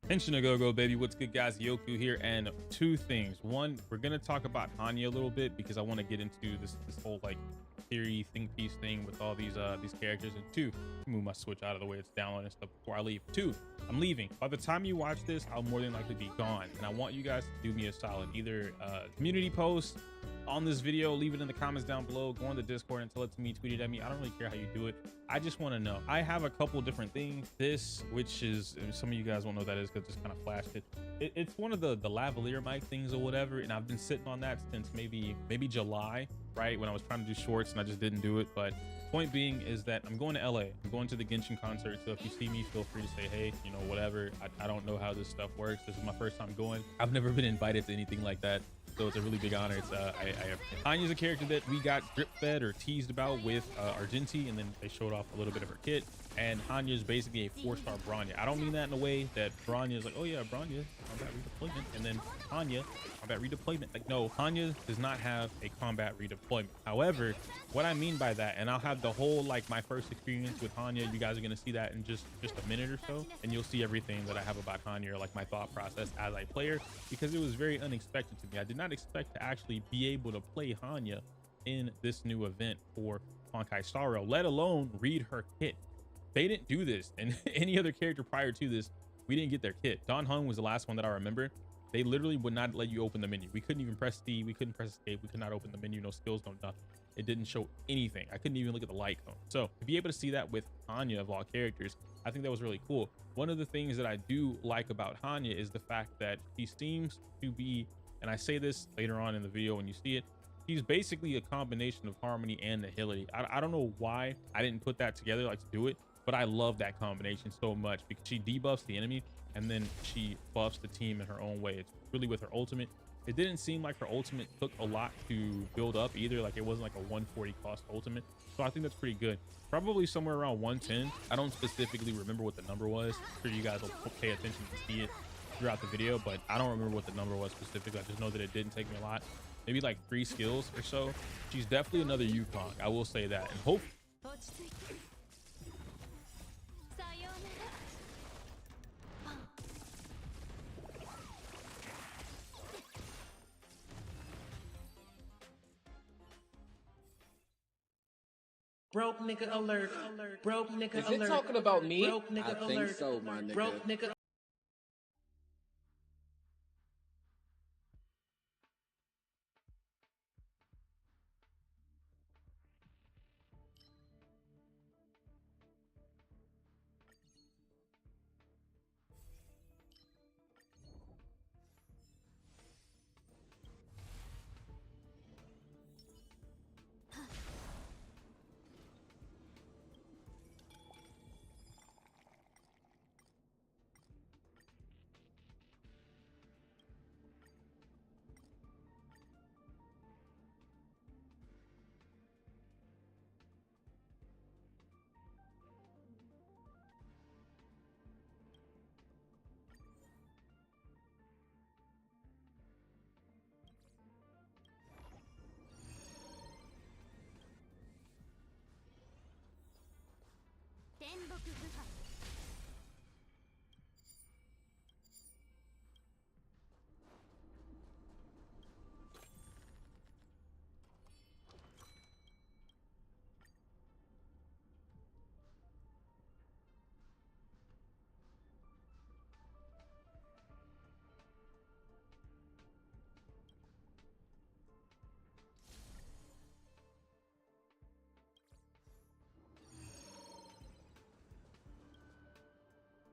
Attention to go baby, what's good guys? Yoku here, and two things. One, we're gonna talk about Hanya a little bit because I want to get into this whole like theory think piece thing with all these characters. And two, move my switch out of the way, it's down and stuff before I leave. Two, I'm leaving. By the time you watch this, I'll more than likely be gone, and I want you guys to do me a solid. Either community post on this video, leave it in the comments down below, go on the Discord and tell it to me, tweet it at me. I don't really care how you do it. I just want to know. I have a couple different things. This, which is, some of you guys won't know what that is because just kind of flashed it. It's one of the lavalier mic things or whatever, and I've been sitting on that since maybe July, right, when I was trying to do shorts and I just didn't do it. But point being is that I'm going to LA. I'm going to the Genshin concert, so if you see me, feel free to say hey, you know, whatever. I don't know how this stuff works. This is my first time going. I've never been invited to anything like that, so it's a really big honor. It's Hanya's a character that we got drip fed or teased about with Argenti, and then they showed off a little bit of her kit. And Hanya is basically a 4-star Bronya. I don't mean that in a way that Bronya is like, oh yeah, Bronya, combat redeployment, and then Hanya, combat redeployment. Like, no, Hanya does not have a combat redeployment. However, what I mean by that, and I'll have the whole like my first experience with Hanya, you guys are gonna see that in just a minute or so, and you'll see everything that I have about Hanya, or like my thought process as I play her, because it was very unexpected to me. I did not expect to actually be able to play Hanya in this new event for Honkai Star Rail, let alone read her kit. They didn't do this, and any other character prior to this, we didn't get their kit. Don Hung was the last one that I remember. They literally would not let you open the menu. We couldn't even press D, we couldn't press escape, we could not open the menu, no skills, no nothing. It didn't show anything. I couldn't even look at the light cone. So to be able to see that with Hanya of all characters, I think that was really cool. One of the things that I do like about Hanya is the fact that she seems to be, and I say this later on in the video when you see it, she's basically a combination of Harmony and Nihility. I don't know why I didn't put that together like to do it, but I love that combination so much because she debuffs the enemy and then she buffs the team in her own way. It's really with her ultimate. It didn't seem like her ultimate took a lot to build up either. Like it wasn't like a 140 cost ultimate. So I think that's pretty good. Probably somewhere around 110. I don't specifically remember what the number was. I'm sure you guys will pay attention to see it throughout the video, but I don't remember what the number was specifically. I just know that it didn't take me a lot. Maybe like 3 skills or so. She's definitely another Yukong, I will say that. And hope broke nigga alert. Broke nigga alert. Is it talking about me? Broke nigga I alert. think so, my nigga. Broke nigga.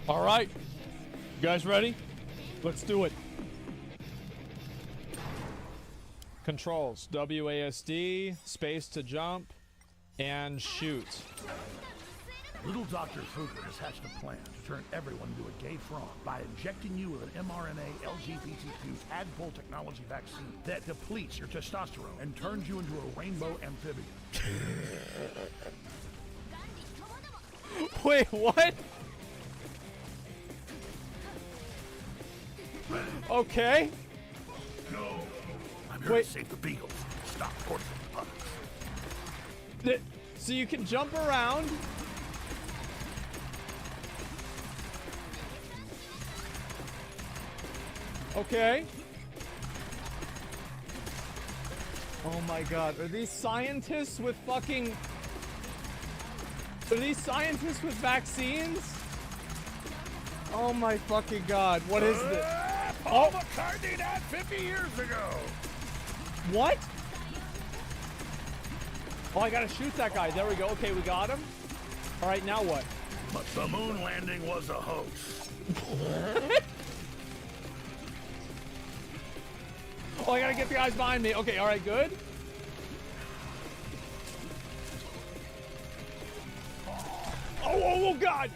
All right, you guys ready? Let's do it. Controls, WASD, space to jump, and shoot. Little Dr. Fuger has hatched a plan to turn everyone into a gay frog by injecting you with an mRNA LGBTQ tadpole technology vaccine that depletes your testosterone and turns you into a rainbow amphibian. Wait, what? Okay. No. I'm here Wait. to save the beagles. Stop torturing the puppies. So you can jump around. Okay. Oh my god. Are these scientists with fucking... Are these scientists with vaccines? Oh my fucking god. What is this? Paul McCartney died 50 years ago. What? Oh, I gotta shoot that guy. There we go. Okay, we got him. All right, now what? But the moon landing was a hoax. Oh, I gotta get the guys behind me. Okay, all right, good. Oh, God.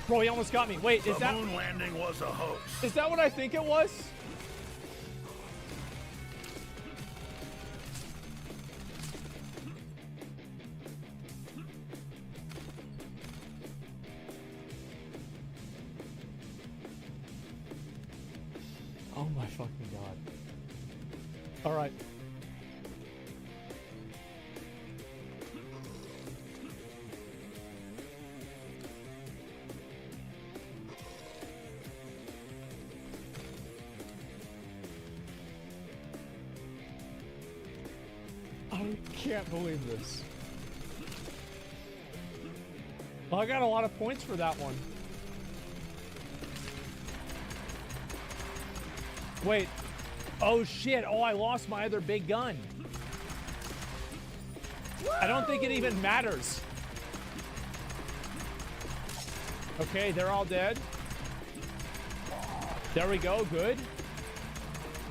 Bro, he almost got me. Wait, is that... The moon landing was a hoax. Is that what I think it was? Oh my fucking god. All right. I can't believe this. Well, I got a lot of points for that one. Wait. Oh shit. Oh, I lost my other big gun. I don't think it even matters. Okay, they're all dead. There we go. Good.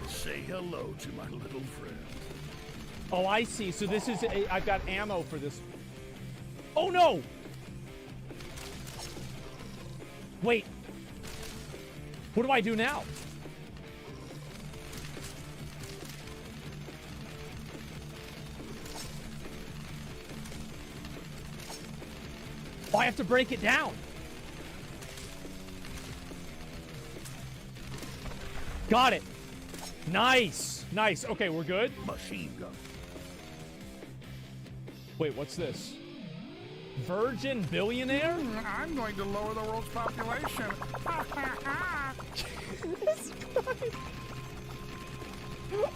Say hello to my little friend. Oh, I see. So this is... I've got ammo for this. Oh, no! Wait. What do I do now? Oh, I have to break it down. Got it. Nice. Nice. Okay, we're good. Machine gun. Wait, what's this? Virgin billionaire? I'm going to lower the world's population. This guy.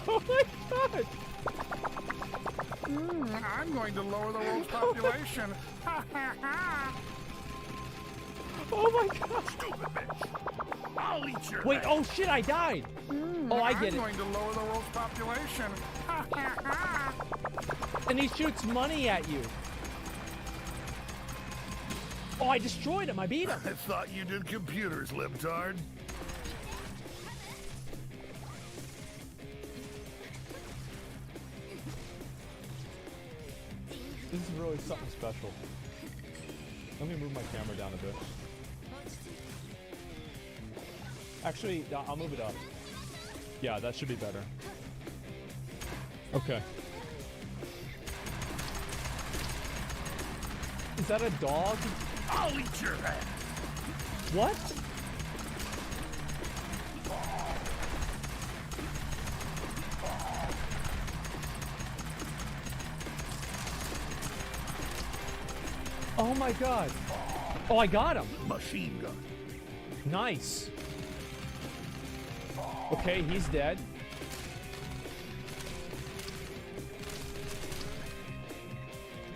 Oh my god. I'm going to lower the world's population. Oh my god. Stupid bitch. I'll eat your Wait, head. oh shit, I died. Oh, I get I'm it. going to lower the world's population. And he shoots money at you. Oh, I destroyed him. I beat him. I thought you did computers, libtard. This is really something special. Let me move my camera down a bit. Actually, I'll move it up. Yeah, that should be better. Okay. Is that a dog? I'll eat your head. What? Oh my god. Oh, I got him. Machine gun. Nice. Okay, he's dead.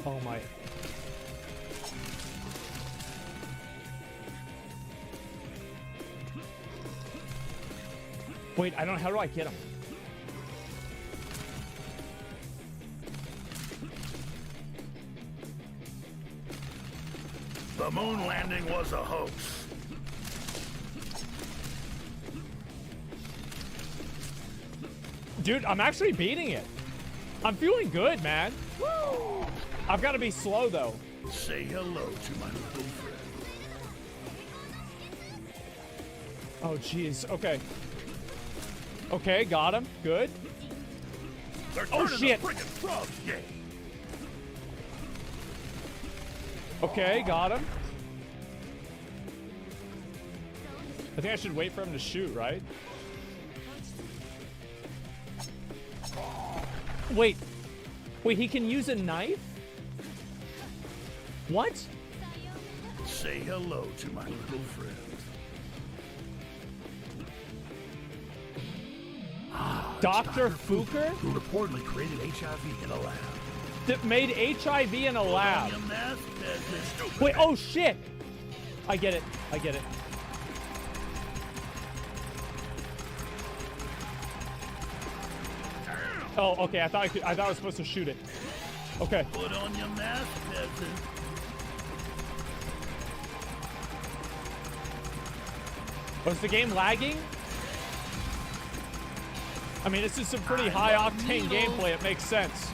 Oh my. Wait, I don't know. How do I get him? The moon landing was a hoax. Dude, I'm actually beating it. I'm feeling good, man. Woo! I've got to be slow, though. Say hello to my little friend. Oh, jeez. Okay. Okay, got him. Good. They're Oh, turning shit. the friggin' frogs gay. Okay, got him. I think I should wait for him to shoot, right? Wait. Wait, he can use a knife? What? Say hello to my little friend. Dr. Fuker? Who reportedly created HIV in a lab. That made HIV in a lab. Put on your mask, peasant. Wait, oh shit! I get it. I get it. Oh, okay. I thought I was supposed to shoot it. Okay. Put on your mask, peasant. Was the game lagging? I mean, this is some pretty high octane gameplay. It makes sense.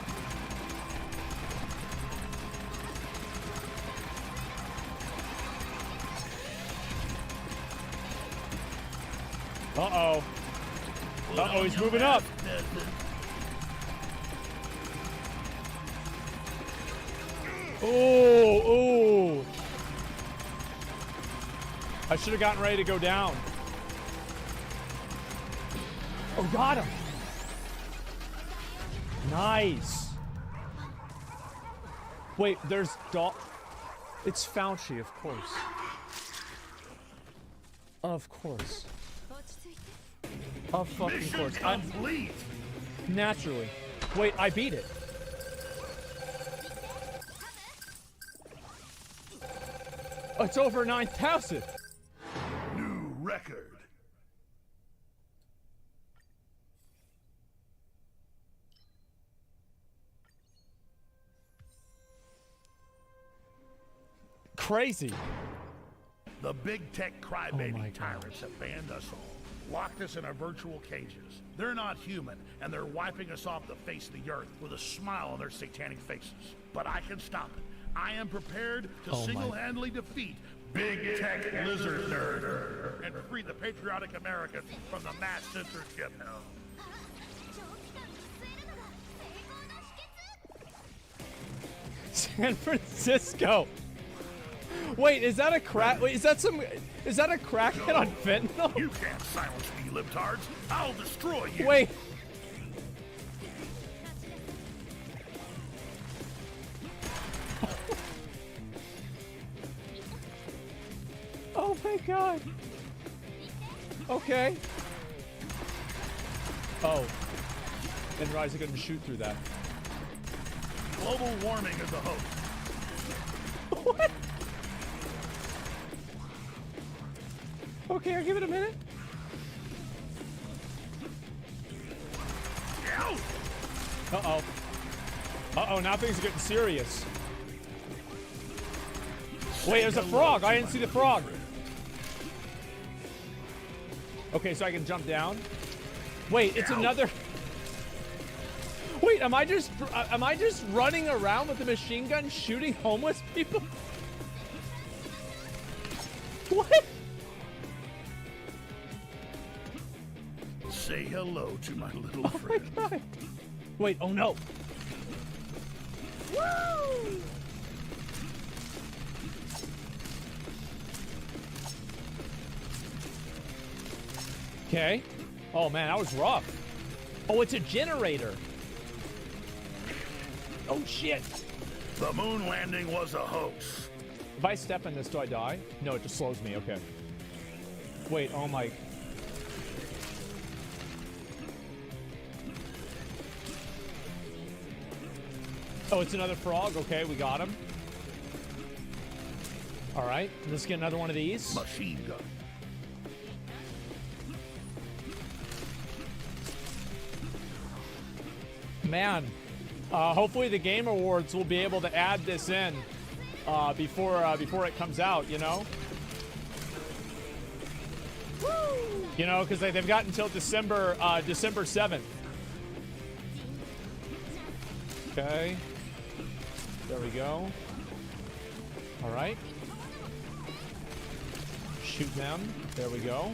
Uh-oh. Uh-oh, he's moving up. Ooh, ooh. I should have gotten ready to go down. Oh, got him. Nice. Wait, there's It's Fauci, of course. Of course. Of fucking course. Complete. Naturally. Wait, I beat it. Oh, it's over 9,000. New record. Crazy. The big tech crybaby Oh my tyrants have banned us all, locked us in our virtual cages. They're not human, and they're wiping us off the face of the earth with a smile on their satanic faces. But I can stop it. I am prepared to Oh my- single-handedly defeat Big Tech Lizard Nerd and free the patriotic Americans from the mass censorship. San Francisco. Wait, is that a crack? Wait, is that a crackhead on fentanyl? You can't silence me, libtards. I'll destroy you. Wait. Oh my god. Okay. Oh. Didn't realize I couldn't shoot through that. Global warming is a hoax. What? Okay, I'll give it a minute. Uh-oh. Uh-oh, now things are getting serious. Wait, there's a frog. I didn't see the frog. Okay, so I can jump down. Wait, it's another... Wait, am I just running around with a machine gun shooting homeless people? What? Say hello to my little Oh my friend. god. Wait, oh no. Woo! Okay. Oh man, that was rough. Oh, it's a generator. Oh shit. The moon landing was a hoax. If I step in this, do I die? No, it just slows me. Okay. Wait, oh my... Oh, it's another frog. Okay, we got him. All right, let's get another one of these. Machine gun. Man, hopefully the Game Awards will be able to add this in before it comes out, you know? Woo! You know, because they've got until December 7th. Okay. There we go. All right. Shoot them. There we go.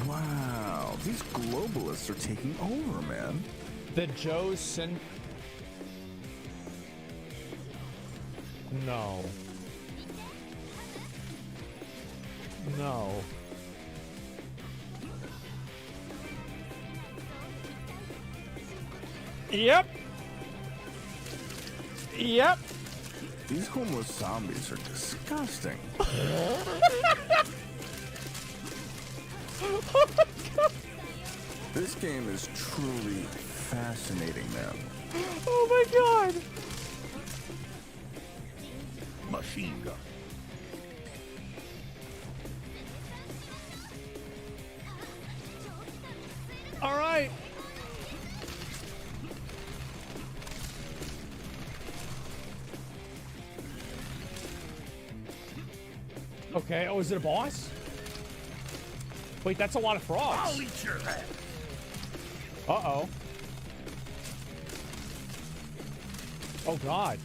Wow, these globalists are taking over, man. The Joe Sin... No. No. Yep. Yep. These homeless zombies are disgusting. Oh my This game is truly fascinating, man. Oh my god! Machine gun. All right. Okay. Oh, is it a boss? Wait, that's a lot of frogs. I'll eat your ass. Uh-oh. Oh, God.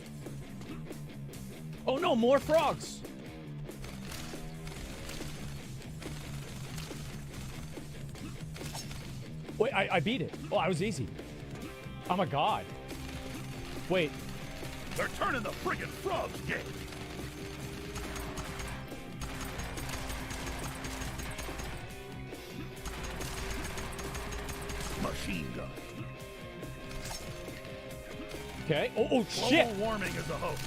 Oh, no, more frogs. Wait, I beat it. Oh, that was easy. Oh, my God. Wait. They're turning the friggin' frogs gay. Machine gun. Okay. Oh, shit. Global warming is a hoax.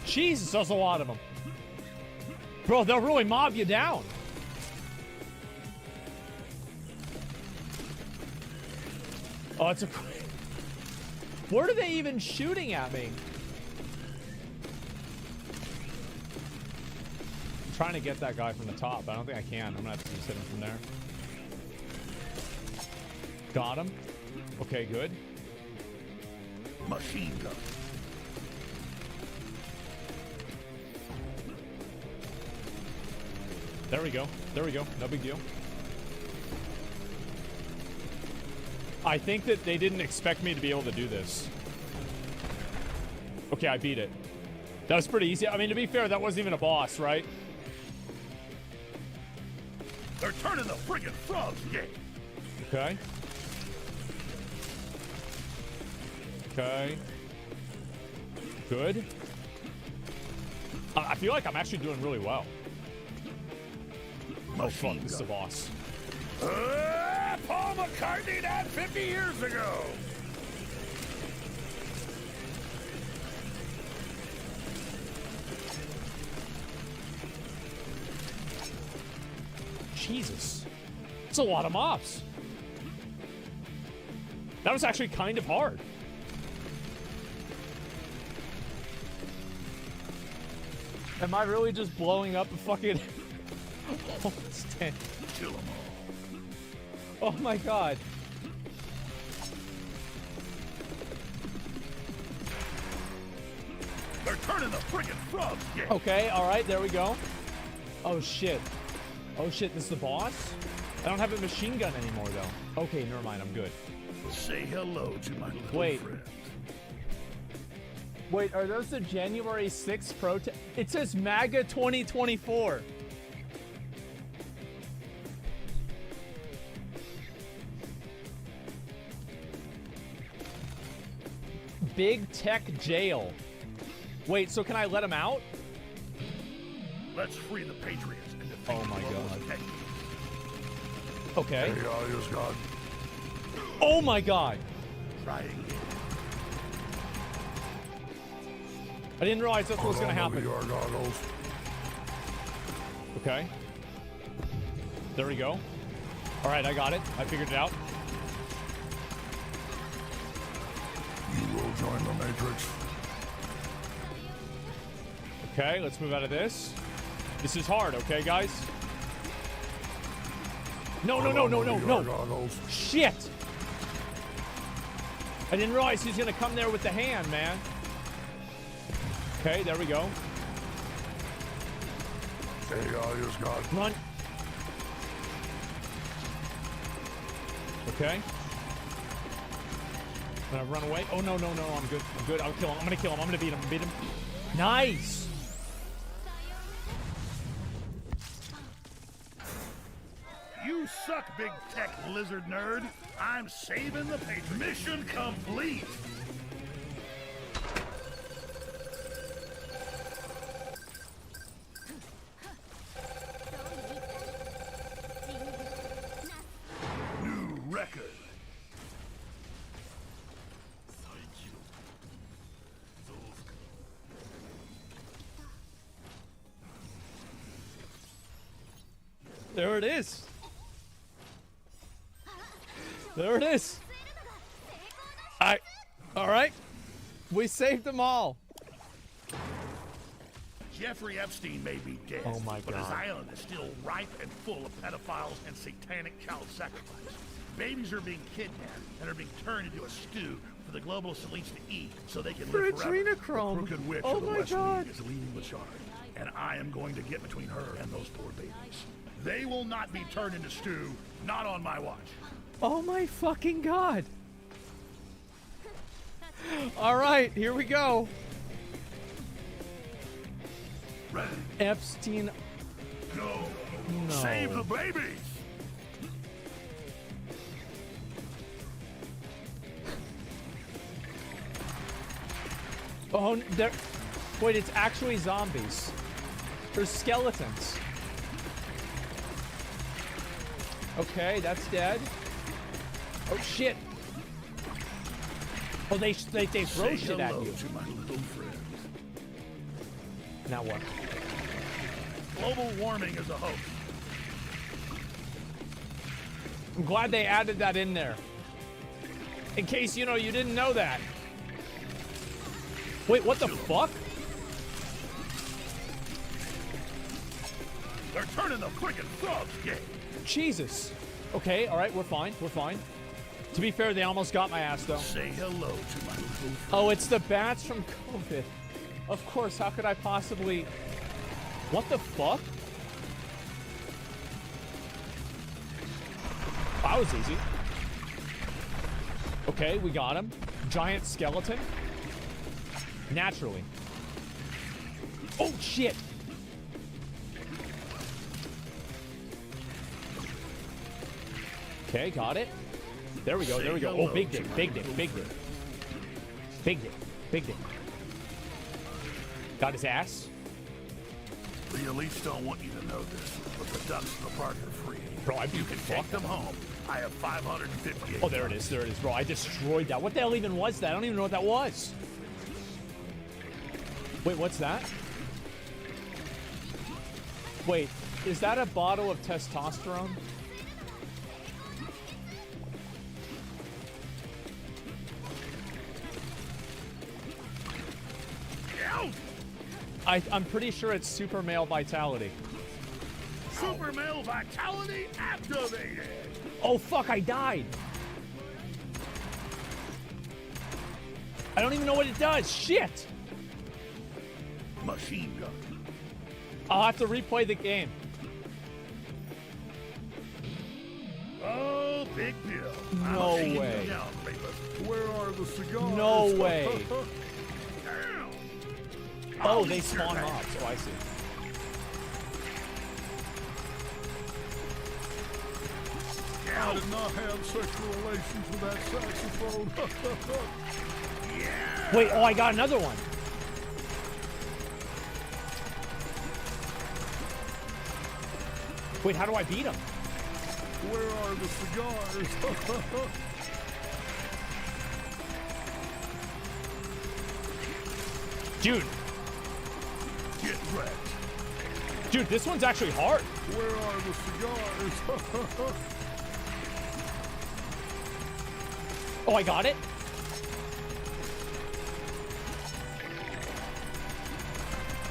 Jesus, there's a lot of them. Bro, they'll really mob you down. Oh, it's a... Where are they even shooting at me? I'm trying to get that guy from the top. I don't think I can. I'm gonna have to just hit him from there. Got him. Okay, good. Machine gun. There we go. There we go. No big deal. I think that they didn't expect me to be able to do this. Okay, I beat it. That was pretty easy. I mean, to be fair, that wasn't even a boss, right? They're turning the friggin' frogs gay. Okay. Okay. Good. I feel like I'm actually doing really well. Oh, fuck. This is a boss. Paul McCartney died 50 years ago. Jesus. It's a lot of mobs. That was actually kind of hard. Am I really just blowing up a fucking... Oh, Kill 'em all. oh my god. They're turning the friggin' frogs gay. Okay, alright, there we go. Oh shit. Oh shit, this is the boss? I don't have a machine gun anymore though. Okay, never mind, I'm good. Say hello to my little Wait. friend. Wait, are those the January 6th protest? It says MAGA 2024. Big Tech Jail. Wait, so can I let him out? Let's free the Patriots and defeat Oh my the God. Tech. Okay. God. Oh my god. Try again. I didn't realize that's what was gonna happen. Your goggles. Okay. There we go. Alright, I got it. I figured it out. You will join the Matrix. Okay, let's move out of this. This is hard, okay, guys? No, no, no, no, no, no. Goggles. Shit! I didn't realize he's gonna come there with the hand, man. Okay, there we go. God. Run. Okay. I'm gonna run away. Oh, no, no, no, I'm good. I'm good. I'll kill him. I'm gonna kill him. I'm gonna beat him. Beat him. Nice! You suck, big tech lizard nerd. I'm saving the Patriots. Mission complete. New record. There it is. There it is. All right. We saved them all. Jeffrey Epstein may be dead, Oh my but his God. island is still ripe and full of pedophiles and satanic child sacrifice. Babies are being kidnapped and are being turned into a stew for the global elites to eat so they can live forever. Adrenochrome. The crooked witch Oh of the my West God. League is leading the charge, and I am going to get between her and those poor babies. They will not be turned into stew, not on my watch. Oh my fucking God. All right, here we go. Ready, Epstein. go, No. save the babies! Oh, there. Wait, it's actually zombies. There's skeletons. Okay, that's dead. Oh shit. Oh, they throw Say shit at hello you. to my little friend. Now what? Global warming is a hoax. I'm glad they added that in there. In case, you didn't know that. Wait, what the fuck? They're turning the friggin' frogs gay. Jesus. Okay, all right, we're fine. We're fine. To be fair, they almost got my ass, though. Say hello to my little friend. Oh, it's the bats from COVID. Of course, how could I possibly... What the fuck? That was easy. Okay, we got him. Giant skeleton. Naturally. Oh, shit. Okay, got it. There we go, there we go. Oh, big dick, big dick, big dick. Big dick, big dick. Got his ass. The elites don't want you to know this, but the ducks in the park are free. Bro, I beat You the can fuck take them home. I have 558. Oh, there it is, bro. I destroyed that. What the hell even was that? I don't even know what that was. Wait, what's that? Wait, is that a bottle of testosterone? Ouch! I'm pretty sure it's super male vitality. Super male vitality activated. Oh, fuck, I died. I don't even know what it does. Shit. Machine gun. I'll have to replay the game. Oh, big deal. No I'm shaking you way. down, rapist. Where are the cigars? No way. Damn. Oh, I'll they eat your spawn ass. off, so I see. I did not have sexual relations with that saxophone. Yeah. Wait, oh, I got another one. Wait, how do I beat him? Where are the cigars? Dude, Get wrecked. dude, this one's actually hard. Where are the cigars? Oh, I got it.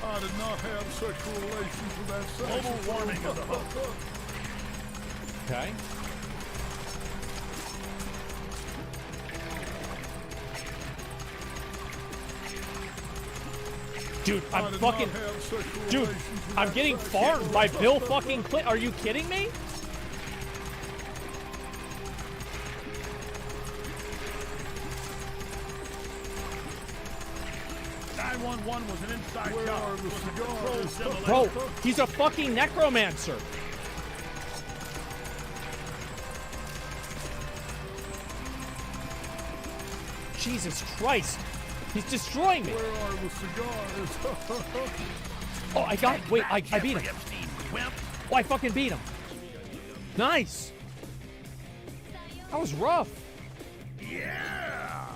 I did not have sexual relations with that saxophone. Global warming is a hoax. Okay. Dude, I'm fucking... Dude, I'm getting farmed by Bill fucking Clinton. Are you kidding me? Was an inside job. It was a controlled demolition. Bro, he's a fucking necromancer. Jesus Christ. He's destroying me. Where are the cigars? Oh, I got it. Wait, I beat him. Epstein, wimp. Oh, I fucking beat him. Nice. That was rough. Yeah.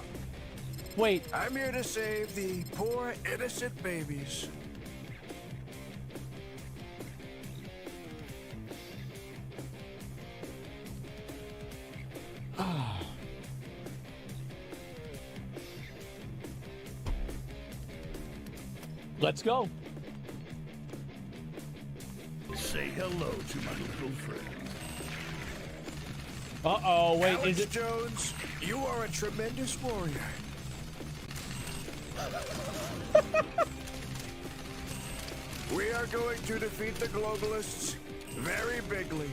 Wait, I'm here to save the poor innocent babies. Let's go. Say hello to my little friend. Uh-oh, wait, Alex is it... Jones, you are a tremendous warrior. We are going to defeat the globalists very bigly.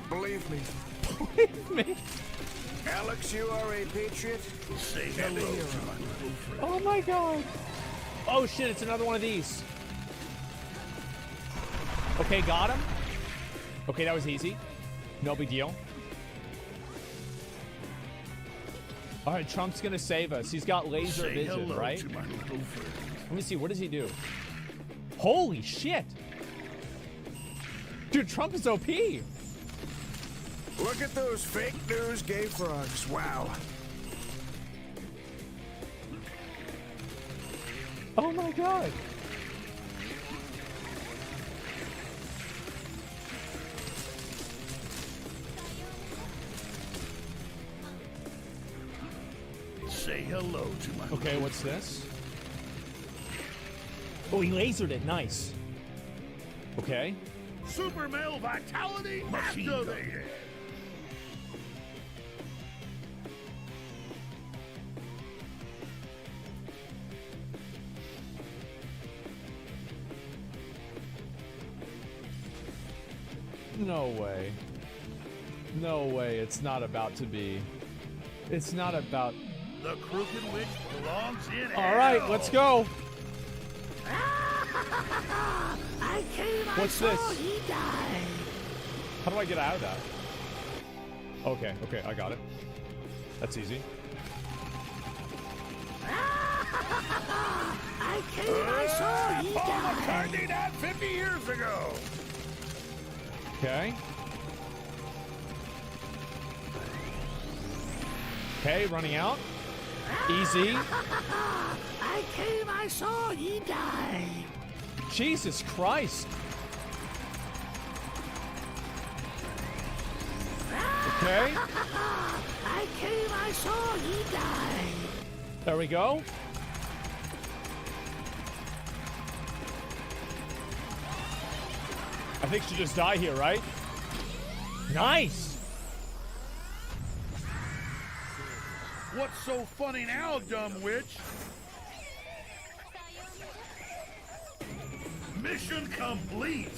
Believe me. Believe me. Alex, you are a patriot. Say hello to my little friend. Oh my god. Oh shit, it's another one of these. Okay, got him. Okay, that was easy. No big deal. All right, Trump's gonna save us. He's got laser Say vision, hello right? to my little friend. Let me see, what does he do? Holy shit. Dude, Trump is OP. Look at those fake news gay frogs. Wow. Oh my god. Say hello to my Okay, what's this? Oh, he lasered it. Nice. Okay. super male vitality machine gun. No way. No way. It's not about to be. It's not about. The crooked witch belongs in hell. All right, let's go. I came, What's I this? saw, he died. How do I get out of that? Okay, okay, I got it. That's easy. I came, I saw, he died. McCartney died 50 years ago. Okay. Okay, running out. Easy. I came, I saw, he died. Jesus Christ. Okay. I came, I saw, he died. There we go. I think she just died here, right? Nice. What's so funny now, dumb witch? Mission complete.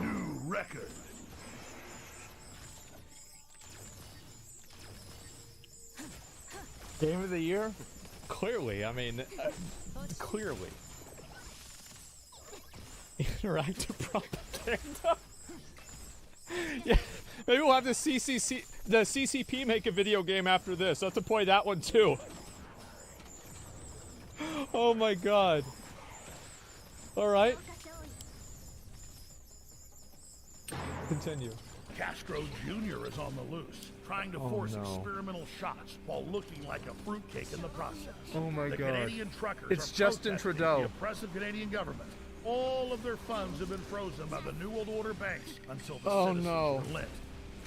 New record. Game of the year? Clearly, I mean, clearly. Interactive propaganda. Yeah, maybe we'll have the CCP make a video game after this. I'll have to play that one too. Oh my god. All right. Continue. Castro Jr. is on the loose, trying to force experimental shots while looking like a fruitcake in the process. Oh my the god. Canadian truckers It's are Justin protesting Trudeau. the oppressive Canadian government. All of their funds have been frozen by the New World Order banks until the citizens relent.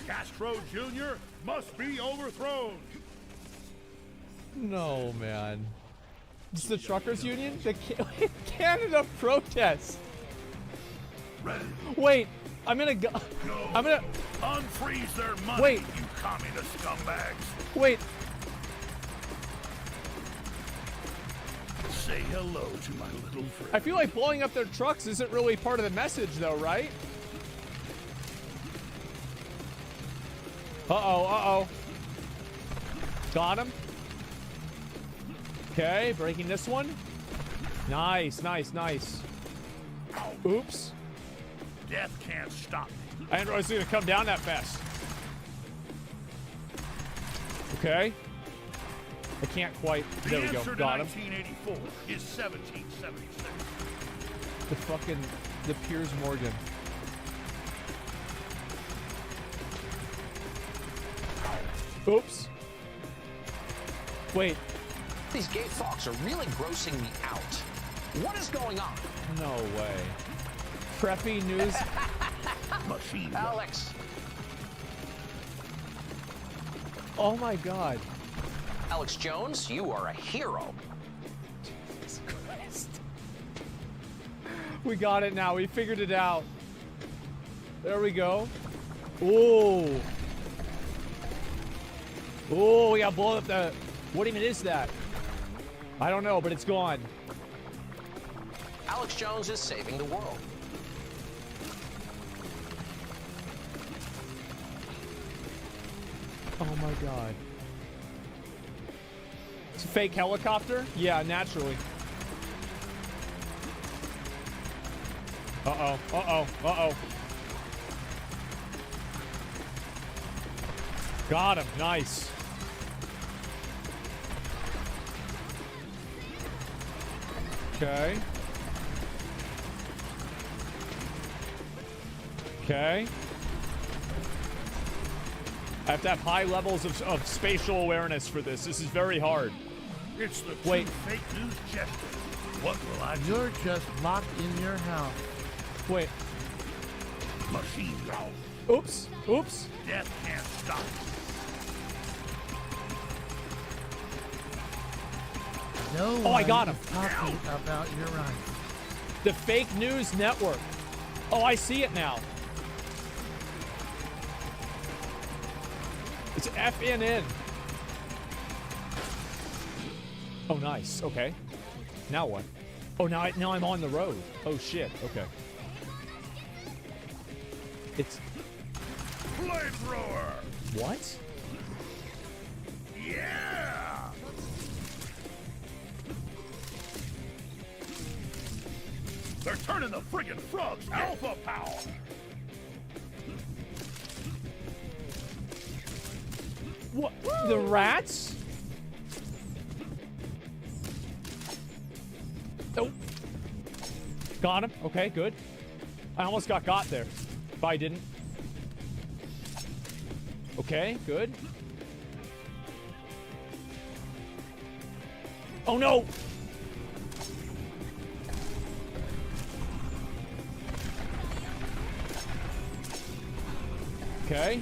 Castro Jr. must be overthrown. No, man. It's the truckers union? The Canada protest. Ready? Wait, I'm gonna go. I'm gonna Unfreeze their money, Wait. you communist scumbags. wait. Say hello to my little friend. I feel like blowing up their trucks isn't really part of the message, though, right? Uh-oh, uh-oh. Got him. Okay, breaking this one. Nice, nice, nice. Oops. Death can't stop me. I didn't realize it was gonna come down that fast. Okay. I can't quite. There we go. Answer to Got him. 1984 is 1776. The fucking, the Piers Morgan. Oops. Wait. These gay fucks are really grossing me out. What is going on? No way. Preppy news. Machine gun. Alex. Oh my god. Alex Jones, you are a hero. Jesus Christ. We got it now. We figured it out. There we go. Ooh. Ooh, we got blown up the... What even is that? I don't know, but it's gone. Alex Jones is saving the world. Oh my god. It's a fake helicopter? Yeah, naturally. Uh-oh, uh-oh, uh-oh. Got him, nice. Okay. Okay. I have to have high levels of spatial awareness for this. This is very hard. It's the Wait. two fake news jesters. What will I do? You're just locked in your house. Wait. Machine gun. Oops. Oops. Death can't stop. No Oh, I got one him. is talking about your rights. The fake news network. Oh, I see it now. It's FNN. Oh, nice. Okay. Now what? Oh, now I'm on the road. Oh shit. Okay. It's Flamethrower. what? Yeah. They're turning the friggin' frogs alpha power. What? The rats? Oh. Got him. Okay, good. I almost got there. But I didn't. Okay, good. Oh no! Okay.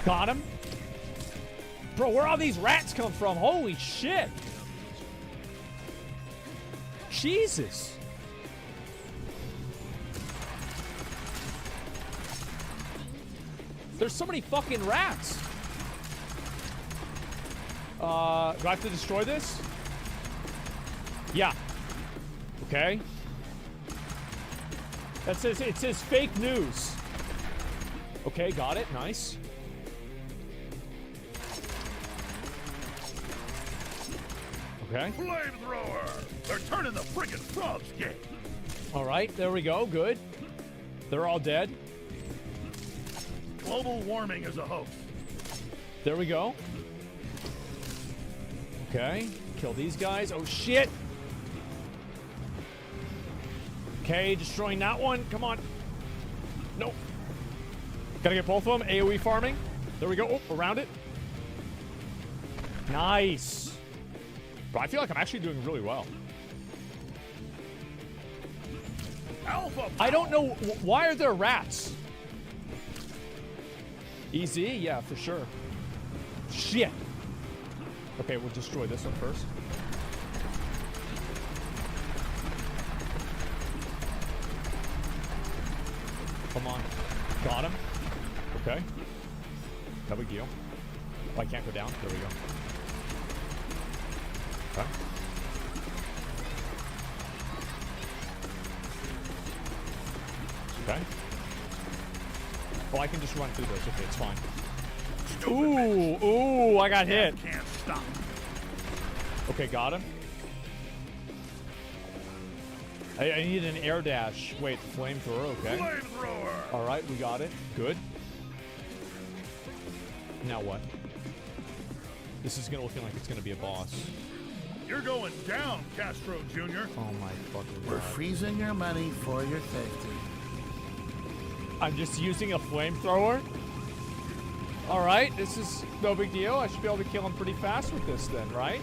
Got him. Bro, where all these rats come from? Holy shit. Jesus. There's so many fucking rats. Do I have to destroy this? Yeah. Okay. That says, it says fake news. Okay, got it. Nice. Okay. Flamethrower. They're turning the friggin' frogs gay. All right, there we go. Good. They're all dead. Global warming is a hoax. There we go. Okay. Kill these guys. Oh, shit. Okay, destroying that one. Come on. Nope. Gotta get both of them. AoE farming. There we go. Oh, around it. Nice. But I feel like I'm actually doing really well. Alpha. I don't know. Why are there rats? Easy? Yeah, for sure. Shit. Okay, we'll destroy this one first. Come on. Got him. Okay. No big deal. Oh, I can't go down. There we go. Okay. Okay. Oh, I can just run through this. Okay, it's fine. Ooh, ooh, I got hit. Can't stop. Okay, got him. I need an air dash. Wait, flamethrower, okay. Flamethrower. All right, we got it. Good. Now what? This is gonna look like it's gonna be a boss. You're going down, Castro Jr. Oh my fucking We're god. freezing your money for your safety. I'm just using a flamethrower? Alright, this is no big deal. I should be able to kill him pretty fast with this then, right?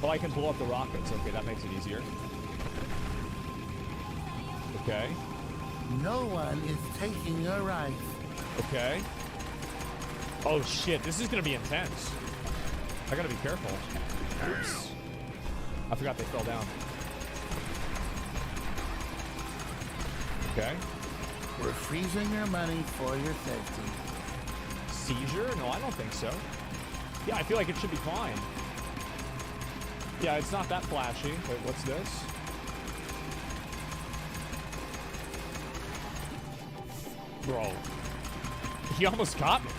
Well, I can blow up the rockets. Okay, that makes it easier. Okay. No one is taking your rights. Okay. Oh shit, this is gonna be intense. I gotta be careful. Oops. I forgot they fell down. Okay. We're freezing your money for your safety. Seizure? No, I don't think so. Yeah, I feel like it should be fine. Yeah, it's not that flashy. Wait, what's this? Bro. He almost got me.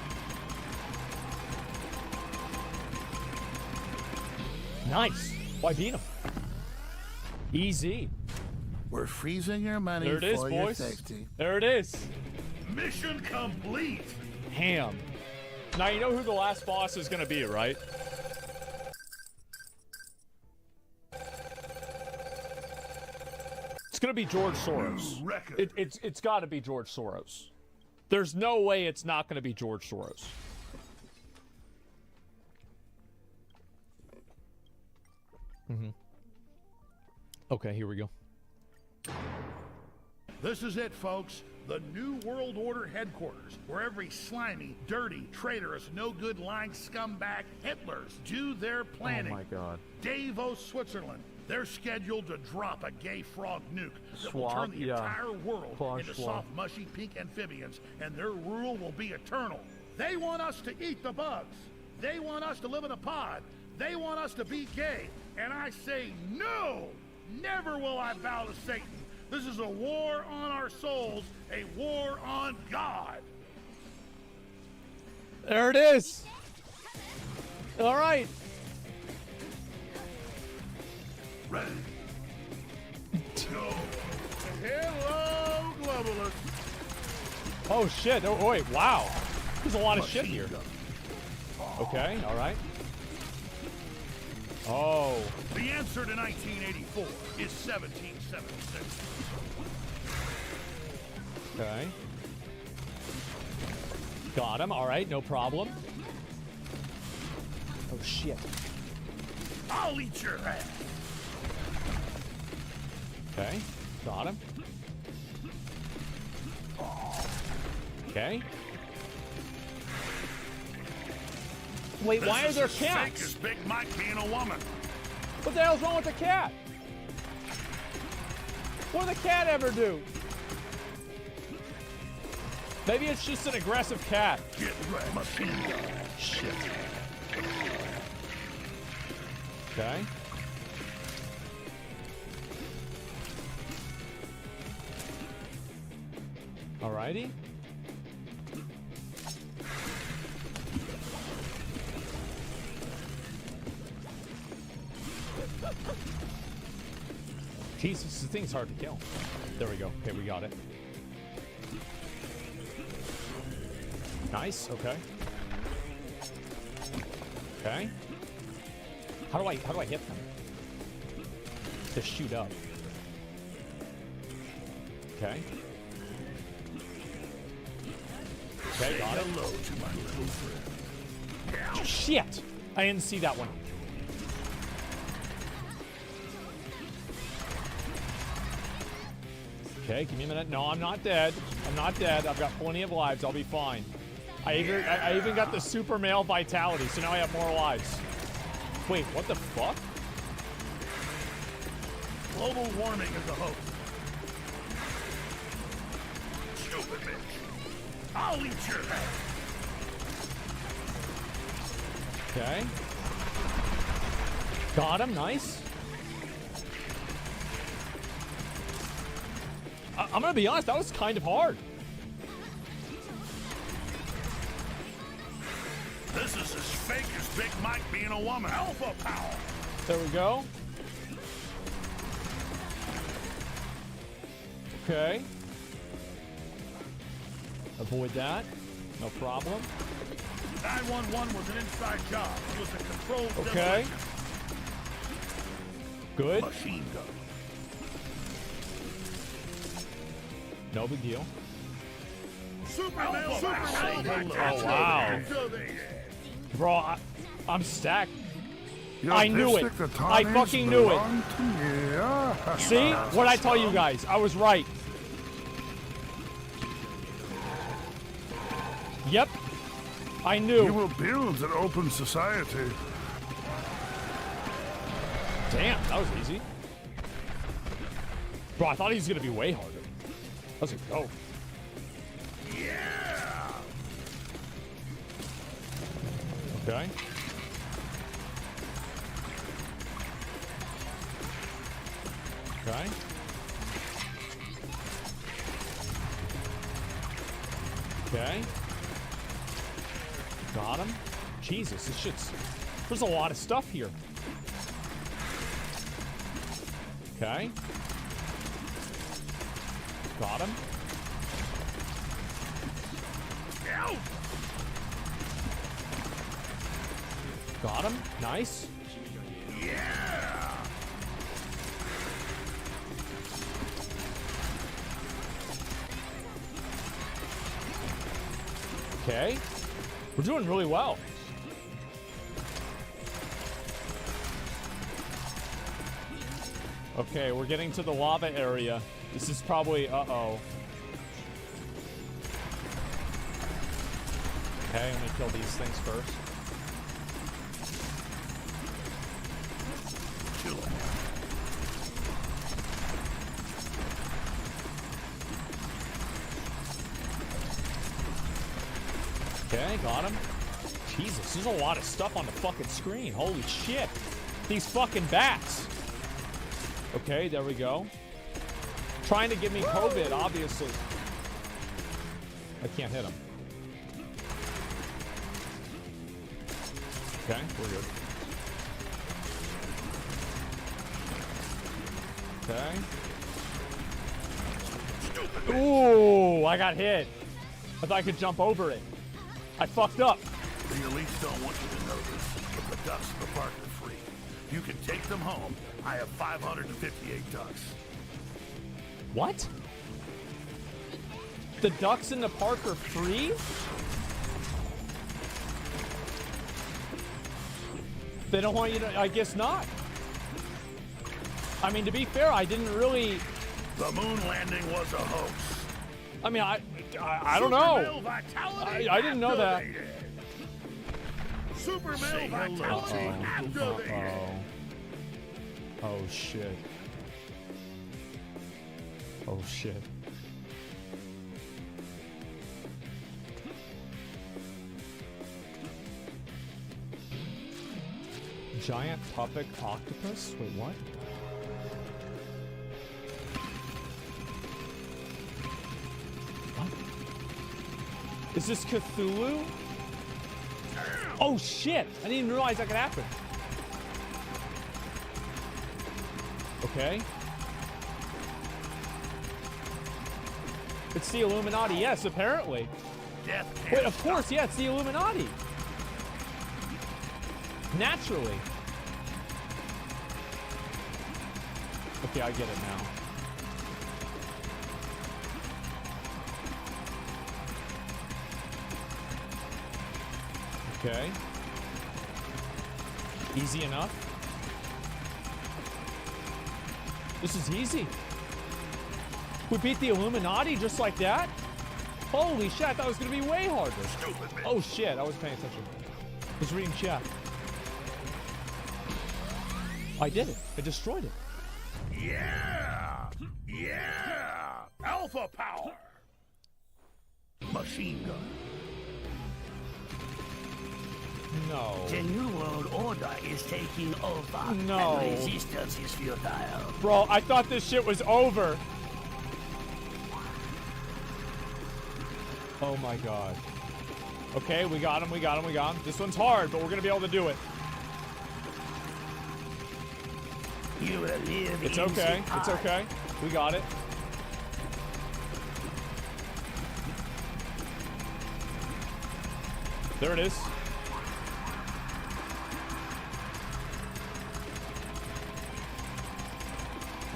Nice. Why beat him? Easy. We're freezing your money There it is, for your boys. safety. There it is. Mission complete. Ham. Now you know who the last boss is gonna be, right? It's gonna be George Soros. It's got to be George Soros. There's no way it's not gonna be George Soros. Okay, here we go. This is it, folks. The New World Order headquarters, where every slimy, dirty, traitorous, no-good, lying scumbag Hitlers do their planning. Oh my God. Davos, Switzerland. They're scheduled to drop a gay frog nuke that will Swab, turn the yeah. entire world Frog into swab. soft, mushy, pink amphibians, and their rule will be eternal. They want us to eat the bugs. They want us to live in a pod. They want us to be gay. And I say no! Never will I bow to Satan. This is a war on our souls, a war on God. There it is. All right. Ready. Go. Hello, globalists. Oh shit. Oh wait. Wow. There's a lot of shit here. Okay. All right. Oh. The answer to 1984 is 1776. Okay. Got him. All right. No problem. Oh shit. I'll eat your ass. Okay. Got him. Okay. Wait, why are there Fake cats? as Big Mike being a woman. What the hell's wrong with the cat? What did the cat ever do? Maybe it's just an aggressive cat. Get ready, machine gun. Shit. Okay. Alrighty. Jesus, this thing's hard to kill. There we go. Okay, we got it. Nice. Okay. Okay. How do I hit them? To shoot up. Okay. Okay, got it. Hello to my little friend. Shit! I didn't see that one. Okay, give me a minute. No, I'm not dead. I'm not dead. I've got plenty of lives. I'll be fine. I even got the super male vitality, so now I have more lives. Wait, what the fuck? Global warming is a hoax. Stupid bitch. I'll eat your ass. Okay. Got him. Nice. I'm gonna be honest, that was kind of hard. This is as fake as Big Mike being a woman. Alpha power. There we go. Okay. Avoid that. No problem. 911 was an inside job. It was a controlled Okay. demolition. Good. Machine gun. No big deal. Superman. Oh, wow. Bro, I'm stacked. I knew it. I fucking knew it. See? What'd I tell you guys? I was right. Yep. I knew. You will build an open society. Damn, that was easy. Bro, I thought he was gonna be way harder. Let's go. Yeah! Okay. Okay. Okay. Got him. Jesus, this shit's... There's a lot of stuff here. Okay. Got him. Ow! Got him. Nice. Yeah! Okay. We're doing really well. Okay, we're getting to the lava area. This is probably... Uh-oh. Okay, let me kill these things first. Okay, got him. Jesus, there's a lot of stuff on the fucking screen. Holy shit. These fucking bats. Okay, there we go. Trying to give me COVID, obviously. I can't hit him. Okay, we're good. Okay. Ooh, I got hit. I thought I could jump over it. I fucked up. The elites don't want you to know this, but the ducks in the park are free. You can take them home. I have 558 ducks. What? The ducks in the park are free? They don't want you to... I guess not. I mean, to be fair, I didn't really... The moon landing was a hoax. I mean, I don't know. I didn't know that. Super male vitality activated. Oh shit. Oh shit. Giant puppet octopus? Wait, what? Is this Cthulhu? Oh shit! I didn't even realize that could happen. Okay. It's the Illuminati, yes, apparently. Wait, of course, yeah, it's the Illuminati. Naturally. Okay, I get it now. Okay. Easy enough. This is easy. We beat the Illuminati just like that? Holy shit, I thought it was gonna be way harder. Oh shit, I was paying attention. I was reading chat. I did it. I destroyed it. Yeah! Yeah! Alpha power! Machine gun. No. The New World Order is taking over. No. And resistance is futile. Bro, I thought this shit was over. Oh my god. Okay, we got him, we got him, we got him. This one's hard, but we're gonna be able to do it. You will live It's in okay, the it's eye. okay. We got it. There it is.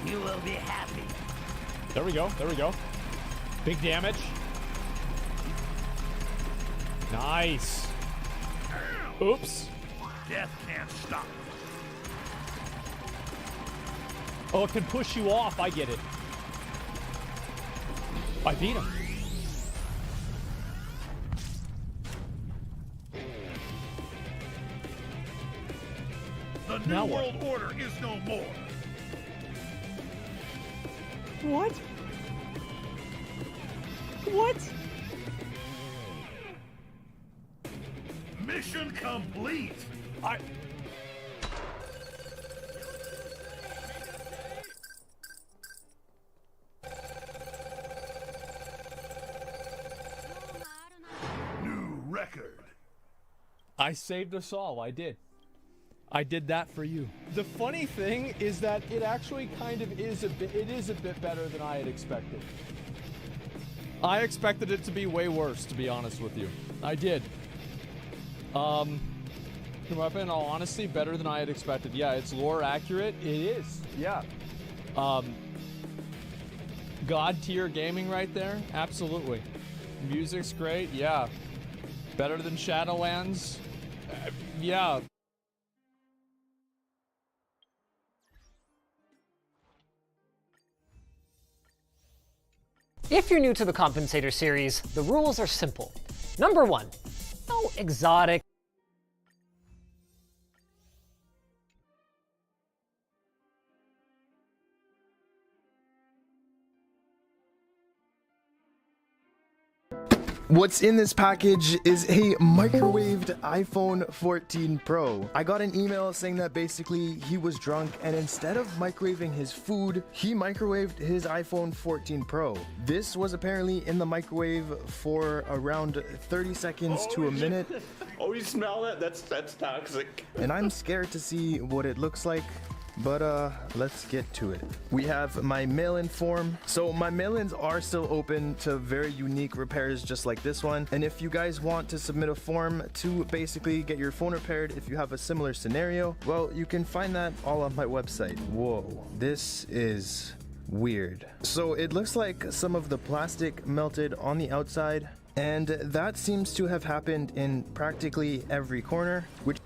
You will be happy. There we go, there we go. Big damage. Nice. Oops. Death can't stop. Oh, it can push you off. I get it. I beat him. The Now New what? World Order is no more. What? What? Mission complete. New record. I saved us all. I did. I did that for you. The funny thing is that it actually kind of is a bit better than I had expected. I expected it to be way worse, to be honest with you. I did. The weapon, in all honesty, better than I had expected. Yeah, it's lore accurate. It is. Yeah. God tier gaming right there. Absolutely. Music's great. Yeah. Better than Shadowlands. Yeah. If you're new to the Compensator series, the rules are simple. Number 1, no exotic What's in this package is a microwaved iPhone 14 Pro. I got an email saying that basically he was drunk and instead of microwaving his food, he microwaved his iPhone 14 Pro. This was apparently in the microwave for around 30 seconds to a minute. Oh, you smell that? That's toxic. And I'm scared to see what it looks like. But let's get to it. We have my mail-in form. So my mail-ins are still open to very unique repairs just like this one. And if you guys want to submit a form to basically get your phone repaired if you have a similar scenario, well, you can find that all on my website. Whoa, this is weird. So it looks like some of the plastic melted on the outside, and that seems to have happened in practically every corner, which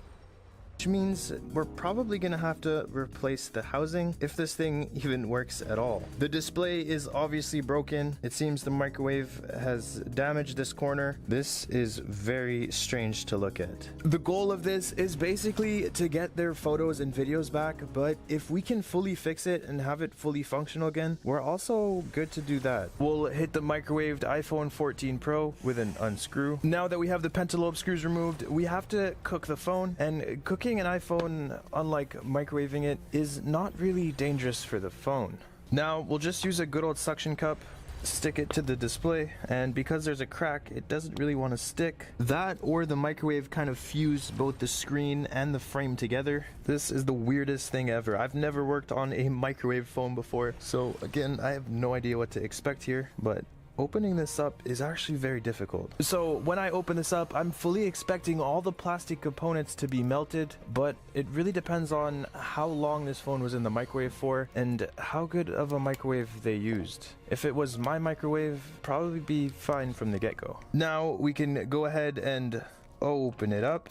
means we're probably gonna have to replace the housing if this thing even works at all. The display is obviously broken. It seems the microwave has damaged this corner. This is very strange to look at. The goal of this is basically to get their photos and videos back, but if we can fully fix it and have it fully functional again, we're also good to do that. We'll hit the microwaved iPhone 14 Pro with an unscrew. Now that we have the pentalobe screws removed, we have to cook the phone, and cooking an iPhone, unlike microwaving it, is not really dangerous for the phone. Now we'll just use a good old suction cup, stick it to the display, and because there's a crack, it doesn't really want to stick. That or the microwave kind of fused both the screen and the frame together. This is the weirdest thing ever. I've never worked on a microwave phone before, so again, I have no idea what to expect here, but opening this up is actually very difficult. So when I open this up, I'm fully expecting all the plastic components to be melted, but it really depends on how long this phone was in the microwave for and how good of a microwave they used. If it was my microwave, probably be fine from the get-go. Now we can go ahead and open it up.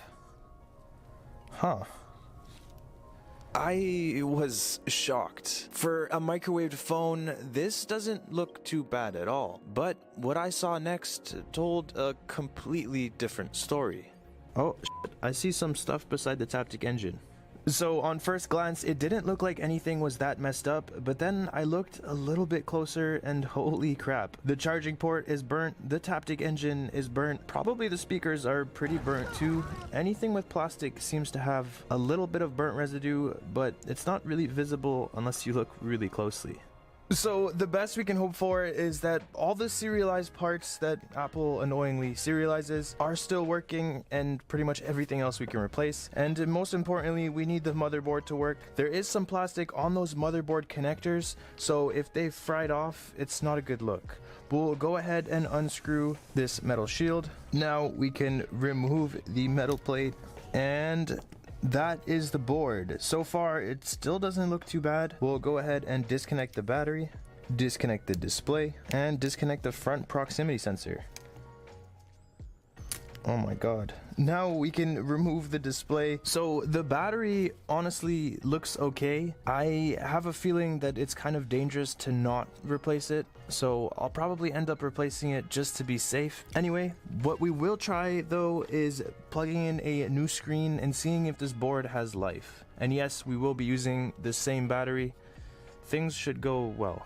Huh. I was shocked. For a microwaved phone, this doesn't look too bad at all. But what I saw next told a completely different story. Oh, shit. I see some stuff beside the Taptic engine. So on first glance, it didn't look like anything was that messed up, but then I looked a little bit closer and holy crap. The charging port is burnt, the Taptic engine is burnt, probably the speakers are pretty burnt too. Anything with plastic seems to have a little bit of burnt residue, but it's not really visible unless you look really closely. So the best we can hope for is that all the serialized parts that Apple annoyingly serializes are still working, and pretty much everything else we can replace. And most importantly, we need the motherboard to work. There is some plastic on those motherboard connectors, so if they've fried off, it's not a good look. We'll go ahead and unscrew this metal shield. Now we can remove the metal plate, and that is the board. So far, it still doesn't look too bad. We'll go ahead and disconnect the battery, disconnect the display, and disconnect the front proximity sensor. Oh my god. Now we can remove the display. So the battery honestly looks okay. I have a feeling that it's kind of dangerous to not replace it, so I'll probably end up replacing it just to be safe. Anyway, what we will try though is plugging in a new screen and seeing if this board has life. And yes, we will be using the same battery. Things should go well.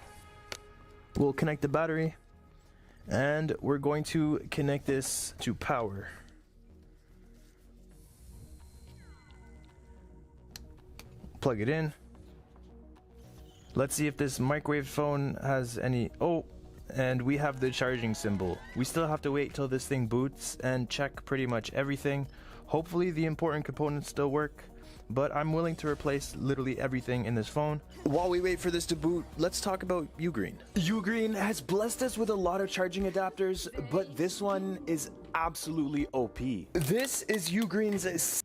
We'll connect the battery. And we're going to connect this to power. Plug it in. Let's see if this microwave phone has any... Oh, and we have the charging symbol. We still have to wait till this thing boots and check pretty much everything. Hopefully the important components still work, but I'm willing to replace literally everything in this phone. While we wait for this to boot, let's talk about Ugreen. Ugreen has blessed us with a lot of charging adapters, but this one is absolutely OP. This is Ugreen's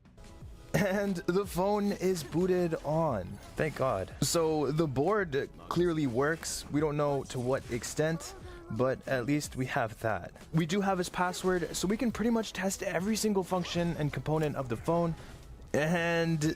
and the phone is booted on. Thank God. So the board clearly works. We don't know to what extent, but at least we have that. We do have his password, so we can pretty much test every single function and component of the phone. And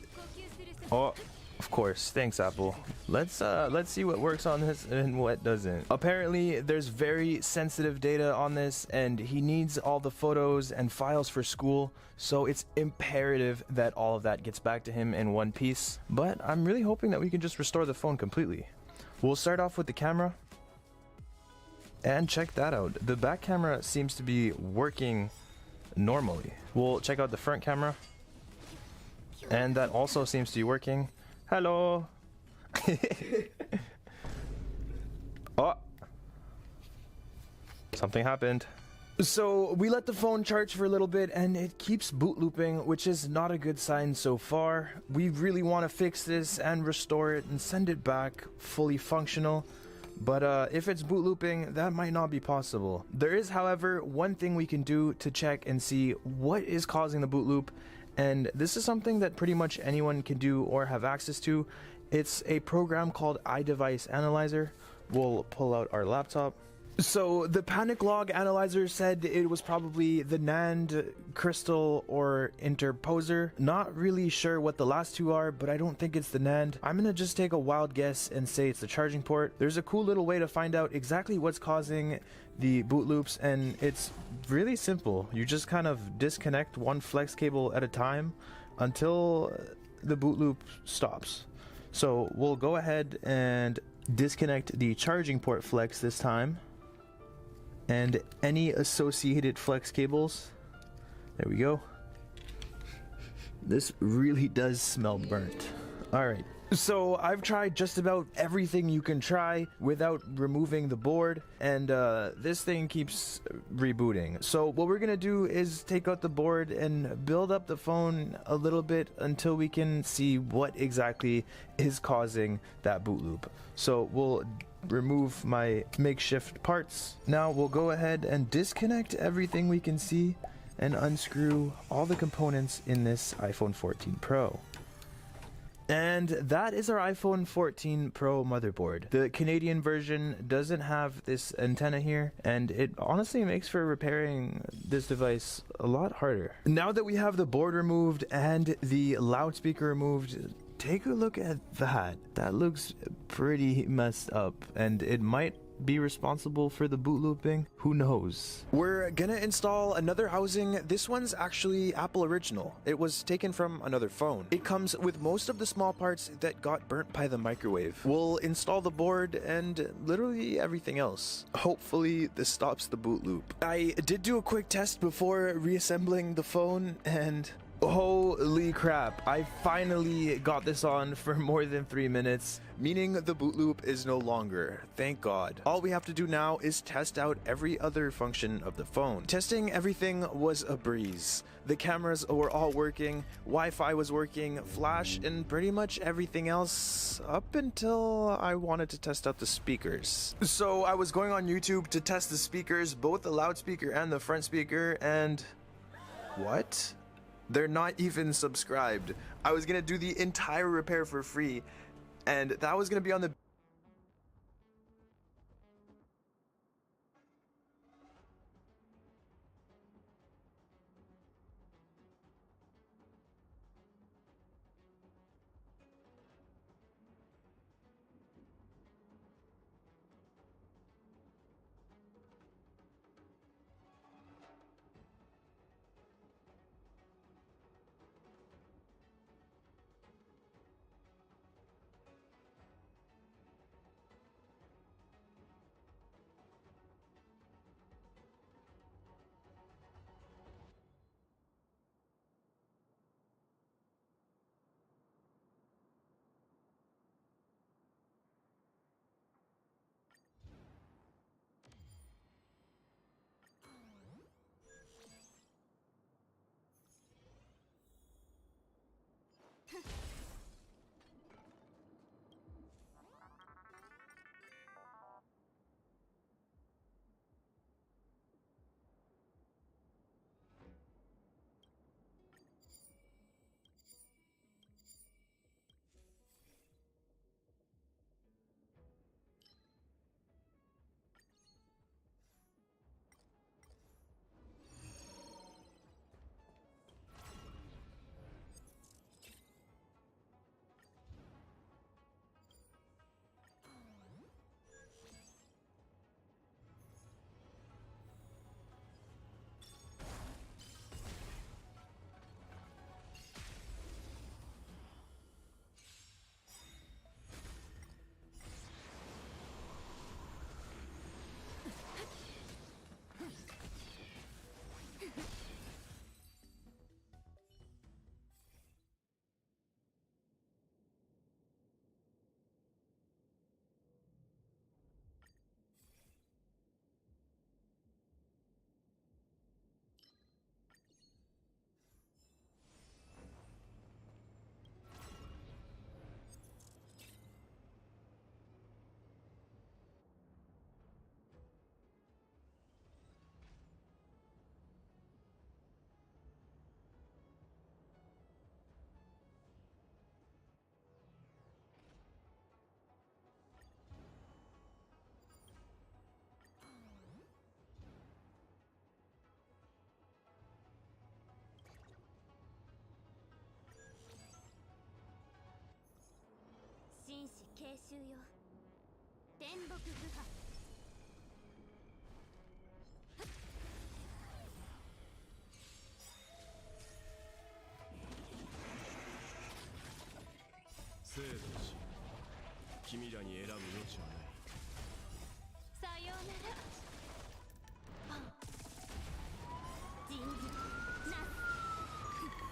oh, of course, thanks Apple. Let's see what works on this and what doesn't. Apparently there's very sensitive data on this, and he needs all the photos and files for school, so it's imperative that all of that gets back to him in one piece. But I'm really hoping that we can just restore the phone completely. We'll start off with the camera and check that out. The back camera seems to be working normally. We'll check out the front camera. And that also seems to be working. Hello. Oh, something happened. So we let the phone charge for a little bit and it keeps boot looping, which is not a good sign so far. We really want to fix this and restore it and send it back fully functional. But if it's boot looping, that might not be possible. There is, however, one thing we can do to check and see what is causing the boot loop. And this is something that pretty much anyone can do or have access to. It's a program called iDevice Analyzer. We'll pull out our laptop. So the panic log analyzer said it was probably the NAND, crystal, or interposer. Not really sure what the last two are, but I don't think it's the NAND. I'm gonna just take a wild guess and say it's the charging port. There's a cool little way to find out exactly what's causing the boot loops, and it's really simple. You just kind of disconnect one flex cable at a time until the boot loop stops. So we'll go ahead and disconnect the charging port flex this time, and any associated flex cables. There we go. This really does smell burnt. All right, so I've tried just about everything you can try without removing the board, and this thing keeps rebooting. So what we're gonna do is take out the board and build up the phone a little bit until we can see what exactly is causing that boot loop. So we'll remove my makeshift parts. Now we'll go ahead and disconnect everything we can see and unscrew all the components in this iPhone 14 Pro. And that is our iPhone 14 Pro motherboard. The Canadian version doesn't have this antenna here, and it honestly makes for repairing this device a lot harder. Now that we have the board removed and the loudspeaker removed, take a look at that. That looks pretty messed up, and it might be responsible for the boot looping. Who knows? We're gonna install another housing. This one's actually Apple original. It was taken from another phone. It comes with most of the small parts that got burnt by the microwave. We'll install the board and literally everything else. Hopefully this stops the boot loop. I did do a quick test before reassembling the phone, and holy crap, I finally got this on for more than 3 minutes, meaning the boot loop is no longer. Thank God. All we have to do now is test out every other function of the phone. Testing everything was a breeze. The cameras were all working, Wi-Fi was working, flash, and pretty much everything else up until I wanted to test out the speakers. So I was going on YouTube to test the speakers, both the loudspeaker and the front speaker, and what? They're not even subscribed. I was gonna do the entire repair for free, and that was gonna be on the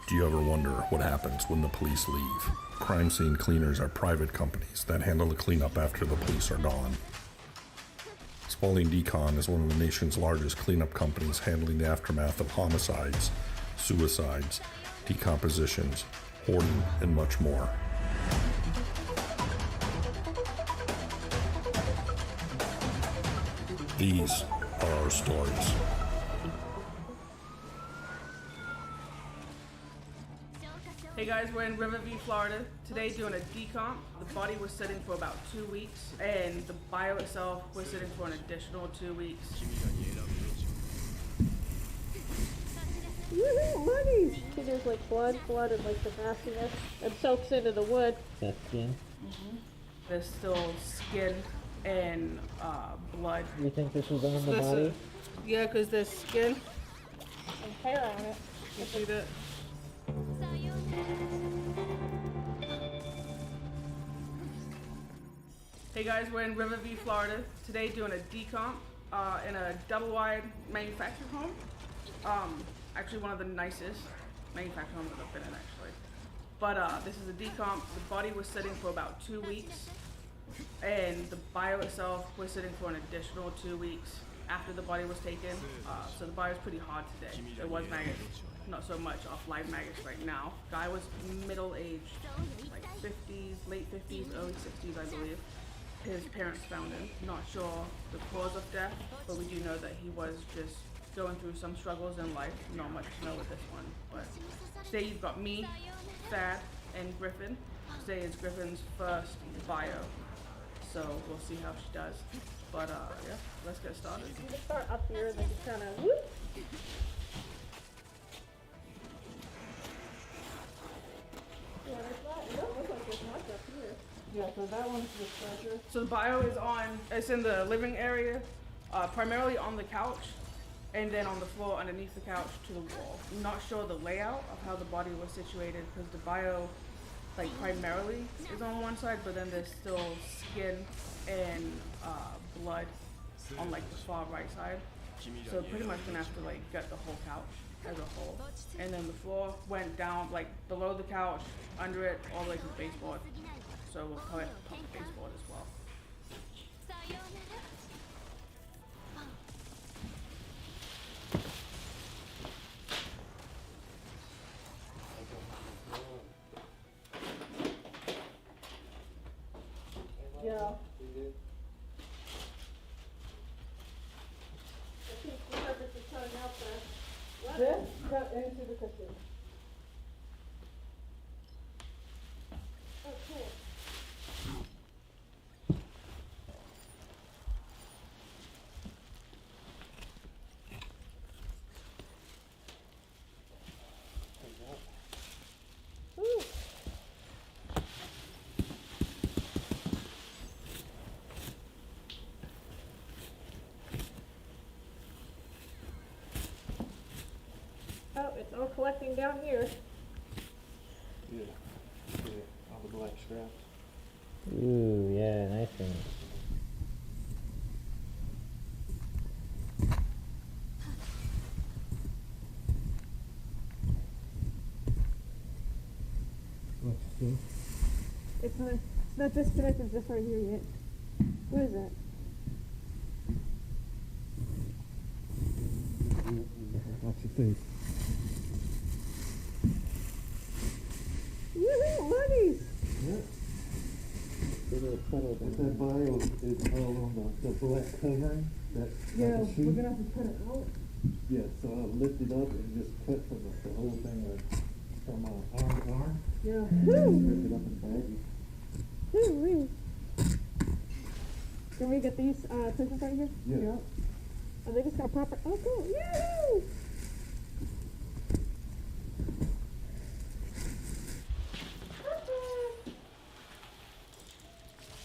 Do you ever wonder what happens when the police leave? Crime scene cleaners are private companies that handle the cleanup after the police are gone. Spaulding Decon is one of the nation's largest cleanup companies, handling the aftermath of homicides, suicides, decompositions, hoarding, and much more. These are our stories. Hey guys, we're in Riverview, Florida. Today doing a decomp. The body was sitting for about 2 weeks, and the bio itself was sitting for an additional 2 weeks. Woohoo, money! There's like blood and like the nastiness, and soaks into the wood. That skin? There's still skin and blood. You think this was on the body? Yeah, because there's skin And hair on it. You see that? Hey guys, we're in Riverview, Florida. Today doing a decomp in a double-wide manufactured home. Actually one of the nicest manufactured homes that I've been in, actually. But this is a decomp. The body was sitting for about 2 weeks, and the bio itself was sitting for an additional 2 weeks after the body was taken. So the bio is pretty hard today. There was maggots, not so much off live maggots right now. Guy was middle-aged, like 50s, late 50s, early 60s, I believe. His parents found him. Not sure the cause of death, but we do know that he was just going through some struggles in life. Not much to know with this one. But today you've got me, Thad, and Griffin. Today is Griffin's first bio, so we'll see how she does. But yeah, let's get started. You just start up here and then just kind of whoop. Yeah, there's not, it doesn't look like there's much up here. Yeah, so that one's the treasure. So the bio is it's in the living area, primarily on the couch, and then on the floor underneath the couch to the wall. I'm not sure the layout of how the body was situated because the bio, like, primarily is on one side, but then there's still skin and blood on like the far right side. So pretty much gonna have to like gut the whole couch as a whole. And then the floor went down like below the couch, under it, all the way to the baseboard. So we'll probably have to pump the baseboard as well. Yeah. I think the purpose is coming out there. This cut into the cushion. Okay. Ooh. Oh, it's all collecting down here. Yeah, all the black scraps. Ooh, yeah, nice one. Let's see. It's not disconnected just right here yet. What is that? Watch your face. Woohoo, money! Yeah. If that bio is all on the black covering, that Yeah, like a we're sheet. gonna have to cut it out. Yeah, so I'll lift it up and just cut from the whole thing from arm to arm. Yeah. Lift it up and bag it. Woo! Can we get these scissors right here? Yeah. Oh, they just got proper. Oh, cool! Yay!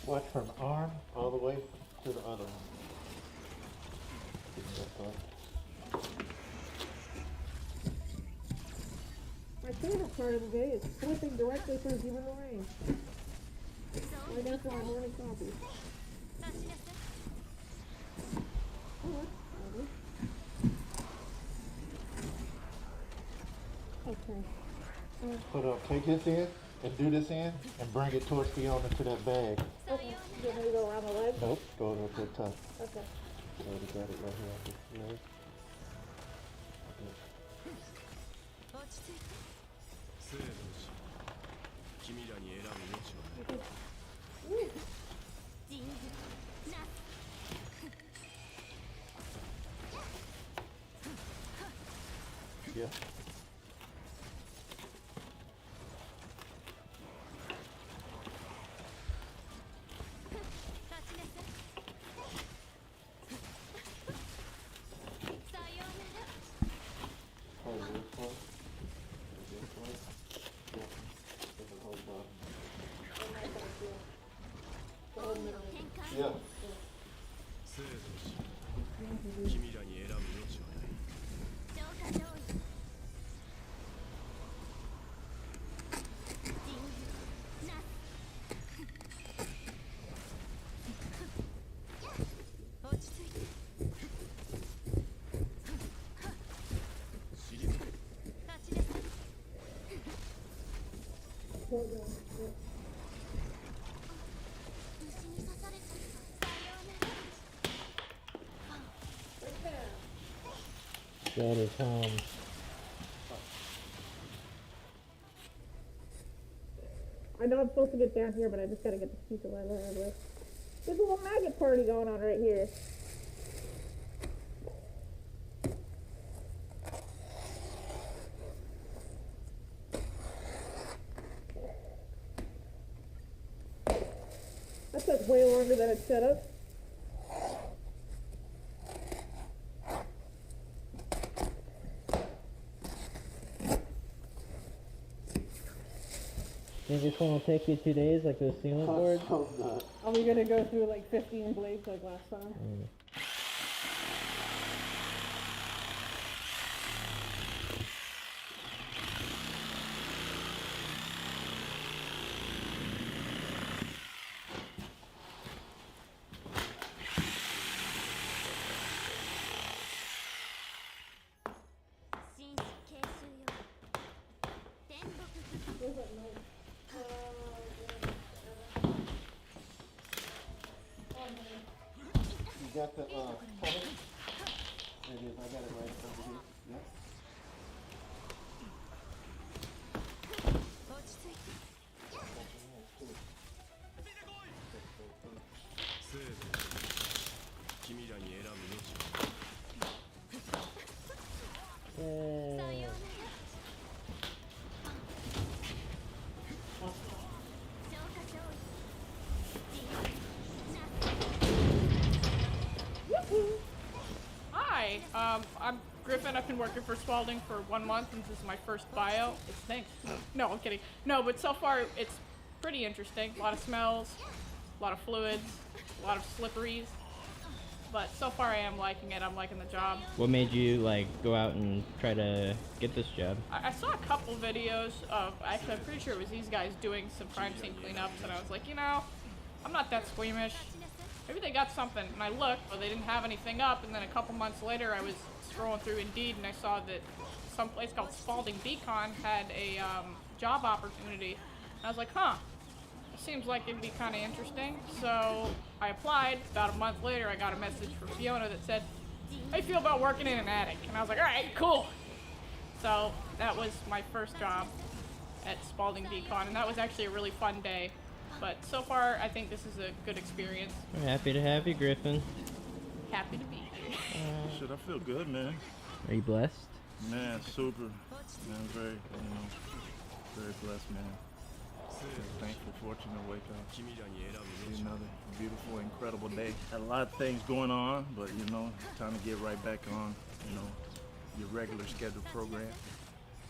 Watch from arm all the way to the other one. My favorite part of the day is flipping directly through human range. Right after my morning coffee. Oh, that's lovely. Okay. Take this in and do this in and bring it towards Fiona to that bag. Okay. You want me to go around the leg? Nope, go up to the top. Okay. Already got it right here on this leg. Yeah. Yeah. That is home. I know I'm supposed to get down here, but I just gotta get the piece of my leg. There's a little maggot party going on right here. That took way longer than it should have. Think this one will take you 2 days, like the sealant board? Are we gonna go through like 15 blades like last time? You got the color? There it is, I got it right over here. Yep. Hi, I'm Griffin. I've been working for Spalding for 1 month, and this is my first bio. It stinks. No, I'm kidding. No, but so far it's pretty interesting. A lot of smells, a lot of fluids, a lot of slipperies. But so far I am liking it. I'm liking the job. What made you like go out and try to get this job? I saw a couple videos of, actually I'm pretty sure it was these guys doing some crime scene cleanups, and I was like, you know, I'm not that squeamish. Maybe they got something, and I looked, but they didn't have anything up, and then a couple months later I was scrolling through Indeed, and I saw that some place called Spalding Decon had a job opportunity, and I was like, huh, it seems like it'd be kind of interesting, so I applied. About a month later I got a message from Fiona that said, how you feel about working in an attic? And I was like, alright, cool. So that was my first job at Spalding Decon, and that was actually a really fun day. But so far, I think this is a good experience. I'm happy to have you, Griffin. Happy to be here. Shit, I feel good, man. Are you blessed? Man, super. Man, very, very blessed, man. Thankful, fortunate to wake up. See another beautiful, incredible day. Had a lot of things going on, but you know, time to get right back on, you know, your regular scheduled program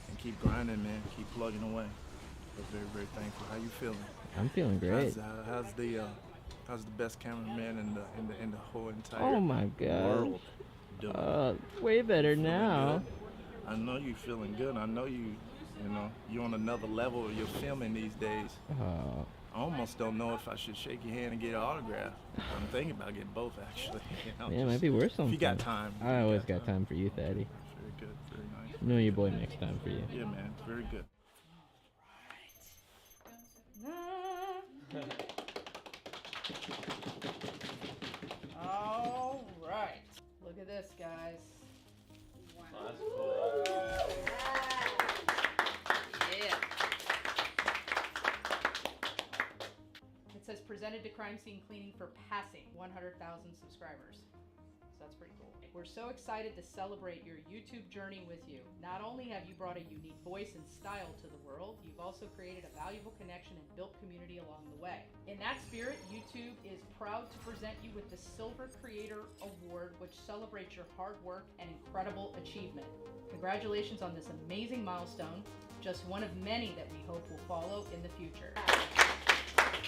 and keep grinding, man. Keep plugging away. But very, very thankful. How you feeling? I'm feeling great. How's the I was the best cameraman in the whole entire Oh my God. world. Way better Feeling now. good. I know you feeling good. I know you know, you're on another level of your filming these days. I almost don't know if I should shake your hand and get an autograph. I'm thinking about getting both, actually. You know, Yeah, it might be worth something. If you got time. I always got time for you, Thaddy. Very good, very nice. Know your boy makes time for you. Yeah, man, very good. All right. Look at this, guys. Wow. That's cool. Yeah. It says presented to Crime Scene Cleaning for passing 100,000 subscribers. So that's pretty cool. We're so excited to celebrate your YouTube journey with you. Not only have you brought a unique voice and style to the world, you've also created a valuable connection and built community along the way. In that spirit, YouTube is proud to present you with the Silver Creator Award, which celebrates your hard work and incredible achievement. Congratulations on this amazing milestone, just one of many that we hope will follow in the future.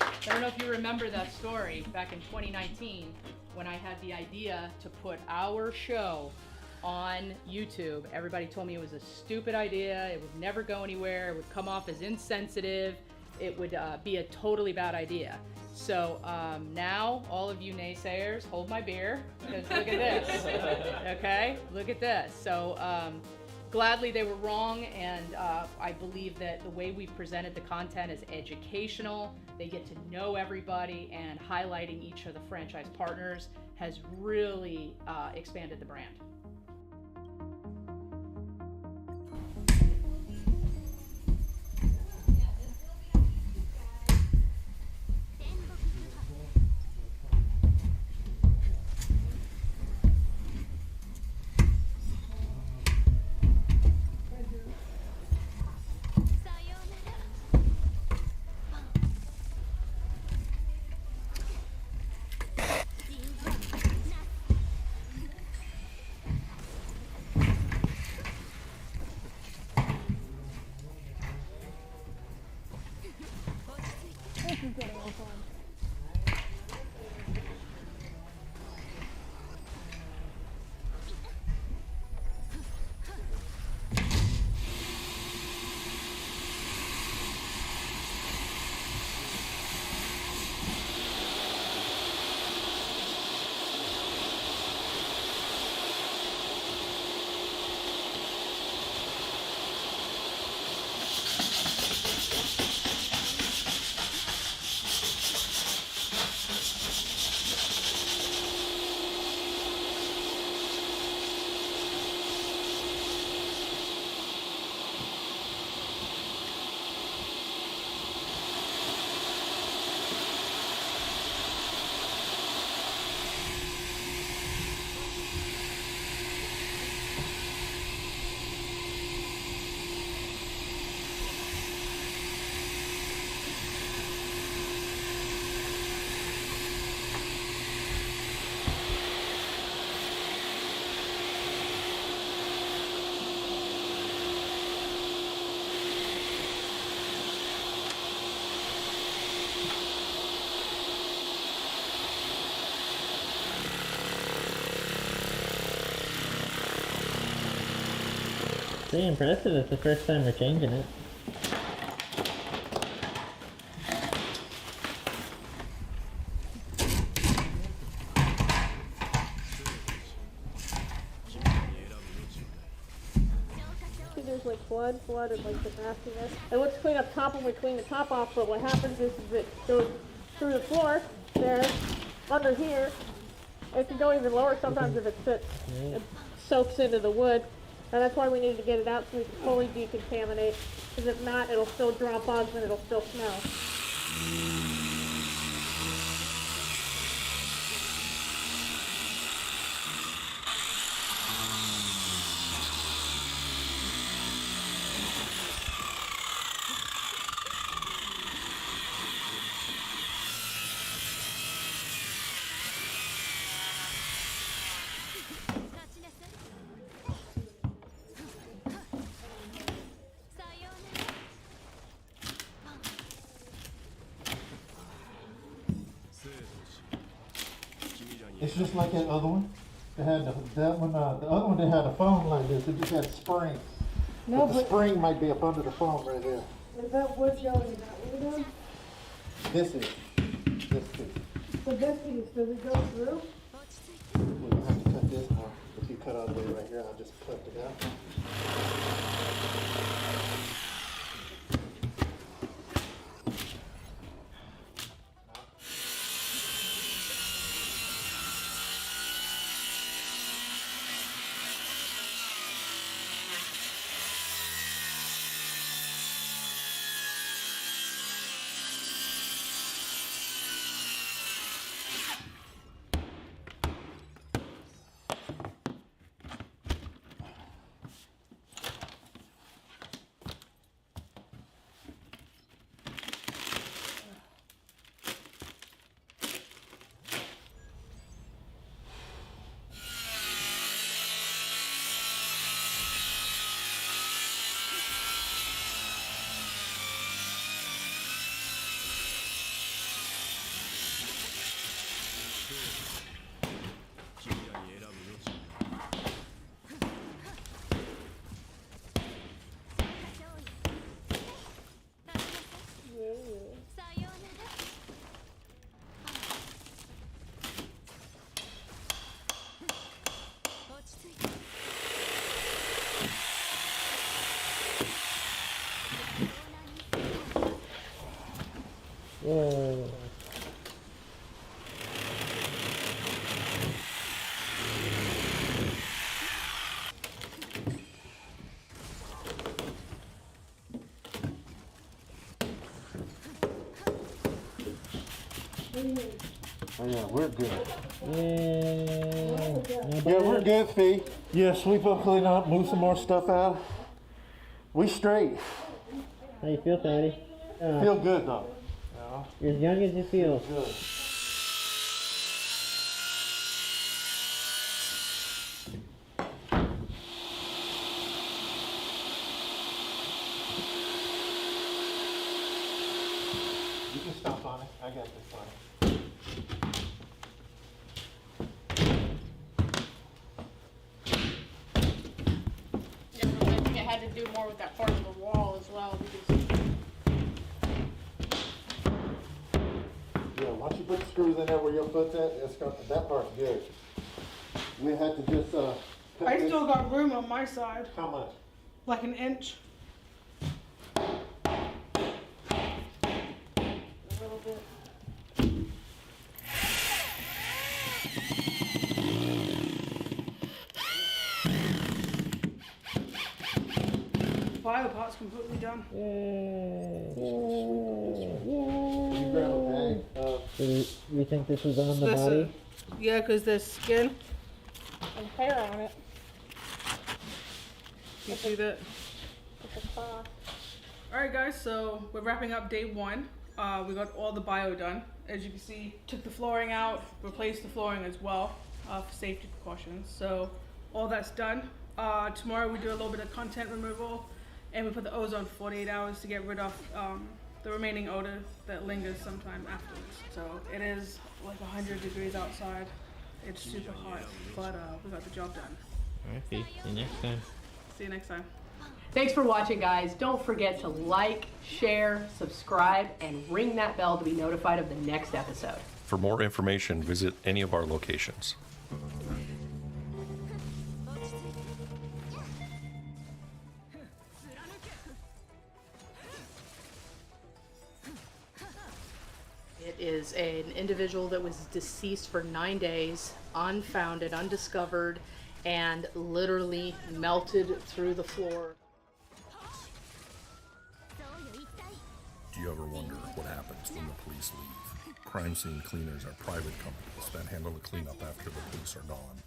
I don't know if you remember that story back in 2019 when I had the idea to put our show on YouTube. Everybody told me it was a stupid idea, it would never go anywhere, it would come off as insensitive, it would be a totally bad idea. So now, all of you naysayers, hold my beer, because look at this, okay? Look at this. So gladly they were wrong, and I believe that the way we've presented the content is educational. They get to know everybody, and highlighting each of the franchise partners has really expanded the brand. Pretty impressive. It's the first time we're changing it. There's like blood and like the nastiness. And let's clean up top when we clean the top off, but what happens is it goes through the floor, there, under here. It can go even lower sometimes if it sits. It soaks into the wood. And that's why we need to get it out so we can fully decontaminate. Because if not, it'll still drop bugs and it'll still smell. It's just like that other one. They had the other one they had a phone like this. It just had springs. No, but the but spring might be up under the phone right there. is that wood going in that window? This is. This is. So this piece, does it go through? We'll have to cut this out. If you cut all the way right here, I'll just cut it out. Whoa. Oh yeah, we're good. Yeah, Yeah, we're good, Fee. Yeah, sweep up, clean up, move some more stuff out. We straight. How you feel, Patty? Feel good though. You're as young as you feel. Good. You can stop on it. I got this one. Yeah, but I think I had to do more with that part of the wall as well because. Yeah, once you put the screws in there where your foot's at, that part's good. We had to just cut I this. still got room on my side. How much? Like an inch. A little bit. Biopot's completely done. You grab a bag. So you think this was on the This body? Yeah, because there's skin and hair on it. You see that? Alright guys, so we're wrapping up day one. We got all the bio done. As you can see, took the flooring out, replaced the flooring as well for safety precautions. So all that's done. Tomorrow we do a little bit of content removal and we put the ozone for 48 hours to get rid of the remaining odor that lingers sometime afterwards. So it is like 100 degrees outside. It's super hot, but we got the job done. Alright, see you next time. See you next time. Thanks for watching, guys. Don't forget to like, share, subscribe, and ring that bell to be notified of the next episode. For more information, visit any of our locations. It is an individual that was deceased for 9 days, unfounded, undiscovered, and literally melted through the floor. Do you ever wonder what happens when the police leave? Crime scene cleaners are private companies that handle the cleanup after the police are gone.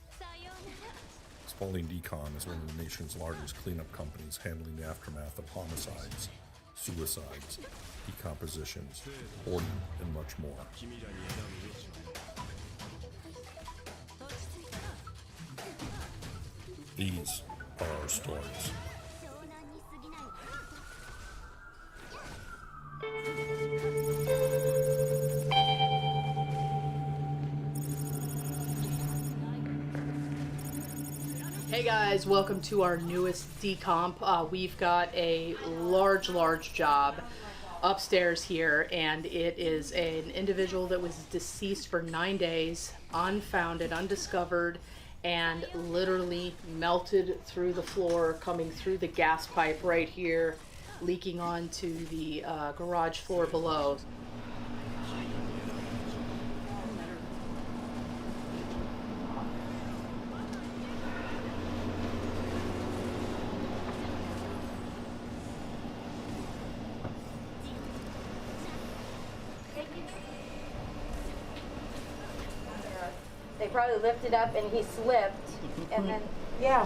Spalding Decon is one of the nation's largest cleanup companies handling the aftermath of homicides, suicides, decompositions, hoarding, and much more. These are our stories. Hey guys, welcome to our newest decomp. We've got a large job upstairs here, and it is an individual that was deceased for 9 days, unfounded, undiscovered, and literally melted through the floor, coming through the gas pipe right here, leaking onto the garage floor below. They probably lifted up and he slipped, and then, yeah.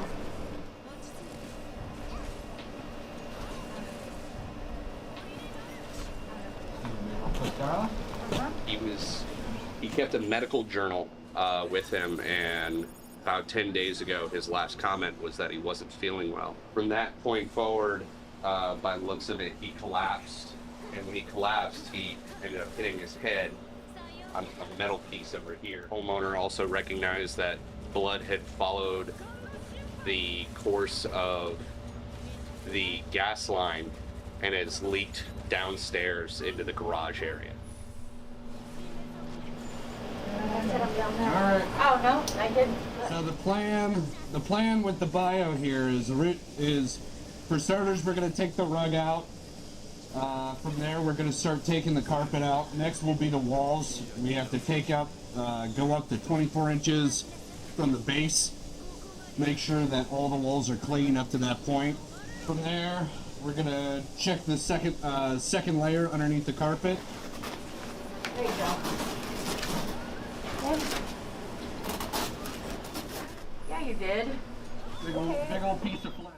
He kept a medical journal with him, and about 10 days ago, his last comment was that he wasn't feeling well. From that point forward, by the looks of it, he collapsed, and when he collapsed, he ended up hitting his head on a metal piece over here. Homeowner also recognized that blood had followed the course of the gas line and has leaked downstairs into the garage area. Alright. Oh, no, I didn't. So the plan with the bio here is for starters, we're going to take the rug out. From there, we're going to start taking the carpet out. Next will be the walls. We have to take up, go up to 24 inches from the base. Make sure that all the walls are clean up to that point. From there, we're going to check the second layer underneath the carpet. There you go. Yeah, you did. Big old piece of flesh.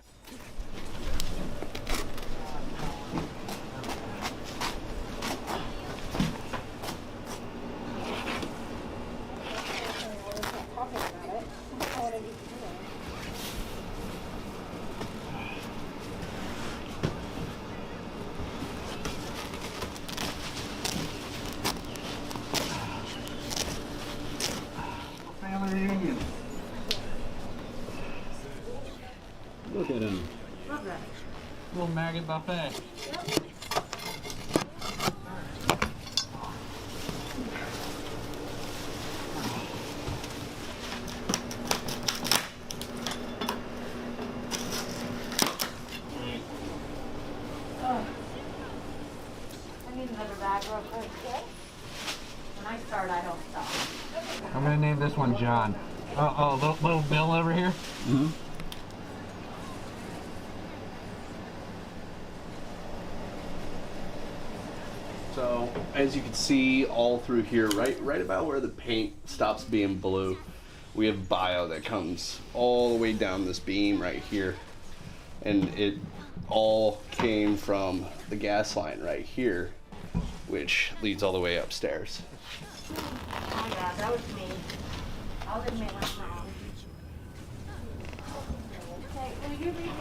Family reunion. Look at him. Love that. Little maggot buffet. I need another bag real quick. When I start, I don't stop. I'm gonna name this one John. Little Bill over here. Mm-hmm. So, as you can see all through here, right about where the paint stops being blue, we have bio that comes all the way down this beam right here. And it all came from the gas line right here, which leads all the way upstairs. Oh yeah, that was me. I'll admit what's wrong. Okay, will you read your...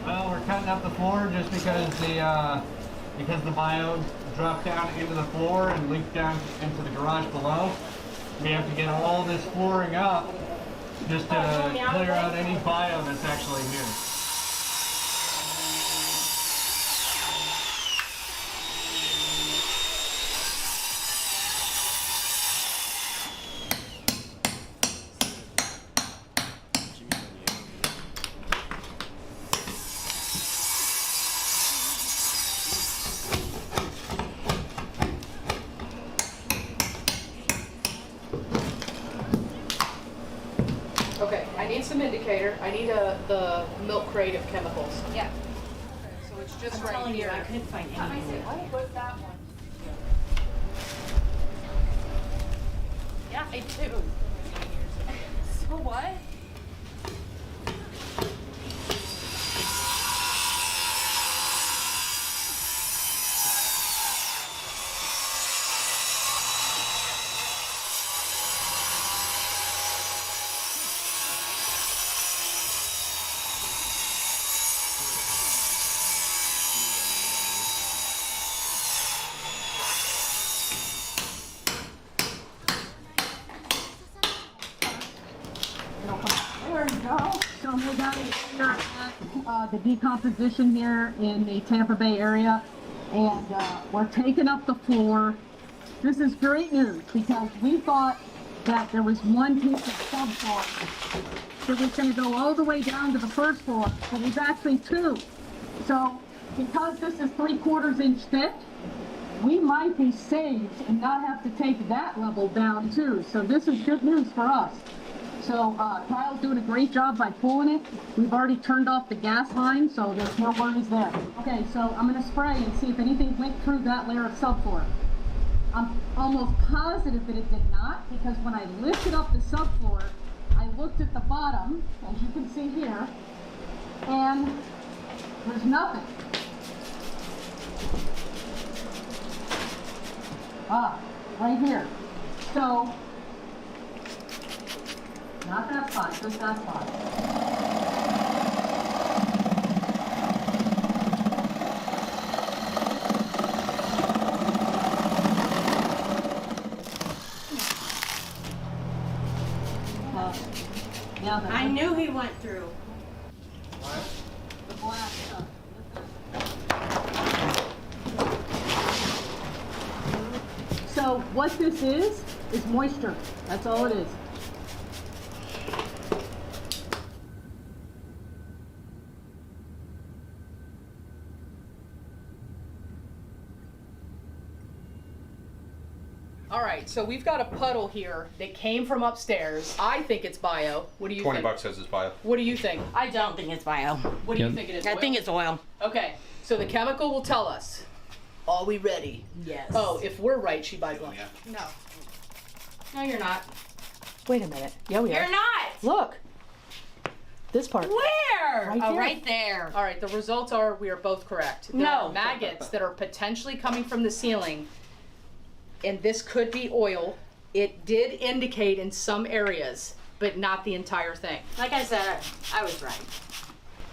Well, we're cutting up the floor just because the bio dropped down into the floor and leaked down into the garage below. We have to get all this flooring up just to clear out any bio that's actually here. Okay, I need some indicator. I need the milk crate of chemicals. Yeah. So it's just I'm right telling here. you, I couldn't find anything. I'll put that one. Yeah, I do. So what? We're at the decomposition here in the Tampa Bay area, and we're taking up the floor. This is great news because we thought that there was one piece of subfloor that was going to go all the way down to the first floor, but there's actually two. So because this is 3/4 inch thick, we might be saved and not have to take that level down too. So this is good news for us. So Kyle's doing a great job by pulling it. We've already turned off the gas line, so there's no worries there. Okay, so I'm gonna spray and see if anything went through that layer of subfloor. I'm almost positive that it did not, because when I lifted up the subfloor, I looked at the bottom, as you can see here, and there's nothing. Right here. So, not that spot, just that spot. I knew he went through. The black stuff. So what this is moisture. That's all it is. All right, so we've got a puddle here that came from upstairs. I think it's bio. What do you think? $20 says it's bio. What do you think? I don't think it's bio. What do you think it is? I think it's oil. Okay, so the chemical will tell us. Are we ready? Yes. Oh, if we're right, she buys one. No. No, you're not. Wait a minute. Yeah, we are. You're not! Look. This part. Where? Right Oh, there. right there. All right, the results are we are both correct. There No. are maggots that are potentially coming from the ceiling, and this could be oil. It did indicate in some areas, but not the entire thing. Like I said, I was right.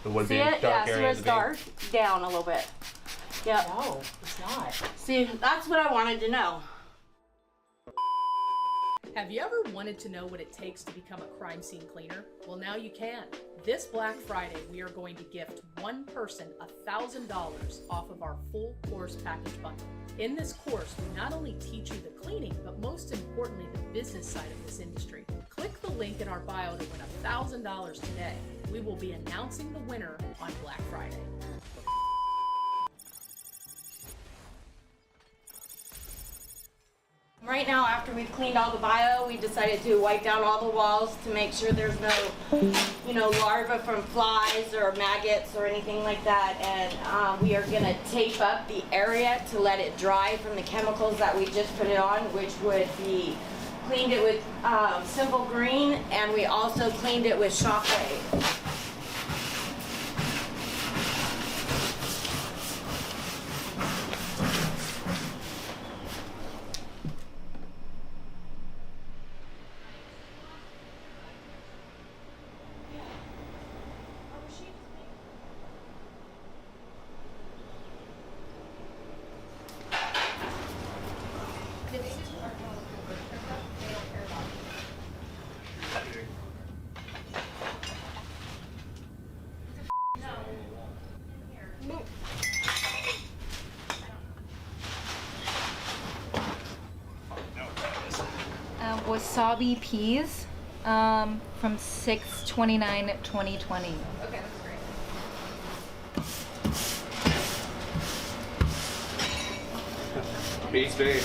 The wood See beam, it? dark Yeah, see area where of it's the beam. dark? Down a little bit. Yep. No, it's not. See, that's what I wanted to know. Have you ever wanted to know what it takes to become a crime scene cleaner? Well, now you can. This Black Friday, we are going to gift one person $1,000 off of our full course package bundle. In this course, we not only teach you the cleaning, but most importantly, the business side of this industry. Click the link in our bio to win $1,000 today. We will be announcing the winner on Black Friday. Right now, after we've cleaned all the bio, we decided to wipe down all the walls to make sure there's no, larvae from flies or maggots or anything like that. And we are gonna tape up the area to let it dry from the chemicals that we just put it on, which would be cleaned it with Simple Green, and we also cleaned it with Shockwave. Wasabi peas from 6/29/2020. Okay, that's great. Beats me.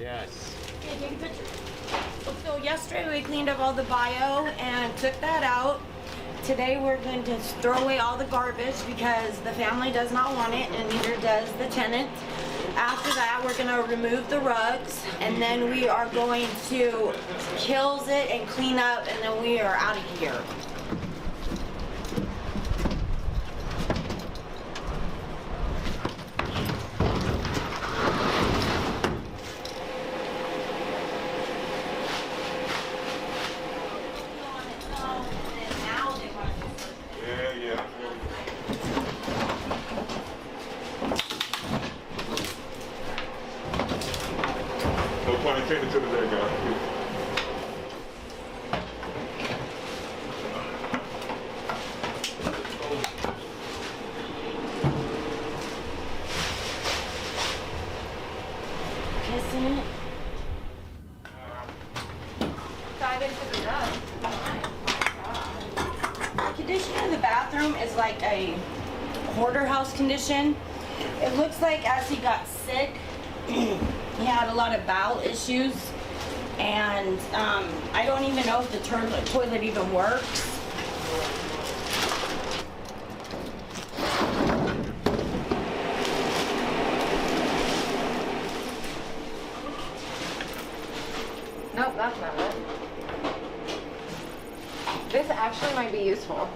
Yes. Okay, take a picture. So yesterday we cleaned up all the bio and took that out. Today we're going to throw away all the garbage because the family does not want it and neither does the tenant. After that we're going to remove the rugs and then we are going to kills it and clean up and then we are out of here. change it to there, guy. Kissing it. Dive into the tub. The condition of the bathroom is like a hoarder house condition. It looks like as he got sick, he had a lot of bowel issues, and I don't even know if the toilet even works. Nope, that's not it. This actually might be useful.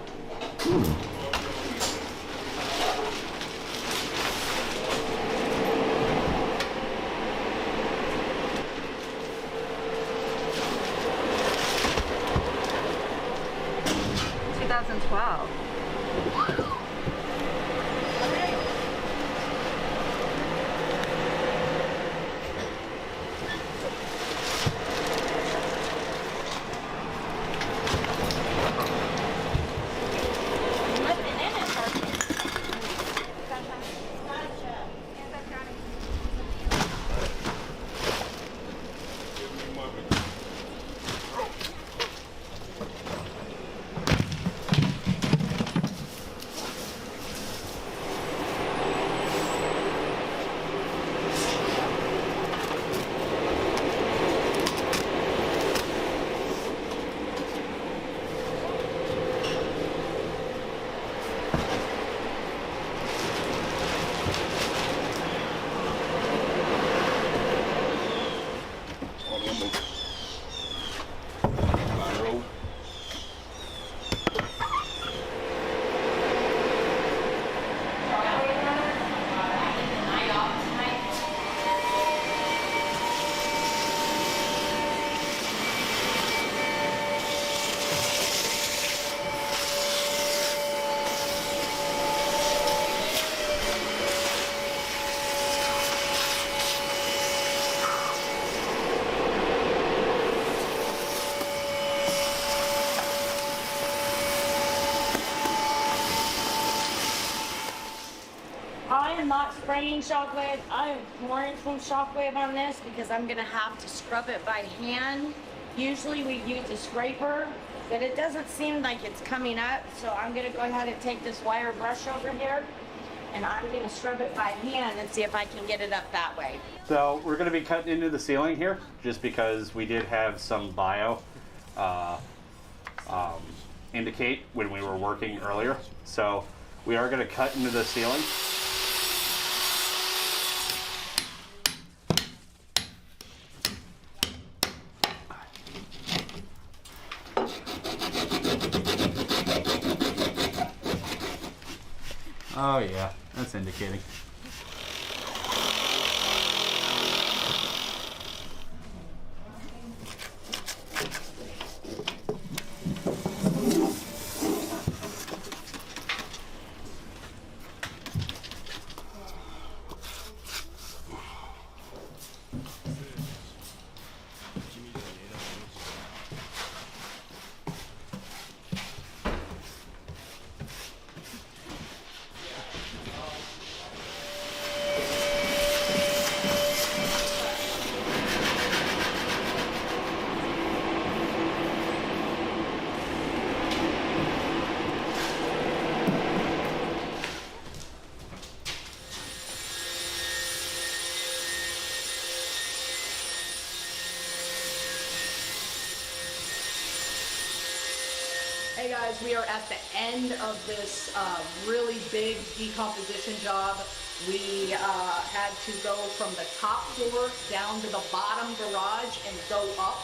I am not spraying Shockwave. I'm pouring some Shockwave on this because I'm gonna have to scrub it by hand. Usually we use a scraper, but it doesn't seem like it's coming up, so I'm gonna go ahead and take this wire brush over here, and I'm gonna scrub it by hand and see if I can get it up that way. So we're going to be cutting into the ceiling here, just because we did have some bio indicate when we were working earlier. So we are going to cut into the ceiling. Oh yeah, that's indicating. Hey guys, we are at the end of this really big decomposition job. We had to go from the top floor down to the bottom garage and go up.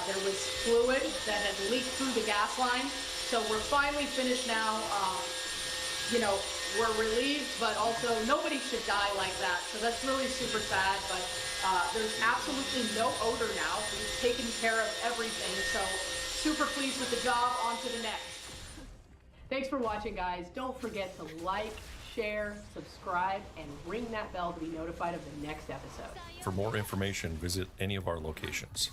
There was fluid that had leaked through the gas line. So we're finally finished now. You know, we're relieved, but also nobody should die like that. So that's really super sad, but there's absolutely no odor now. We've taken care of everything. So super pleased with the job. On to the next. Thanks for watching, guys. Don't forget to like, share, subscribe, and ring that bell to be notified of the next episode. For more information, visit any of our locations.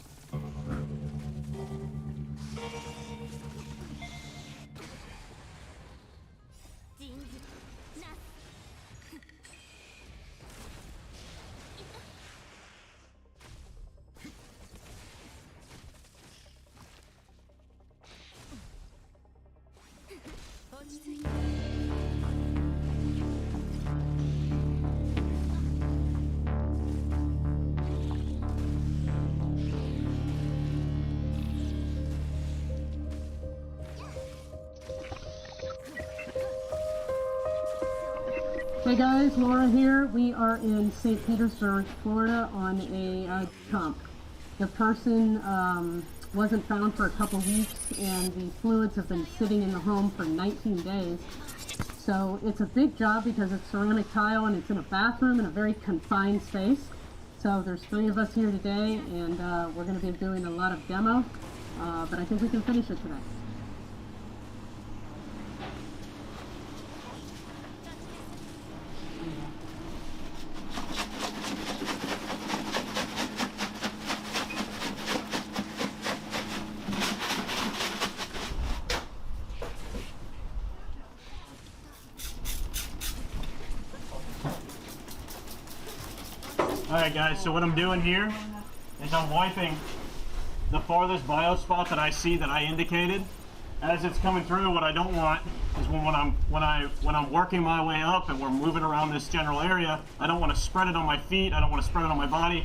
Hey guys, Laura here. We are in St. Petersburg, Florida on a dump. The person wasn't found for a couple weeks and the fluids have been sitting in the home for 19 days. So it's a big job because it's ceramic tile and it's in a bathroom in a very confined space. So there's 3 of us here today and we're going to be doing a lot of demo, but I think we can finish it today. Alright guys, so what I'm doing here is I'm wiping the farthest bio spot that I see that I indicated. As it's coming through, what I don't want is when I'm working my way up and we're moving around this general area, I don't want to spread it on my feet, I don't want to spread it on my body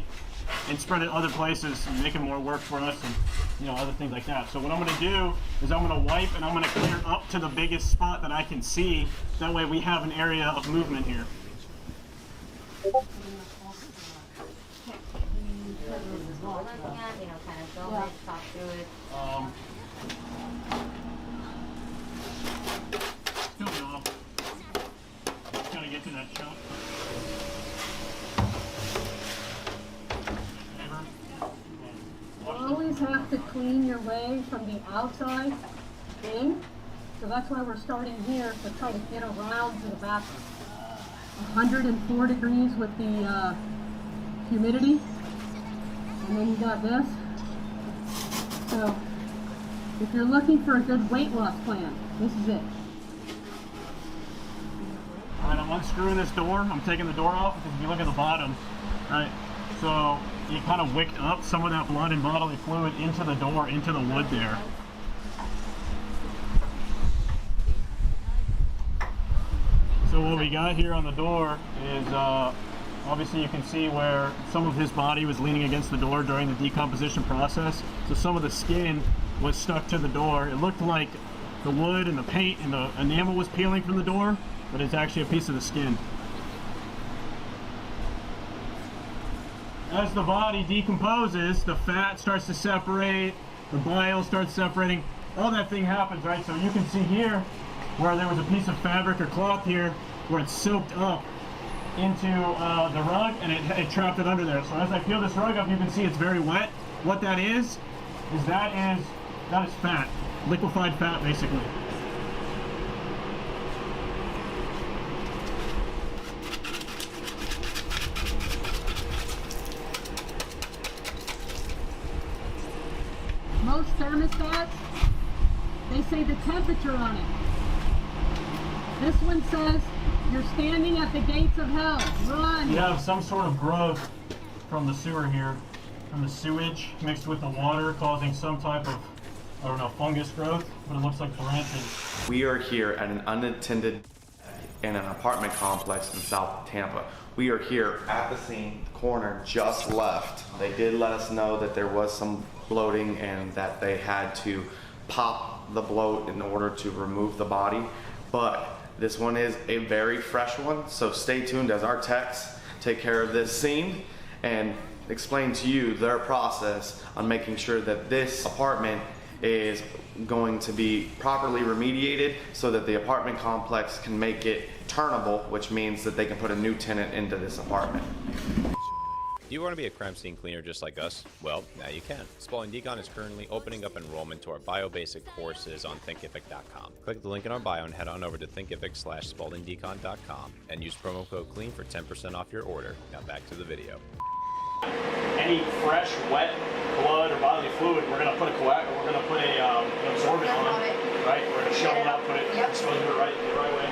and spread it other places and making more work for us and other things like that. So what I'm going to do is I'm going to wipe and I'm going to clear up to the biggest spot that I can see. That way we have an area of movement here. Talk through it. Coming off. Just gotta get to that chunk. You always have to clean your way from the outside in, so that's why we're starting here to try to get around to the bathroom. 104 degrees with the humidity, and then you got this. So, if you're looking for a good weight loss plan, this is it. Alright, I'm unscrewing this door. I'm taking the door off because if you look at the bottom, right, so you kind of wicked up some of that blood and bodily fluid into the door, into the wood there. So what we got here on the door is obviously you can see where some of his body was leaning against the door during the decomposition process. So some of the skin was stuck to the door. It looked like the wood and the paint and the enamel was peeling from the door, but it's actually a piece of the skin. As the body decomposes, the fat starts to separate, the bile starts separating, all that thing happens, right? So you can see here where there was a piece of fabric or cloth here where it's soaked up into the rug and it trapped it under there. So as I peel this rug up, you can see it's very wet. What that is fat, liquefied fat basically. Most thermostats, they say the temperature on it. This one says you're standing at the gates of hell. Run! You have some sort of growth from the sewer here, from the sewage mixed with the water, causing some type of, I don't know, fungus growth, but it looks like branches. We are here at an unattended in an apartment complex in South Tampa. We are here at the scene. The coroner just left. They did let us know that there was some bloating and that they had to pop the bloat in order to remove the body, but this one is a very fresh one, so stay tuned as our techs take care of this scene and explain to you their process on making sure that this apartment is going to be properly remediated so that the apartment complex can make it turnable, which means that they can put a new tenant into this apartment. Do you want to be a crime scene cleaner just like us? Well, now you can. Spalding Decon is currently opening up enrollment to our BioBasic courses on thinkific.com. Click the link in our bio and head on over to thinkific/spaldingdecon.com and use promo code CLEAN for 10% off your order. Now back to the video. Any fresh, wet blood or bodily fluid, we're gonna put an absorbent on it, right? We're gonna shovel it out, put it, dispose of it right way.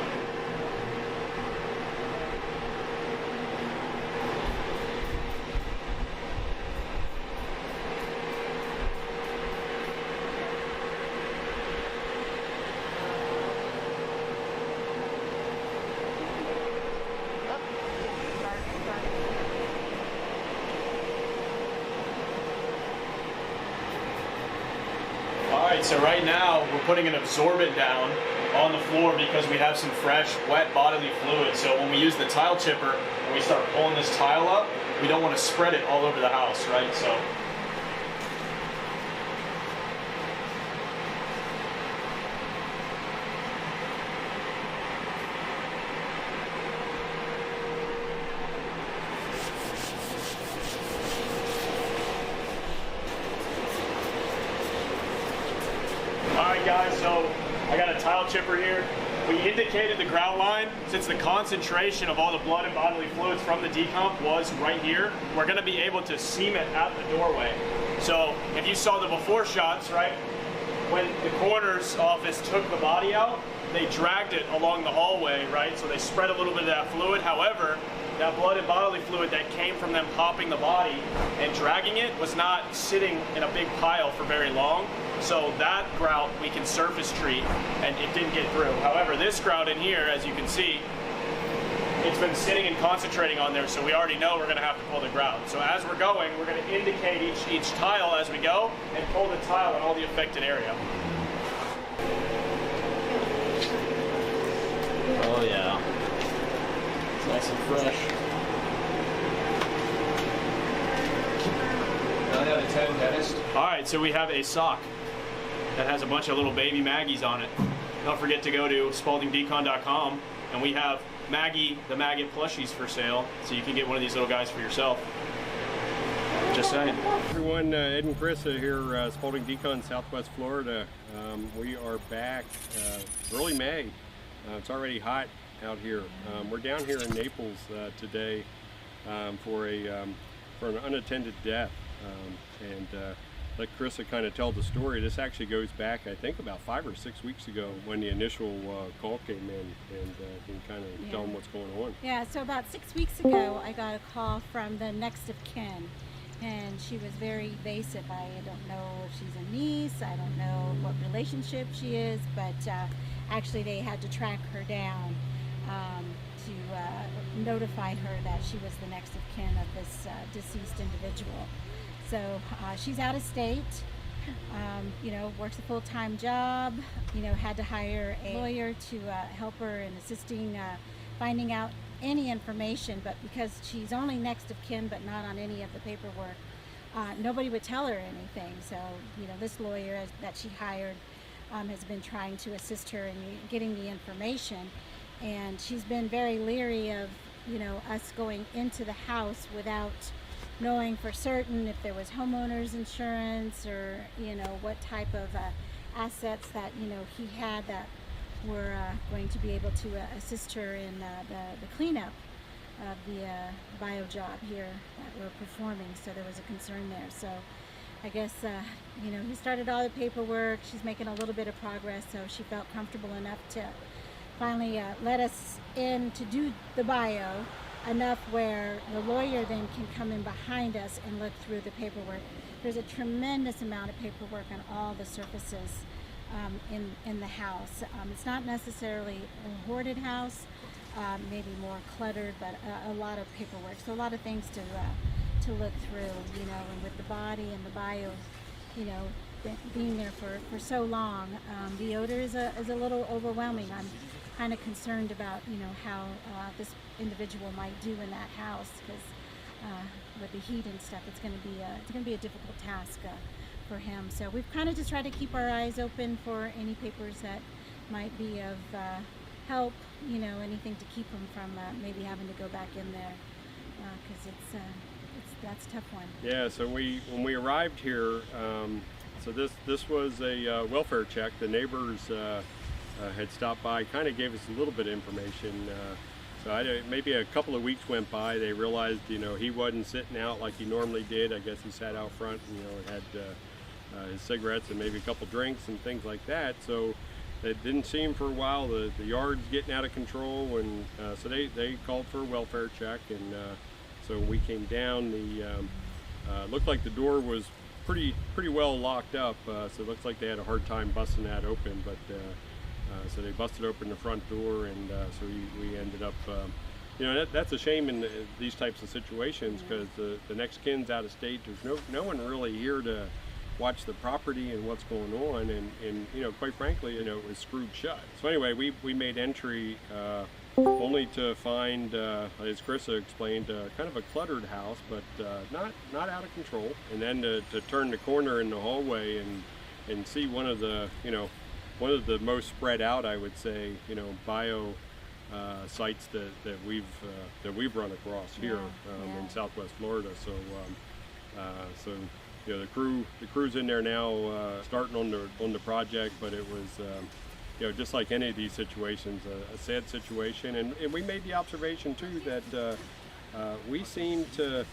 Alright, so right now we're putting an absorbent down on the floor because we have some fresh, wet bodily fluid. So when we use the tile chipper and we start pulling this tile up, we don't want to spread it all over the house, right? So alright guys, so I got a tile chipper here. We indicated the grout line since the concentration of all the blood and bodily fluids from the decomp was right here. We're going to be able to seam it at the doorway. So if you saw the before shots, right, when the coroner's office took the body out, they dragged it along the hallway, right, so they spread a little bit of that fluid. However, that blood and bodily fluid that came from them popping the body and dragging it was not sitting in a big pile for very long. So that grout we can surface treat and it didn't get through. However, this grout in here, as you can see, it's been sitting and concentrating on there, so we already know we're going to have to pull the grout. So as we're going, we're going to indicate each tile as we go and pull the tile in all the affected area. Oh yeah. It's nice and fresh. 9 out of 10, dentist. Alright, so we have a sock that has a bunch of little baby Maggies on it. Don't forget to go to spaldingdecon.com and we have Maggie the Maggot plushies for sale, so you can get one of these little guys for yourself. Just saying. Everyone, Ed and Chris are here, Spalding Decon, Southwest Florida. We are back early May. It's already hot out here. We're down here in Naples today for an unattended death. Let Carissa kind of tell the story. This actually goes back, I think, about 5 or 6 weeks ago when the initial call came in, and can kind of tell them what's going on. Yeah, so about 6 weeks ago, I got a call from the next of kin, and she was very evasive. I don't know if she's a niece, I don't know what relationship she is, but actually they had to track her down to notify her that she was the next of kin of this deceased individual. So she's out of state, you know, works a full-time job, you know, had to hire a lawyer to help her in assisting finding out any information, but because she's only next of kin but not on any of the paperwork, nobody would tell her anything. So, you know, this lawyer that she hired has been trying to assist her in getting the information, and she's been very leery of, you know, us going into the house without knowing for certain if there was homeowners insurance or, you know, what type of assets that, you know, he had that were going to be able to assist her in the cleanup of the bio job here that we're performing. So there was a concern there. So I guess, you know, he started all the paperwork. She's making a little bit of progress, so she felt comfortable enough to finally let us in to do the bio, enough where the lawyer then can come in behind us and look through the paperwork. There's a tremendous amount of paperwork on all the surfaces in the house. It's not necessarily a hoarded house, maybe more cluttered, but a lot of paperwork. So a lot of things to look through, you know, and with the body and the bio, you know, being there for so long, the odor is a little overwhelming. I'm kind of concerned about, you know, how this individual might do in that house, because with the heat and stuff, it's going to be a difficult task for him. So we've kind of just tried to keep our eyes open for any papers that might be of help, you know, anything to keep him from maybe having to go back in there, because it's that's a tough one. Yeah, so when we arrived here, so this was a welfare check. The neighbors had stopped by, kind of gave us a little bit of information. So maybe a couple of weeks went by, they realized, he wasn't sitting out like he normally did. I guess he sat out front and, had his cigarettes and maybe a couple drinks and things like that. So it didn't see him for a while. The yard's getting out of control, and so they called for a welfare check. And so we came down. Looked like the door was pretty well locked up. So it looks like they had a hard time busting that open. But so they busted open the front door, and so we ended up. That's a shame in these types of situations, because the next kin's out of state. There's no one really here to watch the property and what's going on, and quite frankly, it was screwed shut. So anyway, we made entry only to find, as Carissa explained, kind of a cluttered house, but not out of control. And then to turn the corner in the hallway and see one of the most spread out, I would say, bio sites that we've run across here in Southwest Florida. So the crew's in there now, starting on the project, but it was just like any of these situations, a sad situation. And we made the observation too that we seem to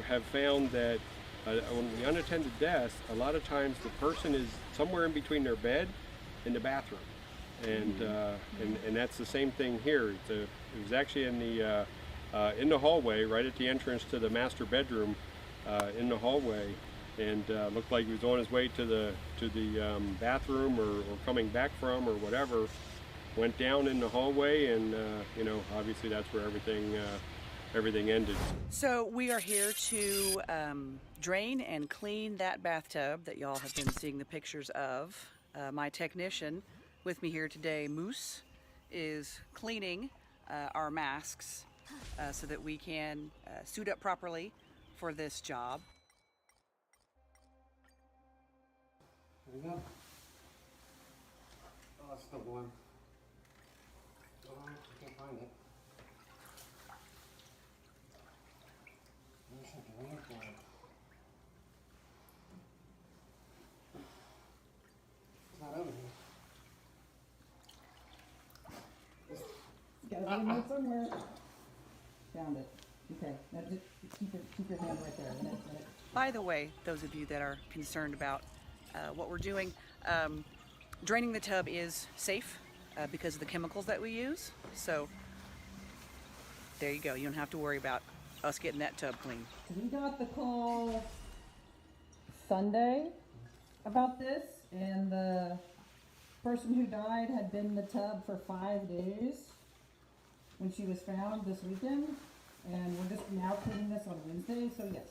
have found that on the unattended deaths, a lot of times the person is somewhere in between their bed and the bathroom, and that's the same thing here. It was actually in the hallway, right at the entrance to the master bedroom, in the hallway, and looked like he was on his way to the bathroom or coming back from or whatever. Went down in the hallway, and obviously that's where everything ended. So we are here to drain and clean that bathtub that y'all have been seeing the pictures of. My technician with me here today, Moose, is cleaning our masks so that we can suit up properly for this job. There you go. Oh, that's the one. Oh, I can't find it. There's something wrong for it. It's not over here. Gotta be in there somewhere. Found it. Okay, now just keep your hand right there. A minute. By the way, those of you that are concerned about what we're doing, draining the tub is safe because of the chemicals that we use. So there you go. You don't have to worry about us getting that tub clean. We got the call Sunday about this, and the person who died had been in the tub for 5 days when she was found this weekend, and we're just now cleaning this on Wednesday, so yes.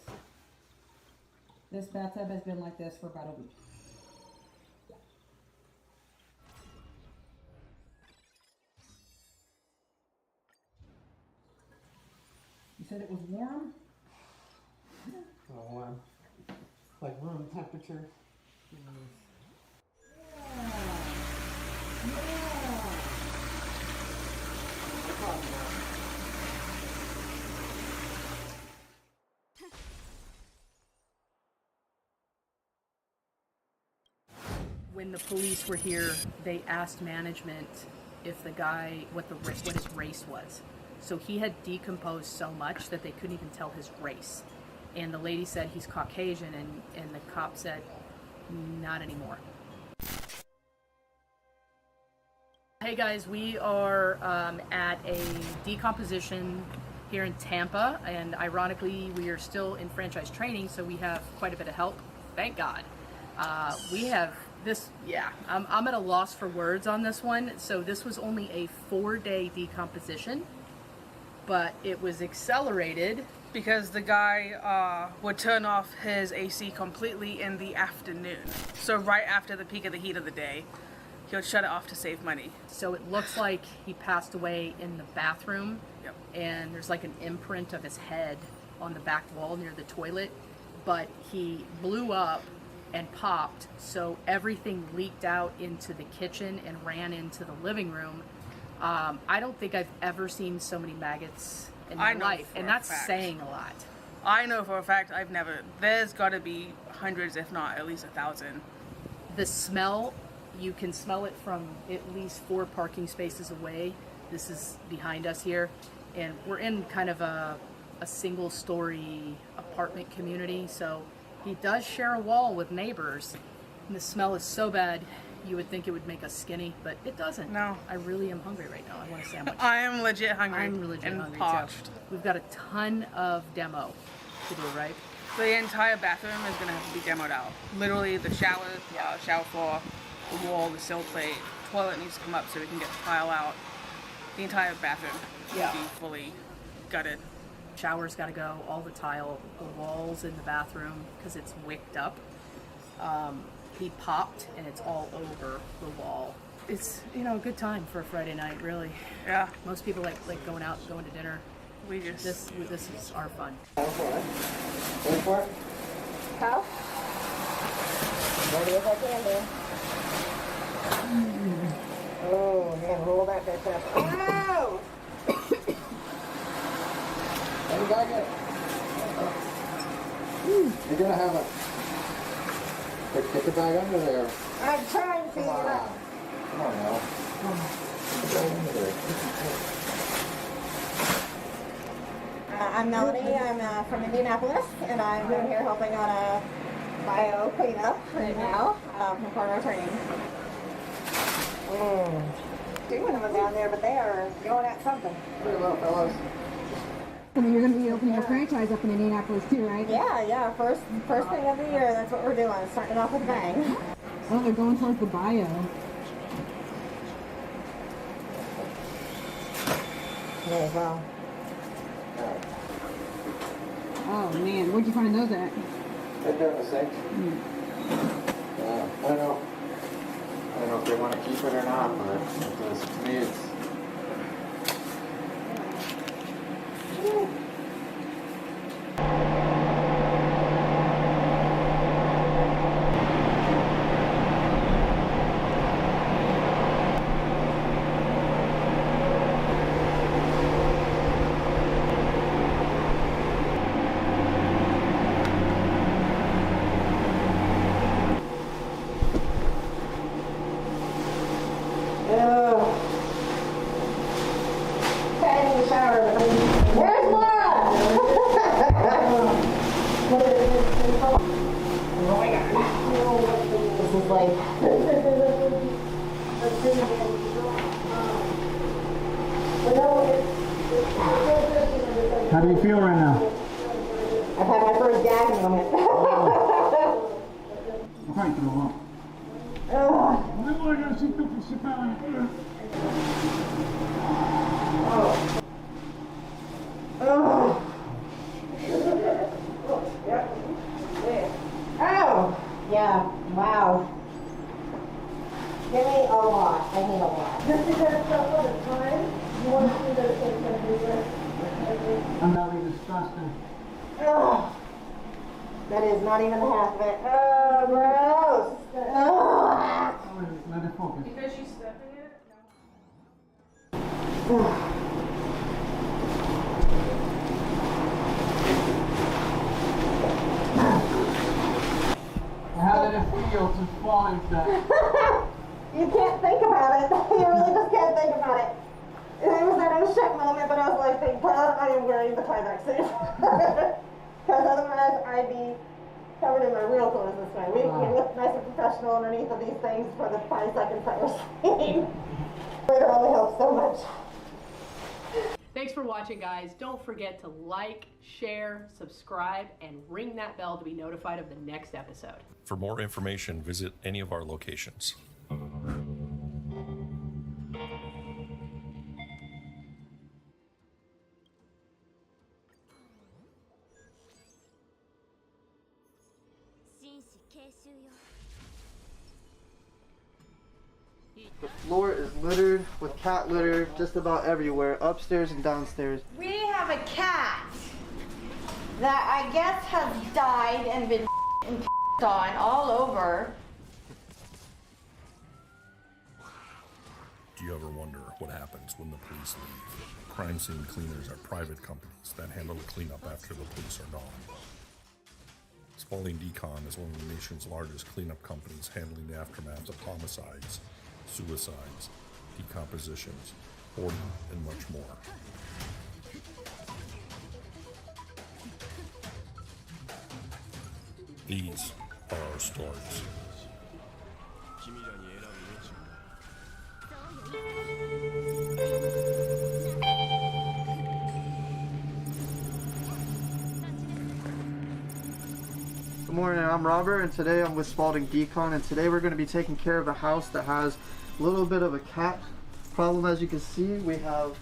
This bathtub has been like this for about a week. You said it was warm? Oh, warm. Like room temperature. When the police were here, they asked management if the guy, what his race was. So he had decomposed so much that they couldn't even tell his race. And the lady said he's Caucasian, and the cop said, not anymore. Hey guys, we are at a decomposition here in Tampa, and ironically we are still in franchise training, so we have quite a bit of help, thank God. We have this, I'm at a loss for words on this one. So this was only a 4-day decomposition, but it was accelerated because the guy would turn off his AC completely in the afternoon. So right after the peak of the heat of the day, he would shut it off to save money. So it looks like he passed away in the bathroom. Yep. And there's like an imprint of his head on the back wall near the toilet, but he blew up and popped, so everything leaked out into the kitchen and ran into the living room. I don't think I've ever seen so many maggots in my life, and that's saying a lot. I know for a fact there's gotta be hundreds, if not at least 1,000. The smell, you can smell it from at least 4 parking spaces away. This is behind us here, and we're in kind of a single-story apartment community, so he does share a wall with neighbors, and the smell is so bad you would think it would make us skinny, but it doesn't. No. I really am hungry right now. I want a sandwich. I am legit hungry. I'm legit and hungry parched. too. We've got a ton of demo to do, right? The entire bathroom is gonna have to be demoed out. Literally the shower, shower floor, the wall, the sill plate, toilet needs to come up so we can get the tile out. The entire bathroom will be fully gutted. Shower's got to go, all the tile, the walls in the bathroom, because it's wicked up. He popped and it's all over the wall. It's, you know, a good time for a Friday night, really. Yeah. Most people like going out, going to dinner. We just... This is our fun. Go for it. Go for it. How? Ready as I can do. Oh, you're gonna roll that bitch up. Oh! You got it. You're gonna have a... Get the bag under there. I'm trying to get it up. Come on now. Get the bag under there. I'm Melanie. I'm from Indianapolis, and I'm down here helping on a bio cleanup right now from part of our training. Two of them down there, but they are going at something. Pretty well, fellas. And you're going to be opening a franchise up in Indianapolis too, right? Yeah. First thing of the year, that's what we're doing. Starting off with a bang. Oh, they're going towards the bio. May as well. Oh man, where'd you find those at? Right there in the sink. I don't know if they want to keep it or not, but to me it's... How do you feel right now? I've had my first gag moment. Quite throw up. Oh, yeah, wow. Give me a lot. I need a lot. Just because it's so little time, you want to see that it's going to be good. I'm not even disgusting. Oh, that is not even half of it. Oh, gross. Oh. Let it focus. Because she's stepping it? How did it feel to fall into that? You can't think about it. You really just can't think about it. It was that oh shit moment, but I was like, thank God I am wearing the Tyvek suit. Because otherwise I'd be covered in my real clothes this way. We look nice and professional underneath of these things for the 5 seconds that we're seeing. It only helps so much. Thanks for watching, guys. Don't forget to like, share, subscribe, and ring that bell to be notified of the next episode. For more information, visit any of our locations. The floor is littered with cat litter just about everywhere, upstairs and downstairs. We have a cat that I guess has died and been on all over. Do you ever wonder what happens when the police leave? Crime scene cleaners are private companies that handle the cleanup after the police are gone. Spalding Decon is one of the nation's largest cleanup companies handling the aftermath of homicides, suicides, decompositions, hoarding, and much more. These are our stories. Good morning, I'm Robert, and today I'm with Spalding Decon, and today we're going to be taking care of a house that has a little bit of a cat problem. As you can see, we have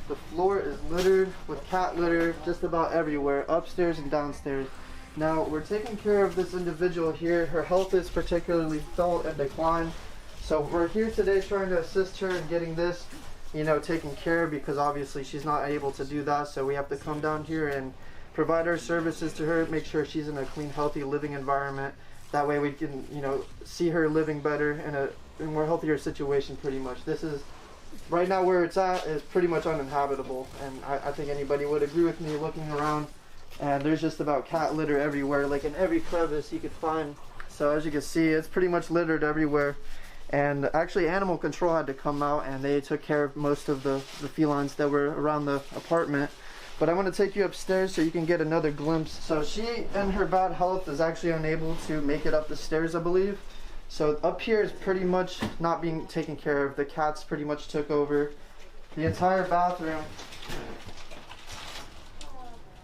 the floor is littered with cat litter just about everywhere, upstairs and downstairs. Now, we're taking care of this individual here. Her health is particularly felt and declined, so we're here today trying to assist her in getting this, taken care of, because obviously she's not able to do that, so we have to come down here and provide our services to her, make sure she's in a clean, healthy living environment. That way we can, see her living better in a more healthier situation pretty much. This is, right now where it's at is pretty much uninhabitable, and I think anybody would agree with me looking around, and there's just about cat litter everywhere, like in every crevice you could find. So as you can see, it's pretty much littered everywhere. And actually animal control had to come out and they took care of most of the felines that were around the apartment. But I want to take you upstairs so you can get another glimpse. So she, in her bad health, is actually unable to make it up the stairs, I believe. So up here is pretty much not being taken care of. The cats pretty much took over. The entire bathroom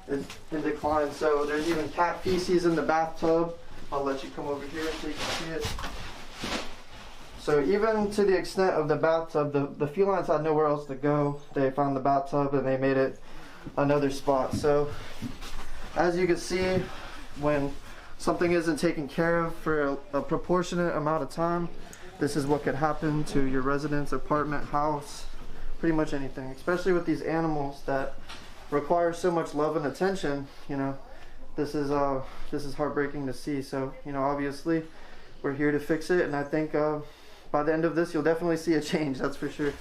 is in decline. So there's even cat feces in the bathtub. I'll let you come over here so you can see it. So even to the extent of the bathtub, the felines had nowhere else to go. They found the bathtub and they made it another spot. So as you can see, when something isn't taken care of for a proportionate amount of time, this is what could happen to your residence, apartment, house, pretty much anything, especially with these animals that require so much love and attention. This is heartbreaking to see. So obviously we're here to fix it, and I think by the end of this you'll definitely see a change, that's for sure.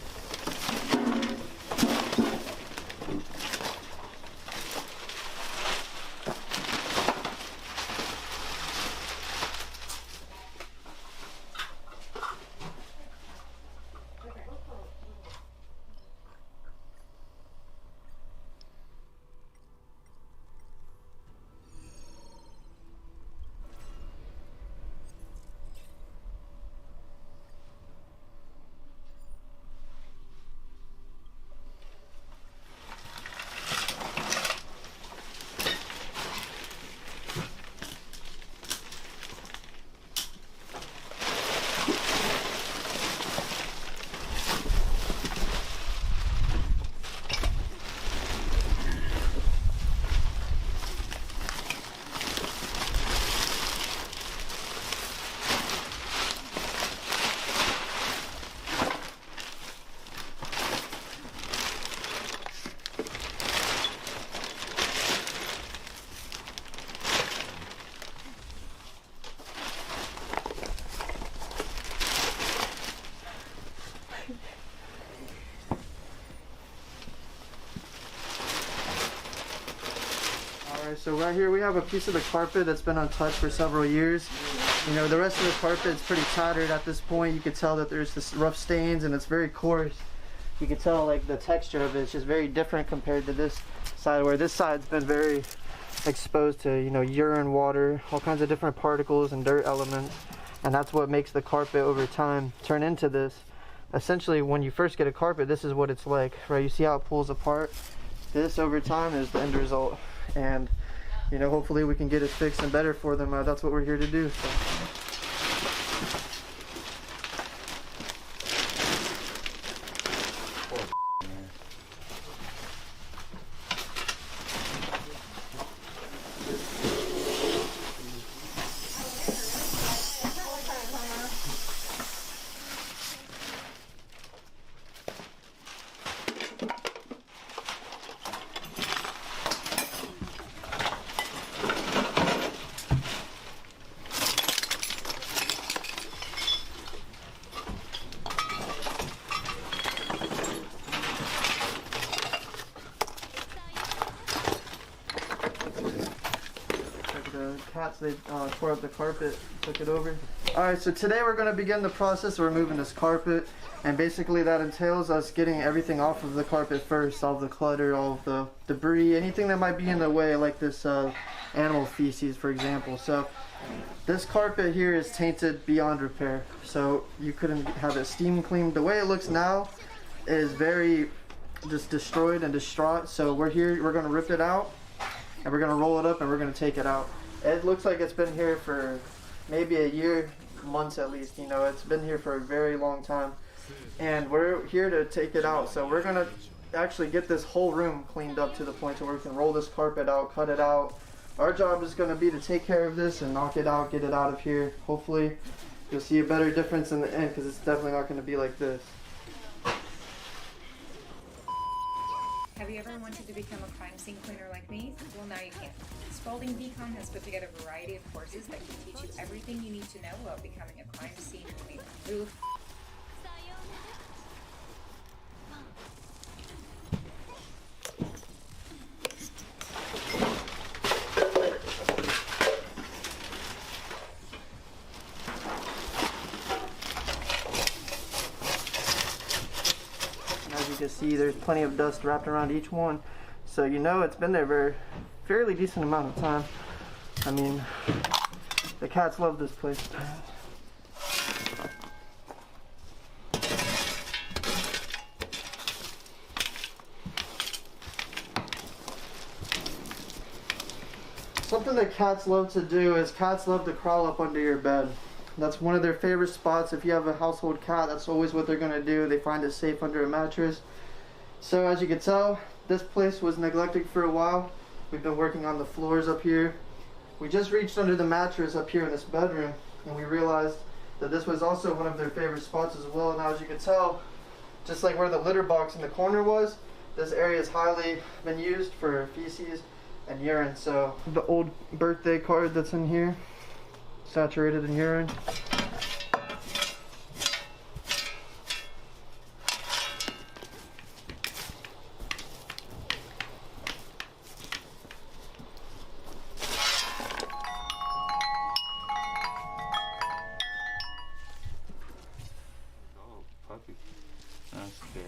So right here we have a piece of the carpet that's been untouched for several years. The rest of the carpet is pretty tattered at this point. You can tell that there's this rough stains and it's very coarse. You can tell like the texture of it is just very different compared to this side, where this side's been very exposed to urine, water, all kinds of different particles and dirt elements, and that's what makes the carpet over time turn into this. Essentially, when you first get a carpet, this is what it's like, right? You see how it pulls apart? This over time is the end result, and hopefully we can get it fixed and better for them. That's what we're here to do. So. cats, they tore up the carpet, took it over. Alright, so today we're going to begin the process of removing this carpet, and basically that entails us getting everything off of the carpet first, all the clutter, all of the debris, anything that might be in the way, like this animal feces, for example. So this carpet here is tainted beyond repair, so you couldn't have it steam cleaned. The way it looks now is very just destroyed and distraught, so we're going to rip it out, and we're going to roll it up, and we're going to take it out. It looks like it's been here for maybe a year, months at least, you know, it's been here for a very long time, and we're here to take it out. So we're going to actually get this whole room cleaned up to the point where we can roll this carpet out, cut it out. Our job is going to be to take care of this and knock it out, get it out of here. Hopefully you'll see a better difference in the end, because it's definitely not going to be like this. Have you ever wanted to become a crime scene cleaner like me? Well, now you can. Spalding Decon has put together a variety of courses that can teach you everything you need to know about becoming a crime scene cleaner. As you can see, there's plenty of dust wrapped around each one, so you know it's been there for a fairly decent amount of time. I mean, the cats love this place. Something that cats love to do is cats love to crawl up under your bed. That's one of their favorite spots. If you have a household cat, that's always what they're going to do. They find it safe under a mattress. So as you can tell, this place was neglected for a while. We've been working on the floors up here. We just reached under the mattress up here in this bedroom, and we realized that this was also one of their favorite spots as well. Now as you can tell, just like where the litter box in the corner was, this area has highly been used for feces and urine. So the old birthday card that's in here, saturated in urine. Oh, puppy. That's fair.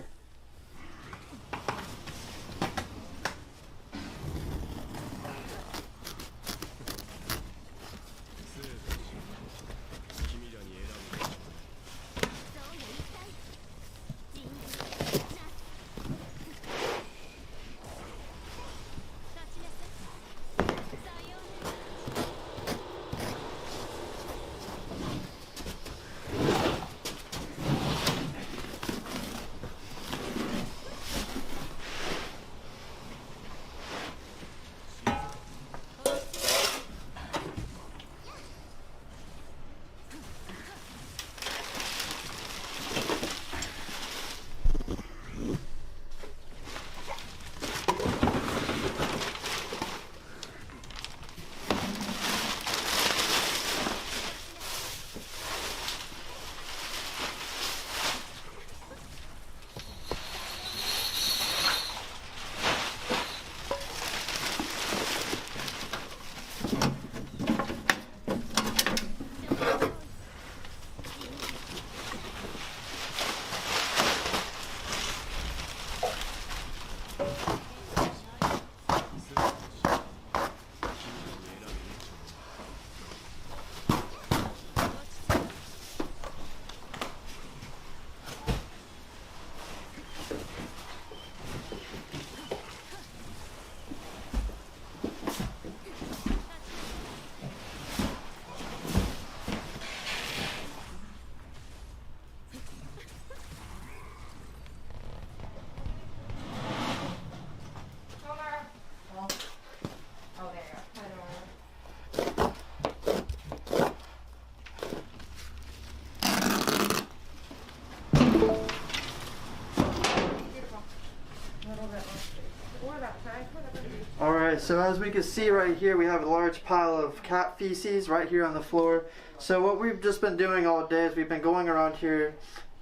Alright, so as we can see right here, we have a large pile of cat feces right here on the floor. So what we've just been doing all day is we've been going around here,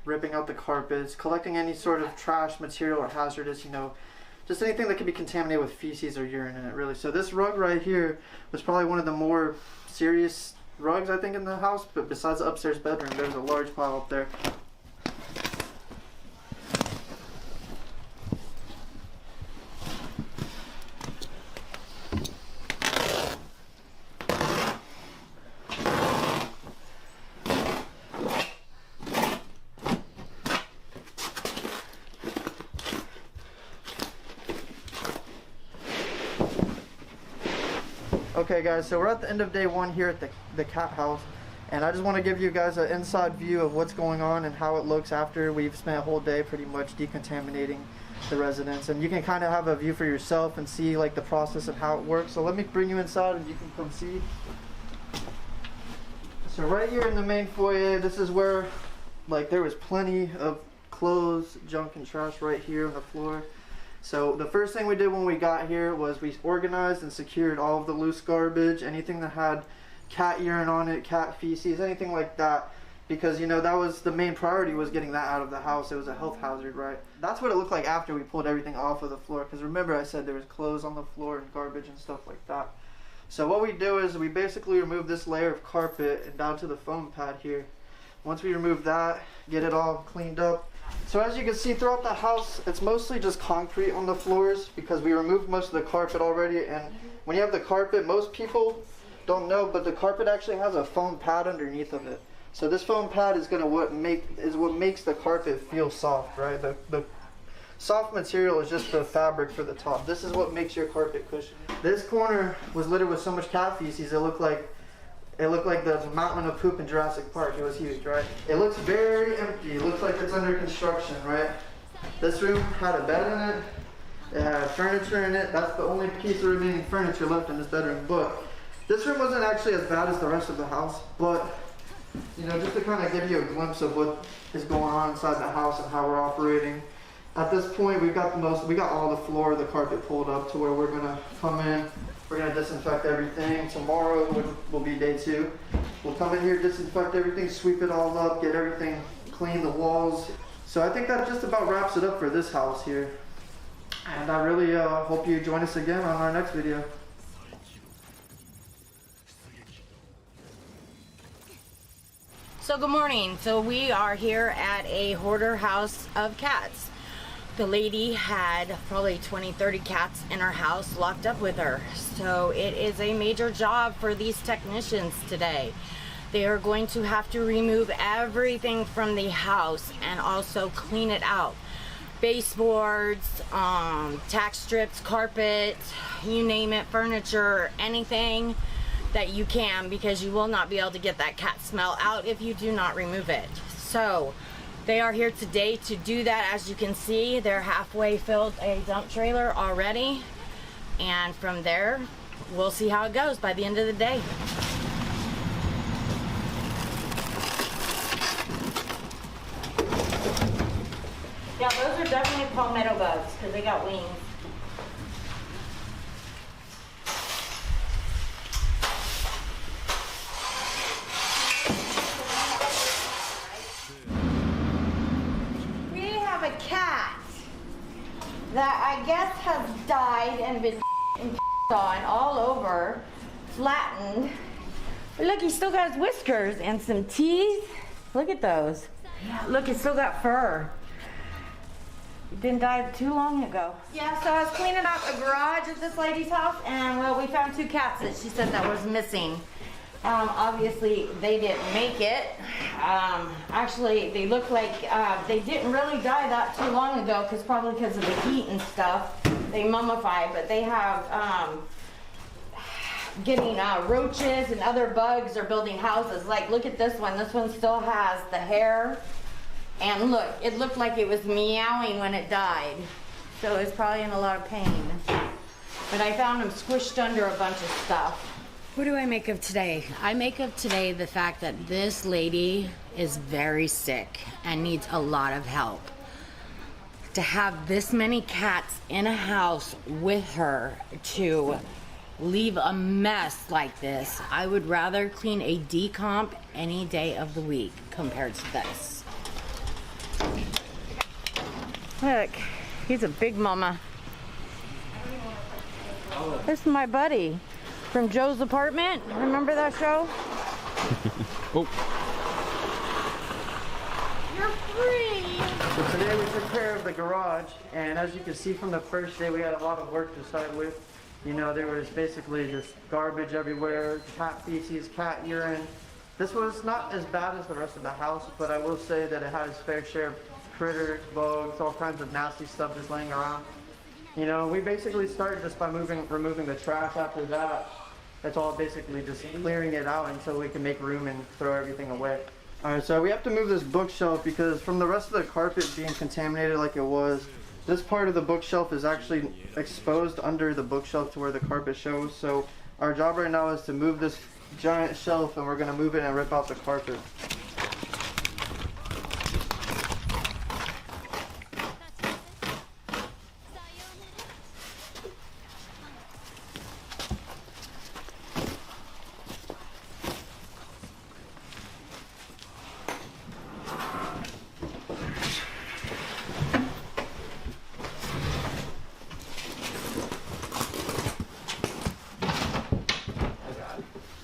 ripping out the carpets, collecting any sort of trash material or hazardous, you know, just anything that could be contaminated with feces or urine in it, really. So this rug right here was probably one of the more serious rugs, I think, in the house, but besides the upstairs bedroom, there's a large pile up there. Okay guys, so we're at the end of day 1 here at the cat house, and I just want to give you guys an inside view of what's going on and how it looks after we've spent a whole day pretty much decontaminating the residence. And you can kind of have a view for yourself and see like the process of how it works. So let me bring you inside and you can come see. So right here in the main foyer, this is where like there was plenty of clothes, junk and trash right here on the floor. So the first thing we did when we got here was we organized and secured all of the loose garbage, anything that had cat urine on it, cat feces, anything like that, because you know that was the main priority, was getting that out of the house. It was a health hazard, right? That's what it looked like after we pulled everything off of the floor, because remember I said there was clothes on the floor and garbage and stuff like that. So what we do is we basically remove this layer of carpet and down to the foam pad here. Once we remove that, get it all cleaned up. So as you can see throughout the house, it's mostly just concrete on the floors because we removed most of the carpet already. And when you have the carpet, most people don't know, but the carpet actually has a foam pad underneath of it. So this foam pad is what makes the carpet feel soft, right? The soft material is just the fabric for the top. This is what makes your carpet cushiony. This corner was littered with so much cat feces, it looked like the mountain of poop in Jurassic Park. It was huge, right? It looks very empty. It looks like it's under construction, right? This room had a bed in it. It had furniture in it. That's the only piece of remaining furniture left in this bedroom. But this room wasn't actually as bad as the rest of the house. But, you know, just to kind of give you a glimpse of what is going on inside the house and how we're operating. At this point, we got all the floor, the carpet pulled up to where we're gonna come in. We're gonna disinfect everything. Tomorrow will be day 2. We'll come in here, disinfect everything, sweep it all up, get everything clean, the walls. So I think that just about wraps it up for this house here. And I really hope you join us again on our next video. So good morning. So we are here at a hoarder house of cats. The lady had probably 20-30 cats in her house locked up with her. So it is a major job for these technicians today. They are going to have to remove everything from the house and also clean it out. Baseboards, tack strips, carpet, you name it, furniture, anything that you can, because you will not be able to get that cat smell out if you do not remove it. So they are here today to do that. As you can see, they're halfway filled a dump trailer already. And from there, we'll see how it goes by the end of the day. Yeah, those are definitely palmetto bugs because they got wings. A cat that I guess has died and been on all over, flattened. But look, he's still got his whiskers and some teeth. Look at those. Look, he's still got fur. He didn't die too long ago. Yeah, so I was cleaning out a garage at this lady's house, and well, we found 2 cats that she said that was missing. Obviously they didn't make it. Actually, they look like they didn't really die that too long ago, probably because of the heat and stuff. They mummified, but they have getting roaches and other bugs are building houses. Like, look at this one. This one still has the hair, and look, it looked like it was meowing when it died. So it's probably in a lot of pain. But I found him squished under a bunch of stuff. What do I make of today? I make of today the fact that this lady is very sick and needs a lot of help. To have this many cats in a house with her to leave a mess like this, I would rather clean a decomp any day of the week compared to this. Look, he's a big mama. This is my buddy from Joe's Apartment. Remember that show? Oh. You're free! So today we took care of the garage, and as you can see from the first day, we had a lot of work to start with. You know, there was basically just garbage everywhere, cat feces, cat urine. This was not as bad as the rest of the house, but I will say that it had its fair share of critters, bugs, all kinds of nasty stuff just laying around. You know, we basically started just by removing the trash. After that, it's all basically just clearing it out until we can make room and throw everything away. Alright, so we have to move this bookshelf because from the rest of the carpet being contaminated like it was, this part of the bookshelf is actually exposed under the bookshelf to where the carpet shows. So our job right now is to move this giant shelf, and we're going to move it and rip out the carpet.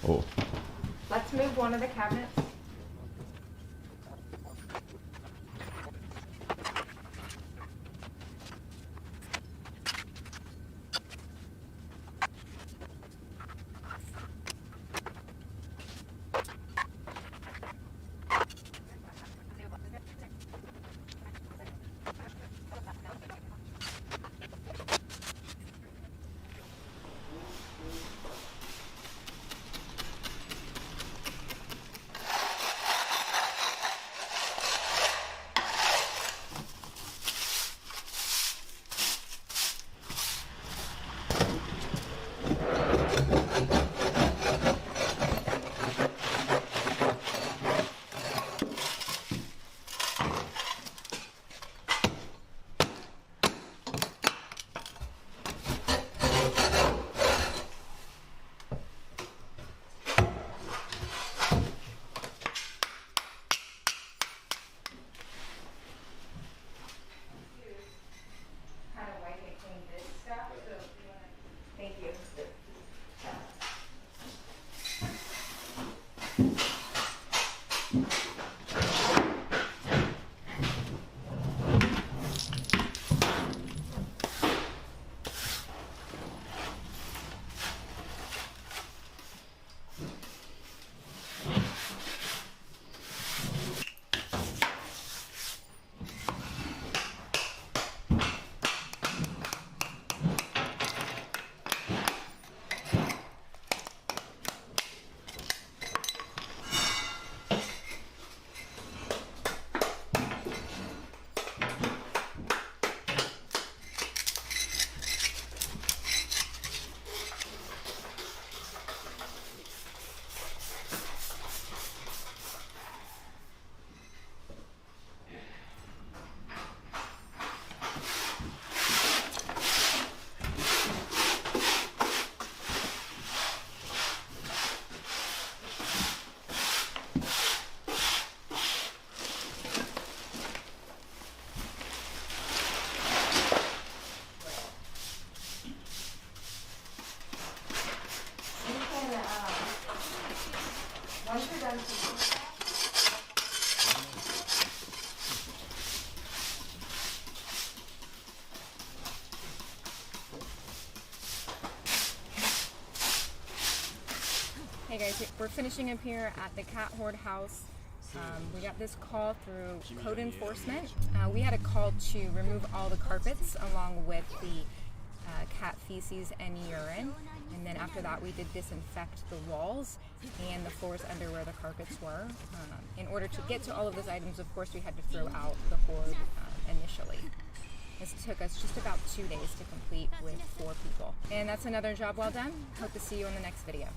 Oh. Let's move one of the cabinets. Hey guys, we're finishing up here at the cat hoard house. We got this call through code enforcement. We had a call to remove all the carpets along with the cat feces and urine. And then after that we did disinfect the walls and the floors under where the carpets were. In order to get to all of those items, of course, we had to throw out the hoard initially. This took us just about 2 days to complete with 4 people. And that's another job well done. Hope to see you in the next video.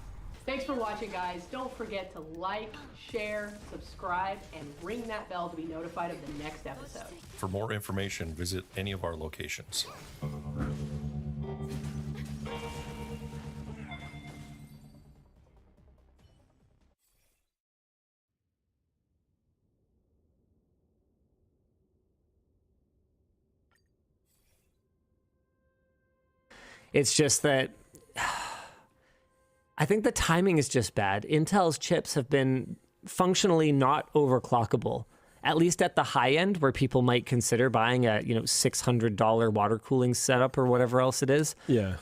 Thanks for watching, guys. Don't forget to like, share, subscribe, and ring that bell to be notified of the next episode. For more information, visit any of our locations. It's just that I think the timing is just bad. Intel's chips have been functionally not overclockable, at least at the high end where people might consider buying a, $600 water cooling setup or whatever else it is. Yeah.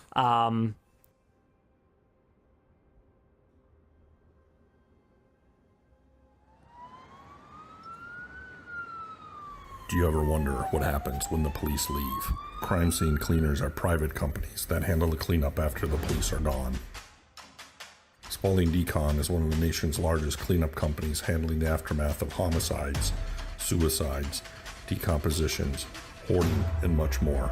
Do you ever wonder what happens when the police leave? Crime scene cleaners are private companies that handle the cleanup after the police are gone. Spalding Decon is one of the nation's largest cleanup companies handling the aftermath of homicides, suicides, decompositions, hoarding, and much more.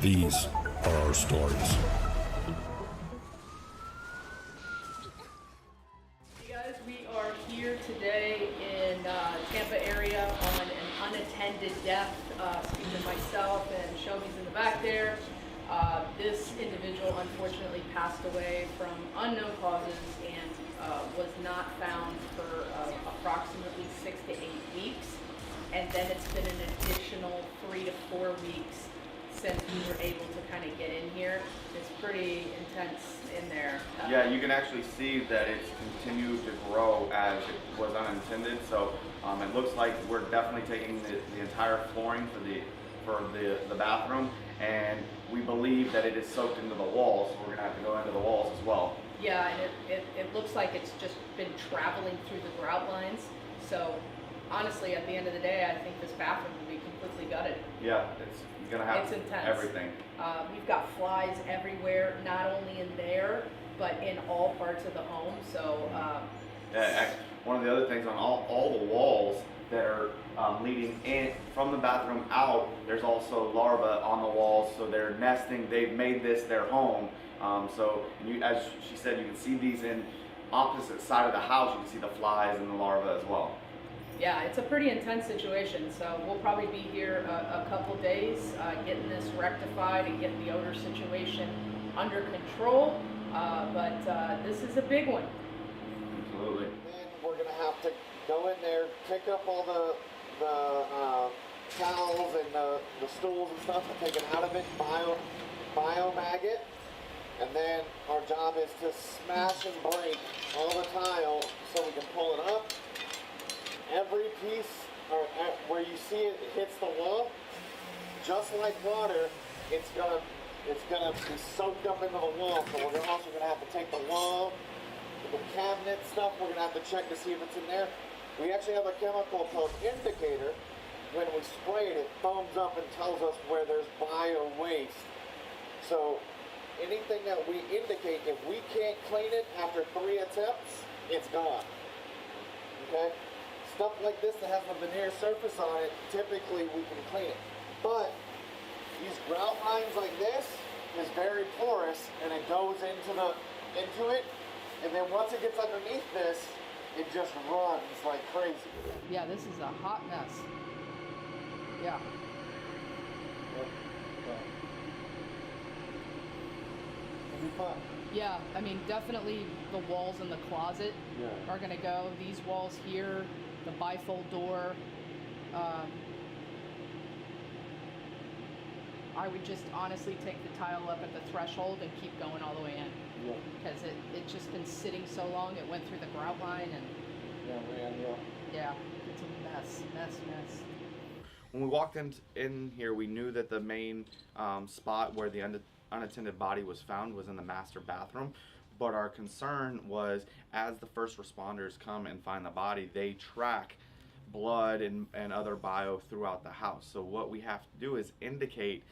These are our stories. Hey guys, we are here today in Tampa area on an unattended death. Speaking of myself and Shelby's in the back there. This individual unfortunately passed away from unknown causes and was not found for approximately 6 to 8 weeks. And then it's been an additional 3 to 4 weeks since we were able to kind of get in here. It's pretty intense in there. Yeah, you can actually see that it's continued to grow as it was unintended. So it looks like we're definitely taking the entire flooring for the bathroom, and we believe that it is soaked into the walls. So we're gonna have to go into the walls as well. Yeah, and it looks like it's just been traveling through the grout lines. So honestly, at the end of the day, I think this bathroom will be completely gutted. Yeah, it's gonna have It's intense. everything. We've got flies everywhere, not only in there, but in all parts of the home. So One of the other things on all the walls that are leading in from the bathroom out, there's also larvae on the walls, so they're nesting. They've made this their home. As she said, you can see these in opposite side of the house. You can see the flies and the larvae as well. yeah, it's a pretty intense situation. So we'll probably be here a couple days getting this rectified and getting the odor situation under control. But this is a big one. Absolutely. Then we're gonna have to go in there, pick up all the towels and the stools and stuff and take it out of it, biomag it, and then our job is to smash and break all the tile so we can pull it up. Every piece where you see it hits the wall, just like water, it's gonna be soaked up into the wall. So we're also gonna have to take the wall, the cabinet stuff. We're gonna have to check to see if it's in there. We actually have a chemical called indicator. When we spray it, it foams up and tells us where there's bio waste. So anything that we indicate, if we can't clean it after 3 attempts, it's gone. Okay? Stuff like this that has a veneer surface on it, typically we can clean it. But these grout lines like this is very porous, and it goes into it, and then once it gets underneath this, it just runs like crazy. Yeah, this is a hot mess. Yeah. It'll be fun. Yeah, I mean, definitely the walls in the closet Yeah. are gonna go. These walls here, the bifold door. I would just honestly take the tile up at the threshold and keep going all the way in. Yeah. Because it's just been sitting so long, it went through the grout line and yeah, it's a mess. When we walked in here, we knew that the main spot where the unattended body was found was in the master bathroom. But our concern was, as the first responders come and find the body, they track blood and other bio throughout the house. So what we have to do is indicate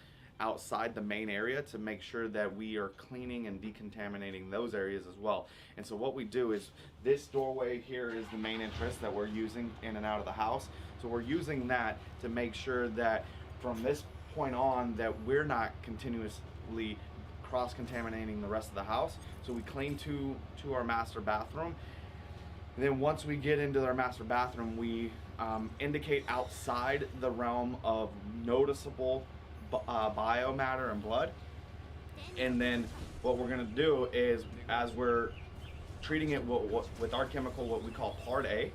outside the main area to make sure that we are cleaning and decontaminating those areas as well. And so what we do is, this doorway here is the main entrance that we're using in and out of the house. So we're using that to make sure that from this point on that we're not continuously cross-contaminating the rest of the house. So we clean to our master bathroom. And then once we get into our master bathroom, we indicate outside the realm of noticeable biomatter and blood. And then what we're going to do is, as we're treating it with our chemical, what we call Part A,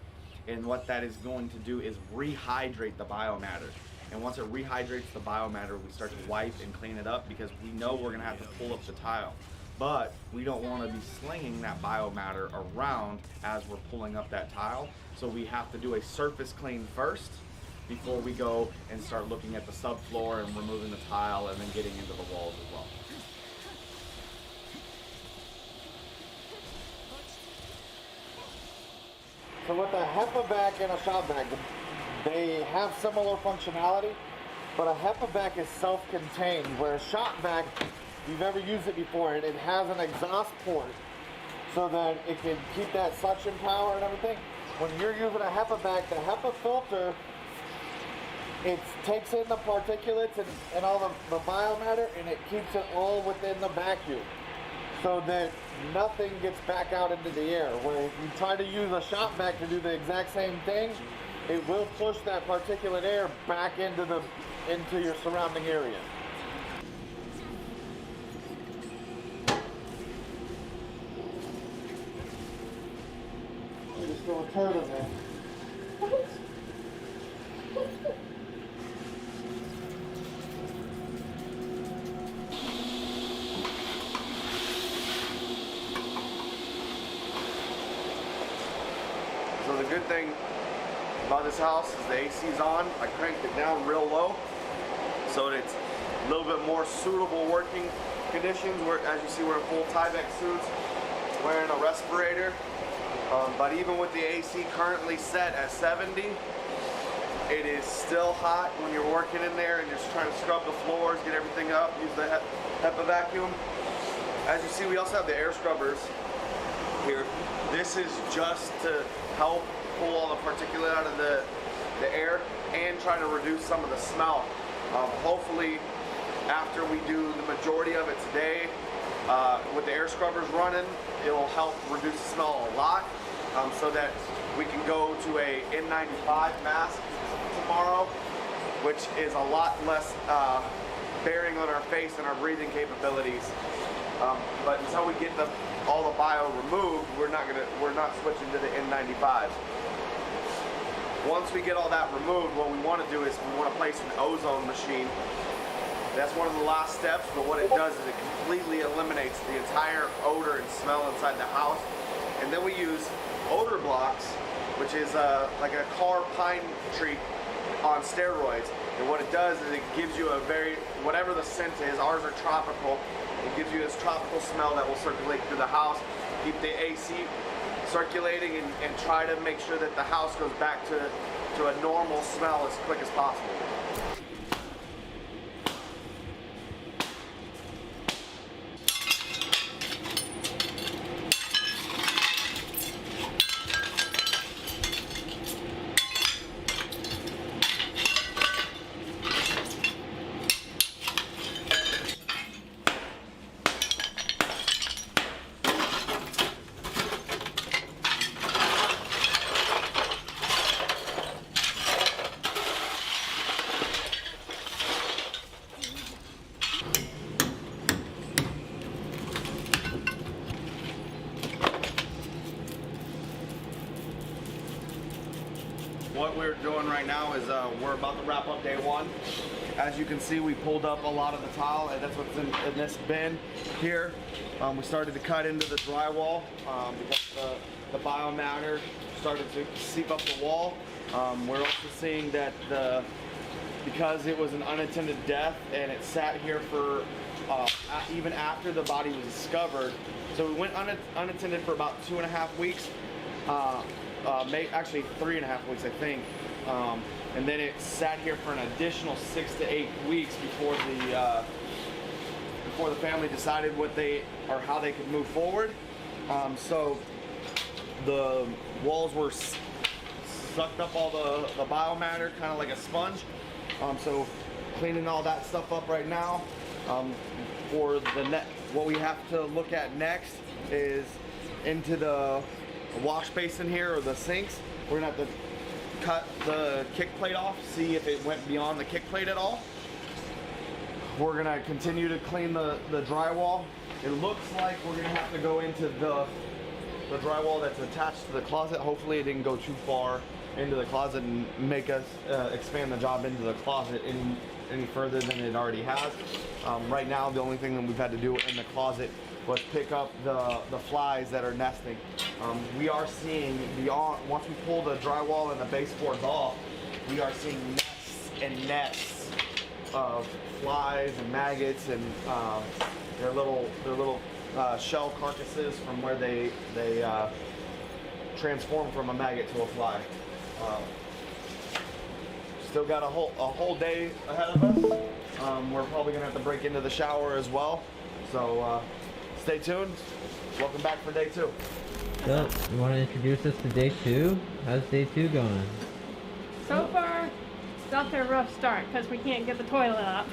and what that is going to do is rehydrate the biomatter. And once it rehydrates the biomatter, we start to wipe and clean it up because we know we're gonna have to pull up the tile. But we don't want to be slinging that biomatter around as we're pulling up that tile. So we have to do a surface clean first before we go and start looking at the subfloor and removing the tile and then getting into the walls as well. So with a HEPA vac and a shop vac, they have similar functionality, but a HEPA vac is self-contained, where a shop vac, if you've ever used it before, it has an exhaust port so that it can keep that suction power and everything. When you're using a HEPA vac, the HEPA filter, it takes in the particulates and all the biomatter, and it keeps it all within the vacuum so that nothing gets back out into the air. Where if you try to use a shop vac to do the exact same thing, it will push that particulate air back into your surrounding area. Just throw a turd in there. So the good thing about this house is the AC's on. I cranked it down real low so that it's a little bit more suitable working conditions. As you see, we're in full Tyvek suits, wearing a respirator. But even with the AC currently set at 70, it is still hot when you're working in there and you're just trying to scrub the floors, get everything up, use the HEPA vacuum. As you see, we also have the air scrubbers here. This is just to help pull all the particulate out of the air and try to reduce some of the smell. Hopefully, after we do the majority of it today, with the air scrubbers running, it'll help reduce the smell a lot, so that we can go to a N95 mask tomorrow, which is a lot less bearing on our face and our breathing capabilities. But until we get all the bio removed, we're not switching to the N95s. Once we get all that removed, what we want to do is we want to place an ozone machine. That's one of the last steps, but what it does is it completely eliminates the entire odor and smell inside the house. And then we use odor blocks, which is like a car pine tree on steroids. And what it does is it gives you whatever the scent is, ours are tropical, it gives you this tropical smell that will circulate through the house, keep the AC circulating, and try to make sure that the house goes back to a normal smell as quick as possible. What we're doing right now is we're about to wrap up day one. As you can see, we pulled up a lot of the tile, and that's what's in this bin here. We started to cut into the drywall because the biomatter started to seep up the wall. We're also seeing that because it was an unattended death and it sat here for even after the body was discovered. So we went unattended for about 2.5 weeks. Actually 3.5 weeks, I think, and then it sat here for an additional 6 to 8 weeks before the family decided how they could move forward. So the walls were sucked up all the biomatter, kind of like a sponge. So cleaning all that stuff up right now. What we have to look at next is into the wash basin here, or the sinks. We're gonna have to cut the kick plate off, see if it went beyond the kick plate at all. We're gonna continue to clean the drywall. It looks like we're gonna have to go into the drywall that's attached to the closet. Hopefully it didn't go too far into the closet and make us expand the job into the closet any further than it already has. Right now, the only thing that we've had to do in the closet was pick up the flies that are nesting. We are seeing once we pull the drywall and the baseboards off, we are seeing nests and nests of flies and maggots and their little shell carcasses from where they transform from a maggot to a fly. Still got a whole day ahead of us. We're probably gonna have to break into the shower as well. So stay tuned. Welcome back for day 2. So, you want to introduce us to day 2? How's day 2 going? So far, it's off to a rough start because we can't get the toilet up.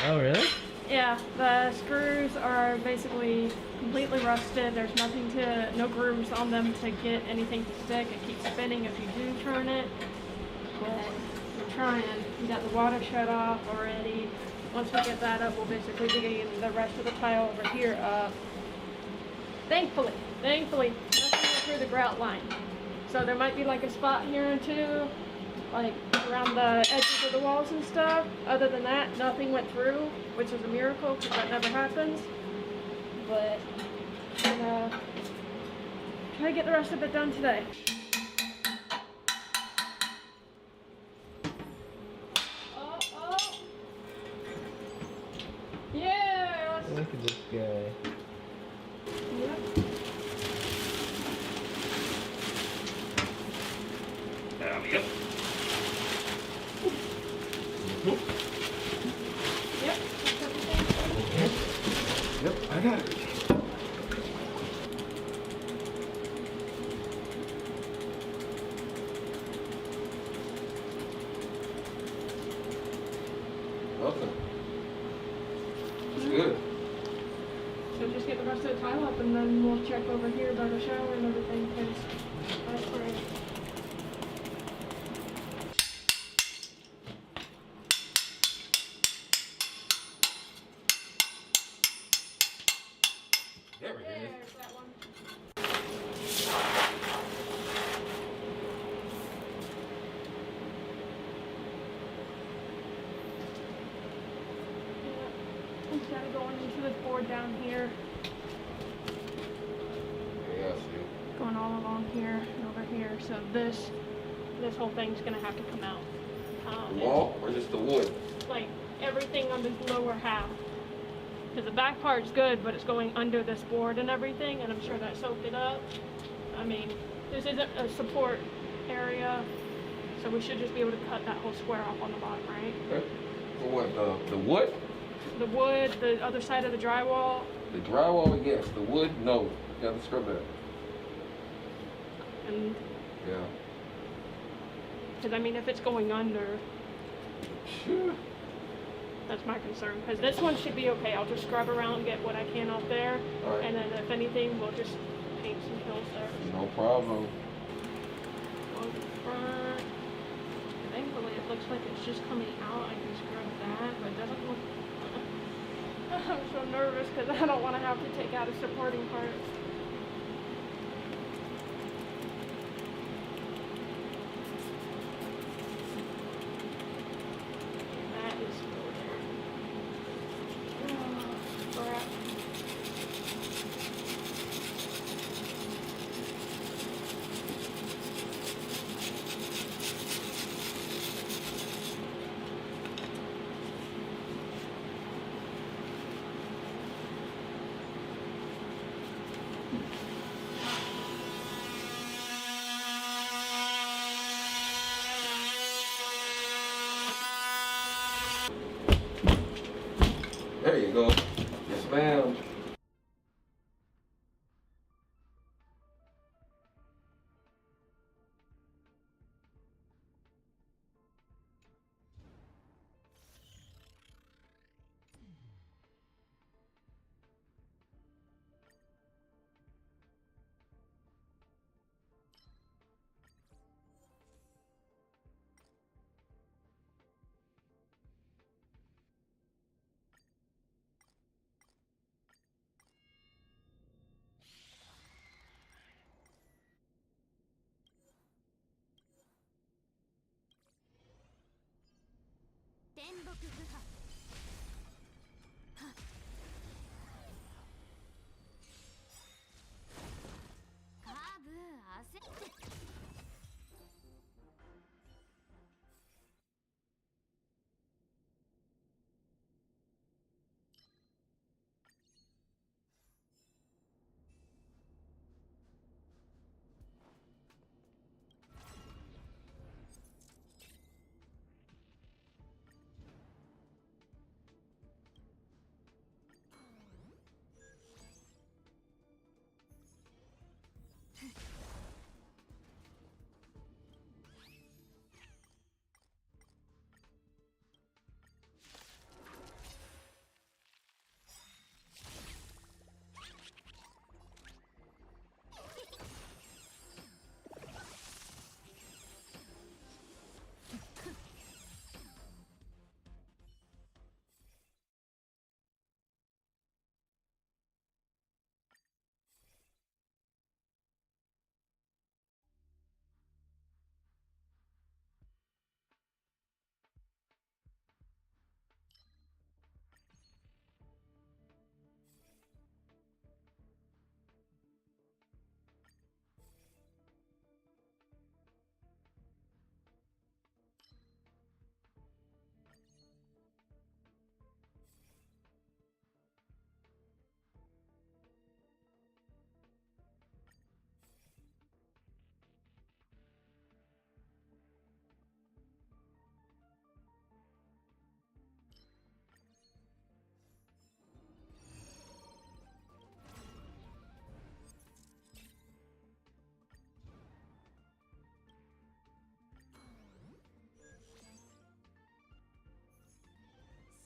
Oh, really? Yeah, the screws are basically completely rusted. There's no grooves on them to get anything to stick. It keeps spinning if you do turn it. But we're trying. We got the water shut off already. Once we get that up, we'll basically be getting the rest of the tile over here up. Thankfully, nothing went through the grout line. So there might be like a spot here or two, like around the edges of the walls and stuff. Other than that, nothing went through, which is a miracle because that never happens. But I'm gonna try to get the rest of it done today. Yeah! Look at this guy. Yep. Yep. Yep. Yep, I got it. Nothing. It's good. So just get the rest of the tile up and then we'll check over here by the shower and everything because that's great. There we go. There's that one. Instead of going into this board down here, Yeah, I see. going all along here and over here. So this whole thing's gonna have to come out. The wall or just the wood? Like everything on the lower half. Because the back part's good, but it's going under this board and everything, and I'm sure that soaked it up. I mean, this isn't a support area, so we should just be able to cut that whole square off on the bottom, right? Okay. For what, the wood? The wood, the other side of the drywall. The drywall, yes. The wood, no. You gotta scrub that. And, Yeah. because I mean, if it's going under, Sure. that's my concern. Because this one should be okay. I'll just scrub around, get what I can off there, All right. and then if anything, we'll just paint some hills there. No problem. On the front. Thankfully, it looks like it's just coming out. I can scrub that, but it doesn't look. I'm so nervous because I don't want to have to take out a supporting part. That is for there. Oh, crap.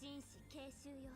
紳士継襲よ。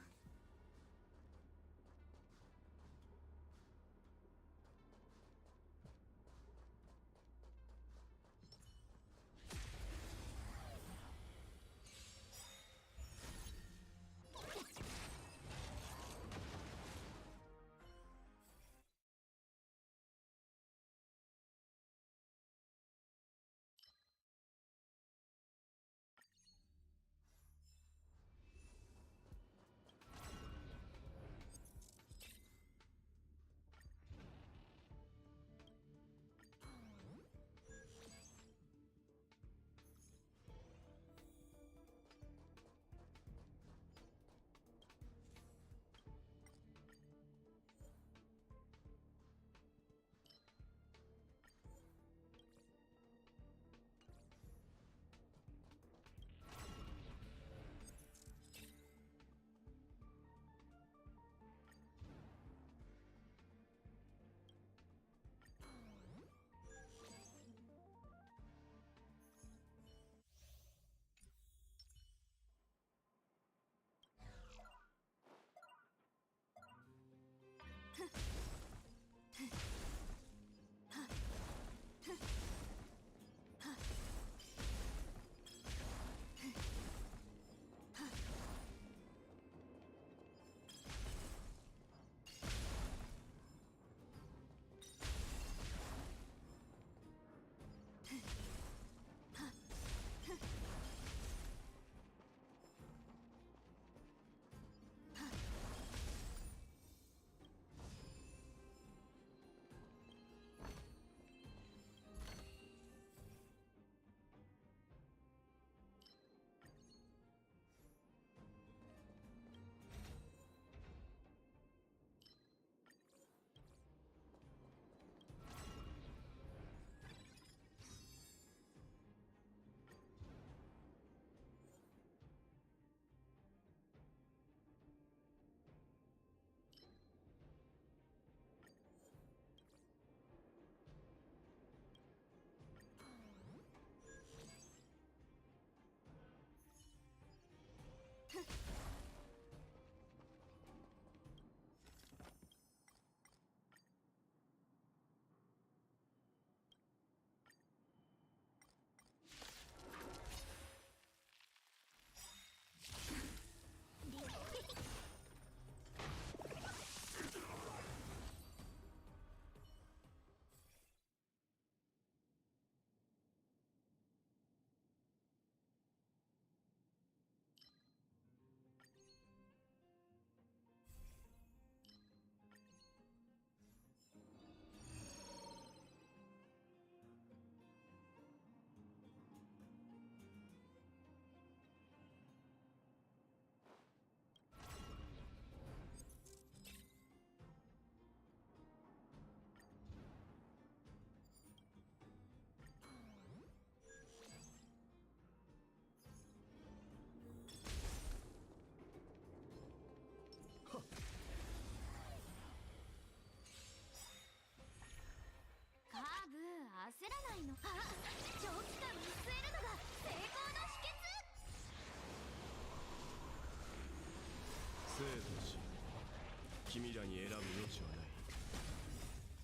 君らに選ぶ余地はない。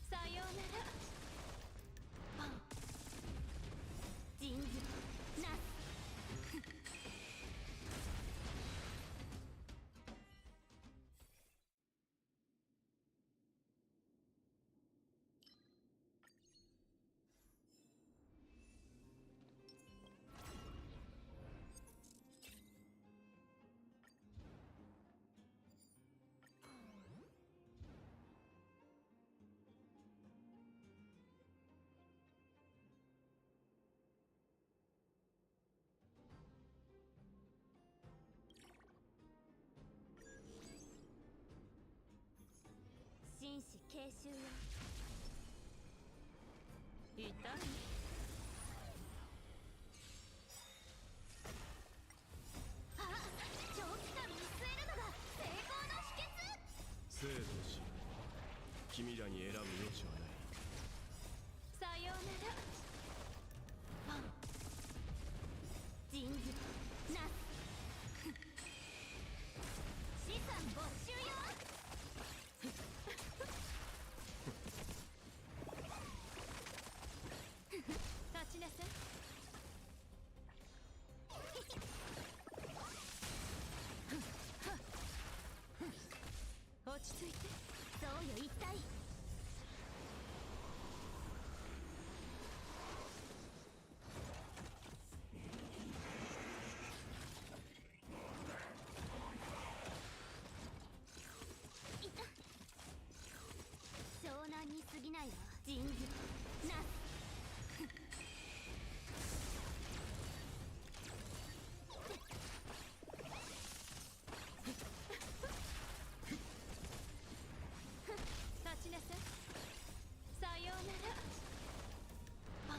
さようならパンジンズナス紳士継襲よ。痛い。あ、長期間見据えるのが成功の秘訣。生と死、君らに選ぶ余地はない。さようならパンジンズナス資産没収よ。立ちなさい。落ち着いて。そうよ一体。湘南に過ぎないわ。ジンズナス立ちなさい。さようならパン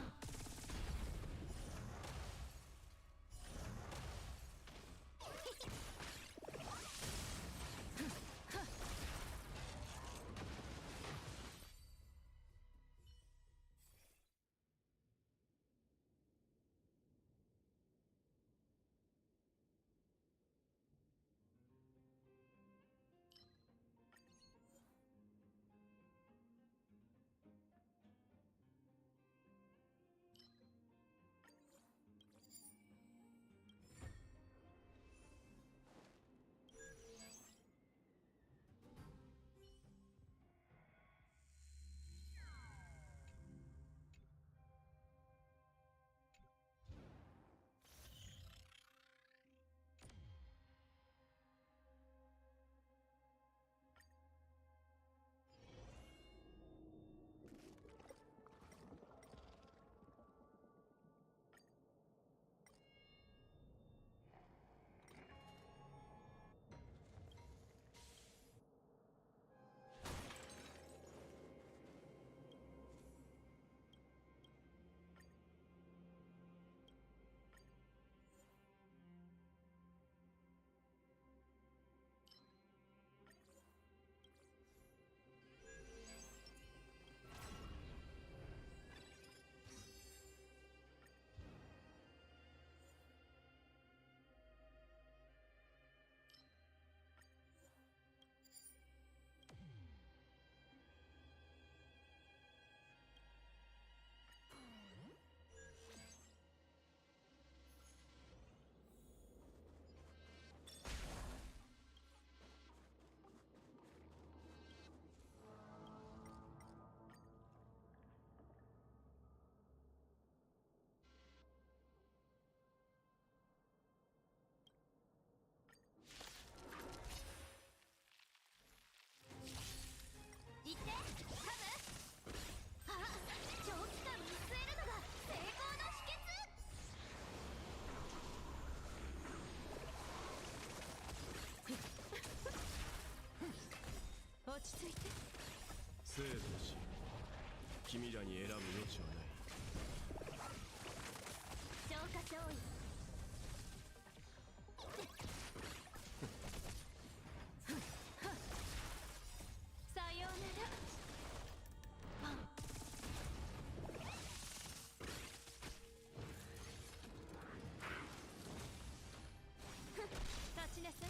行ってカム。あ、長期間見据えるのが成功の秘訣。落ち着いて。生と死、君らに選ぶ余地はない。消化勝利。さようならパン立ちなさい。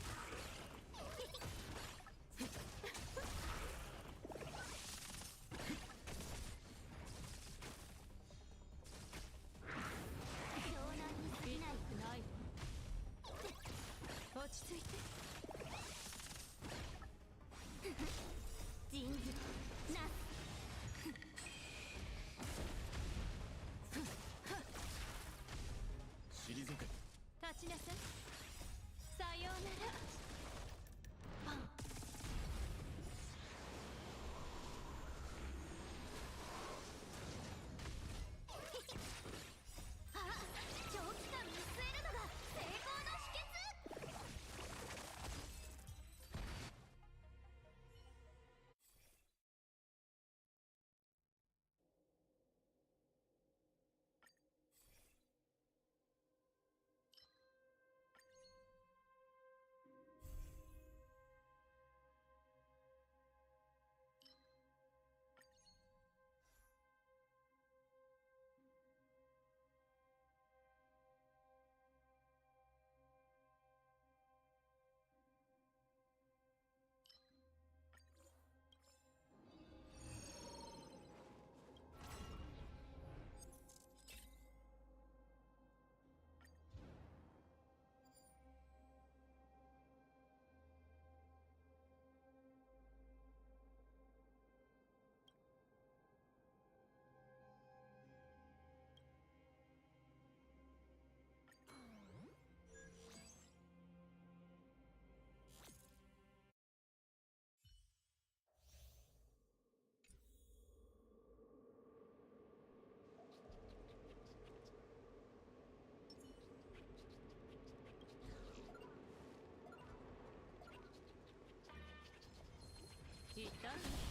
done.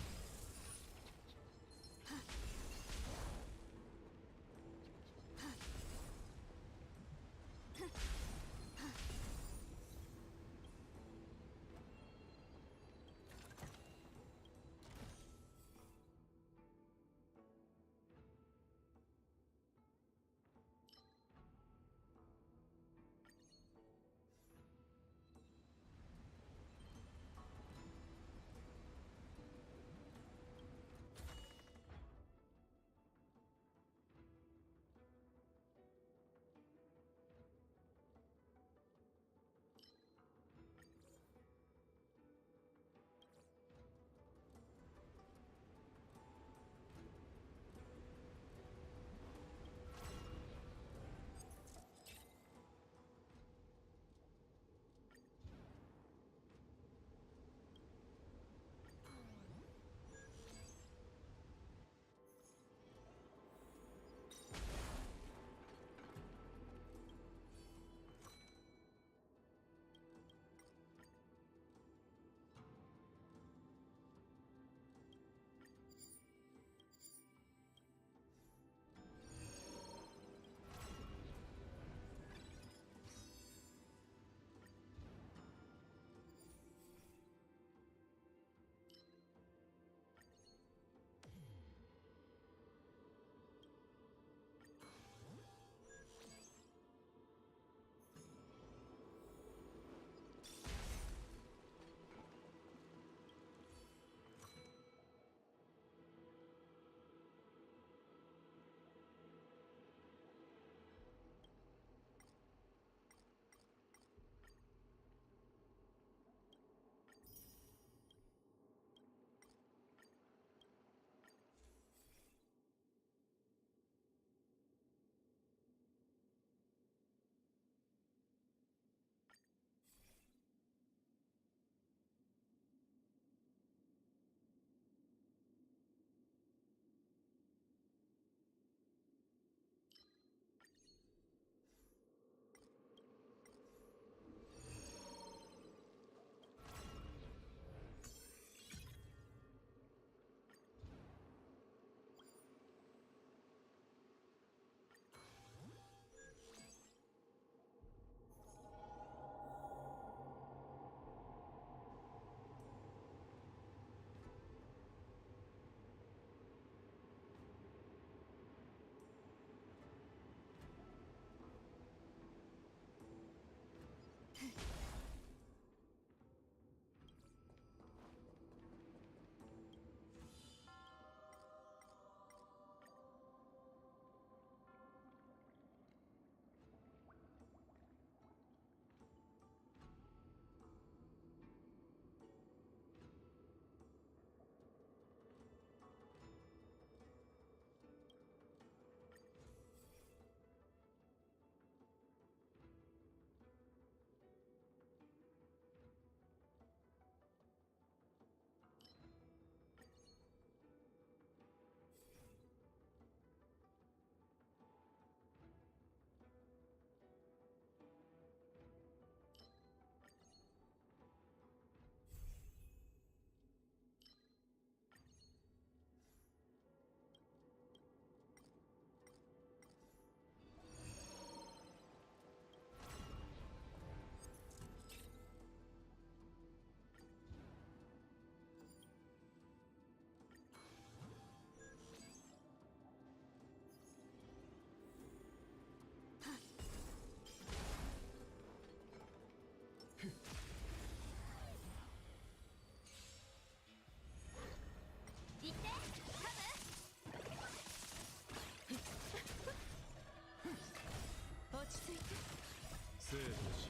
生と死、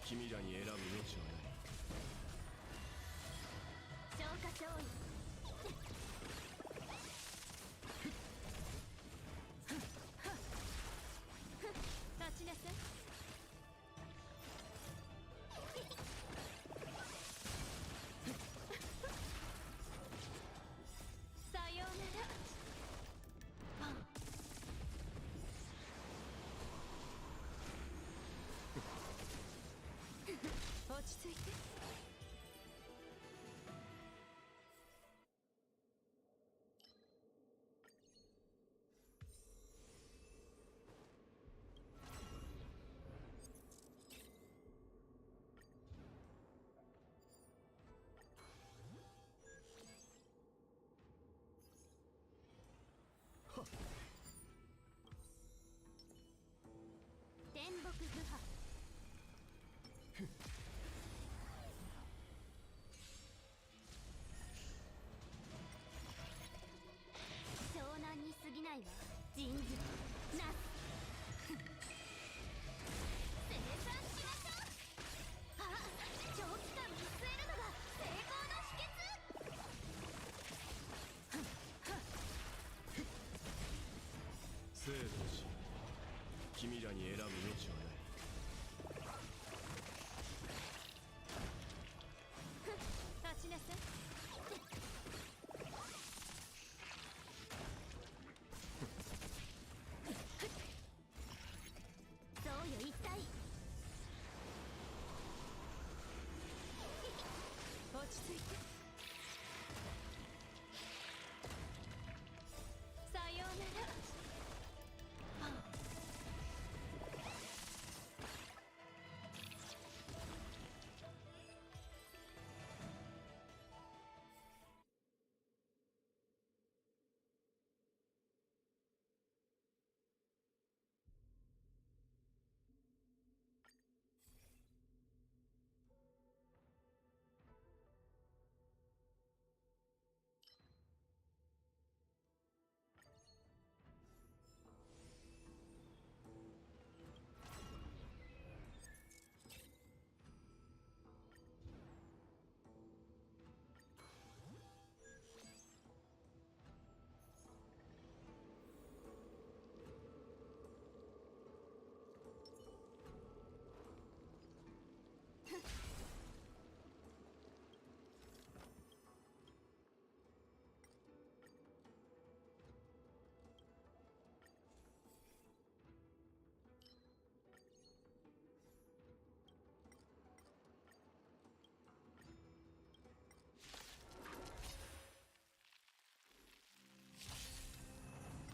君らに選ぶ余地はない。消化勝利。立ちなさい。さようなら。落ち着いて。木不破湘南に過ぎないわ人事なす生産しましょう。あ、長期間見据えるのが成功の秘訣。生と死君らに選ぶ余地はない。立ちなさい。そうよ一体。落ち着いて。さようなら。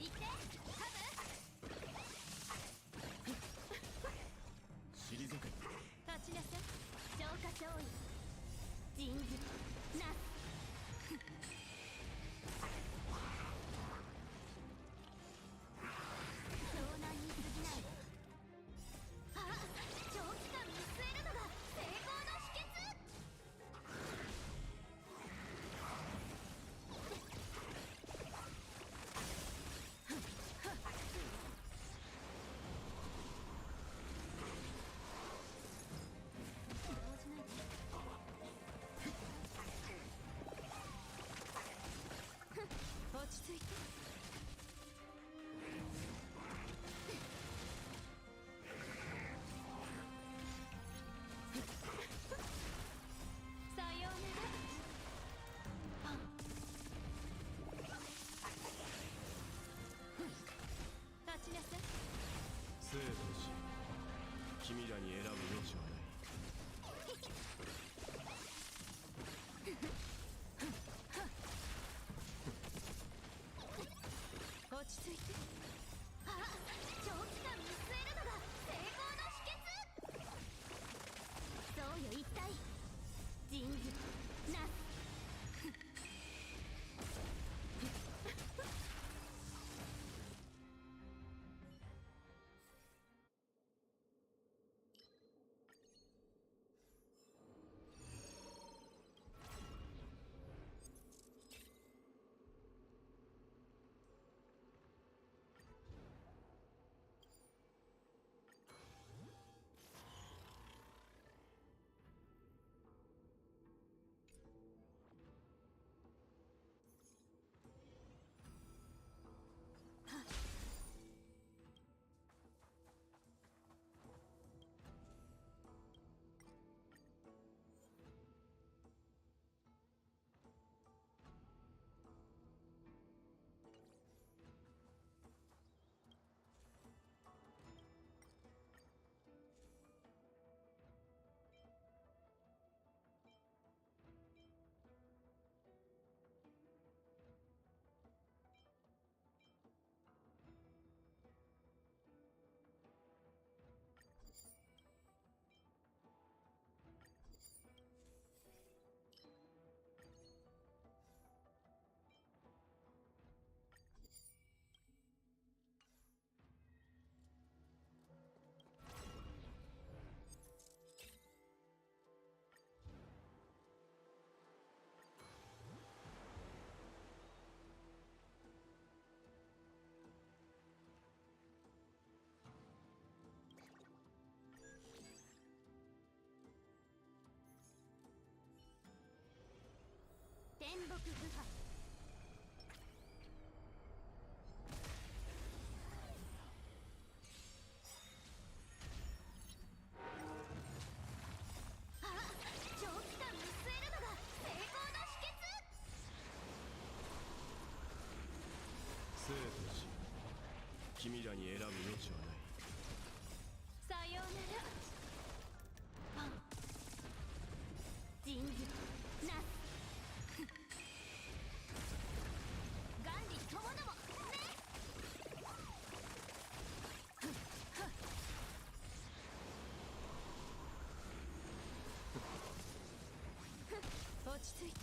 行ってカ退け。ブ。立ちなさい。浄化勝利人事なす湘南に過ぎないわ。あ、長期間見据えるのが成功の秘訣。落ち着いて。さようなら。立ちなさい。生と死君らに選ぶ余地はない。落ち着いて。あ、長期間見据えるのが成功の秘訣。そうよ一体人事なす木不破。あ、長期間見据えるのが成功の秘訣。生と死、君らに選ぶ余地はない。さようなら。パン。人事なす。元利ともどもね。落ち着いて。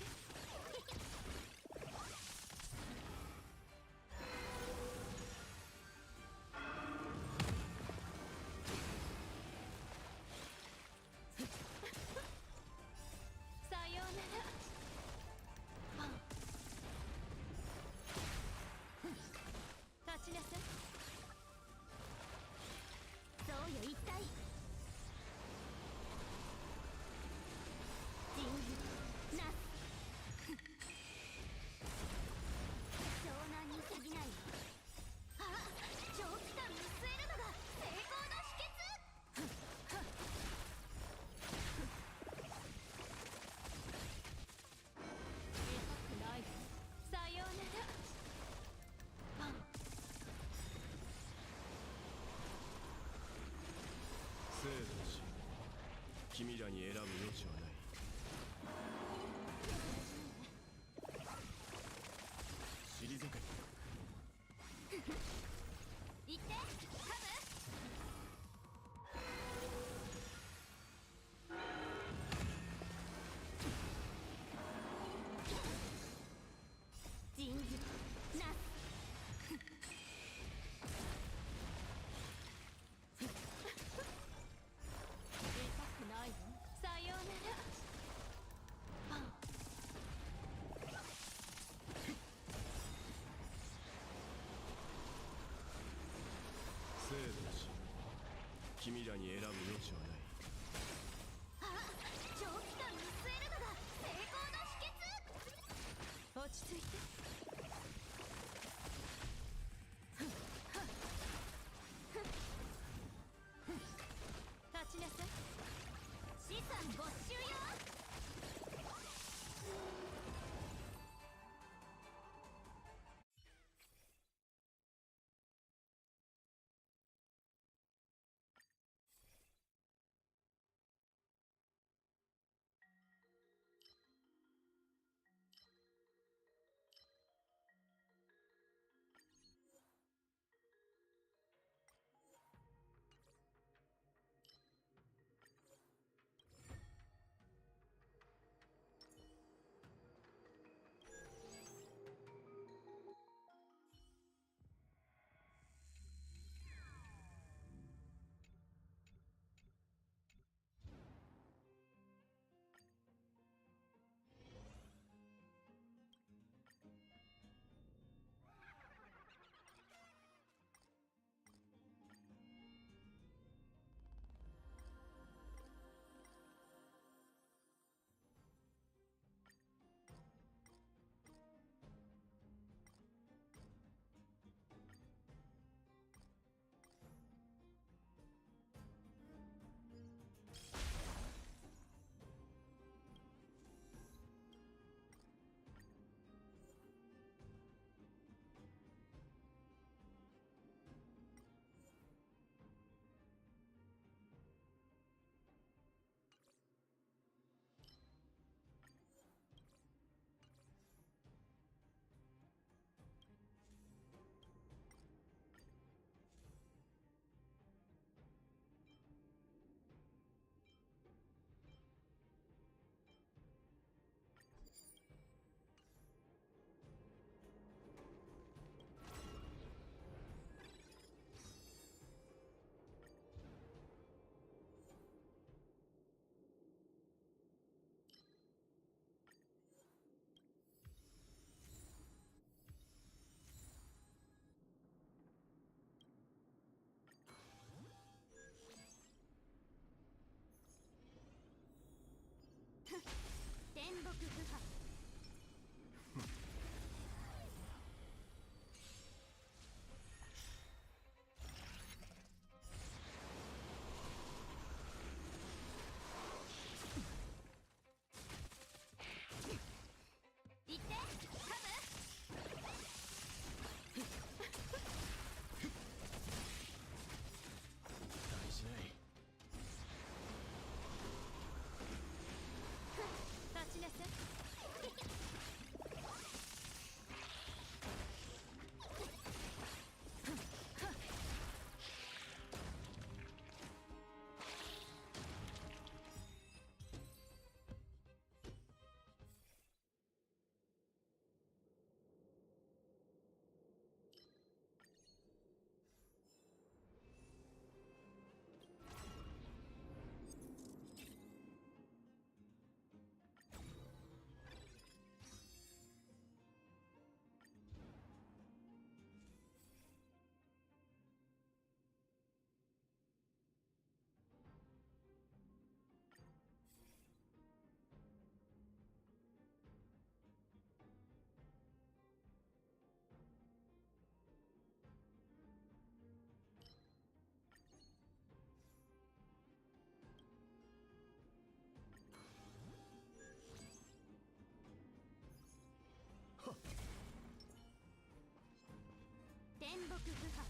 さようなら。パン。立ちなさい。そうよ一体。人事なす。湘南に過ぎないわ。あ、長期間見据えるのが成功の秘訣。痛くないわ。さようなら。パン。生と死、君らに選ぶ余地はない。退け。行ってカム。人事なす。痛くないわ。さようなら。パン。生と死、君らに選ぶ余地はない。あ、長期間見据えるのが成功の秘訣。落ち着いて。立ちなさい。資産没収よ。天木不破。木不破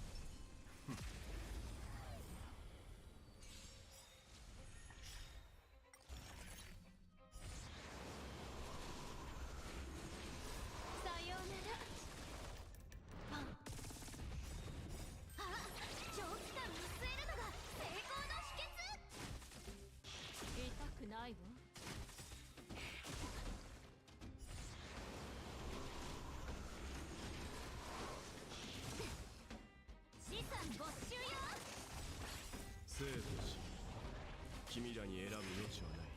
さようならパンあ長期間見据えるのが成功の秘訣痛くないわ資産没収よ生と死君らに選ぶ余地はない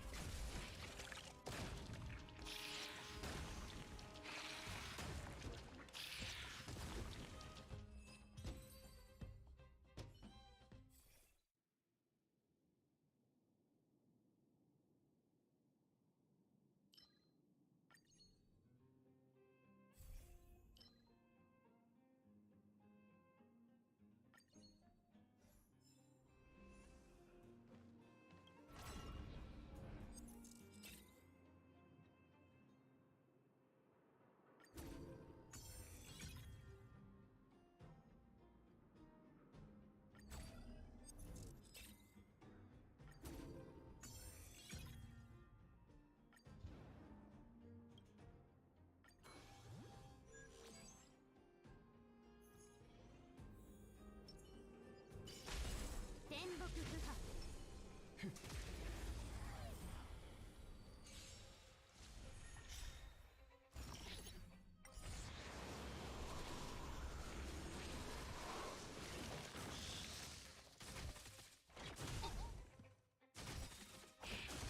天木不破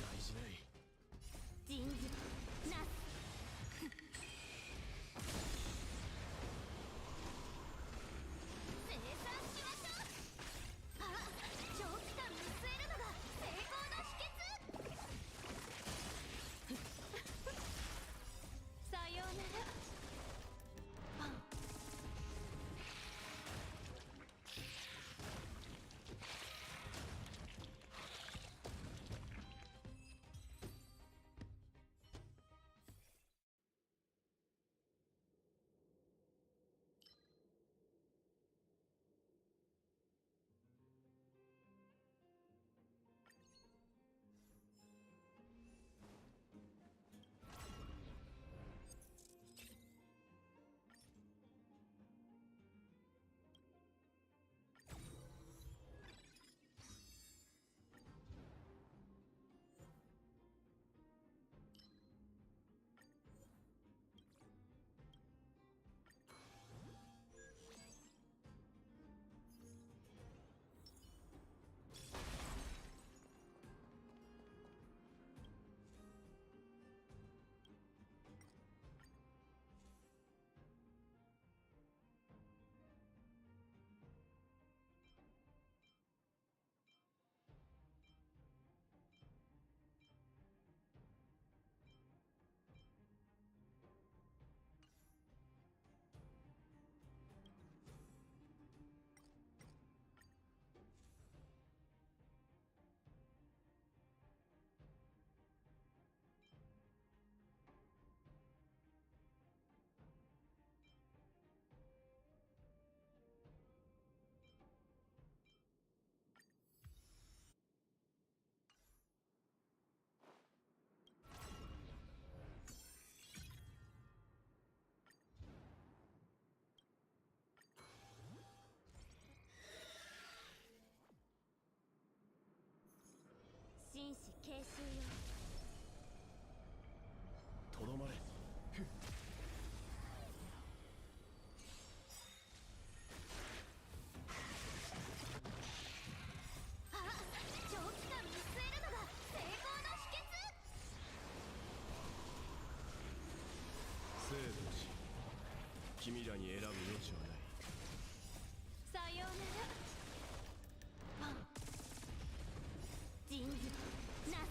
大事ない人事なす生産しましょうあ長期間見据えるのが成功の秘訣さようならパン紳士継襲よとどまれあ長期間見据えるのが成功の秘訣生と死君らに選ぶ余地はないさようならパン人事なす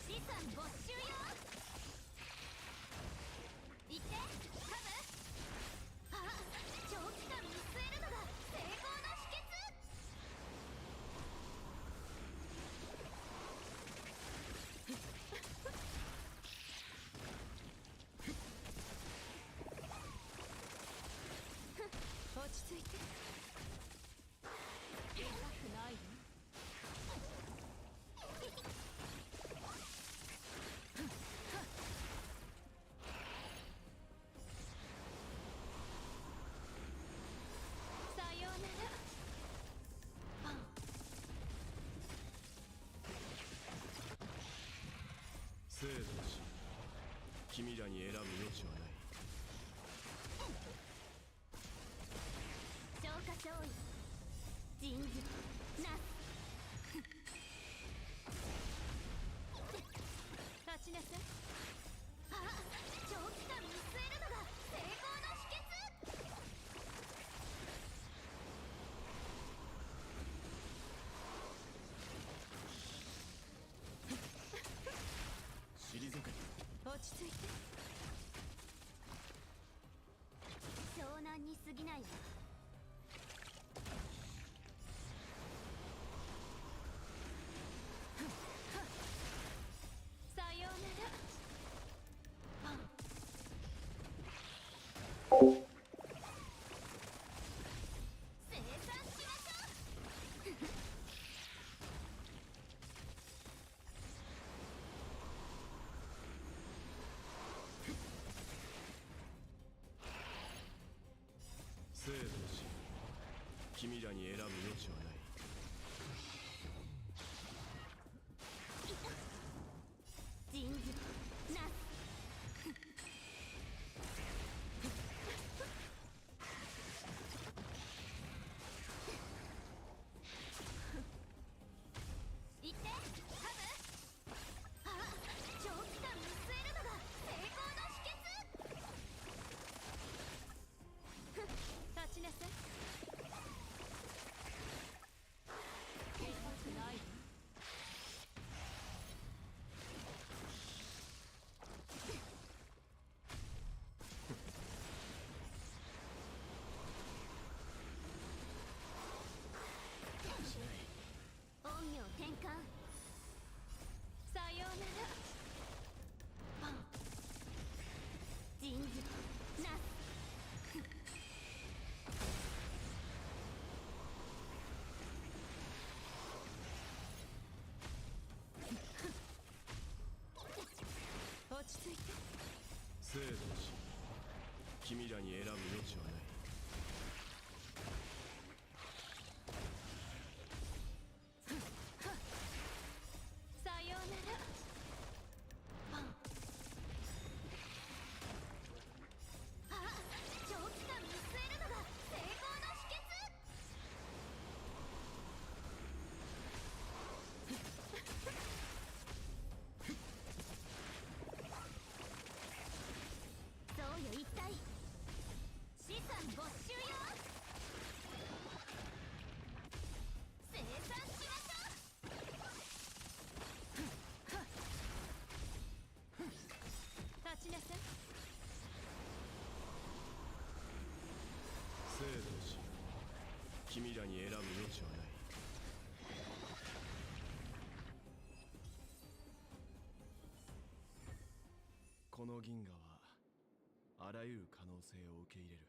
資産没収よ行ってカムあ長期間見据えるのが成功の秘訣ち着いて。痛くないの？さようなら。生と死、君らに選ぶ余地はない。消化勝利。人事なす。立ちなさい。あ、長期間見据えるのが成功の秘訣。退け。落ち着いて。湘南に過ぎないわ。さようなら。生産しましょう。生と死、君らに選ぶ余地はない。人事なす。行ってハブ。あ、長期間見据えるのが成功の秘訣。立ちなさい。痛くない？陰陽転換。さようなら。人事なす。落ち着いて。生と死、君らに選ぶ余地はない。さようなら。あ、長期間見据えるのが成功の秘訣。そうよ一体。資産没収よ。生産しましょう。立ちなさい。生と死、君らに選ぶ余地はない。この銀河はあらゆる可能性を受け入れる。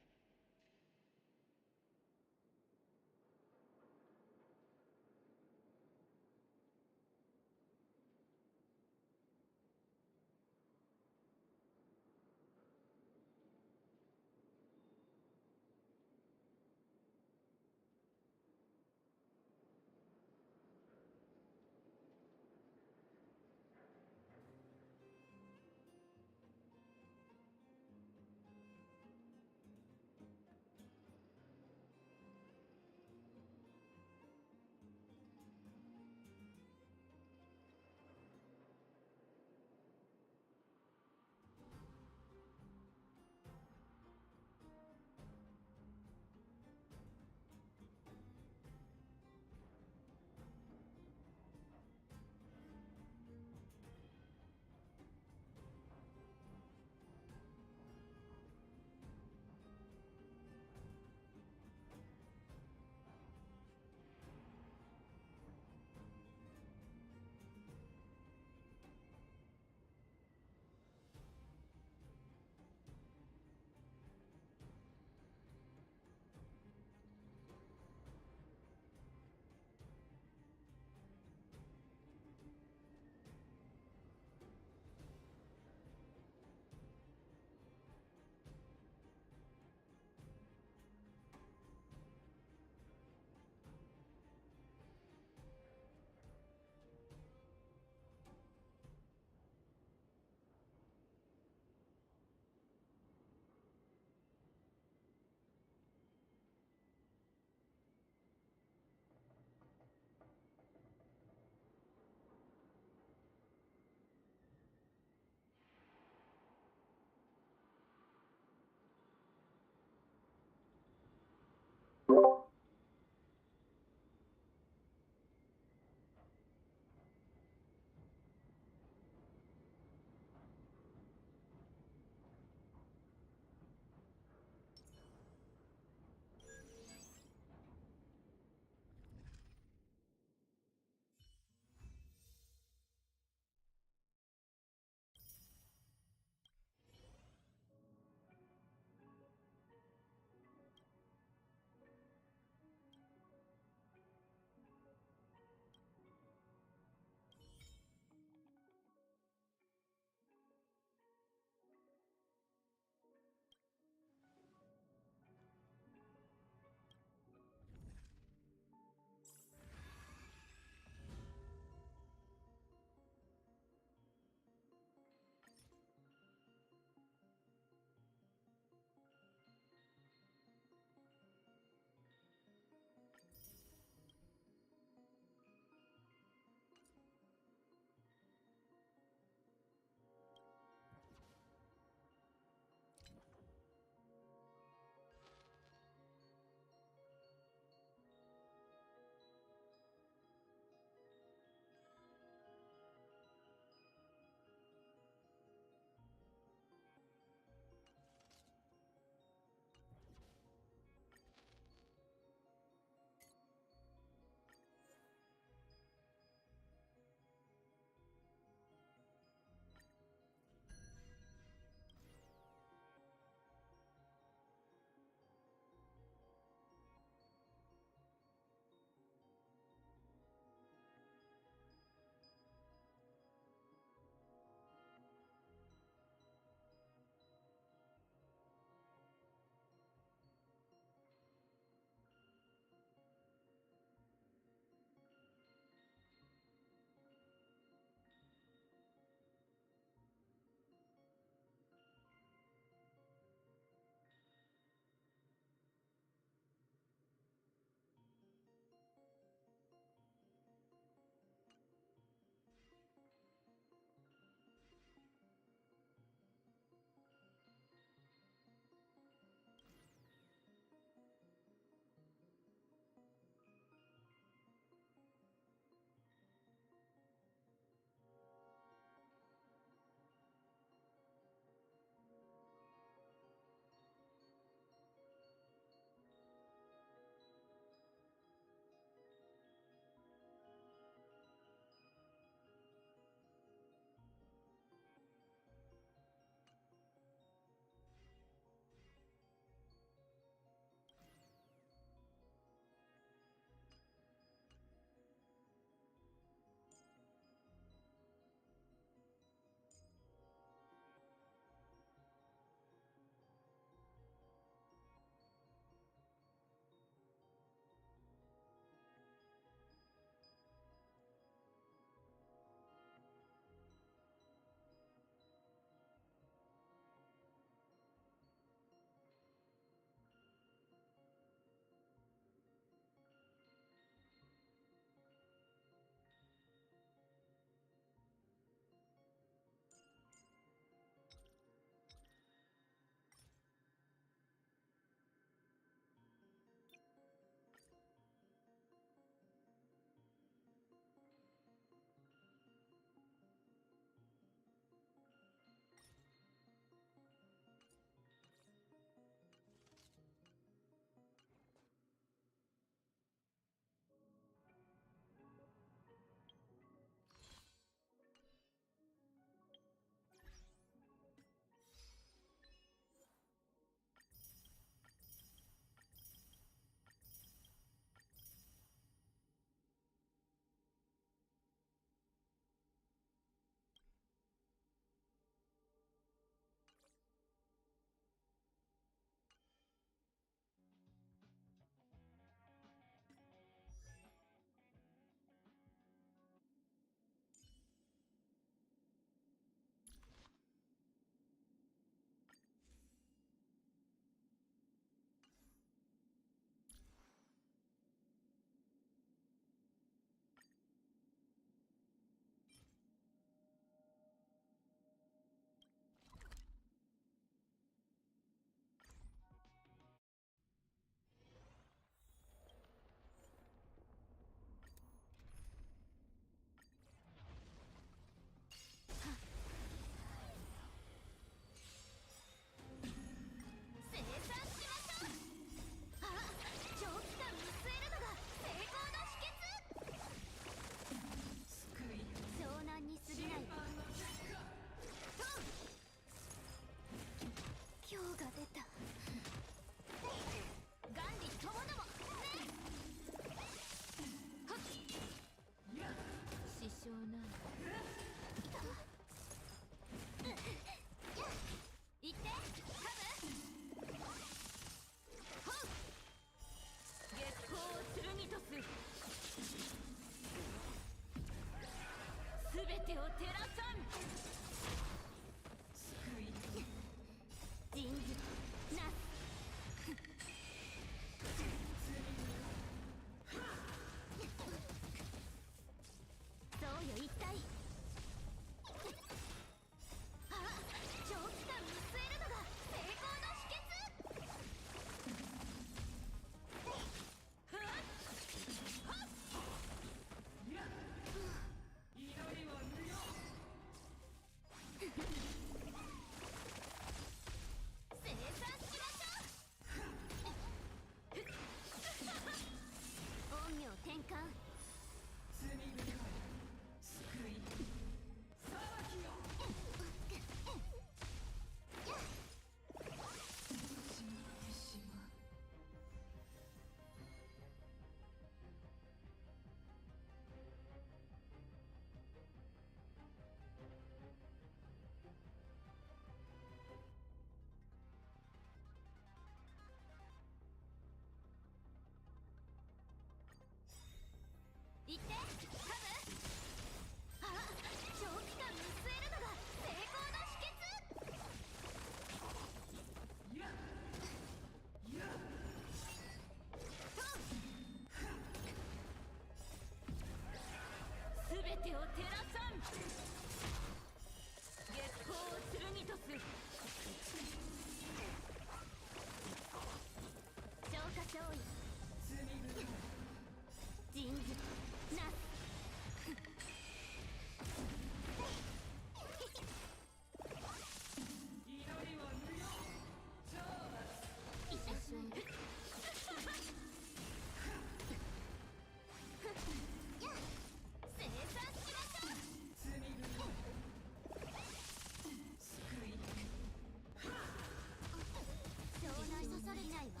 ないわ。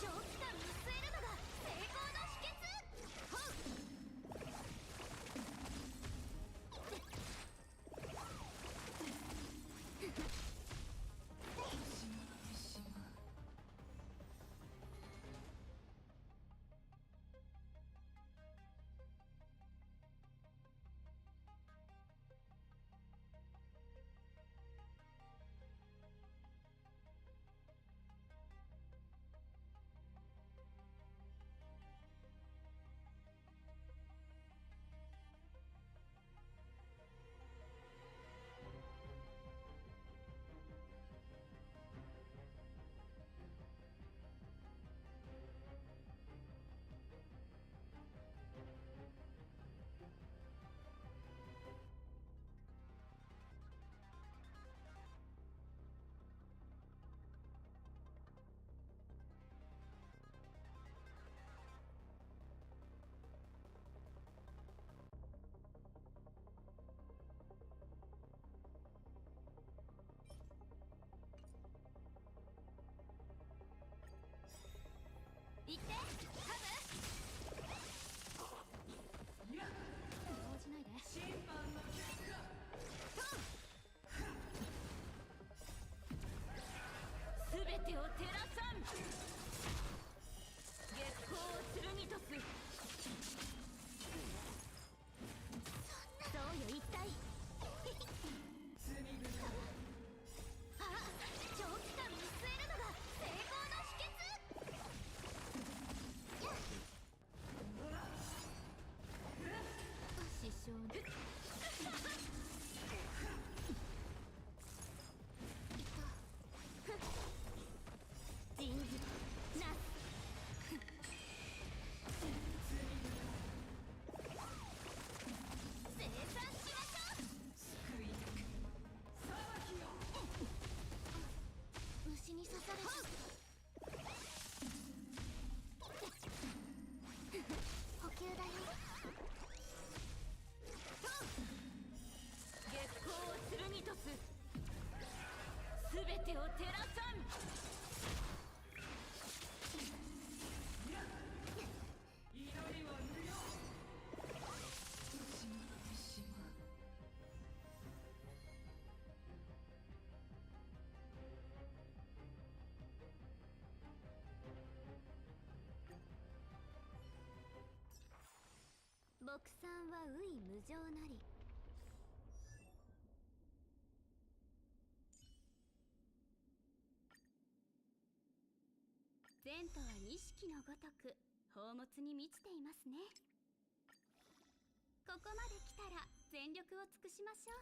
長期間見据えるのが成功の秘訣。行ってカブ。動じないで。審判の結果。すべてを照らさん。月光を剣とす。そうよ一体。あ、長期間見据えるのが成功の秘訣。師匠に人事なす。生産しましょう。救い裁きよ。虫に刺される。補給だよ。月光を剣とす。すべてを照らさん。祈りは無用。失ってしまう。牧さんは無為無常なり。前途は錦のごとく宝物に満ちていますね。ここまで来たら全力を尽くしましょう。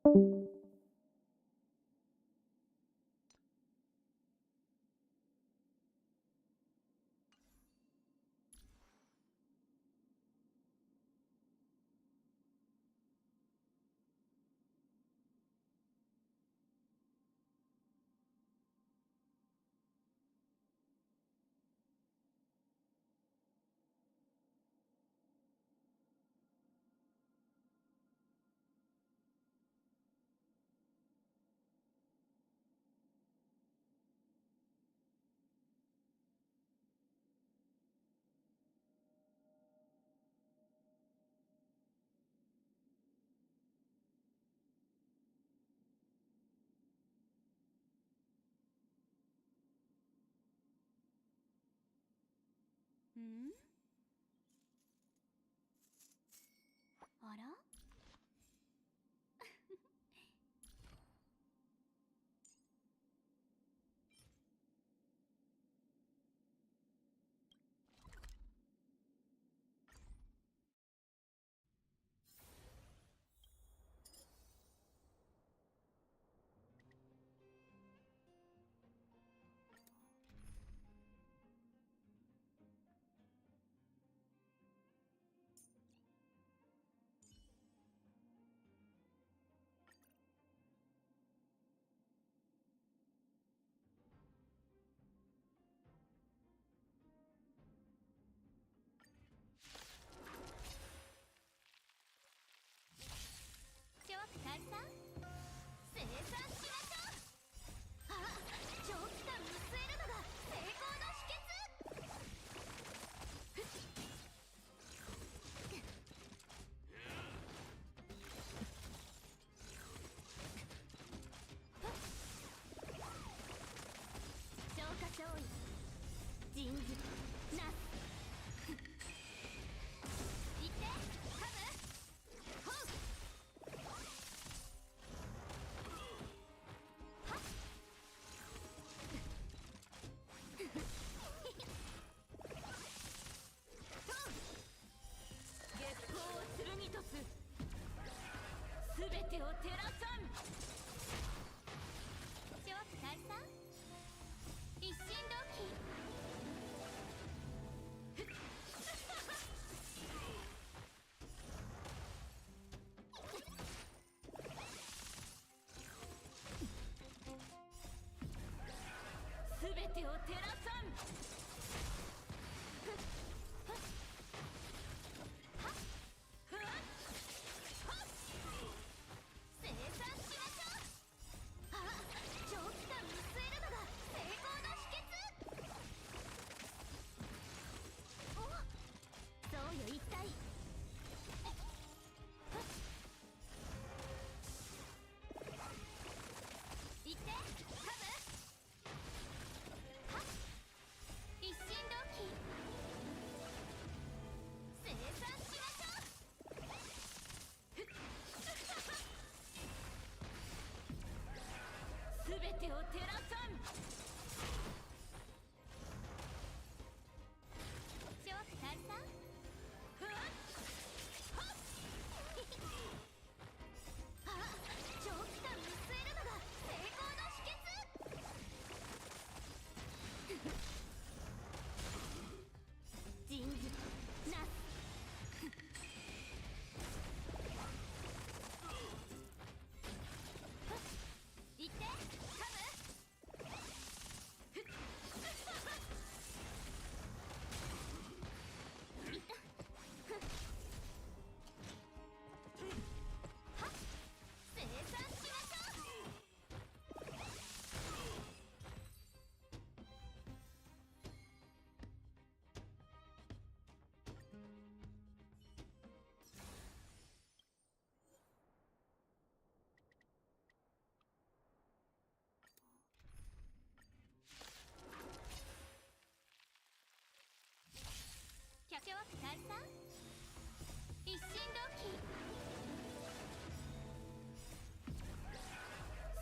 ん？あら？ショーク解散？生産しましょう。あ、長期間見据えるのが成功の秘訣。消化勝利、人事なす。行ってカム。ほう。月光を剣とす。すべてを照らさん。ショーク解散？一心同期。すべてを照らさん。生産しましょう。あ、長期間見据えるのが成功の秘訣。お、そうよ一体。行ってカム。一心同期。生産しましょう。すべてを照らさん。ショーク解散？あ、長期間見据えるのが成功の秘訣。人事なす。行ってカム。いった。はっ、生産しましょう。キャショーク解散？一心同期。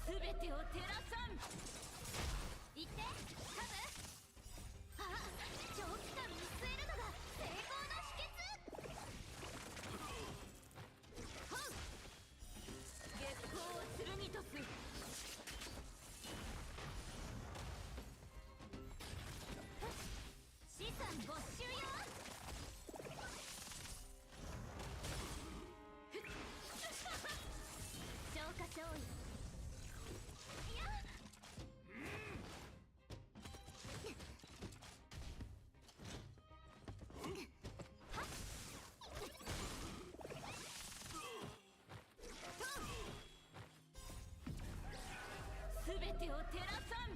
すべてを照らさん。行ってカム。あ、長期間見据えるのが成功の秘訣。ほう。月光をてを照らさん。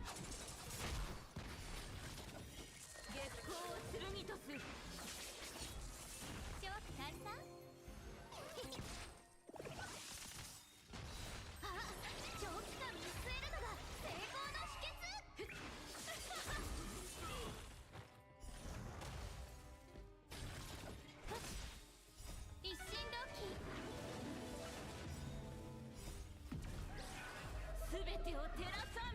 月光を剣とす。超期待さん。あ、長期間見据えるのが成功の秘訣。一心同期。すべてを照らさん。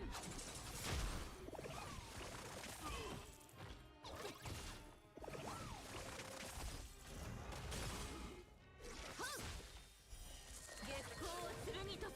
月光を剣とす。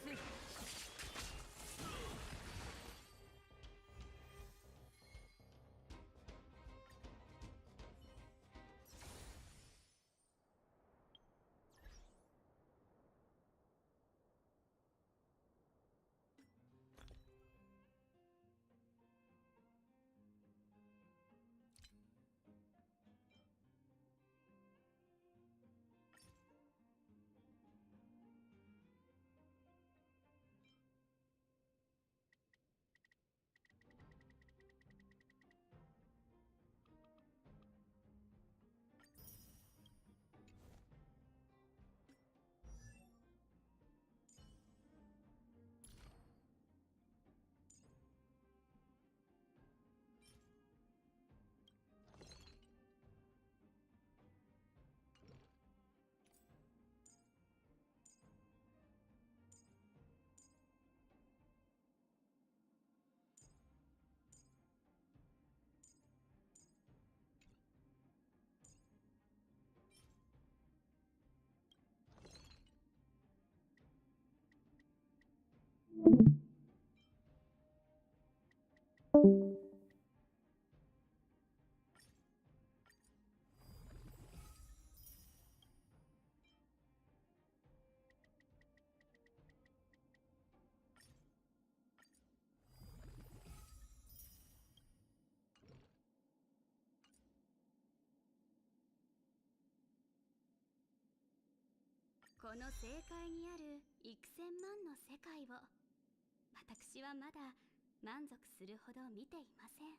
この世界にある幾千万の世界を私はまだ満足するほど見ていません。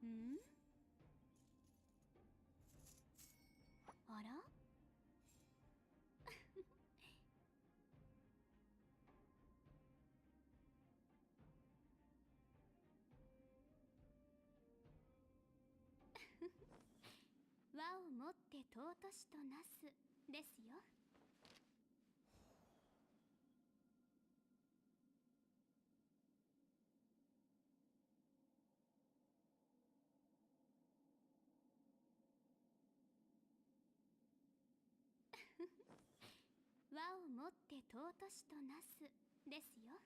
んあら和をもって尊しとなすですよ。和をもって尊しとなすですよ。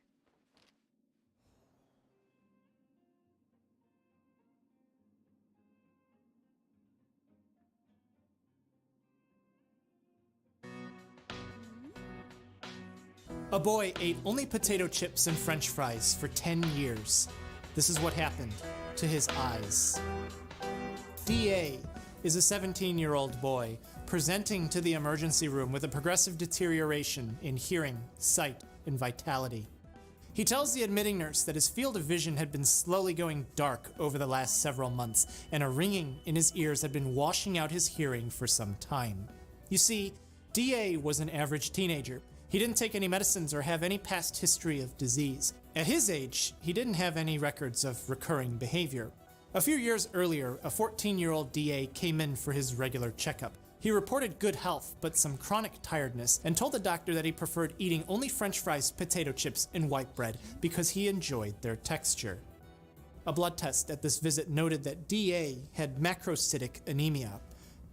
A boy ate only potato chips and French fries for 10 years. This is what happened to his eyes. DA is a 17-year-old boy presenting to the emergency room with a progressive deterioration in hearing, sight, and vitality. He tells the admitting nurse that his field of vision had been slowly going dark over the last several months, and a ringing in his ears had been washing out his hearing for some time. You see, DA was an average teenager. He didn't take any medicines or have any past history of disease. At his age, he didn't have any records of recurring behavior. A few years earlier, a 14-year-old DA came in for his regular checkup. He reported good health, but some chronic tiredness, and told the doctor that he preferred eating only French fries, potato chips, and white bread because he enjoyed their texture. A blood test at this visit noted that DA had macrocytic anemia,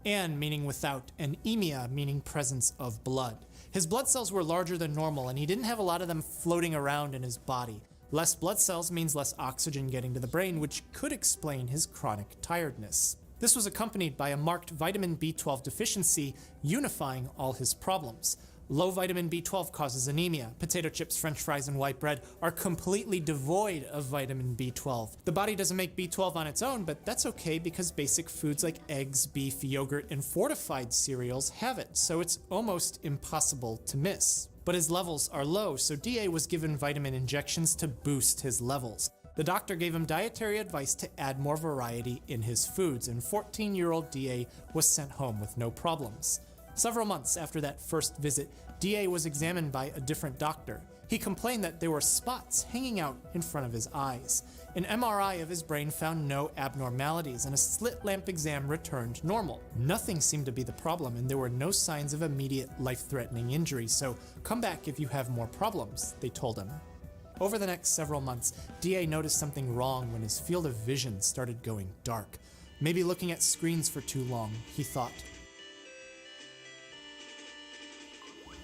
an meaning without, and emia meaning presence of blood. His blood cells were larger than normal, and he didn't have a lot of them floating around in his body. Less blood cells means less oxygen getting to the brain, which could explain his chronic tiredness. This was accompanied by a marked vitamin B12 deficiency, unifying all his problems. Low vitamin B12 causes anemia. Potato chips, French fries, and white bread are completely devoid of vitamin B12. The body doesn't make B12 on its own, but that's okay because basic foods like eggs, beef, yogurt, and fortified cereals have it, so it's almost impossible to miss. But his levels are low, so DA was given vitamin injections to boost his levels. The doctor gave him dietary advice to add more variety in his foods, and 14-year-old DA was sent home with no problems. Several months after that first visit, DA was examined by a different doctor. He complained that there were spots hanging out in front of his eyes. An MRI of his brain found no abnormalities, and a slit lamp exam returned normal. Nothing seemed to be the problem, and there were no signs of immediate life-threatening injury, so come back if you have more problems, they told him. Over the next several months, DA noticed something wrong when his field of vision started going dark. Maybe looking at screens for too long, he thought.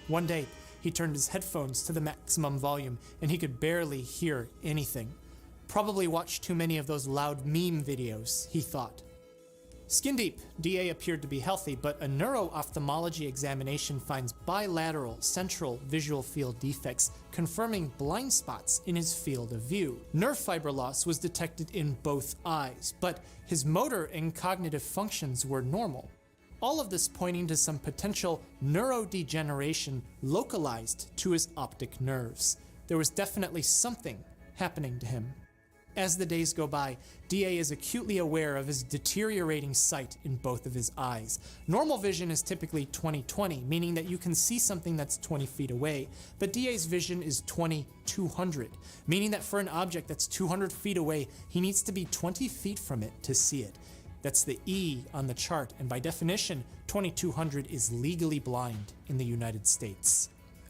One day, he turned his headphones to the maximum volume, and he could barely hear anything. Probably watched too many of those loud meme videos, he thought. Skin deep, DA appeared to be healthy, but a neuro-ophthalmology examination finds bilateral central visual field defects, confirming blind spots in his field of view. Nerve fiber loss was detected in both eyes, but his motor and cognitive functions were normal. All of this pointing to some potential neurodegeneration localized to his optic nerves. There was definitely something happening to him. As the days go by, DA is acutely aware of his deteriorating sight in both of his eyes. Normal vision is typically 20/20, meaning that you can see something that's 20 feet away, but DA's vision is 20/200, meaning that for an object that's 200 feet away, he needs to be 20 feet from it to see it. That's the E on the chart, and by definition, 2200 is legally blind in the United States.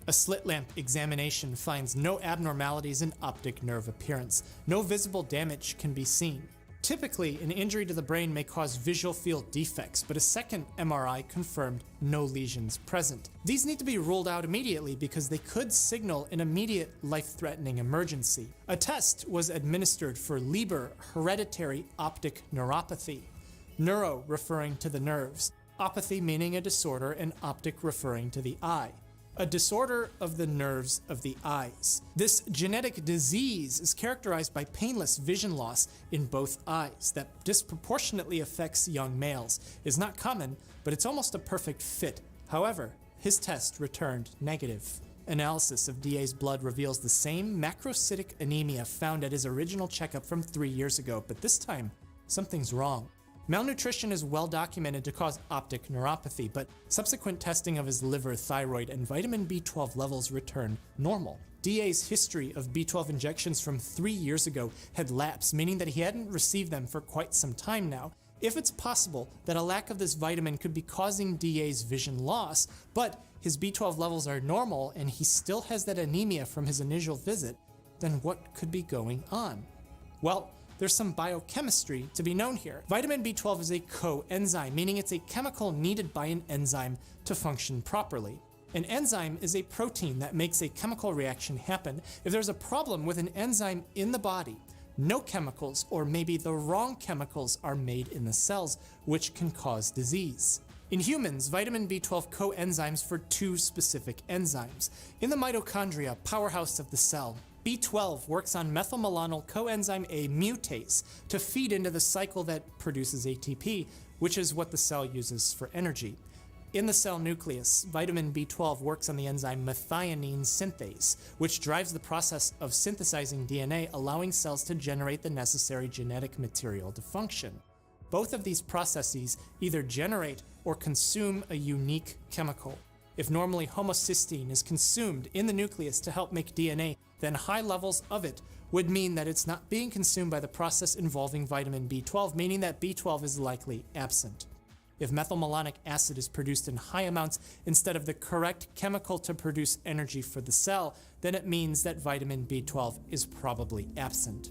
A slit lamp examination finds no abnormalities in optic nerve appearance. No visible damage can be seen. Typically, an injury to the brain may cause visual field defects, but a second MRI confirmed no lesions present. These need to be ruled out immediately because they could signal an immediate life-threatening emergency. A test was administered for Leber hereditary optic neuropathy. Neuro referring to the nerves, opathy meaning a disorder, and optic referring to the eye. A disorder of the nerves of the eyes. This genetic disease is characterized by painless vision loss in both eyes that disproportionately affects young males. It's not common, but it's almost a perfect fit. However, his test returned negative. Analysis of DA's blood reveals the same macrocytic anemia found at his original checkup from 3 years ago, but this time, something's wrong. Malnutrition is well documented to cause optic neuropathy, but subsequent testing of his liver, thyroid, and vitamin B12 levels returned normal. DA's history of B12 injections from 3 years ago had lapsed, meaning that he hadn't received them for quite some time now. If it's possible that a lack of this vitamin could be causing DA's vision loss, but his B12 levels are normal and he still has that anemia from his initial visit, then what could be going on? Well, there's some biochemistry to be known here. Vitamin B12 is a coenzyme, meaning it's a chemical needed by an enzyme to function properly. An enzyme is a protein that makes a chemical reaction happen. If there's a problem with an enzyme in the body, no chemicals, or maybe the wrong chemicals, are made in the cells, which can cause disease. In humans, vitamin B12 coenzymes for two specific enzymes. In the mitochondria, powerhouse of the cell, B12 works on methylmalonyl coenzyme A mutase to feed into the cycle that produces ATP, which is what the cell uses for energy. In the cell nucleus, vitamin B12 works on the enzyme methionine synthase, which drives the process of synthesizing DNA, allowing cells to generate the necessary genetic material to function. Both of these processes either generate or consume a unique chemical. If normally homocysteine is consumed in the nucleus to help make DNA, then high levels of it would mean that it's not being consumed by the process involving vitamin B12, meaning that B12 is likely absent. If methylmalonic acid is produced in high amounts instead of the correct chemical to produce energy for the cell, then it means that vitamin B12 is probably absent.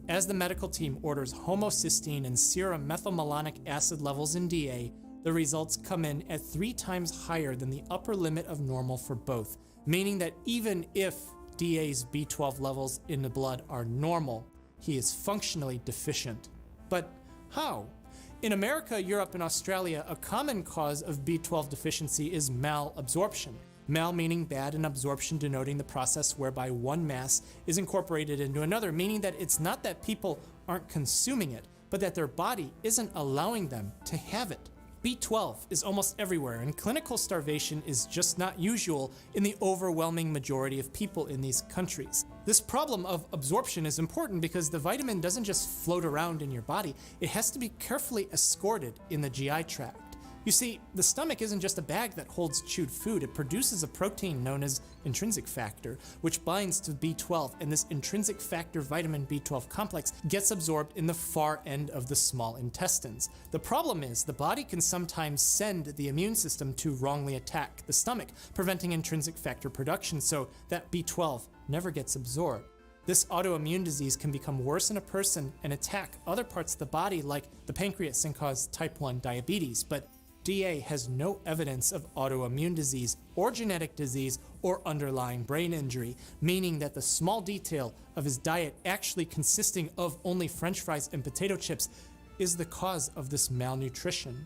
As the medical team orders homocysteine and serum methylmalonic acid levels in DA, the results come in at 3 times higher than the upper limit of normal for both, meaning that even if DA's B12 levels in the blood are normal, he is functionally deficient. But how? In America, Europe, and Australia, a common cause of B12 deficiency is malabsorption. Mal meaning bad, and absorption denoting the process whereby one mass is incorporated into another, meaning that it's not that people aren't consuming it, but that their body isn't allowing them to have it. B12 is almost everywhere, and clinical starvation is just not usual in the overwhelming majority of people in these countries. This problem of absorption is important because the vitamin doesn't just float around in your body, it has to be carefully escorted in the GI tract. You see, the stomach isn't just a bag that holds chewed food, it produces a protein known as intrinsic factor, which binds to B12, and this intrinsic factor vitamin B12 complex gets absorbed in the far end of the small intestines. The problem is, the body can sometimes send the immune system to wrongly attack the stomach, preventing intrinsic factor production so that B12 never gets absorbed. This autoimmune disease can become worse in a person and attack other parts of the body like the pancreas and cause type 1 diabetes, but DA has no evidence of autoimmune disease or genetic disease or underlying brain injury, meaning that the small detail of his diet actually consisting of only French fries and potato chips is the cause of this malnutrition.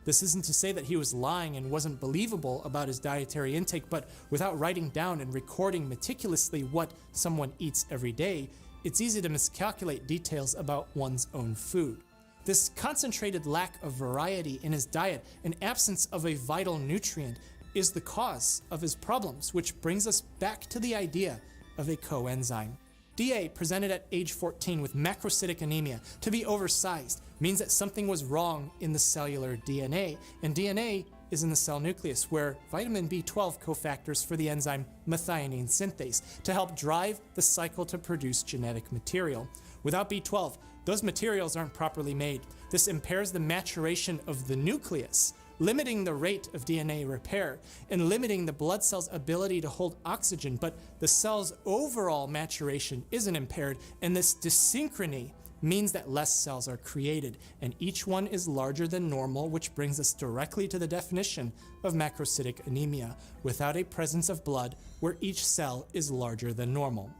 This isn't to say that he was lying and wasn't believable about his dietary intake, but without writing down and recording meticulously what someone eats every day, it's easy to miscalculate details about one's own food. This concentrated lack of variety in his diet and absence of a vital nutrient is the cause of his problems, which brings us back to the idea of a coenzyme. DA presented at age 14 with macrocytic anemia. To be oversized means that something was wrong in the cellular DNA, and DNA is in the cell nucleus, where vitamin B12 cofactors for the enzyme methionine synthase to help drive the cycle to produce genetic material. Without B12, those materials aren't properly made. This impairs the maturation of the nucleus, limiting the rate of DNA repair and limiting the blood cell's ability to hold oxygen, but the cell's overall maturation isn't impaired, and this dyssynchrony means that less cells are created, and each one is larger than normal, which brings us directly to the definition of macrocytic anemia, without a presence of blood where each cell is larger than normal.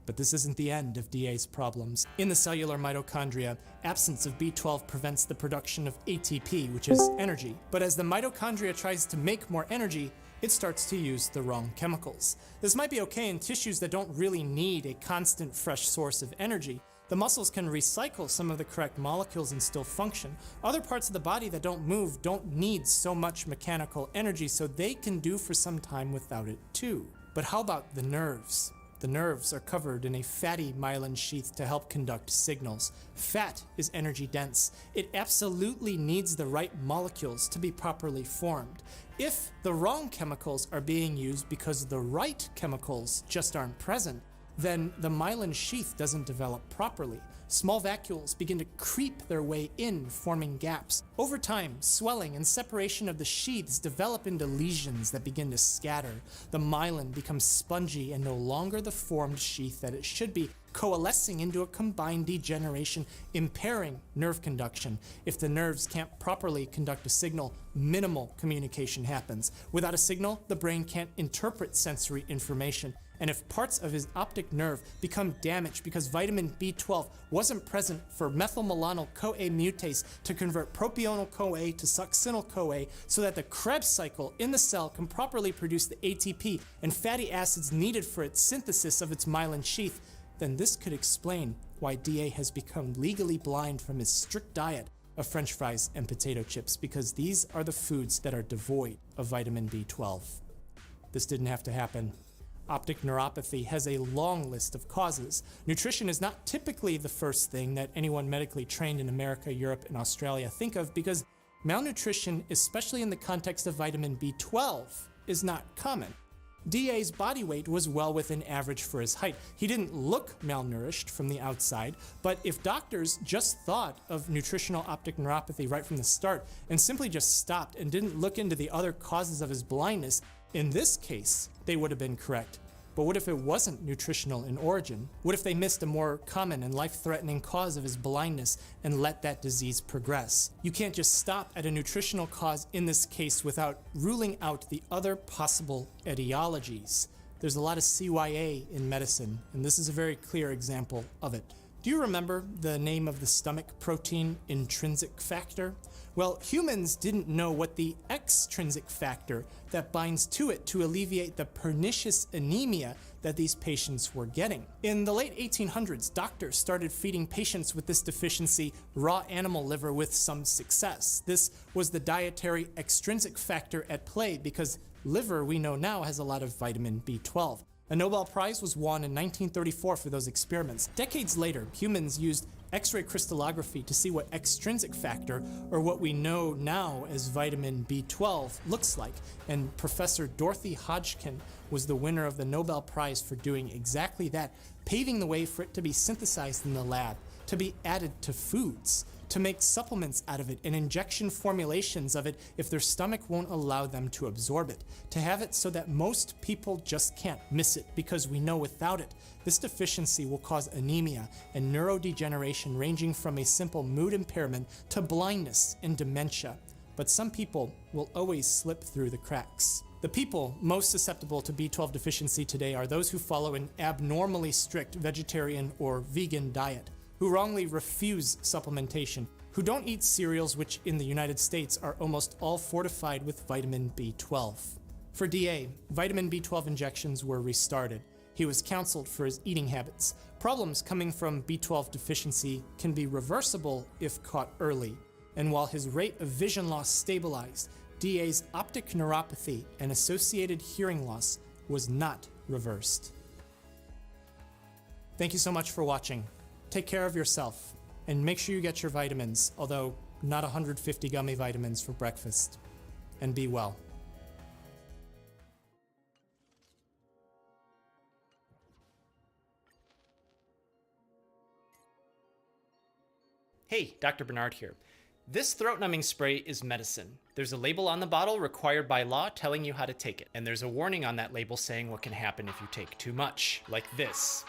But this isn't the end of DA's problems. In the cellular mitochondria, absence of B12 prevents the production of ATP, which is energy. But as the mitochondria tries to make more energy, it starts to use the wrong chemicals. This might be okay in tissues that don't really need a constant fresh source of energy. The muscles can recycle some of the correct molecules and still function. Other parts of the body that don't move don't need so much mechanical energy, so they can do for some time without it too. But how about the nerves? The nerves are covered in a fatty myelin sheath to help conduct signals. Fat is energy dense. It absolutely needs the right molecules to be properly formed. If the wrong chemicals are being used because the right chemicals just aren't present, then the myelin sheath doesn't develop properly. Small vacuoles begin to creep their way in, forming gaps. Over time, swelling and separation of the sheaths develop into lesions that begin to scatter. The myelin becomes spongy and no longer the formed sheath that it should be, coalescing into a combined degeneration, impairing nerve conduction. If the nerves can't properly conduct a signal, minimal communication happens. Without a signal, the brain can't interpret sensory information. And if parts of his optic nerve become damaged because vitamin B12 wasn't present for methylmalonyl-CoA mutase to convert propional-CoA to succinyl-CoA so that the Krebs cycle in the cell can properly produce the ATP and fatty acids needed for its synthesis of its myelin sheath, then this could explain why DA has become legally blind from his strict diet of French fries and potato chips, because these are the foods that are devoid of vitamin B12. This didn't have to happen. Optic neuropathy has a long list of causes. Nutrition is not typically the first thing that anyone medically trained in America, Europe, and Australia think of, because malnutrition, especially in the context of vitamin B12, is not common. DA's body weight was well within average for his height. He didn't look malnourished from the outside, but if doctors just thought of nutritional optic neuropathy right from the start and simply just stopped and didn't look into the other causes of his blindness, in this case, they would have been correct. But what if it wasn't nutritional in origin? What if they missed a more common and life-threatening cause of his blindness and let that disease progress? You can't just stop at a nutritional cause in this case without ruling out the other possible etiologies. There's a lot of CYA in medicine, and this is a very clear example of it. Do you remember the name of the stomach protein, intrinsic factor? Well, humans didn't know what the extrinsic factor that binds to it to alleviate the pernicious anemia that these patients were getting. In the late 1800s, doctors started feeding patients with this deficiency raw animal liver with some success. This was the dietary extrinsic factor at play because liver, we know now, has a lot of vitamin B12. A Nobel Prize was won in 1934 for those experiments. Decades later, humans used X-ray crystallography to see what extrinsic factor, or what we know now as vitamin B12, looks like, and Professor Dorothy Hodgkin was the winner of the Nobel Prize for doing exactly that, paving the way for it to be synthesized in the lab, to be added to foods, to make supplements out of it and injection formulations of it if their stomach won't allow them to absorb it, to have it so that most people just can't miss it, because we know without it, this deficiency will cause anemia and neurodegeneration ranging from a simple mood impairment to blindness and dementia. But some people will always slip through the cracks. The people most susceptible to B12 deficiency today are those who follow an abnormally strict vegetarian or vegan diet, who wrongly refuse supplementation, who don't eat cereals, which in the United States are almost all fortified with vitamin B12. For DA, vitamin B12 injections were restarted. He was counseled for his eating habits. Problems coming from B12 deficiency can be reversible if caught early. And while his rate of vision loss stabilized, DA's optic neuropathy and associated hearing loss was not reversed. Thank you so much for watching. Take care of yourself, and make sure you get your vitamins, although not 150 gummy vitamins for breakfast. And be well. Hey, Dr. Bernard here. This throat numbing spray is medicine. There's a label on the bottle required by law telling you how to take it, and there's a warning on that label saying what can happen if you take too much, like this.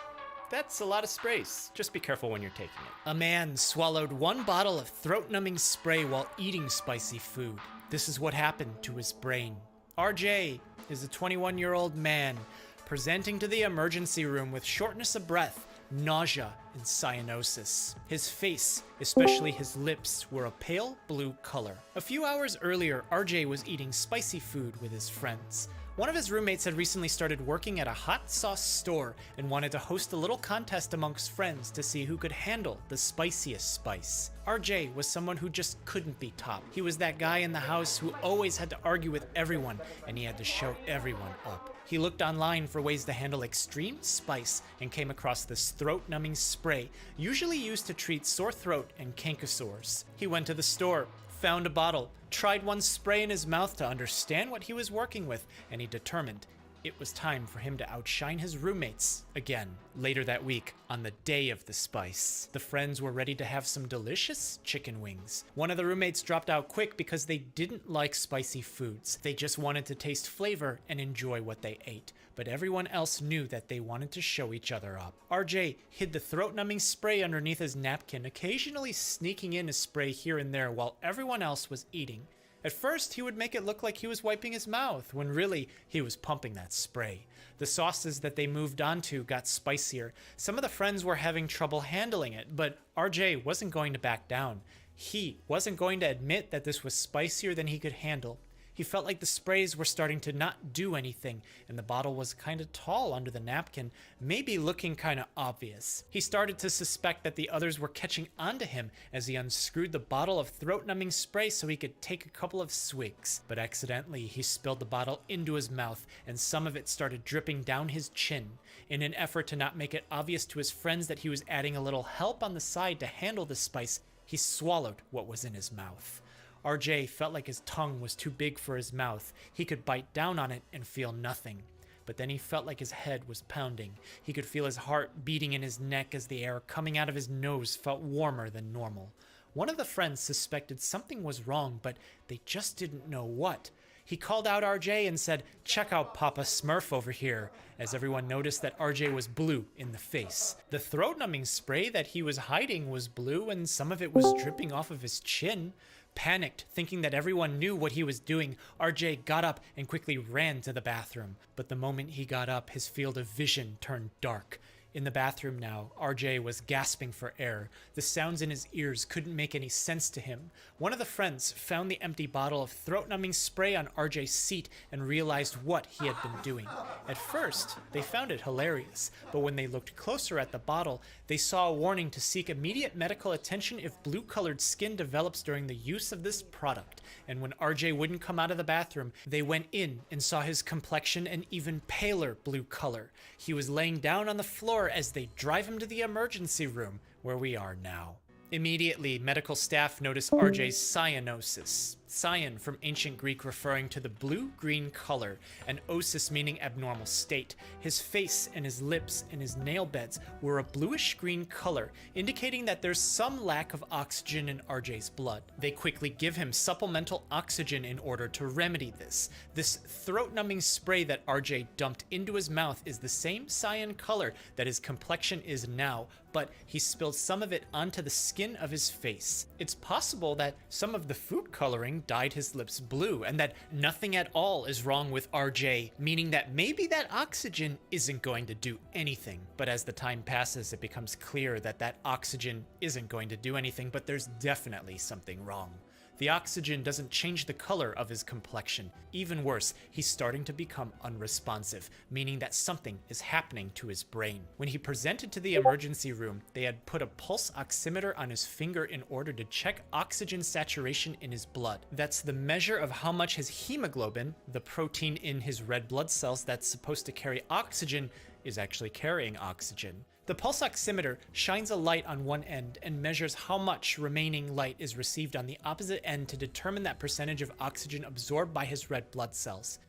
That's a lot of sprays. Just be careful when you're taking it. A man swallowed 1 bottle of throat-numbing spray while eating spicy food. This is what happened to his brain. RJ is a 21-year-old man presenting to the emergency room with shortness of breath, nausea, and cyanosis. His face, especially his lips, were a pale blue color. A few hours earlier, RJ was eating spicy food with his friends. One of his roommates had recently started working at a hot sauce store and wanted to host a little contest amongst friends to see who could handle the spiciest spice. RJ was someone who just couldn't be topped. He was that guy in the house who always had to argue with everyone, and he had to show everyone up. He looked online for ways to handle extreme spice and came across this throat-numbing spray, usually used to treat sore throat and canker sores. He went to the store, found a bottle, tried one spray in his mouth to understand what he was working with, and he determined it was time for him to outshine his roommates again. Later that week, on the day of the spice, the friends were ready to have some delicious chicken wings. One of the roommates dropped out quick because they didn't like spicy foods. They just wanted to taste flavor and enjoy what they ate. But everyone else knew that they wanted to show each other up. RJ hid the throat-numbing spray underneath his napkin, occasionally sneaking in a spray here and there while everyone else was eating. At first, he would make it look like he was wiping his mouth, when really, he was pumping that spray. The sauces that they moved on to got spicier. Some of the friends were having trouble handling it, but RJ wasn't going to back down. He wasn't going to admit that this was spicier than he could handle. He felt like the sprays were starting to not do anything, and the bottle was kind of tall under the napkin, maybe looking kind of obvious. He started to suspect that the others were catching onto him as he unscrewed the bottle of throat-numbing spray so he could take a couple of swigs. But accidentally, he spilled the bottle into his mouth, and some of it started dripping down his chin. In an effort to not make it obvious to his friends that he was adding a little help on the side to handle the spice, he swallowed what was in his mouth. RJ felt like his tongue was too big for his mouth. He could bite down on it and feel nothing. But then he felt like his head was pounding. He could feel his heart beating in his neck as the air coming out of his nose felt warmer than normal. One of the friends suspected something was wrong, but they just didn't know what. He called out RJ and said, "Check out Papa Smurf over here," as everyone noticed that RJ was blue in the face. The throat-numbing spray that he was hiding was blue, and some of it was dripping off of his chin. Panicked, thinking that everyone knew what he was doing, RJ got up and quickly ran to the bathroom. But the moment he got up, his field of vision turned dark. In the bathroom now, RJ was gasping for air. The sounds in his ears couldn't make any sense to him. One of the friends found the empty bottle of throat-numbing spray on RJ's seat and realized what he had been doing. At first, they found it hilarious, but when they looked closer at the bottle, they saw a warning to seek immediate medical attention if blue-colored skin develops during the use of this product. And when RJ wouldn't come out of the bathroom, they went in and saw his complexion an even paler blue color. He was laying down on the floor as they drive him to the emergency room, where we are now. Immediately, medical staff noticed RJ's cyanosis. Cyan from ancient Greek referring to the blue-green color, and osis meaning abnormal state. His face and his lips and his nail beds were a bluish-green color, indicating that there's some lack of oxygen in RJ's blood. They quickly give him supplemental oxygen in order to remedy this. This throat-numbing spray that RJ dumped into his mouth is the same cyan color that his complexion is now, but he spilled some of it onto the skin of his face. It's possible that some of the food coloring dyed his lips blue, and that nothing at all is wrong with RJ, meaning that maybe that oxygen isn't going to do anything. But as the time passes, it becomes clear that that oxygen isn't going to do anything, but there's definitely something wrong. The oxygen doesn't change the color of his complexion. Even worse, he's starting to become unresponsive, meaning that something is happening to his brain. When he presented to the emergency room, they had put a pulse oximeter on his finger in order to check oxygen saturation in his blood. That's the measure of how much his hemoglobin, the protein in his red blood cells that's supposed to carry oxygen, is actually carrying oxygen. The pulse oximeter shines a light on one end and measures how much remaining light is received on the opposite end to determine that percentage of oxygen absorbed by his red blood cells.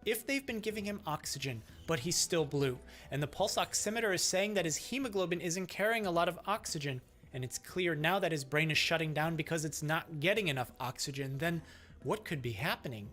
If they've been giving him oxygen, but he's still blue, and the pulse oximeter is saying that his hemoglobin isn't carrying a lot of oxygen, and it's clear now that his brain is shutting down because it's not getting enough oxygen, then what could be happening?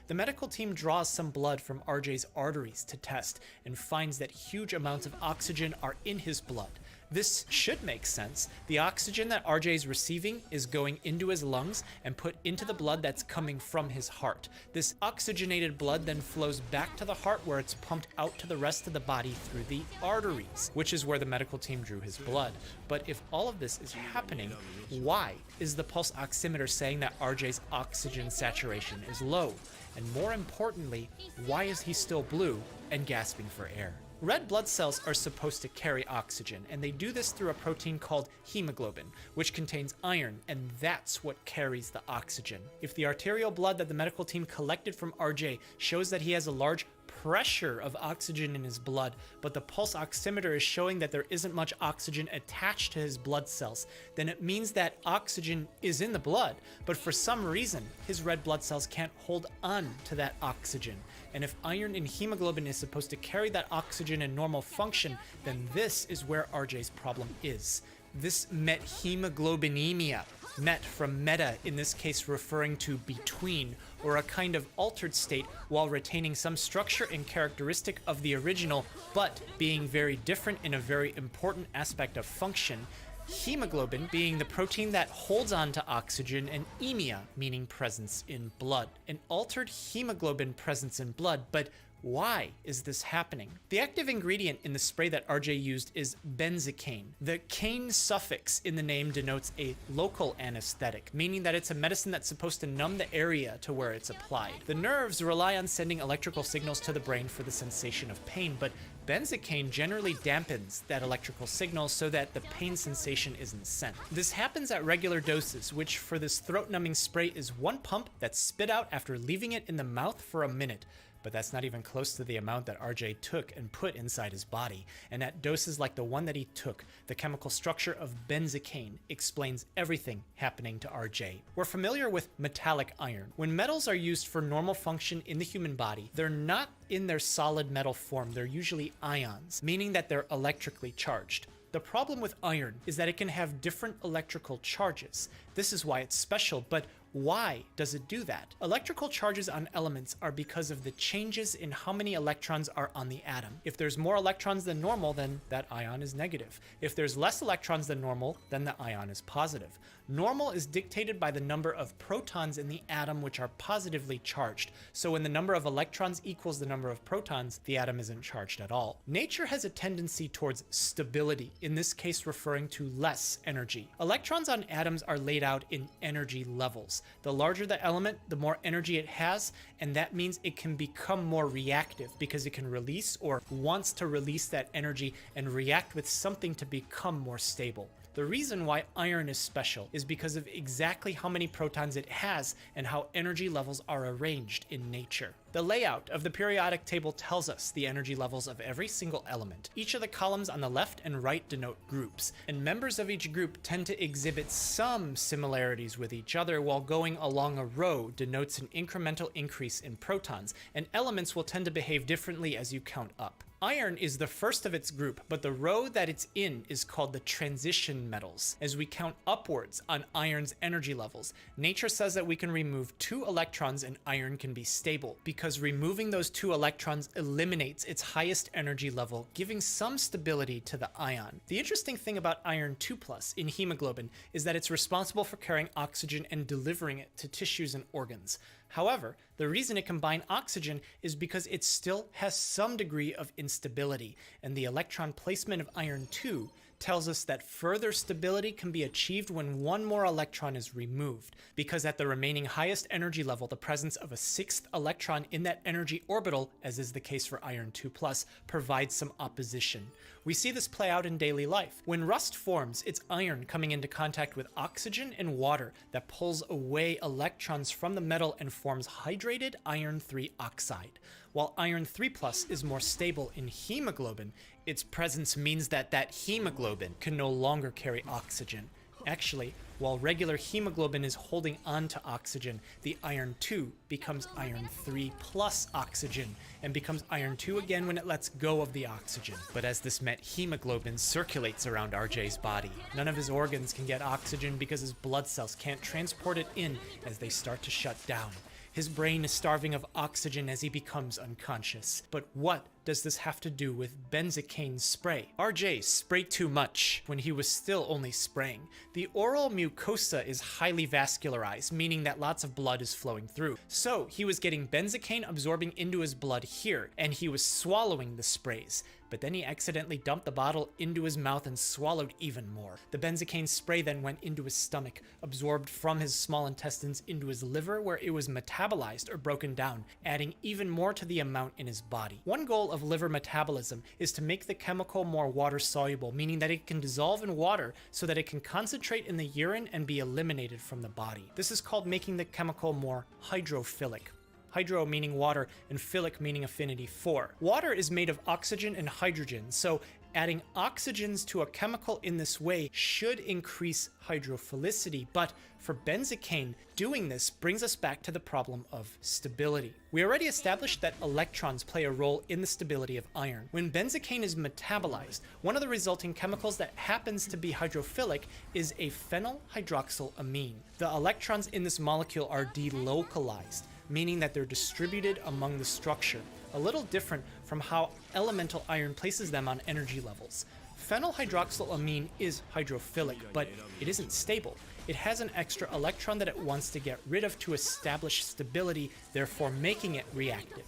The medical team draws some blood from RJ's arteries to test and finds that huge amounts of oxygen are in his blood. This should make sense. The oxygen that RJ is receiving is going into his lungs and put into the blood that's coming from his heart. This oxygenated blood then flows back to the heart where it's pumped out to the rest of the body through the arteries, which is where the medical team drew his blood. But if all of this is happening, why is the pulse oximeter saying that RJ's oxygen saturation is low? And more importantly, why is he still blue and gasping for air? Red blood cells are supposed to carry oxygen, and they do this through a protein called hemoglobin, which contains iron, and that's what carries the oxygen. If the arterial blood that the medical team collected from RJ shows that he has a large pressure of oxygen in his blood, but the pulse oximeter is showing that there isn't much oxygen attached to his blood cells, then it means that oxygen is in the blood, but for some reason, his red blood cells can't hold on to that oxygen. And if iron in hemoglobin is supposed to carry that oxygen in normal function, then this is where RJ's problem is. This methemoglobinemia, met from meta, in this case referring to between, or a kind of altered state while retaining some structure and characteristic of the original, but being very different in a very important aspect of function. Hemoglobin being the protein that holds on to oxygen, and emia meaning presence in blood. An altered hemoglobin presence in blood, but why is this happening? The active ingredient in the spray that RJ used is benzocaine. The cane suffix in the name denotes a local anesthetic, meaning that it's a medicine that's supposed to numb the area to where it's applied. The nerves rely on sending electrical signals to the brain for the sensation of pain, but benzocaine generally dampens that electrical signal so that the pain sensation isn't sent. This happens at regular doses, which for this throat-numbing spray is 1 pump that's spit out after leaving it in the mouth for a minute. But that's not even close to the amount that RJ took and put inside his body. And at doses like the one that he took, the chemical structure of benzocaine explains everything happening to RJ. We're familiar with metallic iron. When metals are used for normal function in the human body, they're not in their solid metal form. They're usually ions, meaning that they're electrically charged. The problem with iron is that it can have different electrical charges. This is why it's special, but why does it do that? Electrical charges on elements are because of the changes in how many electrons are on the atom. If there's more electrons than normal, then that ion is negative. If there's less electrons than normal, then the ion is positive. Normal is dictated by the number of protons in the atom, which are positively charged. So when the number of electrons equals the number of protons, the atom isn't charged at all. Nature has a tendency towards stability, in this case referring to less energy. Electrons on atoms are laid out in energy levels. The larger the element, the more energy it has, and that means it can become more reactive because it can release or wants to release that energy and react with something to become more stable. The reason why iron is special is because of exactly how many protons it has and how energy levels are arranged in nature. The layout of the periodic table tells us the energy levels of every single element. Each of the columns on the left and right denote groups, and members of each group tend to exhibit some similarities with each other, while going along a row denotes an incremental increase in protons, and elements will tend to behave differently as you count up. Iron is the first of its group, but the row that it's in is called the transition metals. As we count upwards on iron's energy levels, nature says that we can remove 2 electrons and iron can be stable, because removing those 2 electrons eliminates its highest energy level, giving some stability to the ion. The interesting thing about iron 2+ in hemoglobin is that it's responsible for carrying oxygen and delivering it to tissues and organs. However, the reason it can bind oxygen is because it still has some degree of instability, and the electron placement of iron 2 tells us that further stability can be achieved when 1 more electron is removed, because at the remaining highest energy level, the presence of a 6th electron in that energy orbital, as is the case for iron 2+, provides some opposition. We see this play out in daily life. When rust forms, it's iron coming into contact with oxygen and water that pulls away electrons from the metal and forms hydrated iron 3 oxide. While iron 3+ is more stable in hemoglobin, its presence means that that hemoglobin can no longer carry oxygen. Actually, while regular hemoglobin is holding on to oxygen, the iron 2 becomes iron 3 plus oxygen and becomes iron 2 again when it lets go of the oxygen. But as this methemoglobin circulates around RJ's body, none of his organs can get oxygen because his blood cells can't transport it in as they start to shut down. His brain is starving of oxygen as he becomes unconscious. But what does this have to do with benzocaine spray? RJ sprayed too much when he was still only spraying. The oral mucosa is highly vascularized, meaning that lots of blood is flowing through. So he was getting benzocaine absorbing into his blood here, and he was swallowing the sprays. But then he accidentally dumped the bottle into his mouth and swallowed even more. The benzocaine spray then went into his stomach, absorbed from his small intestines into his liver, where it was metabolized or broken down, adding even more to the amount in his body. One goal of liver metabolism is to make the chemical more water soluble, meaning that it can dissolve in water so that it can concentrate in the urine and be eliminated from the body. This is called making the chemical more hydrophilic. Hydro meaning water and philic meaning affinity for. Water is made of oxygen and hydrogen, so adding oxygens to a chemical in this way should increase hydrophilicity, but for benzocaine, doing this brings us back to the problem of stability. We already established that electrons play a role in the stability of iron. When benzocaine is metabolized, one of the resulting chemicals that happens to be hydrophilic is a phenylhydroxylamine. The electrons in this molecule are delocalized, meaning that they're distributed among the structure, a little different from how elemental iron places them on energy levels. Phenylhydroxylamine is hydrophilic, but it isn't stable. It has an extra electron that it wants to get rid of to establish stability, therefore making it reactive.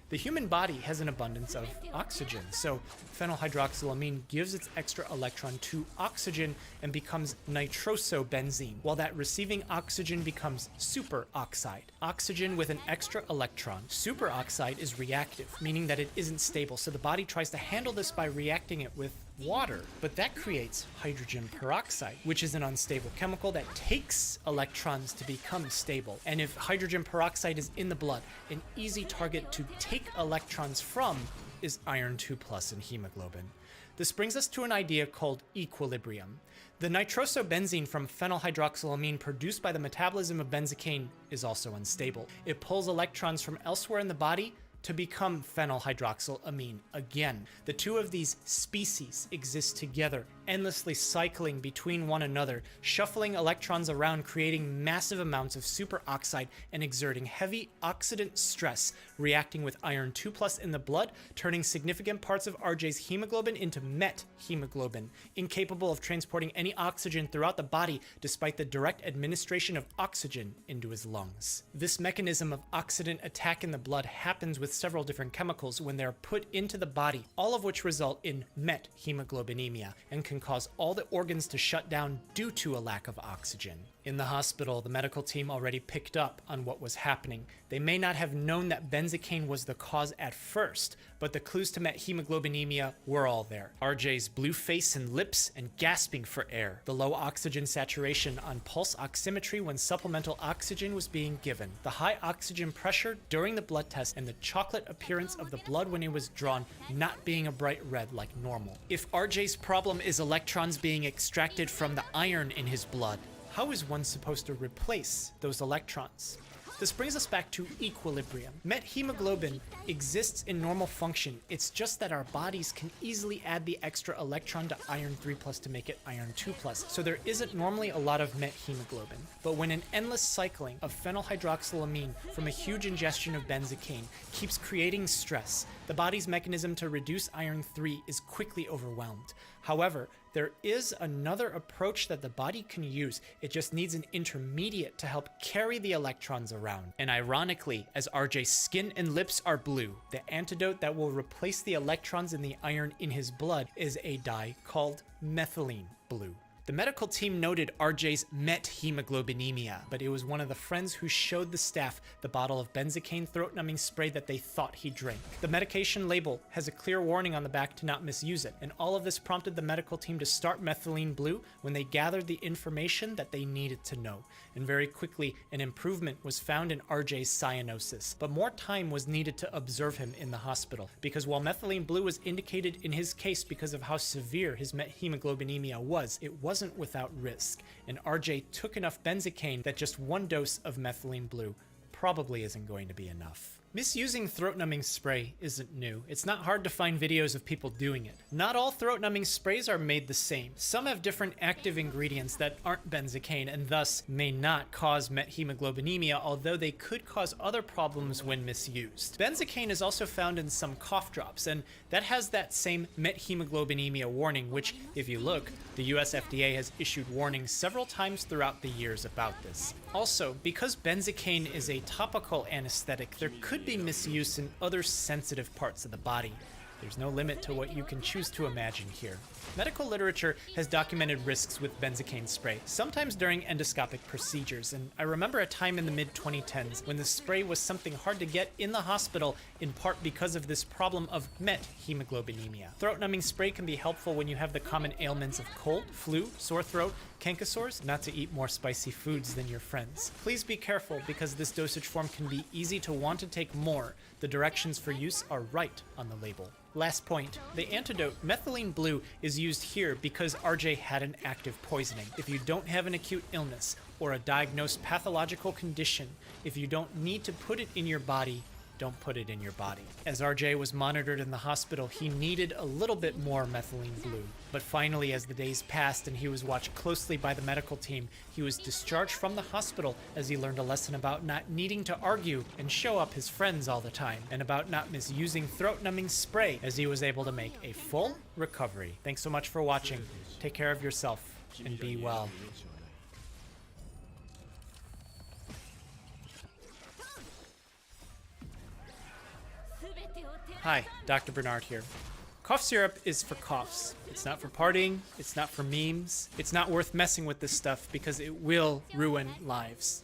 The human body has an abundance of oxygen, so phenylhydroxylamine gives its extra electron to oxygen and becomes nitrosobenzene, while that receiving oxygen becomes superoxide, oxygen with an extra electron. Superoxide is reactive, meaning that it isn't stable, so the body tries to handle this by reacting it with water, but that creates hydrogen peroxide, which is an unstable chemical that takes electrons to become stable. And if hydrogen peroxide is in the blood, an easy target to take electrons from is iron 2+ in hemoglobin. This brings us to an idea called equilibrium. The nitrosobenzene from phenylhydroxylamine produced by the metabolism of benzocaine is also unstable. It pulls electrons from elsewhere in the body to become phenylhydroxylamine again. The two of these species exist together, endlessly cycling between one another, shuffling electrons around, creating massive amounts of superoxide and exerting heavy oxidant stress, reacting with iron 2+ in the blood, turning significant parts of RJ's hemoglobin into met hemoglobin, incapable of transporting any oxygen throughout the body despite the direct administration of oxygen into his lungs. This mechanism of oxidant attack in the blood happens with several different chemicals when they're put into the body, all of which result in met hemoglobinemia and can cause all the organs to shut down due to a lack of oxygen. In the hospital, the medical team already picked up on what was happening. They may not have known that benzocaine was the cause at first, but the clues to met hemoglobinemia were all there. RJ's blue face and lips and gasping for air, the low oxygen saturation on pulse oximetry when supplemental oxygen was being given, the high oxygen pressure during the blood test, and the chocolate appearance of the blood when it was drawn not being a bright red like normal. If RJ's problem is electrons being extracted from the iron in his blood, how is one supposed to replace those electrons? This brings us back to equilibrium. Met hemoglobin exists in normal function. It's just that our bodies can easily add the extra electron to iron 3+ to make it iron 2+. So there isn't normally a lot of met hemoglobin. But when an endless cycling of phenylhydroxylamine from a huge ingestion of benzocaine keeps creating stress, the body's mechanism to reduce iron 3 is quickly overwhelmed. However, there is another approach that the body can use. It just needs an intermediate to help carry the electrons around. And ironically, as RJ's skin and lips are blue, the antidote that will replace the electrons in the iron in his blood is a dye called methylene blue. The medical team noted RJ's met hemoglobinemia, but it was one of the friends who showed the staff the bottle of benzocaine throat-numbing spray that they thought he drank. The medication label has a clear warning on the back to not misuse it, and all of this prompted the medical team to start methylene blue when they gathered the information that they needed to know. And very quickly, an improvement was found in RJ's cyanosis, but more time was needed to observe him in the hospital, because while methylene blue was indicated in his case because of how severe his met hemoglobinemia was, it wasn't without risk, and RJ took enough benzocaine that just one dose of methylene blue probably isn't going to be enough. Misusing throat-numbing spray isn't new. It's not hard to find videos of people doing it. Not all throat-numbing sprays are made the same. Some have different active ingredients that aren't benzocaine and thus may not cause methemoglobinemia, although they could cause other problems when misused. Benzocaine is also found in some cough drops, and that has that same methemoglobinemia warning, which, if you look, the US FDA has issued warnings several times throughout the years about this. Also, because benzocaine is a topical anesthetic, there could be misuse in other sensitive parts of the body. There's no limit to what you can choose to imagine here. Medical literature has documented risks with benzocaine spray, sometimes during endoscopic procedures, and I remember a time in the mid-2010s when the spray was something hard to get in the hospital, in part because of this problem of methemoglobinemia. Throat-numbing spray can be helpful when you have the common ailments of cold, flu, sore throat, canker-sores, not to eat more spicy foods than your friends. Please be careful because this dosage form can be easy to want to take more. The directions for use are right on the label. Last point, the antidote methylene blue is used here because RJ had an active poisoning. If you don't have an acute illness or a diagnosed pathological condition, if you don't need to put it in your body, don't put it in your body. As RJ was monitored in the hospital, he needed a little bit more methylene blue. But finally, as the days passed and he was watched closely by the medical team, he was discharged from the hospital as he learned a lesson about not needing to argue and show up his friends all the time, and about not misusing throat-numbing spray as he was able to make a full recovery. Thanks so much for watching. Take care of yourself and be well. Hi, Dr. Bernard here. Cough syrup is for coughs. It's not for partying, it's not for memes. It's not worth messing with this stuff because it will ruin lives.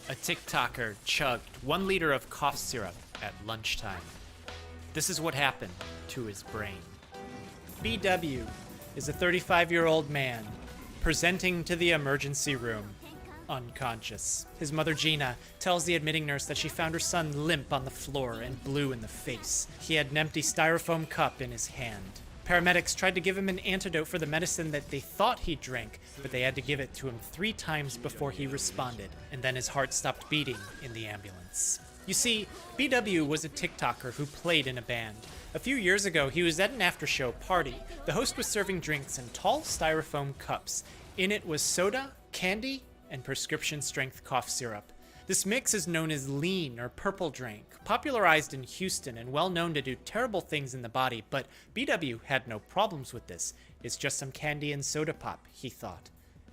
A TikToker chugged 1 liter of cough syrup at lunchtime. This is what happened to his brain. BW is a 35-year-old man presenting to the emergency room unconscious. His mother Gina tells the admitting nurse that she found her son limp on the floor and blue in the face. He had an empty styrofoam cup in his hand. Paramedics tried to give him an antidote for the medicine that they thought he drank, but they had to give it to him 3 times before he responded, and then his heart stopped beating in the ambulance. You see, BW was a TikToker who played in a band. A few years ago, he was at an after-show party. The host was serving drinks in tall styrofoam cups. In it was soda, candy, and prescription-strength cough syrup. This mix is known as lean or purple drink, popularized in Houston and well known to do terrible things in the body, but BW had no problems with this. It's just some candy and soda pop, he thought.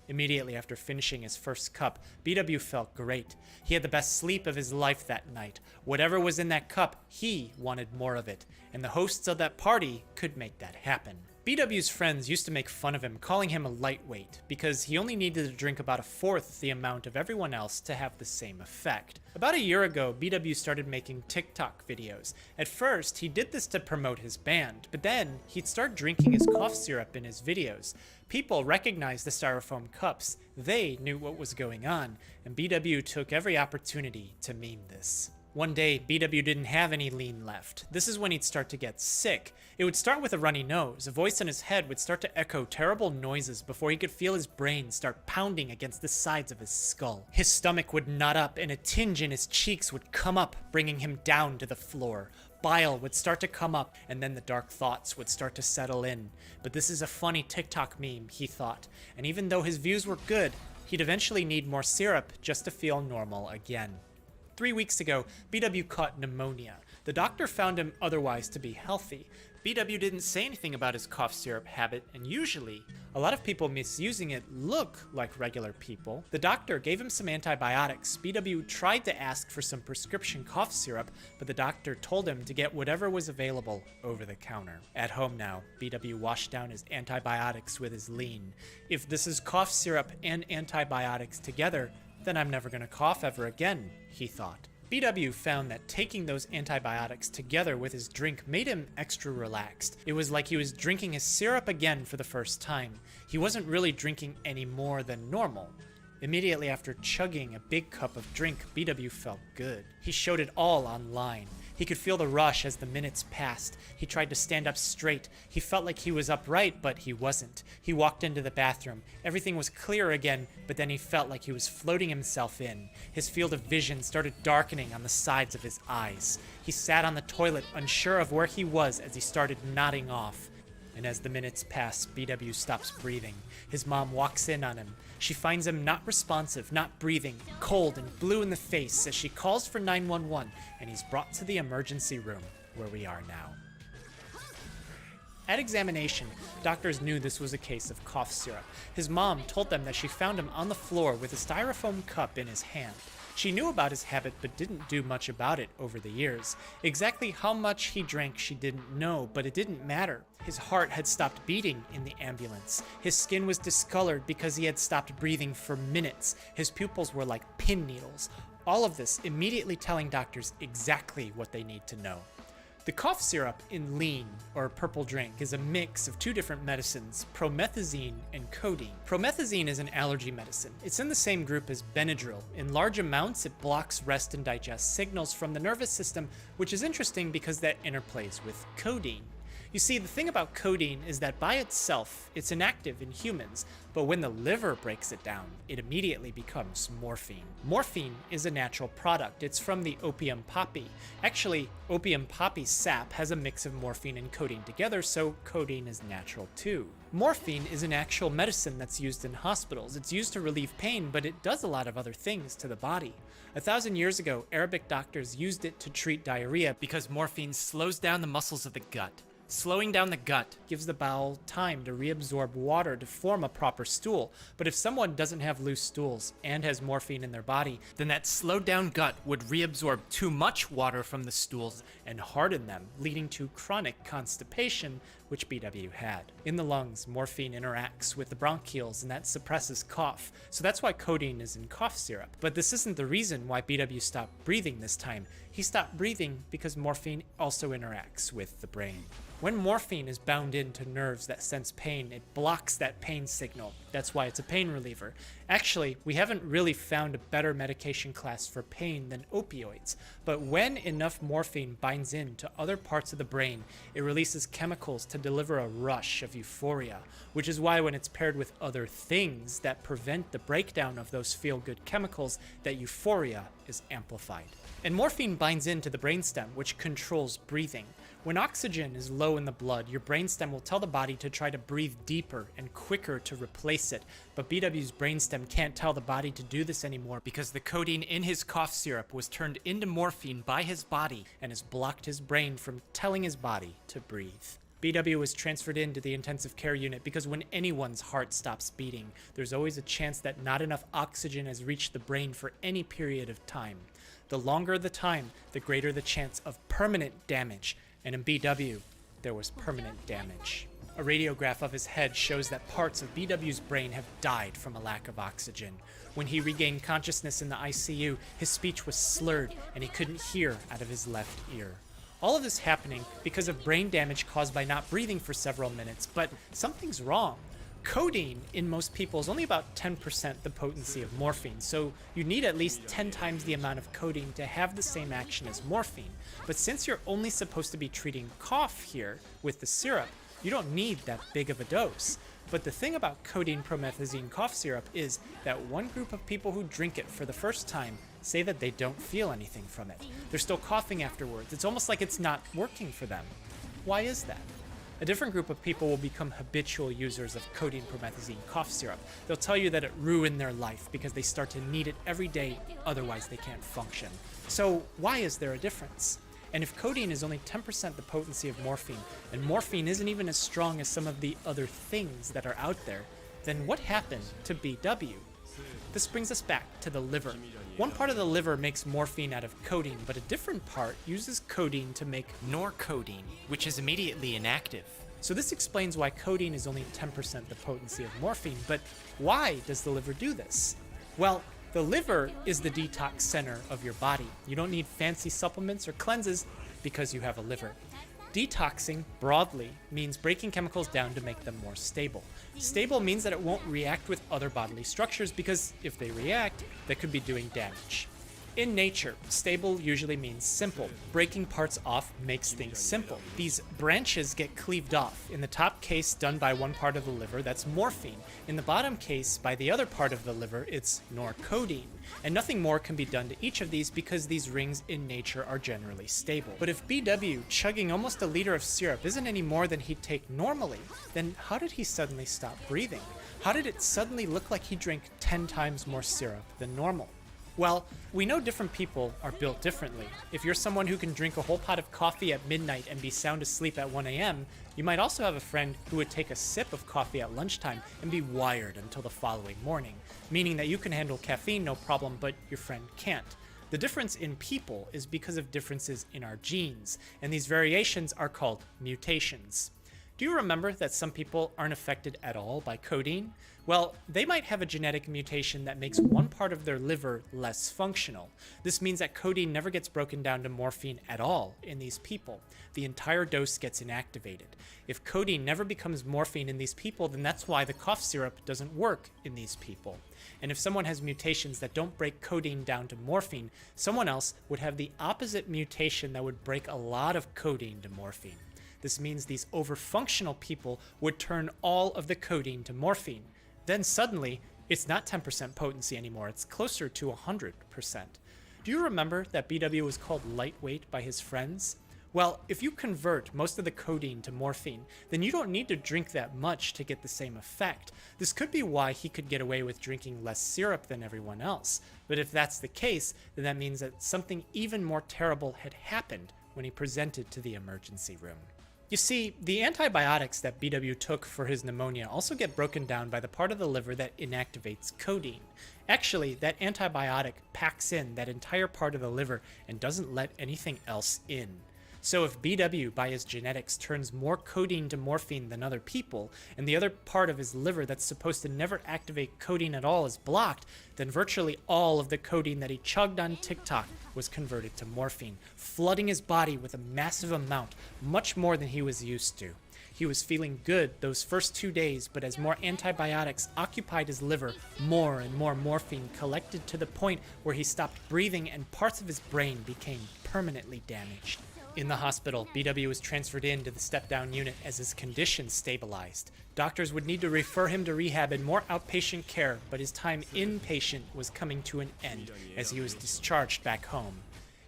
Immediately after finishing his first cup, BW felt great. He had the best sleep of his life that night. Whatever was in that cup, he wanted more of it, and the hosts of that party could make that happen. BW's friends used to make fun of him, calling him a lightweight, because he only needed to drink about 1/4 the amount of everyone else to have the same effect. About a year ago, BW started making TikTok videos. At first, he did this to promote his band, but then he'd start drinking his cough syrup in his videos. People recognized the styrofoam cups. They knew what was going on, and BW took every opportunity to meme this. One day, BW didn't have any lean left. This is when he'd start to get sick. It would start with a runny nose. A voice in his head would start to echo terrible noises before he could feel his brain start pounding against the sides of his skull. His stomach would knot up and a tinge in his cheeks would come up, bringing him down to the floor. Bile would start to come up, and then the dark thoughts would start to settle in. But this is a funny TikTok meme, he thought. And even though his views were good, he'd eventually need more syrup just to feel normal again. 3 weeks ago, BW caught pneumonia. The doctor found him otherwise to be healthy. BW didn't say anything about his cough syrup habit, and usually, a lot of people misusing it look like regular people. The doctor gave him some antibiotics. BW tried to ask for some prescription cough syrup, but the doctor told him to get whatever was available over the counter. At home now, BW washed down his antibiotics with his lean. If this is cough syrup and antibiotics together, then I'm never gonna cough ever again, he thought. BW found that taking those antibiotics together with his drink made him extra relaxed. It was like he was drinking his syrup again for the first time. He wasn't really drinking any more than normal. Immediately after chugging a big cup of drink, BW felt good. He showed it all online. He could feel the rush as the minutes passed. He tried to stand up straight. He felt like he was upright, but he wasn't. He walked into the bathroom. Everything was clear again, but then he felt like he was floating himself in. His field of vision started darkening on the sides of his eyes. He sat on the toilet, unsure of where he was as he started nodding off. And as the minutes pass, BW stops breathing. His mom walks in on him. She finds him not responsive, not breathing, cold and blue in the face as she calls for 911, and he's brought to the emergency room where we are now. At examination, doctors knew this was a case of cough syrup. His mom told them that she found him on the floor with a styrofoam cup in his hand. She knew about his habit but didn't do much about it over the years. Exactly how much he drank she didn't know, but it didn't matter. His heart had stopped beating in the ambulance. His skin was discolored because he had stopped breathing for minutes. His pupils were like pin needles. All of this immediately telling doctors exactly what they need to know. The cough syrup in lean, or purple drink, is a mix of two different medicines, promethazine and codeine. Promethazine is an allergy medicine. It's in the same group as Benadryl. In large amounts, it blocks rest and digest signals from the nervous system, which is interesting because that interplays with codeine. You see, the thing about codeine is that by itself, it's inactive in humans, but when the liver breaks it down, it immediately becomes morphine. Morphine is a natural product. It's from the opium poppy. Actually, opium poppy sap has a mix of morphine and codeine together, so codeine is natural too. Morphine is an actual medicine that's used in hospitals. It's used to relieve pain, but it does a lot of other things to the body. 1,000 years ago, Arabic doctors used it to treat diarrhea because morphine slows down the muscles of the gut. Slowing down the gut gives the bowel time to reabsorb water to form a proper stool. But if someone doesn't have loose stools and has morphine in their body, then that slowed down gut would reabsorb too much water from the stools and harden them, leading to chronic constipation, which BW had. In the lungs, morphine interacts with the bronchioles and that suppresses cough. So that's why codeine is in cough syrup. But this isn't the reason why BW stopped breathing this time. He stopped breathing because morphine also interacts with the brain. When morphine is bound into nerves that sense pain, it blocks that pain signal. That's why it's a pain reliever. Actually, we haven't really found a better medication class for pain than opioids. But when enough morphine binds into other parts of the brain, it releases chemicals to deliver a rush of euphoria, which is why when it's paired with other things that prevent the breakdown of those feel-good chemicals, that euphoria is amplified. And morphine binds into the brainstem, which controls breathing. When oxygen is low in the blood, your brainstem will tell the body to try to breathe deeper and quicker to replace it. But BW's brainstem can't tell the body to do this anymore because the codeine in his cough syrup was turned into morphine by his body and has blocked his brain from telling his body to breathe. BW was transferred into the intensive care unit because when anyone's heart stops beating, there's always a chance that not enough oxygen has reached the brain for any period of time. The longer the time, the greater the chance of permanent damage. And in BW, there was permanent damage. A radiograph of his head shows that parts of BW's brain have died from a lack of oxygen. When he regained consciousness in the ICU, his speech was slurred and he couldn't hear out of his left ear. All of this happening because of brain damage caused by not breathing for several minutes, but something's wrong. Codeine in most people is only about 10% the potency of morphine, so you need at least 10 times the amount of codeine to have the same action as morphine. But since you're only supposed to be treating cough here with the syrup, you don't need that big of a dose. But the thing about codeine promethazine cough syrup is that one group of people who drink it for the first time say that they don't feel anything from it. They're still coughing afterwards. It's almost like it's not working for them. Why is that? A different group of people will become habitual users of codeine promethazine cough syrup. They'll tell you that it ruined their life because they start to need it every day, otherwise they can't function. So why is there a difference? And if codeine is only 10% the potency of morphine, and morphine isn't even as strong as some of the other things that are out there, then what happened to BW? This brings us back to the liver. One part of the liver makes morphine out of codeine, but a different part uses codeine to make norcodeine, which is immediately inactive. So this explains why codeine is only 10% the potency of morphine, but why does the liver do this? Well, the liver is the detox center of your body. You don't need fancy supplements or cleanses because you have a liver. Detoxing, broadly, means breaking chemicals down to make them more stable. Stable means that it won't react with other bodily structures because if they react, they could be doing damage. In nature, stable usually means simple. Breaking parts off makes things simple. These branches get cleaved off. In the top case, done by one part of the liver, that's morphine. In the bottom case, by the other part of the liver, it's norcodeine. And nothing more can be done to each of these because these rings in nature are generally stable. But if BW, chugging almost a liter of syrup, isn't any more than he'd take normally, then how did he suddenly stop breathing? How did it suddenly look like he drank 10 times more syrup than normal? Well, we know different people are built differently. If you're someone who can drink a whole pot of coffee at midnight and be sound asleep at 1 a.m., you might also have a friend who would take a sip of coffee at lunchtime and be wired until the following morning, meaning that you can handle caffeine no problem, but your friend can't. The difference in people is because of differences in our genes, and these variations are called mutations. Do you remember that some people aren't affected at all by codeine? Well, they might have a genetic mutation that makes one part of their liver less functional. This means that codeine never gets broken down to morphine at all in these people. The entire dose gets inactivated. If codeine never becomes morphine in these people, then that's why the cough syrup doesn't work in these people. And if someone has mutations that don't break codeine down to morphine, someone else would have the opposite mutation that would break a lot of codeine to morphine. This means these overfunctional people would turn all of the codeine to morphine. Then suddenly, it's not 10% potency anymore, it's closer to 100%. Do you remember that BW was called lightweight by his friends? Well, if you convert most of the codeine to morphine, then you don't need to drink that much to get the same effect. This could be why he could get away with drinking less syrup than everyone else. But if that's the case, then that means that something even more terrible had happened when he presented to the emergency room. You see, the antibiotics that BW took for his pneumonia also get broken down by the part of the liver that inactivates codeine. Actually, that antibiotic packs in that entire part of the liver and doesn't let anything else in. So if BW, by his genetics, turns more codeine to morphine than other people, and the other part of his liver that's supposed to never activate codeine at all is blocked, then virtually all of the codeine that he chugged on TikTok was converted to morphine, flooding his body with a massive amount, much more than he was used to. He was feeling good those first 2 days, but as more antibiotics occupied his liver, more and more morphine collected to the point where he stopped breathing and parts of his brain became permanently damaged. In the hospital, BW was transferred into the step-down unit as his condition stabilized. Doctors would need to refer him to rehab and more outpatient care, but his time inpatient was coming to an end as he was discharged back home.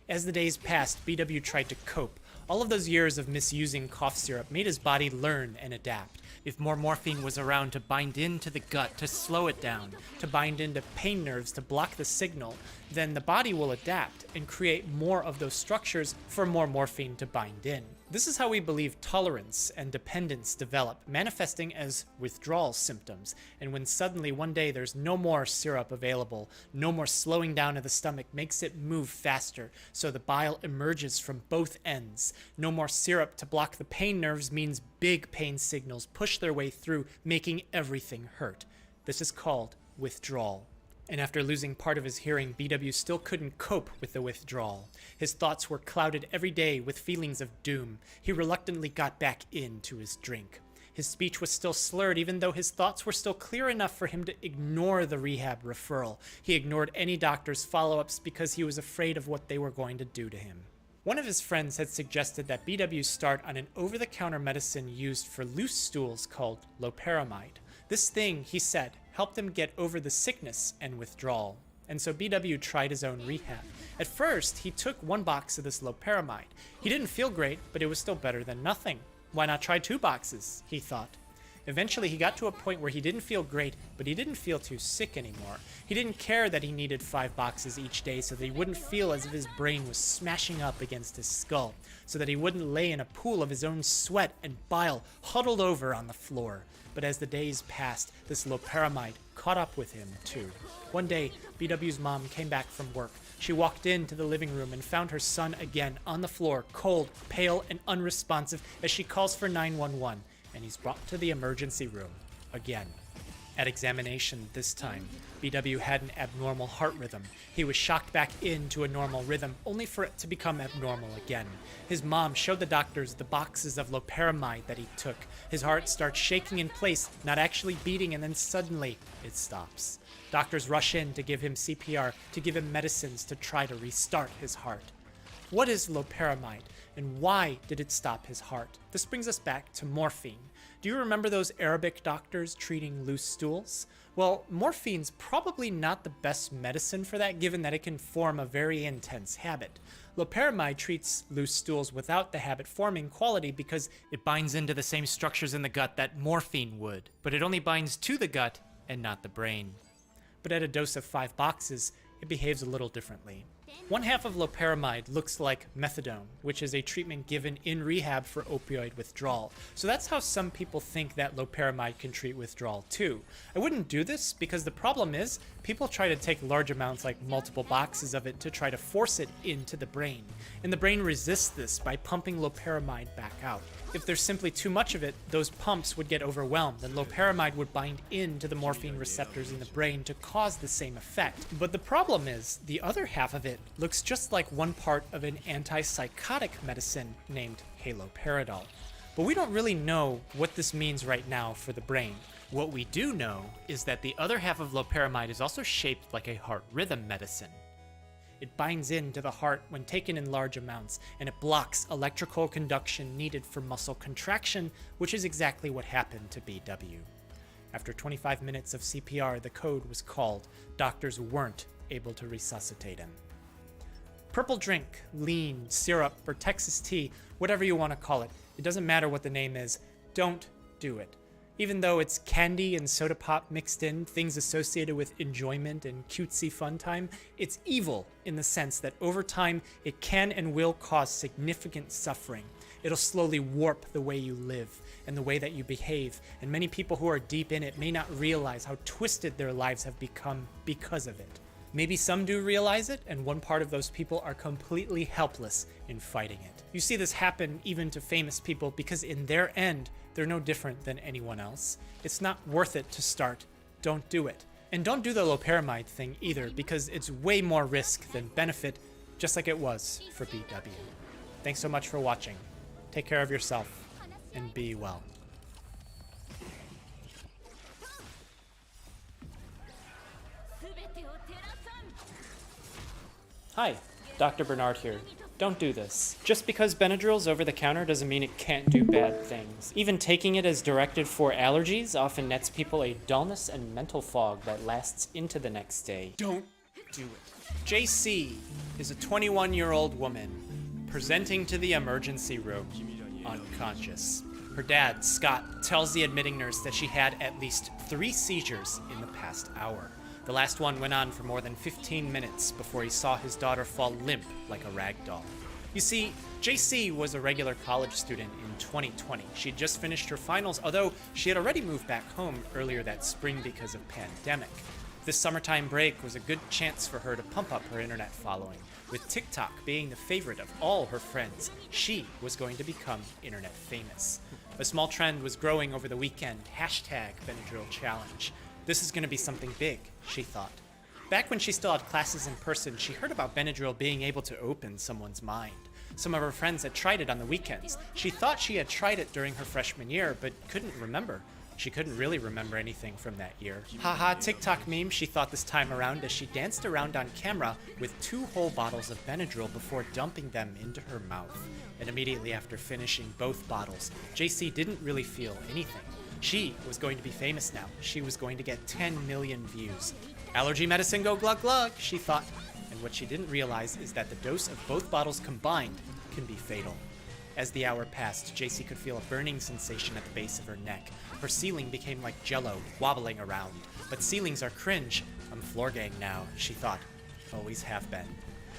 As the days passed, BW tried to cope. All of those years of misusing cough syrup made his body learn and adapt. If more morphine was around to bind into the gut, to slow it down, to bind into pain nerves, to block the signal, then the body will adapt and create more of those structures for more morphine to bind in. This is how we believe tolerance and dependence develop, manifesting as withdrawal symptoms. And when suddenly one day there's no more syrup available, no more slowing down of the stomach makes it move faster, so the bile emerges from both ends. No more syrup to block the pain nerves means big pain signals push their way through, making everything hurt. This is called withdrawal. And after losing part of his hearing, BW still couldn't cope with the withdrawal. His thoughts were clouded every day with feelings of doom. He reluctantly got back into his drink. His speech was still slurred, even though his thoughts were still clear enough for him to ignore the rehab referral. He ignored any doctor's follow-ups because he was afraid of what they were going to do to him. One of his friends had suggested that BW start on an over-the-counter medicine used for loose stools called loperamide. This thing, he said, helped him get over the sickness and withdrawal. And so BW tried his own rehab. At first, he took 1 box of this loperamide. He didn't feel great, but it was still better than nothing. Why not try 2 boxes, he thought. Eventually, he got to a point where he didn't feel great, but he didn't feel too sick anymore. He didn't care that he needed 5 boxes each day so that he wouldn't feel as if his brain was smashing up against his skull, so that he wouldn't lay in a pool of his own sweat and bile huddled over on the floor. But as the days passed, this loperamide caught up with him too. One day, BW's mom came back from work. She walked into the living room and found her son again on the floor, cold, pale, and unresponsive as she calls for 911. And he's brought to the emergency room again. At examination this time, BW had an abnormal heart rhythm. He was shocked back into a normal rhythm, only for it to become abnormal again. His mom showed the doctors the boxes of loperamide that he took. His heart starts shaking in place, not actually beating, and then suddenly it stops. Doctors rush in to give him CPR, to give him medicines to try to restart his heart. What is loperamide, and why did it stop his heart? This brings us back to morphine. Do you remember those Arabic doctors treating loose stools? Well, morphine's probably not the best medicine for that, given that it can form a very intense habit. Loperamide treats loose stools without the habit-forming quality because it binds into the same structures in the gut that morphine would, but it only binds to the gut and not the brain. But at a dose of 5 boxes, it behaves a little differently. One half of loperamide looks like methadone, which is a treatment given in rehab for opioid withdrawal. So that's how some people think that loperamide can treat withdrawal too. I wouldn't do this because the problem is people try to take large amounts, like multiple boxes of it, to try to force it into the brain. And the brain resists this by pumping loperamide back out. If there's simply too much of it, those pumps would get overwhelmed, and loperamide would bind into the morphine receptors in the brain to cause the same effect. But the problem is, the other half of it looks just like one part of an antipsychotic medicine named haloperidol. But we don't really know what this means right now for the brain. What we do know is that the other half of loperamide is also shaped like a heart rhythm medicine. It binds into the heart when taken in large amounts, and it blocks electrical conduction needed for muscle contraction, which is exactly what happened to BW. After 25 minutes of CPR, the code was called. Doctors weren't able to resuscitate him. Purple drink, lean, syrup, or Texas tea, whatever you want to call it, it doesn't matter what the name is, don't do it. Even though it's candy and soda pop mixed in, things associated with enjoyment and cutesy fun time, it's evil in the sense that over time, it can and will cause significant suffering. It'll slowly warp the way you live and the way that you behave, and many people who are deep in it may not realize how twisted their lives have become because of it. Maybe some do realize it, and one part of those people are completely helpless in fighting it. You see this happen even to famous people because in their end, they're no different than anyone else. It's not worth it to start. Don't do it. And don't do the loperamide thing either, because it's way more risk than benefit, just like it was for BW. Thanks so much for watching. Take care of yourself, and be well. Hi, Dr. Bernard here. Don't do this. Just because Benadryl's over the counter doesn't mean it can't do bad things. Even taking it as directed for allergies often nets people a dullness and mental fog that lasts into the next day. Don't do it. JC is a 21-year-old woman presenting to the emergency room unconscious. Her dad, Scott, tells the admitting nurse that she had at least 3 seizures in the past hour. The last one went on for more than 15 minutes before he saw his daughter fall limp like a rag doll. You see, JC was a regular college student in 2020. She had just finished her finals, although she had already moved back home earlier that spring because of pandemic. This summertime break was a good chance for her to pump up her internet following. With TikTok being the favorite of all her friends, she was going to become internet famous. A small trend was growing over the weekend, #BenadrylChallenge. This is going to be something big, she thought. Back when she still had classes in person, she heard about Benadryl being able to open someone's mind. Some of her friends had tried it on the weekends. She thought she had tried it during her freshman year, but couldn't remember. She couldn't really remember anything from that year. Haha, TikTok meme, she thought this time around as she danced around on camera with 2 whole bottles of Benadryl before dumping them into her mouth. And immediately after finishing both bottles, JC didn't really feel anything. She was going to be famous now. She was going to get 10 million views. Allergy medicine go glug glug, she thought. And what she didn't realize is that the dose of both bottles combined can be fatal. As the hour passed, JC could feel a burning sensation at the base of her neck. Her ceiling became like jello, wobbling around. But ceilings are cringe. I'm floor gang now, she thought. Always have been.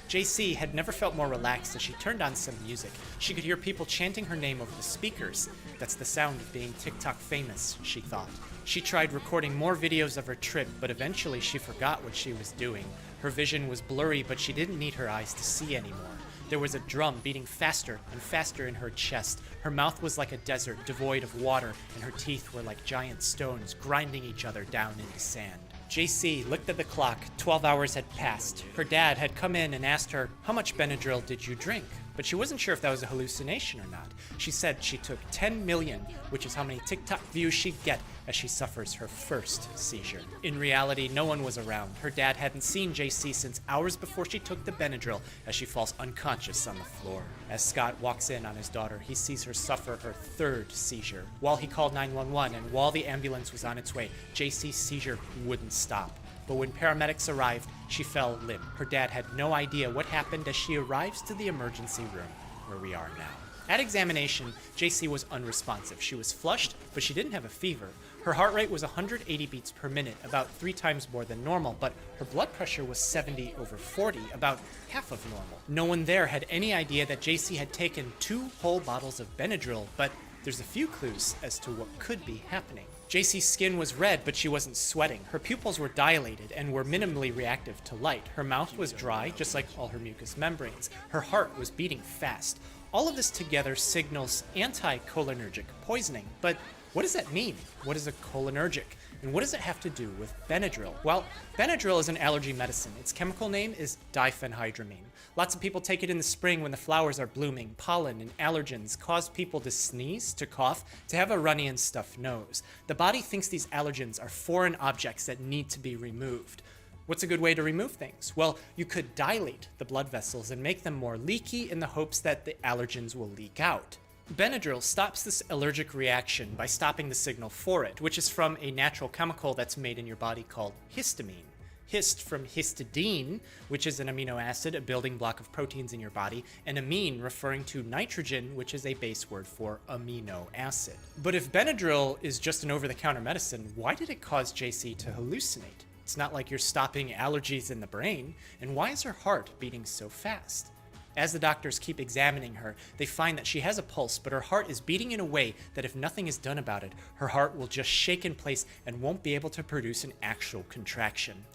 JC had never felt more relaxed as she turned on some music. She could hear people chanting her name over the speakers. That's the sound of being TikTok famous, she thought. She tried recording more videos of her trip, but eventually she forgot what she was doing. Her vision was blurry, but she didn't need her eyes to see anymore. There was a drum beating faster and faster in her chest. Her mouth was like a desert devoid of water, and her teeth were like giant stones grinding each other down into sand. JC looked at the clock. 12 hours had passed. Her dad had come in and asked her, "How much Benadryl did you drink?" But she wasn't sure if that was a hallucination or not. She said she took 10 million, which is how many TikTok views she'd get as she suffers her first seizure. In reality, no one was around. Her dad hadn't seen JC since hours before she took the Benadryl as she falls unconscious on the floor. As Scott walks in on his daughter, he sees her suffer her third seizure. While he called 911 and while the ambulance was on its way, JC's seizure wouldn't stop. But when paramedics arrived, she fell limp. Her dad had no idea what happened as she arrives to the emergency room, where we are now. At examination, JC was unresponsive. She was flushed, but she didn't have a fever. Her heart rate was 180 beats per minute, about 3 times more than normal, but her blood pressure was 70/40, about half of normal. No one there had any idea that JC had taken 2 whole bottles of Benadryl, but there's a few clues as to what could be happening. JC's skin was red, but she wasn't sweating. Her pupils were dilated and were minimally reactive to light. Her mouth was dry, just like all her mucous membranes. Her heart was beating fast. All of this together signals anticholinergic poisoning. But what does that mean? What is a cholinergic? And what does it have to do with Benadryl? Well, Benadryl is an allergy medicine. Its chemical name is diphenhydramine. Lots of people take it in the spring when the flowers are blooming. Pollen and allergens cause people to sneeze, to cough, to have a runny and stuffed nose. The body thinks these allergens are foreign objects that need to be removed. What's a good way to remove things? Well, you could dilate the blood vessels and make them more leaky in the hopes that the allergens will leak out. Benadryl stops this allergic reaction by stopping the signal for it, which is from a natural chemical that's made in your body called histamine. Hist from histidine, which is an amino acid, a building block of proteins in your body, and amine referring to nitrogen, which is a base word for amino acid. But if Benadryl is just an over-the-counter medicine, why did it cause JC to hallucinate? It's not like you're stopping allergies in the brain. And why is her heart beating so fast? As the doctors keep examining her, they find that she has a pulse, but her heart is beating in a way that if nothing is done about it, her heart will just shake in place and won't be able to produce an actual contraction.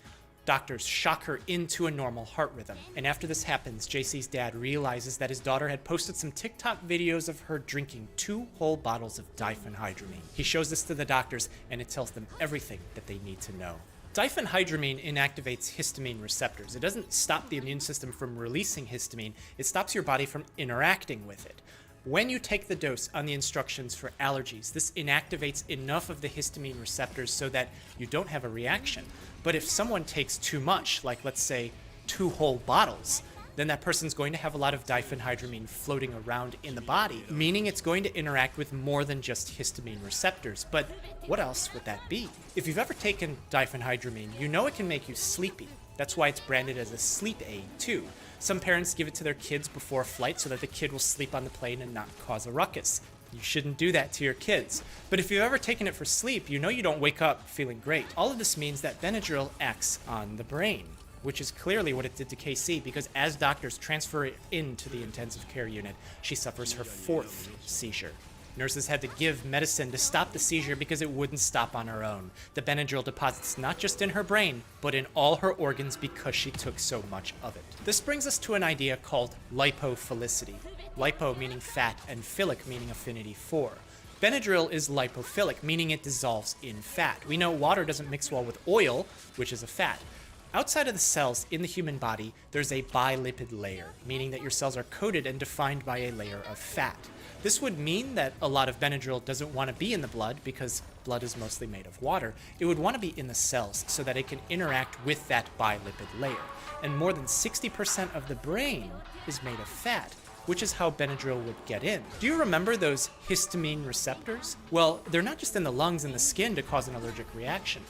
Doctors shock her into a normal heart rhythm. And after this happens, JC's dad realizes that his daughter had posted some TikTok videos of her drinking 2 whole bottles of diphenhydramine. He shows this to the doctors, and it tells them everything that they need to know. Diphenhydramine inactivates histamine receptors. It doesn't stop the immune system from releasing histamine, it stops your body from interacting with it. When you take the dose on the instructions for allergies, this inactivates enough of the histamine receptors so that you don't have a reaction. But if someone takes too much, like let's say 2 whole bottles, then that person's going to have a lot of diphenhydramine floating around in the body, meaning it's going to interact with more than just histamine receptors. But what else would that be? If you've ever taken diphenhydramine, you know it can make you sleepy. That's why it's branded as a sleep aid too. Some parents give it to their kids before a flight so that the kid will sleep on the plane and not cause a ruckus. You shouldn't do that to your kids. But if you've ever taken it for sleep, you know you don't wake up feeling great. All of this means that Benadryl acts on the brain, which is clearly what it did to KC, because as doctors transfer it into the intensive care unit, she suffers her 4th seizure. Nurses had to give medicine to stop the seizure because it wouldn't stop on her own. The Benadryl deposits not just in her brain, but in all her organs because she took so much of it. This brings us to an idea called lipophilicity. Lipo meaning fat and philic meaning affinity for. Benadryl is lipophilic, meaning it dissolves in fat. We know water doesn't mix well with oil, which is a fat. Outside of the cells in the human body, there's a bilipid layer, meaning that your cells are coated and defined by a layer of fat. This would mean that a lot of Benadryl doesn't want to be in the blood because blood is mostly made of water. It would want to be in the cells so that it can interact with that bilipid layer. And more than 60% of the brain is made of fat, which is how Benadryl would get in. Do you remember those histamine receptors? Well, they're not just in the lungs and the skin to cause an allergic reaction.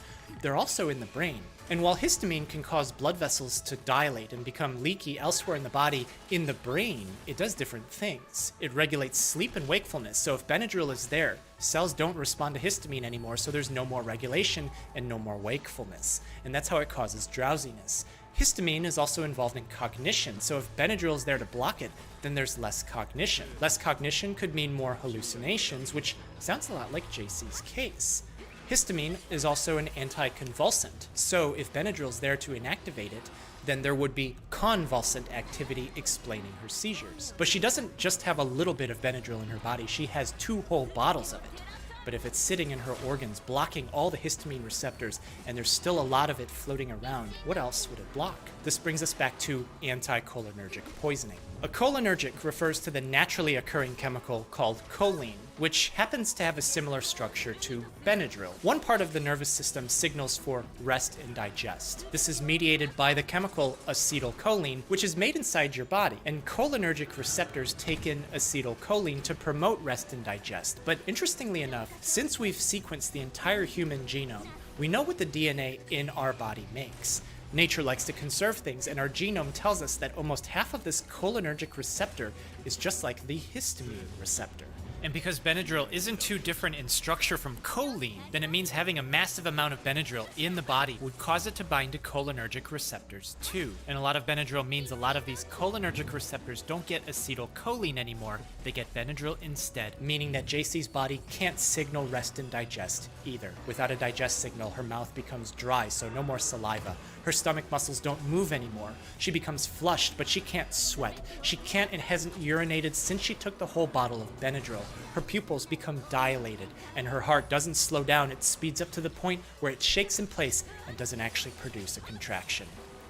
They're also in the brain. And while histamine can cause blood vessels to dilate and become leaky elsewhere in the body, in the brain, it does different things. It regulates sleep and wakefulness, so if Benadryl is there, cells don't respond to histamine anymore, so there's no more regulation and no more wakefulness. And that's how it causes drowsiness. Histamine is also involved in cognition, so if Benadryl is there to block it, then there's less cognition. Less cognition could mean more hallucinations, which sounds a lot like JC's case. Histamine is also an anticonvulsant, so if Benadryl is there to inactivate it, then there would be convulsant activity explaining her seizures. But she doesn't just have a little bit of Benadryl in her body, she has 2 whole bottles of it. But if it's sitting in her organs, blocking all the histamine receptors, and there's still a lot of it floating around, what else would it block? This brings us back to anticholinergic poisoning. A cholinergic refers to the naturally occurring chemical called choline, which happens to have a similar structure to Benadryl. One part of the nervous system signals for rest and digest. This is mediated by the chemical acetylcholine, which is made inside your body, and cholinergic receptors take in acetylcholine to promote rest and digest. But interestingly enough, since we've sequenced the entire human genome, we know what the DNA in our body makes. Nature likes to conserve things, and our genome tells us that almost half of this cholinergic receptor is just like the histamine receptor. And because Benadryl isn't too different in structure from choline, then it means having a massive amount of Benadryl in the body would cause it to bind to cholinergic receptors too. And a lot of Benadryl means a lot of these cholinergic receptors don't get acetylcholine anymore, they get Benadryl instead, meaning that JC's body can't signal rest and digest either. Without a digest signal, her mouth becomes dry, so no more saliva. Her stomach muscles don't move anymore. She becomes flushed, but she can't sweat. She can't and hasn't urinated since she took the whole bottle of Benadryl. Her pupils become dilated, and her heart doesn't slow down. It speeds up to the point where it shakes in place and doesn't actually produce a contraction.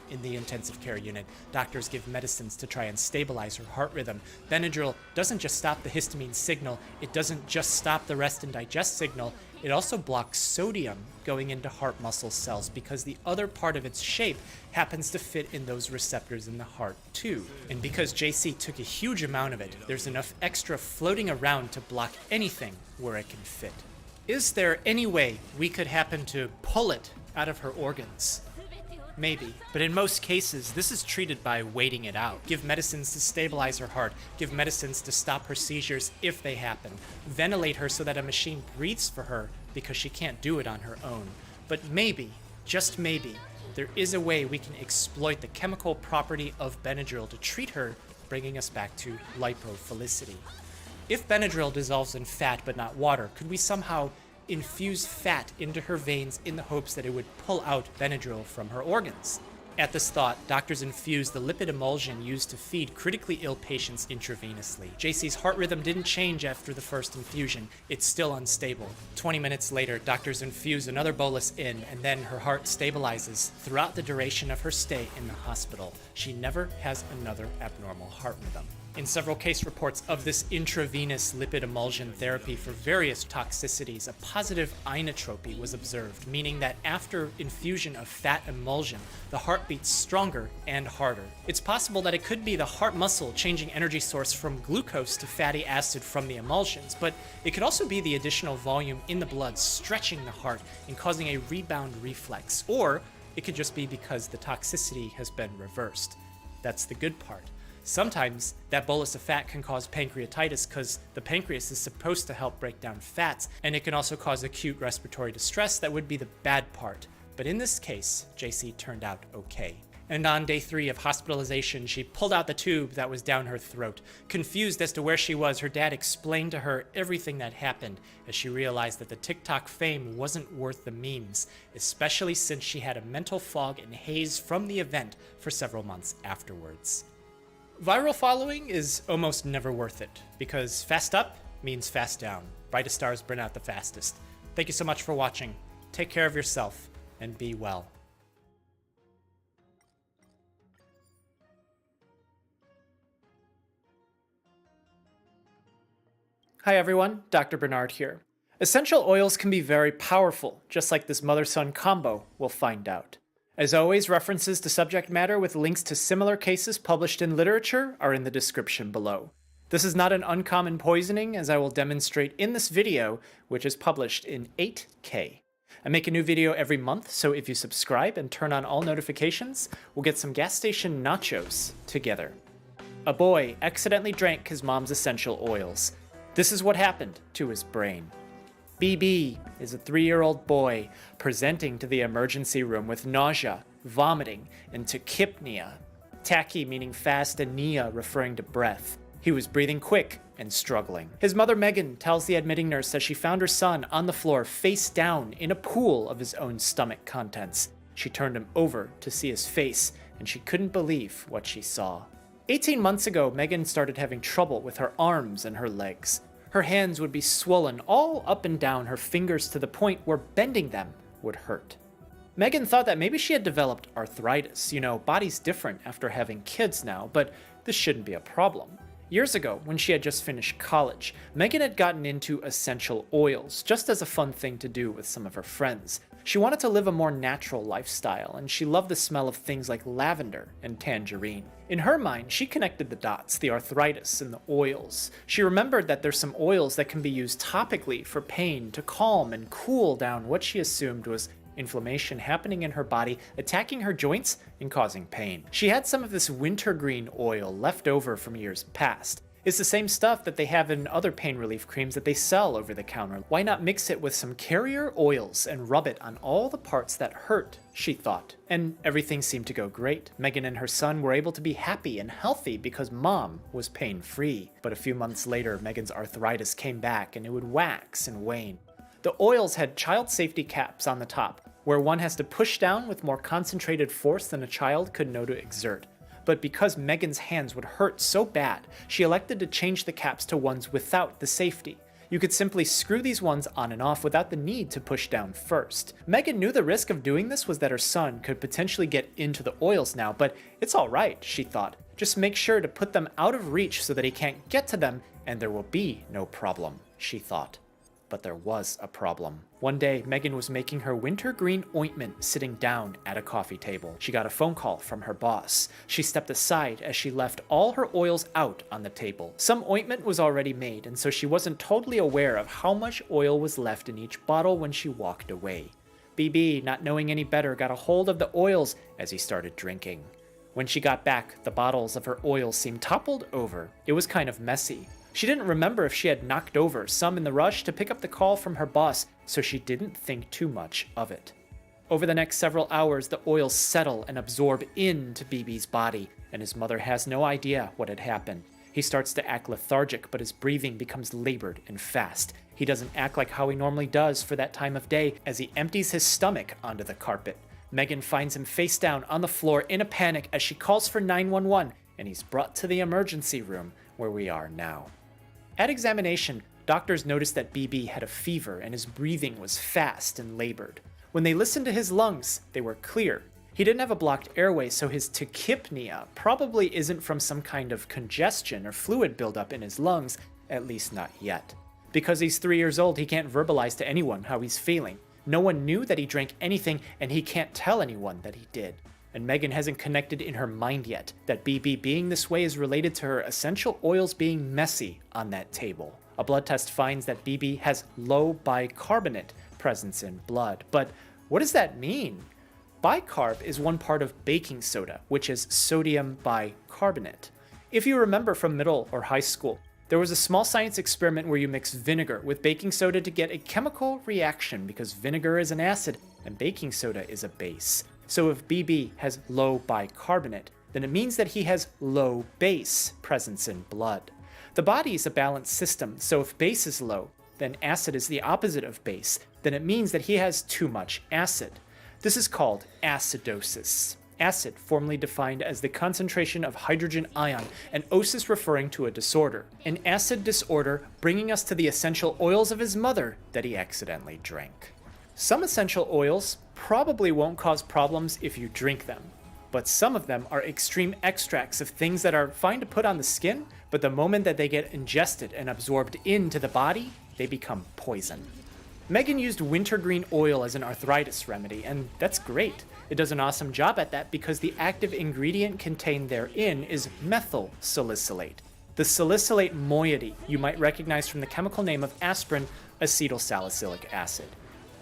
In the intensive care unit, doctors give medicines to try and stabilize her heart rhythm. Benadryl doesn't just stop the histamine signal, it doesn't just stop the rest and digest signal, it also blocks sodium going into heart muscle cells because the other part of its shape happens to fit in those receptors in the heart too. And because JC took a huge amount of it, there's enough extra floating around to block anything where it can fit. Is there any way we could happen to pull it out of her organs? Maybe, but in most cases, this is treated by waiting it out. Give medicines to stabilize her heart, give medicines to stop her seizures if they happen, ventilate her so that a machine breathes for her because she can't do it on her own. But maybe, just maybe, there is a way we can exploit the chemical property of Benadryl to treat her, bringing us back to lipophilicity. If Benadryl dissolves in fat but not water, could we somehow infuse fat into her veins in the hopes that it would pull out Benadryl from her organs? At this thought, doctors infused the lipid emulsion used to feed critically ill patients intravenously. JC's heart rhythm didn't change after the first infusion. It's still unstable. 20 minutes later, doctors infuse another bolus in, and then her heart stabilizes throughout the duration of her stay in the hospital. She never has another abnormal heart rhythm. In several case reports of this intravenous lipid emulsion therapy for various toxicities, a positive inotropy was observed, meaning that after infusion of fat emulsion, the heart beats stronger and harder. It's possible that it could be the heart muscle changing energy source from glucose to fatty acid from the emulsions, but it could also be the additional volume in the blood stretching the heart and causing a rebound reflex, or it could just be because the toxicity has been reversed. That's the good part. Sometimes that bolus of fat can cause pancreatitis because the pancreas is supposed to help break down fats, and it can also cause acute respiratory distress that would be the bad part. But in this case, JC turned out okay. And on day 3 of hospitalization, she pulled out the tube that was down her throat. Confused as to where she was, her dad explained to her everything that happened as she realized that the TikTok fame wasn't worth the memes, especially since she had a mental fog and haze from the event for several months afterwards. Viral following is almost never worth it, because fast up means fast down. Brightest stars burn out the fastest. Thank you so much for watching. Take care of yourself, and be well. Hi everyone, Dr. Bernard here. Essential oils can be very powerful, just like this mother-son combo we'll find out. As always, references to subject matter with links to similar cases published in literature are in the description below. This is not an uncommon poisoning, as I will demonstrate in this video, which is published in 8K. I make a new video every month, so if you subscribe and turn on all notifications, we'll get some gas station nachos together. A boy accidentally drank his mom's essential oils. This is what happened to his brain. BB is a 3-year-old boy presenting to the emergency room with nausea, vomiting, and tachypnea. Tachy meaning fast and nia referring to breath. He was breathing quick and struggling. His mother Megan tells the admitting nurse that she found her son on the floor face down in a pool of his own stomach contents. She turned him over to see his face and she couldn't believe what she saw. 18 months ago, Megan started having trouble with her arms and her legs. Her hands would be swollen all up and down her fingers to the point where bending them would hurt. Megan thought that maybe she had developed arthritis. You know, body's different after having kids now, but this shouldn't be a problem. Years ago, when she had just finished college, Megan had gotten into essential oils, just as a fun thing to do with some of her friends. She wanted to live a more natural lifestyle, and she loved the smell of things like lavender and tangerine. In her mind, she connected the dots, the arthritis and the oils. She remembered that there's some oils that can be used topically for pain to calm and cool down what she assumed was inflammation happening in her body, attacking her joints and causing pain. She had some of this wintergreen oil left over from years past. It's the same stuff that they have in other pain relief creams that they sell over the counter. Why not mix it with some carrier oils and rub it on all the parts that hurt, she thought. And everything seemed to go great. Megan and her son were able to be happy and healthy because mom was pain-free. But a few months later, Megan's arthritis came back and it would wax and wane. The oils had child safety caps on the top, where one has to push down with more concentrated force than a child could know to exert. But because Megan's hands would hurt so bad, she elected to change the caps to ones without the safety. You could simply screw these ones on and off without the need to push down first. Megan knew the risk of doing this was that her son could potentially get into the oils now, but it's alright, she thought. Just make sure to put them out of reach so that he can't get to them, and there will be no problem, she thought. But there was a problem. One day, Megan was making her wintergreen ointment sitting down at a coffee table. She got a phone call from her boss. She stepped aside as she left all her oils out on the table. Some ointment was already made, and so she wasn't totally aware of how much oil was left in each bottle when she walked away. BB, not knowing any better, got a hold of the oils as he started drinking. When she got back, the bottles of her oil seemed toppled over. It was kind of messy. She didn't remember if she had knocked over some in the rush to pick up the call from her boss, so she didn't think too much of it. Over the next several hours, the oils settle and absorb into BB's body, and his mother has no idea what had happened. He starts to act lethargic, but his breathing becomes labored and fast. He doesn't act like how he normally does for that time of day as he empties his stomach onto the carpet. Megan finds him face down on the floor in a panic as she calls for 911, and he's brought to the emergency room where we are now. At examination, doctors noticed that BB had a fever and his breathing was fast and labored. When they listened to his lungs, they were clear. He didn't have a blocked airway, so his tachypnea probably isn't from some kind of congestion or fluid buildup in his lungs, at least not yet. Because he's 3 years old, he can't verbalize to anyone how he's feeling. No one knew that he drank anything, and he can't tell anyone that he did. And Megan hasn't connected in her mind yet that BB being this way is related to her essential oils being messy on that table. A blood test finds that BB has low bicarbonate presence in blood. But what does that mean? Bicarb is one part of baking soda, which is sodium bicarbonate. If you remember from middle or high school, there was a small science experiment where you mix vinegar with baking soda to get a chemical reaction because vinegar is an acid and baking soda is a base. So if BB has low bicarbonate, then it means that he has low base presence in blood. The body is a balanced system, so if base is low, then acid is the opposite of base, then it means that he has too much acid. This is called acidosis. Acid, formerly defined as the concentration of hydrogen ion, and osis referring to a disorder. An acid disorder bringing us to the essential oils of his mother that he accidentally drank. Some essential oils probably won't cause problems if you drink them, but some of them are extreme extracts of things that are fine to put on the skin, but the moment that they get ingested and absorbed into the body, they become poison. Megan used wintergreen oil as an arthritis remedy, and that's great. It does an awesome job at that because the active ingredient contained therein is methyl salicylate. The salicylate moiety you might recognize from the chemical name of aspirin, acetylsalicylic acid.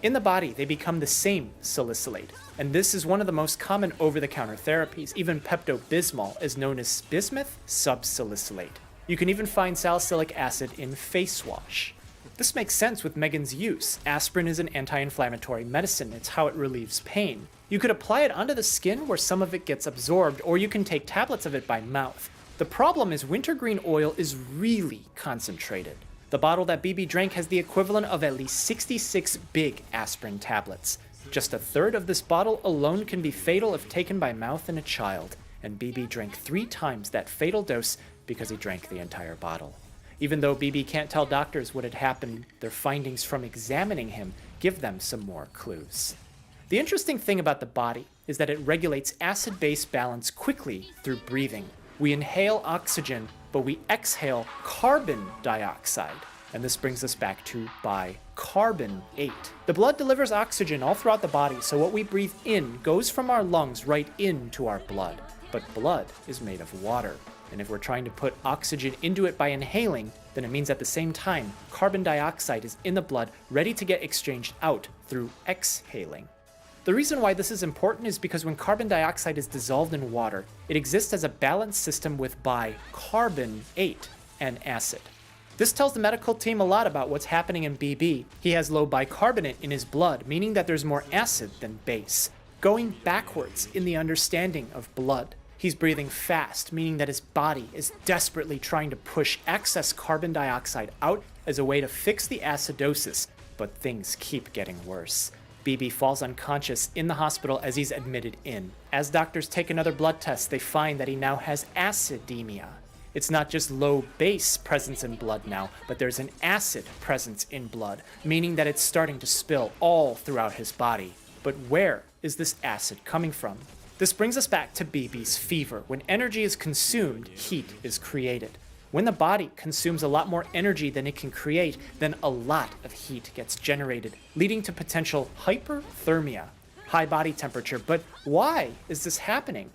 In the body, they become the same salicylate, and this is one of the most common over-the-counter therapies. Even Pepto-Bismol is known as bismuth subsalicylate. You can even find salicylic acid in face wash. This makes sense with Megan's use. Aspirin is an anti-inflammatory medicine. It's how it relieves pain. You could apply it onto the skin where some of it gets absorbed, or you can take tablets of it by mouth. The problem is wintergreen oil is really concentrated. The bottle that BB drank has the equivalent of at least 66 big aspirin tablets. Just a third of this bottle alone can be fatal if taken by mouth in a child, and BB drank 3 times that fatal dose because he drank the entire bottle. Even though BB can't tell doctors what had happened, their findings from examining him give them some more clues. The interesting thing about the body is that it regulates acid-base balance quickly through breathing. We inhale oxygen, but we exhale carbon dioxide. And this brings us back to bicarbonate. The blood delivers oxygen all throughout the body, so what we breathe in goes from our lungs right into our blood. But blood is made of water, and if we're trying to put oxygen into it by inhaling, then it means at the same time, carbon dioxide is in the blood ready to get exchanged out through exhaling. The reason why this is important is because when carbon dioxide is dissolved in water, it exists as a balanced system with bicarbonate, an acid. This tells the medical team a lot about what's happening in BB. He has low bicarbonate in his blood, meaning that there's more acid than base, going backwards in the understanding of blood. He's breathing fast, meaning that his body is desperately trying to push excess carbon dioxide out as a way to fix the acidosis, but things keep getting worse. BB falls unconscious in the hospital as he's admitted in. As doctors take another blood test, they find that he now has acidemia. It's not just low base presence in blood now, but there's an acid presence in blood, meaning that it's starting to spill all throughout his body. But where is this acid coming from? This brings us back to BB's fever. When energy is consumed, heat is created. When the body consumes a lot more energy than it can create, then a lot of heat gets generated, leading to potential hyperthermia, high body temperature. But why is this happening?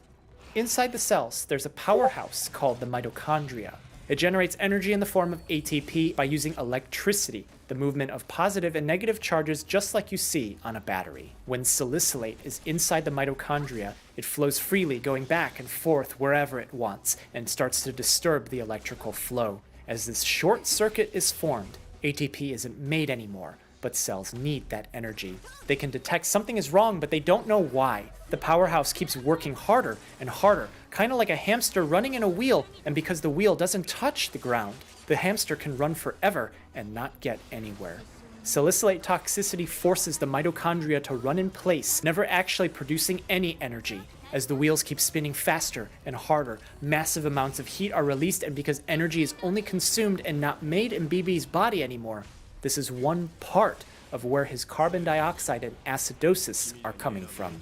Inside the cells, there's a powerhouse called the mitochondria. It generates energy in the form of ATP by using electricity, the movement of positive and negative charges just like you see on a battery. When salicylate is inside the mitochondria, it flows freely, going back and forth wherever it wants, and starts to disturb the electrical flow. As this short circuit is formed, ATP isn't made anymore, but cells need that energy. They can detect something is wrong, but they don't know why. The powerhouse keeps working harder and harder, kind of like a hamster running in a wheel, and because the wheel doesn't touch the ground, the hamster can run forever and not get anywhere. Salicylate toxicity forces the mitochondria to run in place, never actually producing any energy. As the wheels keep spinning faster and harder, massive amounts of heat are released, and because energy is only consumed and not made in BB's body anymore, this is one part of where his carbon dioxide and acidosis are coming from.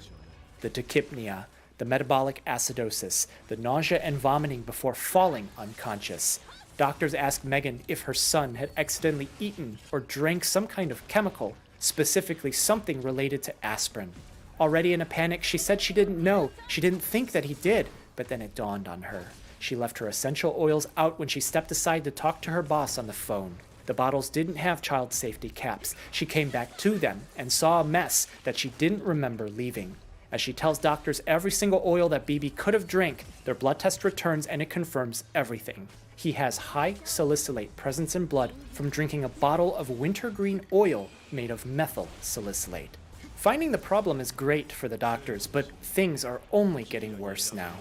The tachypnea, the metabolic acidosis, the nausea and vomiting before falling unconscious. Doctors asked Megan if her son had accidentally eaten or drank some kind of chemical, specifically something related to aspirin. Already in a panic, she said she didn't know. She didn't think that he did, but then it dawned on her. She left her essential oils out when she stepped aside to talk to her boss on the phone. The bottles didn't have child safety caps. She came back to them and saw a mess that she didn't remember leaving. As she tells doctors every single oil that BB could have drank, their blood test returns and it confirms everything. He has high salicylate presence in blood from drinking a bottle of wintergreen oil made of methyl salicylate. Finding the problem is great for the doctors, but things are only getting worse now.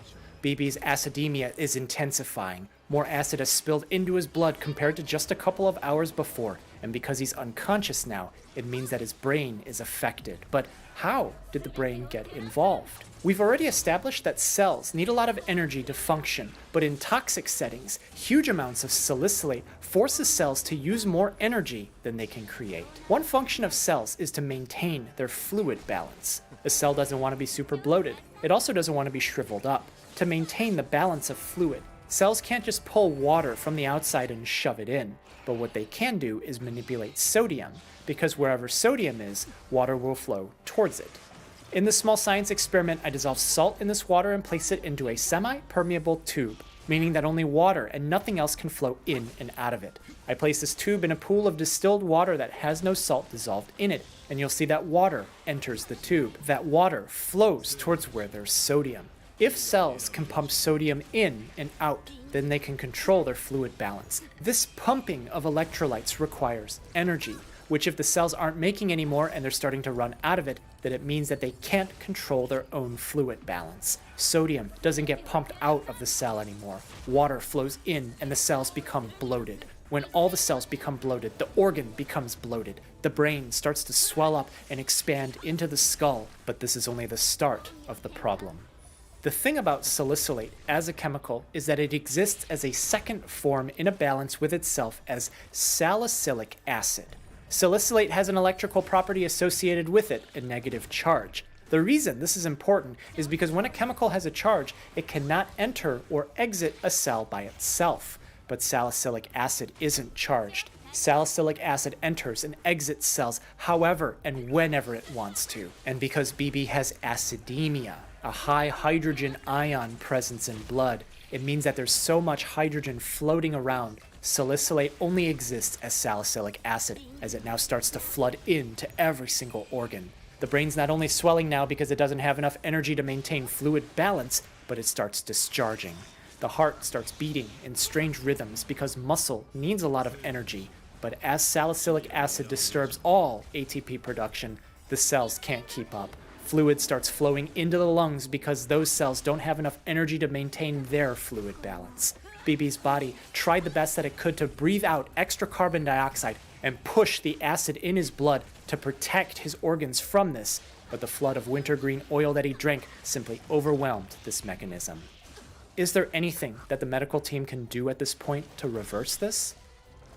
BB's acidemia is intensifying. More acid has spilled into his blood compared to just a couple of hours before, and because he's unconscious now, it means that his brain is affected. But how did the brain get involved? We've already established that cells need a lot of energy to function, but in toxic settings, huge amounts of salicylate forces cells to use more energy than they can create. One function of cells is to maintain their fluid balance. A cell doesn't want to be super bloated. It also doesn't want to be shriveled up. To maintain the balance of fluid, cells can't just pull water from the outside and shove it in, but what they can do is manipulate sodium, because wherever sodium is, water will flow towards it. In this small science experiment, I dissolve salt in this water and place it into a semi-permeable tube, meaning that only water and nothing else can flow in and out of it. I place this tube in a pool of distilled water that has no salt dissolved in it, and you'll see that water enters the tube. That water flows towards where there's sodium. If cells can pump sodium in and out, then they can control their fluid balance. This pumping of electrolytes requires energy, which if the cells aren't making any more and they're starting to run out of it, then it means that they can't control their own fluid balance. Sodium doesn't get pumped out of the cell anymore. Water flows in and the cells become bloated. When all the cells become bloated, the organ becomes bloated. The brain starts to swell up and expand into the skull, but this is only the start of the problem. The thing about salicylate as a chemical is that it exists as a second form in a balance with itself as salicylic acid. Salicylate has an electrical property associated with it, a negative charge. The reason this is important is because when a chemical has a charge, it cannot enter or exit a cell by itself. But salicylic acid isn't charged. Salicylic acid enters and exits cells however and whenever it wants to. And because BB has acidemia, a high hydrogen ion presence in blood, it means that there's so much hydrogen floating around, salicylate only exists as salicylic acid, as it now starts to flood into every single organ. The brain's not only swelling now because it doesn't have enough energy to maintain fluid balance, but it starts discharging. The heart starts beating in strange rhythms because muscle needs a lot of energy, but as salicylic acid disturbs all ATP production, the cells can't keep up. Fluid starts flowing into the lungs because those cells don't have enough energy to maintain their fluid balance. BB's body tried the best that it could to breathe out extra carbon dioxide and push the acid in his blood to protect his organs from this, but the flood of wintergreen oil that he drank simply overwhelmed this mechanism. Is there anything that the medical team can do at this point to reverse this?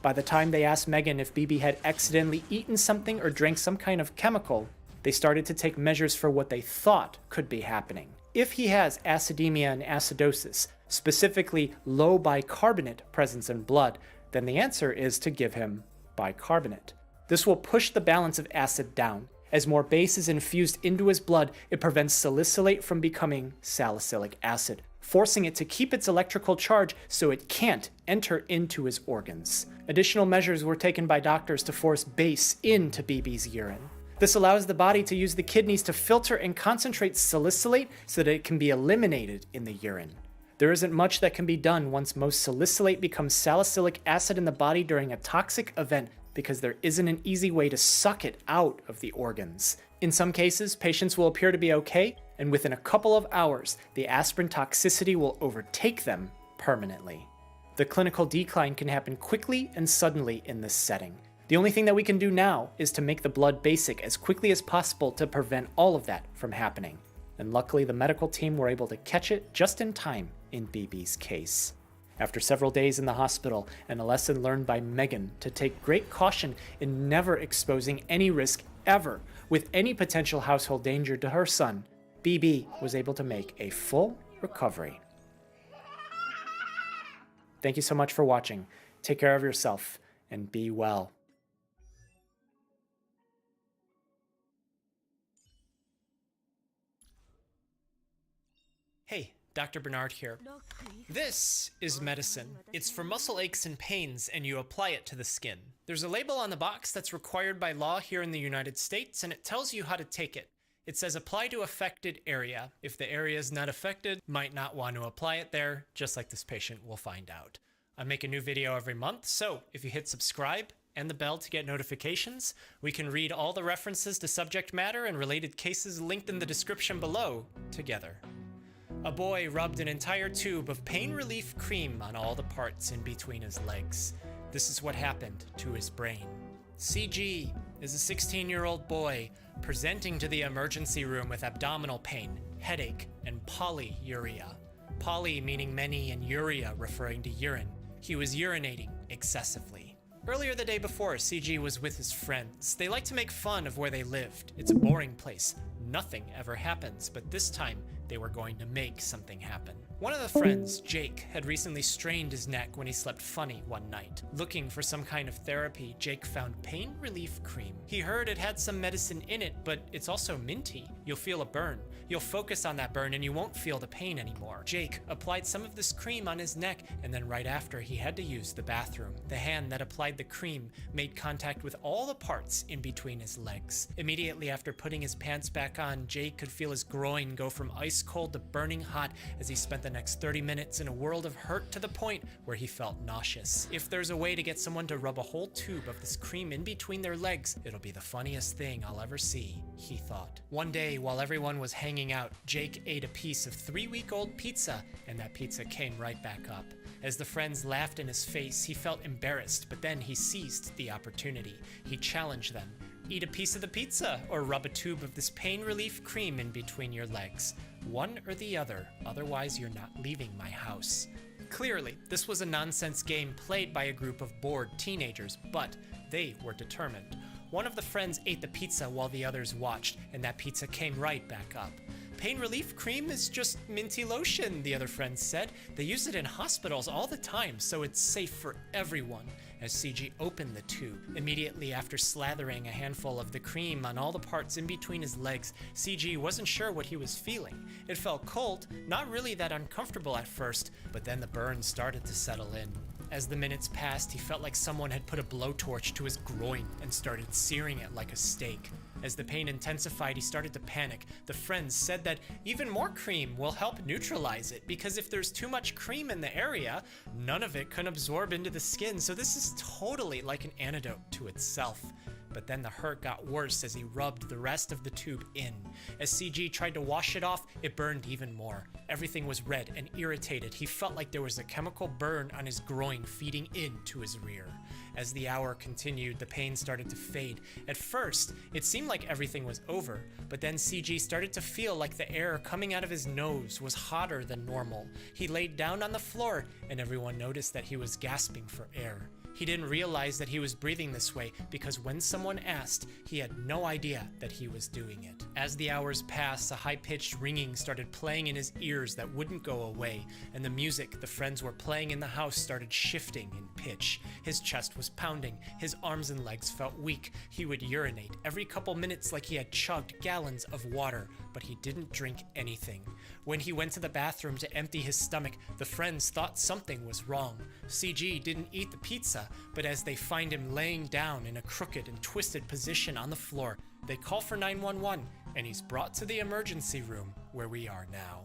By the time they asked Megan if BB had accidentally eaten something or drank some kind of chemical, they started to take measures for what they thought could be happening. If he has acidemia and acidosis, specifically low bicarbonate presence in blood, then the answer is to give him bicarbonate. This will push the balance of acid down. As more base is infused into his blood, it prevents salicylate from becoming salicylic acid, forcing it to keep its electrical charge so it can't enter into his organs. Additional measures were taken by doctors to force base into BB's urine. This allows the body to use the kidneys to filter and concentrate salicylate so that it can be eliminated in the urine. There isn't much that can be done once most salicylate becomes salicylic acid in the body during a toxic event because there isn't an easy way to suck it out of the organs. In some cases, patients will appear to be okay, and within a couple of hours, the aspirin toxicity will overtake them permanently. The clinical decline can happen quickly and suddenly in this setting. The only thing that we can do now is to make the blood basic as quickly as possible to prevent all of that from happening. And luckily, the medical team were able to catch it just in time in BB's case. After several days in the hospital and a lesson learned by Megan to take great caution in never exposing any risk ever with any potential household danger to her son, BB was able to make a full recovery. Thank you so much for watching. Take care of yourself and be well. Hey, Dr. Bernard here. This is medicine. It's for muscle aches and pains, and you apply it to the skin. There's a label on the box that's required by law here in the United States, and it tells you how to take it. It says apply to affected area. If the area is not affected, might not want to apply it there, just like this patient will find out. I make a new video every month, so if you hit subscribe and the bell to get notifications, we can read all the references to subject matter and related cases linked in the description below together. A boy rubbed an entire tube of pain relief cream on all the parts in between his legs. This is what happened to his brain. CG is a 16-year-old boy presenting to the emergency room with abdominal pain, headache, and polyuria. Poly meaning many and uria referring to urine. He was urinating excessively. Earlier the day before, CG was with his friends. They like to make fun of where they lived. It's a boring place. Nothing ever happens, but this time they were going to make something happen. One of the friends, Jake, had recently strained his neck when he slept funny one night. Looking for some kind of therapy, Jake found pain relief cream. He heard it had some medicine in it, but it's also minty. You'll feel a burn. You'll focus on that burn and you won't feel the pain anymore. Jake applied some of this cream on his neck, and then right after he had to use the bathroom. The hand that applied the cream made contact with all the parts in between his legs. Immediately after putting his pants back on, Jake could feel his groin go from ice ice cold to burning hot as he spent the next 30 minutes in a world of hurt to the point where he felt nauseous. If there's a way to get someone to rub a whole tube of this cream in between their legs, it'll be the funniest thing I'll ever see, he thought. One day, while everyone was hanging out, Jake ate a piece of 3-week-old pizza, and that pizza came right back up. As the friends laughed in his face, he felt embarrassed, but then he seized the opportunity. He challenged them. Eat a piece of the pizza, or rub a tube of this pain relief cream in between your legs. One or the other, otherwise you're not leaving my house. Clearly, this was a nonsense game played by a group of bored teenagers, but they were determined. One of the friends ate the pizza while the others watched, and that pizza came right back up. Pain relief cream is just minty lotion, the other friend said. They use it in hospitals all the time, so it's safe for everyone. As CG opened the tube, immediately after slathering a handful of the cream on all the parts in between his legs, CG wasn't sure what he was feeling. It felt cold, not really that uncomfortable at first, but then the burn started to settle in. As the minutes passed, he felt like someone had put a blowtorch to his groin and started searing it like a steak. As the pain intensified, he started to panic. The friends said that even more cream will help neutralize it, because if there's too much cream in the area, none of it can absorb into the skin, so this is totally like an antidote to itself. But then the hurt got worse as he rubbed the rest of the tube in. As CG tried to wash it off, it burned even more. Everything was red and irritated. He felt like there was a chemical burn on his groin feeding into his rear. As the hour continued, the pain started to fade. At first, it seemed like everything was over, but then CG started to feel like the air coming out of his nose was hotter than normal. He laid down on the floor, and everyone noticed that he was gasping for air. He didn't realize that he was breathing this way because when someone asked, he had no idea that he was doing it. As the hours passed, a high-pitched ringing started playing in his ears that wouldn't go away, and the music the friends were playing in the house started shifting in pitch. His chest was pounding, his arms and legs felt weak. He would urinate every couple minutes like he had chugged gallons of water, but he didn't drink anything. When he went to the bathroom to empty his stomach, the friends thought something was wrong. CG didn't eat the pizza, but as they find him laying down in a crooked and twisted position on the floor, they call for 911, and he's brought to the emergency room where we are now.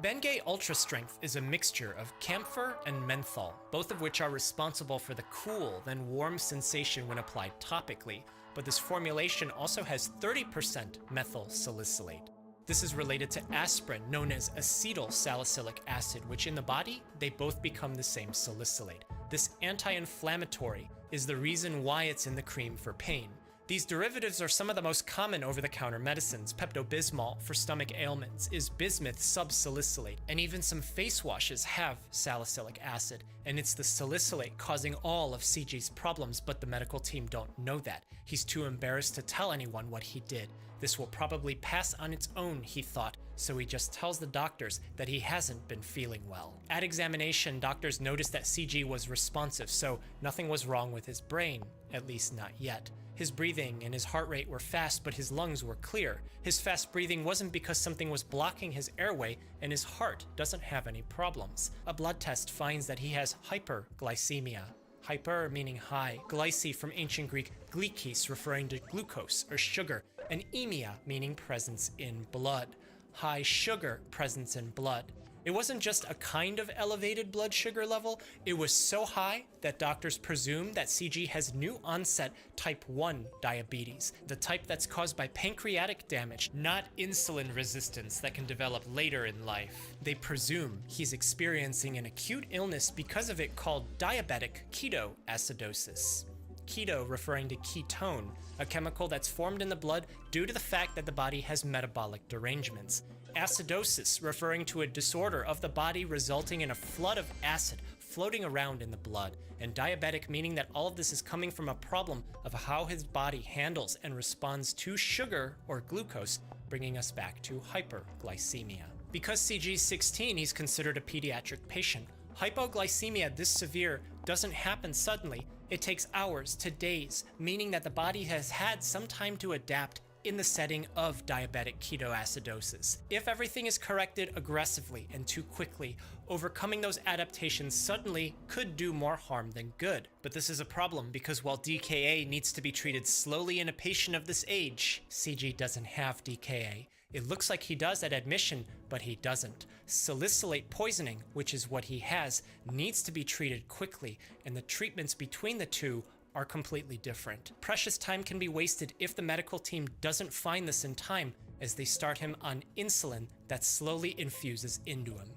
Bengay Ultra Strength is a mixture of camphor and menthol, both of which are responsible for the cool, then warm sensation when applied topically, but this formulation also has 30% methyl salicylate. This is related to aspirin, known as acetyl salicylic acid, which in the body, they both become the same salicylate. This anti-inflammatory is the reason why it's in the cream for pain. These derivatives are some of the most common over-the-counter medicines. Pepto-Bismol for stomach ailments is bismuth subsalicylate, and even some face washes have salicylic acid, and it's the salicylate causing all of CG's problems, but the medical team don't know that. He's too embarrassed to tell anyone what he did. This will probably pass on its own, he thought, so he just tells the doctors that he hasn't been feeling well. At examination, doctors noticed that CG was responsive, so nothing was wrong with his brain, at least not yet. His breathing and his heart rate were fast, but his lungs were clear. His fast breathing wasn't because something was blocking his airway, and his heart doesn't have any problems. A blood test finds that he has hyperglycemia. Hyper meaning high, glyce from ancient Greek glikis referring to glucose or sugar, and emia meaning presence in blood. High sugar presence in blood. It wasn't just a kind of elevated blood sugar level, it was so high that doctors presume that CG has new onset type 1 diabetes, the type that's caused by pancreatic damage, not insulin resistance that can develop later in life. They presume he's experiencing an acute illness because of it called diabetic ketoacidosis. Keto referring to ketone, a chemical that's formed in the blood due to the fact that the body has metabolic derangements. Acidosis referring to a disorder of the body resulting in a flood of acid floating around in the blood. And diabetic meaning that all of this is coming from a problem of how his body handles and responds to sugar or glucose, bringing us back to hyperglycemia. Because CG's 16, he's considered a pediatric patient. Hypoglycemia this severe doesn't happen suddenly. It takes hours to days, meaning that the body has had some time to adapt in the setting of diabetic ketoacidosis. If everything is corrected aggressively and too quickly, overcoming those adaptations suddenly could do more harm than good. But this is a problem because while DKA needs to be treated slowly in a patient of this age, CG doesn't have DKA. It looks like he does at admission, but he doesn't. Salicylate poisoning, which is what he has, needs to be treated quickly, and the treatments between the two are completely different. Precious time can be wasted if the medical team doesn't find this in time, as they start him on insulin that slowly infuses into him.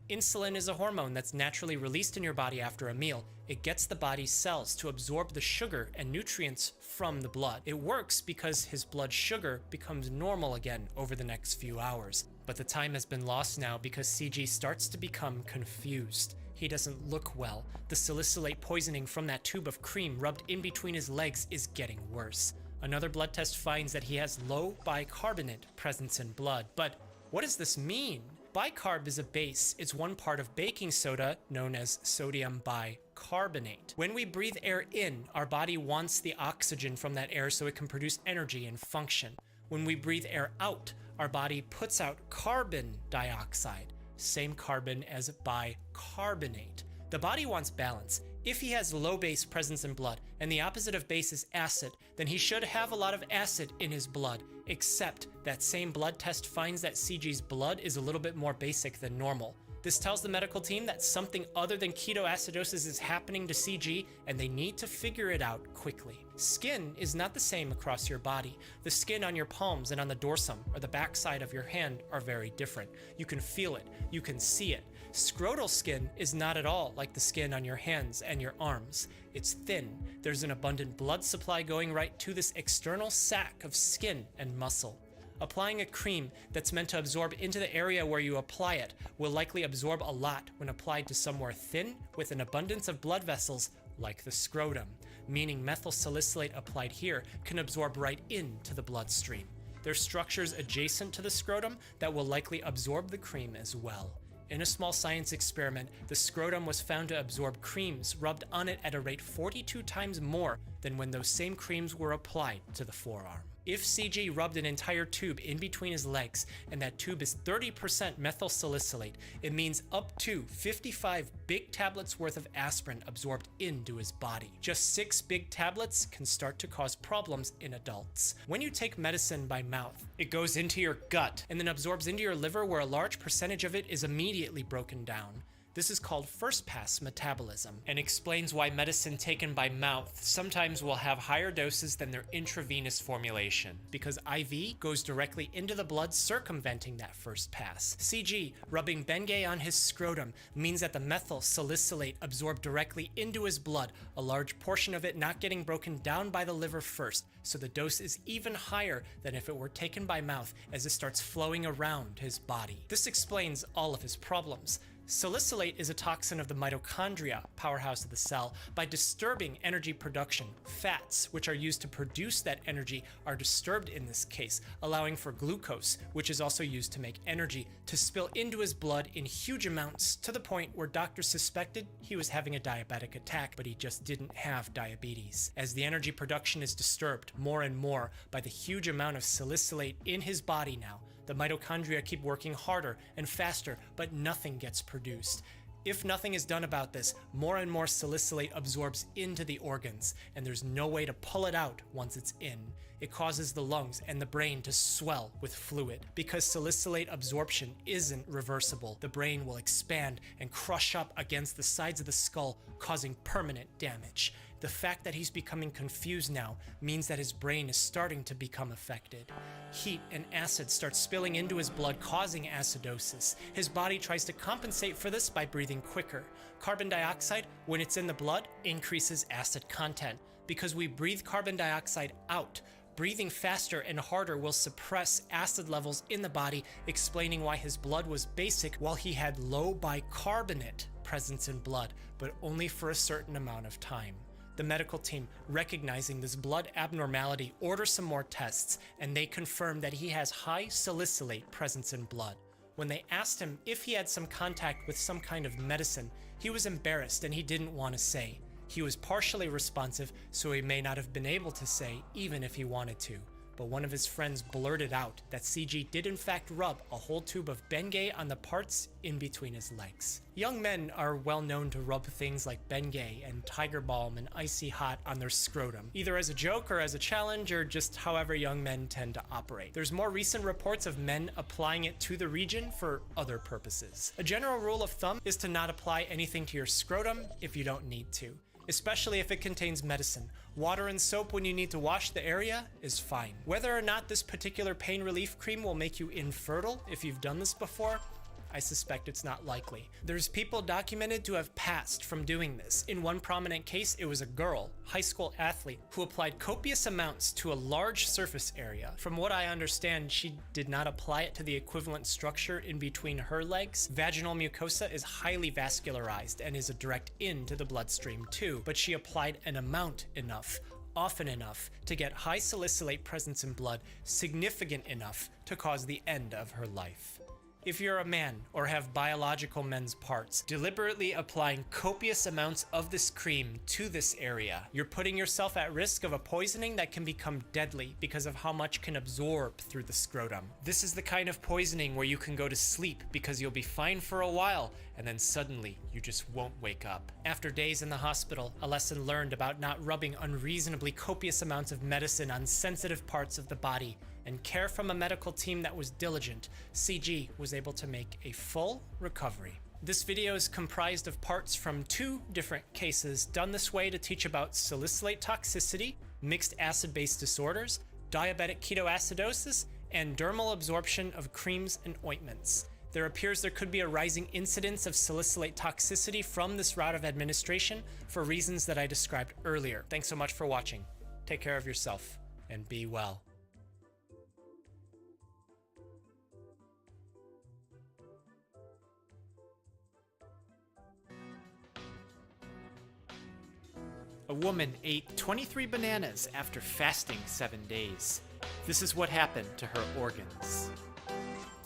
Insulin is a hormone that's naturally released in your body after a meal. It gets the body's cells to absorb the sugar and nutrients from the blood. It works because his blood sugar becomes normal again over the next few hours. But the time has been lost now because CG starts to become confused. He doesn't look well. The salicylate poisoning from that tube of cream rubbed in between his legs is getting worse. Another blood test finds that he has low bicarbonate presence in blood. But what does this mean? Bicarb is a base. It's one part of baking soda, known as sodium bicarbonate. When we breathe air in, our body wants the oxygen from that air so it can produce energy and function. When we breathe air out, our body puts out carbon dioxide, same carbon as bicarbonate. The body wants balance. If he has low base presence in blood and the opposite of base is acid, then he should have a lot of acid in his blood, except that same blood test finds that CG's blood is a little bit more basic than normal. This tells the medical team that something other than ketoacidosis is happening to CG, and they need to figure it out quickly. Skin is not the same across your body. The skin on your palms and on the dorsum, or the backside of your hand, are very different. You can feel it, you can see it. Scrotal skin is not at all like the skin on your hands and your arms. It's thin. There's an abundant blood supply going right to this external sac of skin and muscle. Applying a cream that's meant to absorb into the area where you apply it will likely absorb a lot when applied to somewhere thin with an abundance of blood vessels like the scrotum, meaning methyl salicylate applied here can absorb right into the bloodstream. There's structures adjacent to the scrotum that will likely absorb the cream as well. In a small science experiment, the scrotum was found to absorb creams rubbed on it at a rate 42 times more than when those same creams were applied to the forearm. If CG rubbed an entire tube in between his legs, and that tube is 30% methyl salicylate, it means up to 55 big tablets worth of aspirin absorbed into his body. Just 6 big tablets can start to cause problems in adults. When you take medicine by mouth, it goes into your gut and then absorbs into your liver, where a large percentage of it is immediately broken down. This is called first-pass metabolism, and explains why medicine taken by mouth sometimes will have higher doses than their intravenous formulation, because IV goes directly into the blood, circumventing that first pass. CG rubbing Bengay on his scrotum means that the methyl salicylate absorbed directly into his blood, a large portion of it not getting broken down by the liver first, so the dose is even higher than if it were taken by mouth as it starts flowing around his body. This explains all of his problems. Salicylate is a toxin of the mitochondria, powerhouse of the cell. By disturbing energy production, fats, which are used to produce that energy, are disturbed in this case, allowing for glucose, which is also used to make energy, to spill into his blood in huge amounts, to the point where doctors suspected he was having a diabetic attack, but he just didn't have diabetes. As the energy production is disturbed more and more by the huge amount of salicylate in his body now, the mitochondria keep working harder and faster, but nothing gets produced. If nothing is done about this, more and more salicylate absorbs into the organs, and there's no way to pull it out once it's in. It causes the lungs and the brain to swell with fluid. Because salicylate absorption isn't reversible, the brain will expand and crush up against the sides of the skull, causing permanent damage. The fact that he's becoming confused now means that his brain is starting to become affected. Heat and acid start spilling into his blood, causing acidosis. His body tries to compensate for this by breathing quicker. Carbon dioxide, when it's in the blood, increases acid content. Because we breathe carbon dioxide out, breathing faster and harder will suppress acid levels in the body, explaining why his blood was basic while he had low bicarbonate presence in blood, but only for a certain amount of time. The medical team, recognizing this blood abnormality, order some more tests, and they confirm that he has high salicylate presence in blood. When they asked him if he had some contact with some kind of medicine, he was embarrassed and he didn't want to say. He was partially responsive, so he may not have been able to say even if he wanted to. but one of his friends blurted out that CG did in fact rub a whole tube of Bengay on the parts in between his legs. Young men are well known to rub things like Bengay and Tiger Balm and Icy Hot on their scrotum, either as a joke or as a challenge or just however young men tend to operate. There's more recent reports of men applying it to the region for other purposes. A general rule of thumb is to not apply anything to your scrotum if you don't need to, especially if it contains medicine. Water and soap when you need to wash the area is fine. Whether or not this particular pain relief cream will make you infertile if you've done this before, I suspect it's not likely. There's people documented to have passed from doing this. In one prominent case, it was a girl, high school athlete, who applied copious amounts to a large surface area. From what I understand, she did not apply it to the equivalent structure in between her legs. Vaginal mucosa is highly vascularized and is a direct in to the bloodstream too, but she applied an amount enough, often enough, to get high salicylate presence in blood, significant enough to cause the end of her life. If you're a man or have biological men's parts, deliberately applying copious amounts of this cream to this area, you're putting yourself at risk of a poisoning that can become deadly because of how much can absorb through the scrotum. This is the kind of poisoning where you can go to sleep because you'll be fine for a while and then suddenly you just won't wake up. After days in the hospital, a lesson learned about not rubbing unreasonably copious amounts of medicine on sensitive parts of the body, and care from a medical team that was diligent, CG was able to make a full recovery. This video is comprised of parts from 2 different cases done this way to teach about salicylate toxicity, mixed acid-base disorders, diabetic ketoacidosis, and dermal absorption of creams and ointments. There appears there could be a rising incidence of salicylate toxicity from this route of administration for reasons that I described earlier. Thanks so much for watching. Take care of yourself and be well. A woman ate 23 bananas after fasting 7 days. This is what happened to her organs.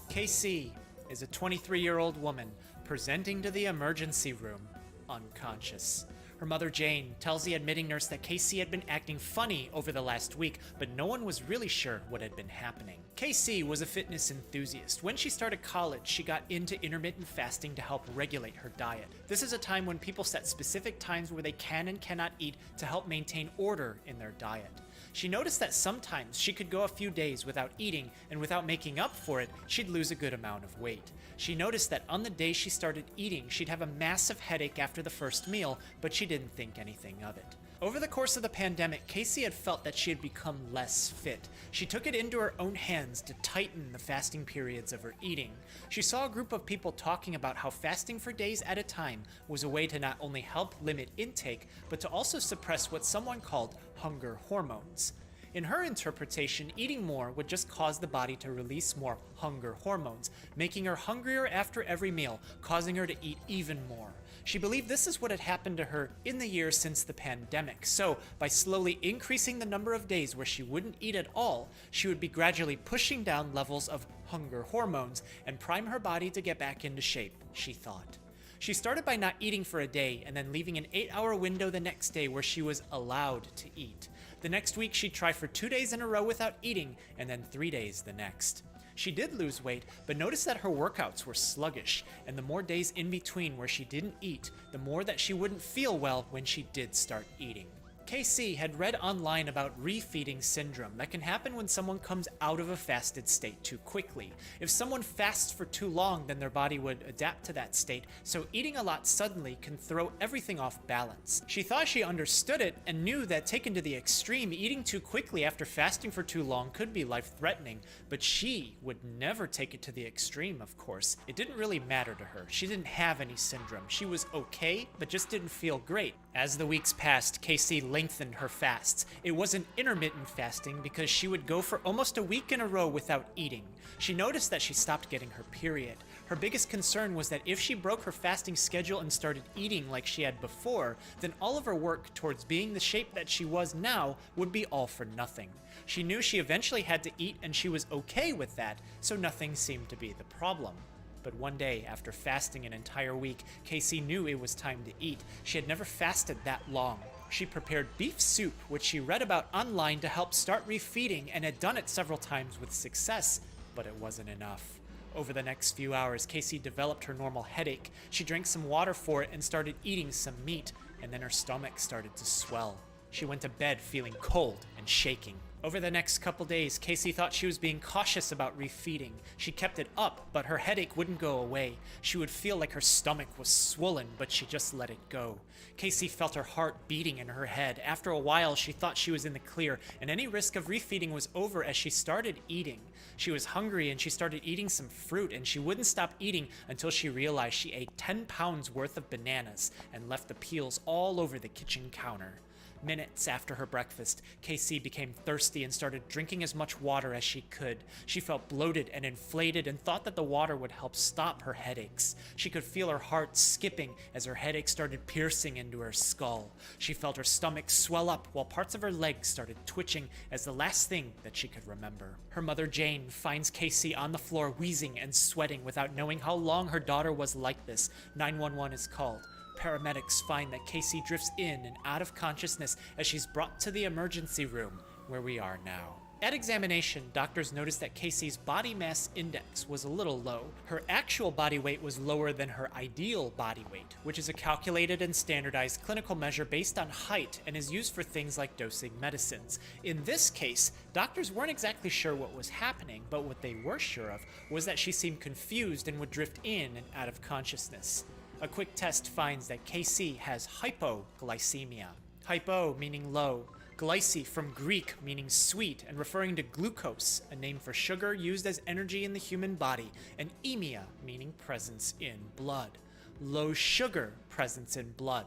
KC is a 23-year-old woman presenting to the emergency room unconscious. Her mother Jane tells the admitting nurse that Casey had been acting funny over the last week, but no one was really sure what had been happening. Casey was a fitness enthusiast. When she started college, she got into intermittent fasting to help regulate her diet. This is a time when people set specific times where they can and cannot eat to help maintain order in their diet. She noticed that sometimes she could go a few days without eating, and without making up for it, she'd lose a good amount of weight. She noticed that on the day she started eating, she'd have a massive headache after the first meal, but she didn't think anything of it. Over the course of the pandemic, Casey had felt that she had become less fit. She took it into her own hands to tighten the fasting periods of her eating. She saw a group of people talking about how fasting for days at a time was a way to not only help limit intake, but to also suppress what someone called hunger hormones. In her interpretation, eating more would just cause the body to release more hunger hormones, making her hungrier after every meal, causing her to eat even more. She believed this is what had happened to her in the years since the pandemic. So, by slowly increasing the number of days where she wouldn't eat at all, she would be gradually pushing down levels of hunger hormones and prime her body to get back into shape, she thought. She started by not eating for a day and then leaving an 8-hour window the next day where she was allowed to eat. The next week, she'd try for 2 days in a row without eating, and then 3 days the next. She did lose weight, but noticed that her workouts were sluggish, and the more days in between where she didn't eat, the more that she wouldn't feel well when she did start eating. KC had read online about refeeding syndrome that can happen when someone comes out of a fasted state too quickly. If someone fasts for too long, then their body would adapt to that state, so eating a lot suddenly can throw everything off balance. She thought she understood it and knew that taken to the extreme, eating too quickly after fasting for too long could be life-threatening, but she would never take it to the extreme, of course. It didn't really matter to her. She didn't have any syndrome. She was okay, but just didn't feel great. As the weeks passed, KC lengthened her fasts. It wasn't intermittent fasting because she would go for almost a week in a row without eating. She noticed that she stopped getting her period. Her biggest concern was that if she broke her fasting schedule and started eating like she had before, then all of her work towards being the shape that she was now would be all for nothing. She knew she eventually had to eat and she was okay with that, so nothing seemed to be the problem. But one day, after fasting an entire week, Casey knew it was time to eat. She had never fasted that long. She prepared beef soup, which she read about online to help start refeeding and had done it several times with success, but it wasn't enough. Over the next few hours, Casey developed her normal headache. She drank some water for it and started eating some meat, and then her stomach started to swell. She went to bed feeling cold and shaking. Over the next couple days, Casey thought she was being cautious about refeeding. She kept it up, but her headache wouldn't go away. She would feel like her stomach was swollen, but she just let it go. Casey felt her heart beating in her head. After a while, she thought she was in the clear, and any risk of refeeding was over as she started eating. She was hungry and she started eating some fruit, and she wouldn't stop eating until she realized she ate 10 pounds worth of bananas and left the peels all over the kitchen counter. Minutes after her breakfast, Casey became thirsty and started drinking as much water as she could. She felt bloated and inflated and thought that the water would help stop her headaches. She could feel her heart skipping as her headache started piercing into her skull. She felt her stomach swell up while parts of her legs started twitching as the last thing that she could remember. Her mother Jane finds Casey on the floor wheezing and sweating without knowing how long her daughter was like this. 911 is called. Paramedics find that Casey drifts in and out of consciousness as she's brought to the emergency room, where we are now. At examination, doctors noticed that Casey's body mass index was a little low. Her actual body weight was lower than her ideal body weight, which is a calculated and standardized clinical measure based on height and is used for things like dosing medicines. In this case, doctors weren't exactly sure what was happening, but what they were sure of was that she seemed confused and would drift in and out of consciousness. A quick test finds that Casey has hypoglycemia. Hypo meaning low, glyce from Greek meaning sweet and referring to glucose, a name for sugar used as energy in the human body, and emia meaning presence in blood. Low sugar presence in blood.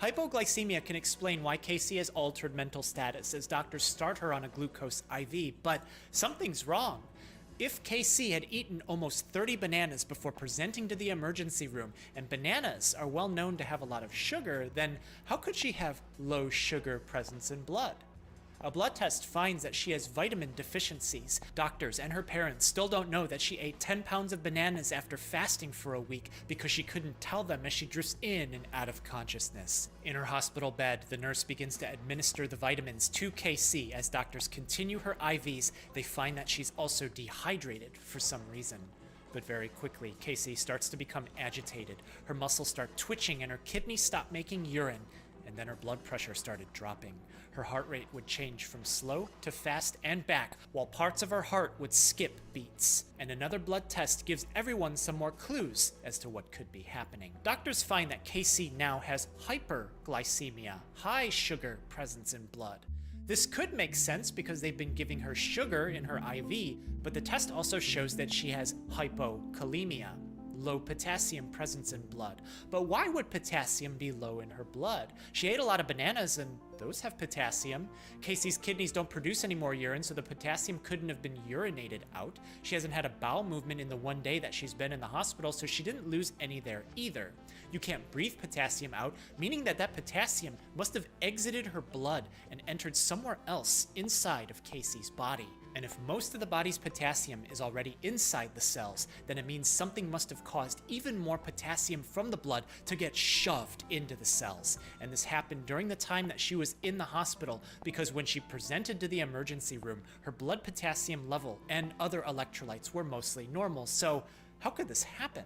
Hypoglycemia can explain why Casey has altered mental status as doctors start her on a glucose IV, but something's wrong. If Casey had eaten almost 30 bananas before presenting to the emergency room, and bananas are well known to have a lot of sugar, then how could she have low sugar presence in blood? A blood test finds that she has vitamin deficiencies. Doctors and her parents still don't know that she ate 10 pounds of bananas after fasting for a week because she couldn't tell them as she drifts in and out of consciousness. In her hospital bed, the nurse begins to administer the vitamins to Casey. As doctors continue her IVs, they find that she's also dehydrated for some reason. But very quickly, Casey starts to become agitated. Her muscles start twitching and her kidneys stop making urine, and then her blood pressure started dropping. Her heart rate would change from slow to fast and back, while parts of her heart would skip beats. And another blood test gives everyone some more clues as to what could be happening. Doctors find that Casey now has hyperglycemia, high sugar presence in blood. This could make sense because they've been giving her sugar in her IV, but the test also shows that she has hypokalemia, low potassium presence in blood. But why would potassium be low in her blood? She ate a lot of bananas and those have potassium. Casey's kidneys don't produce any more urine, so the potassium couldn't have been urinated out. She hasn't had a bowel movement in the one day that she's been in the hospital, so she didn't lose any there either. You can't breathe potassium out, meaning that that potassium must have exited her blood and entered somewhere else inside of Casey's body. And if most of the body's potassium is already inside the cells, then it means something must have caused even more potassium from the blood to get shoved into the cells. And this happened during the time that she was in the hospital, because when she presented to the emergency room, her blood potassium level and other electrolytes were mostly normal. So how could this happen?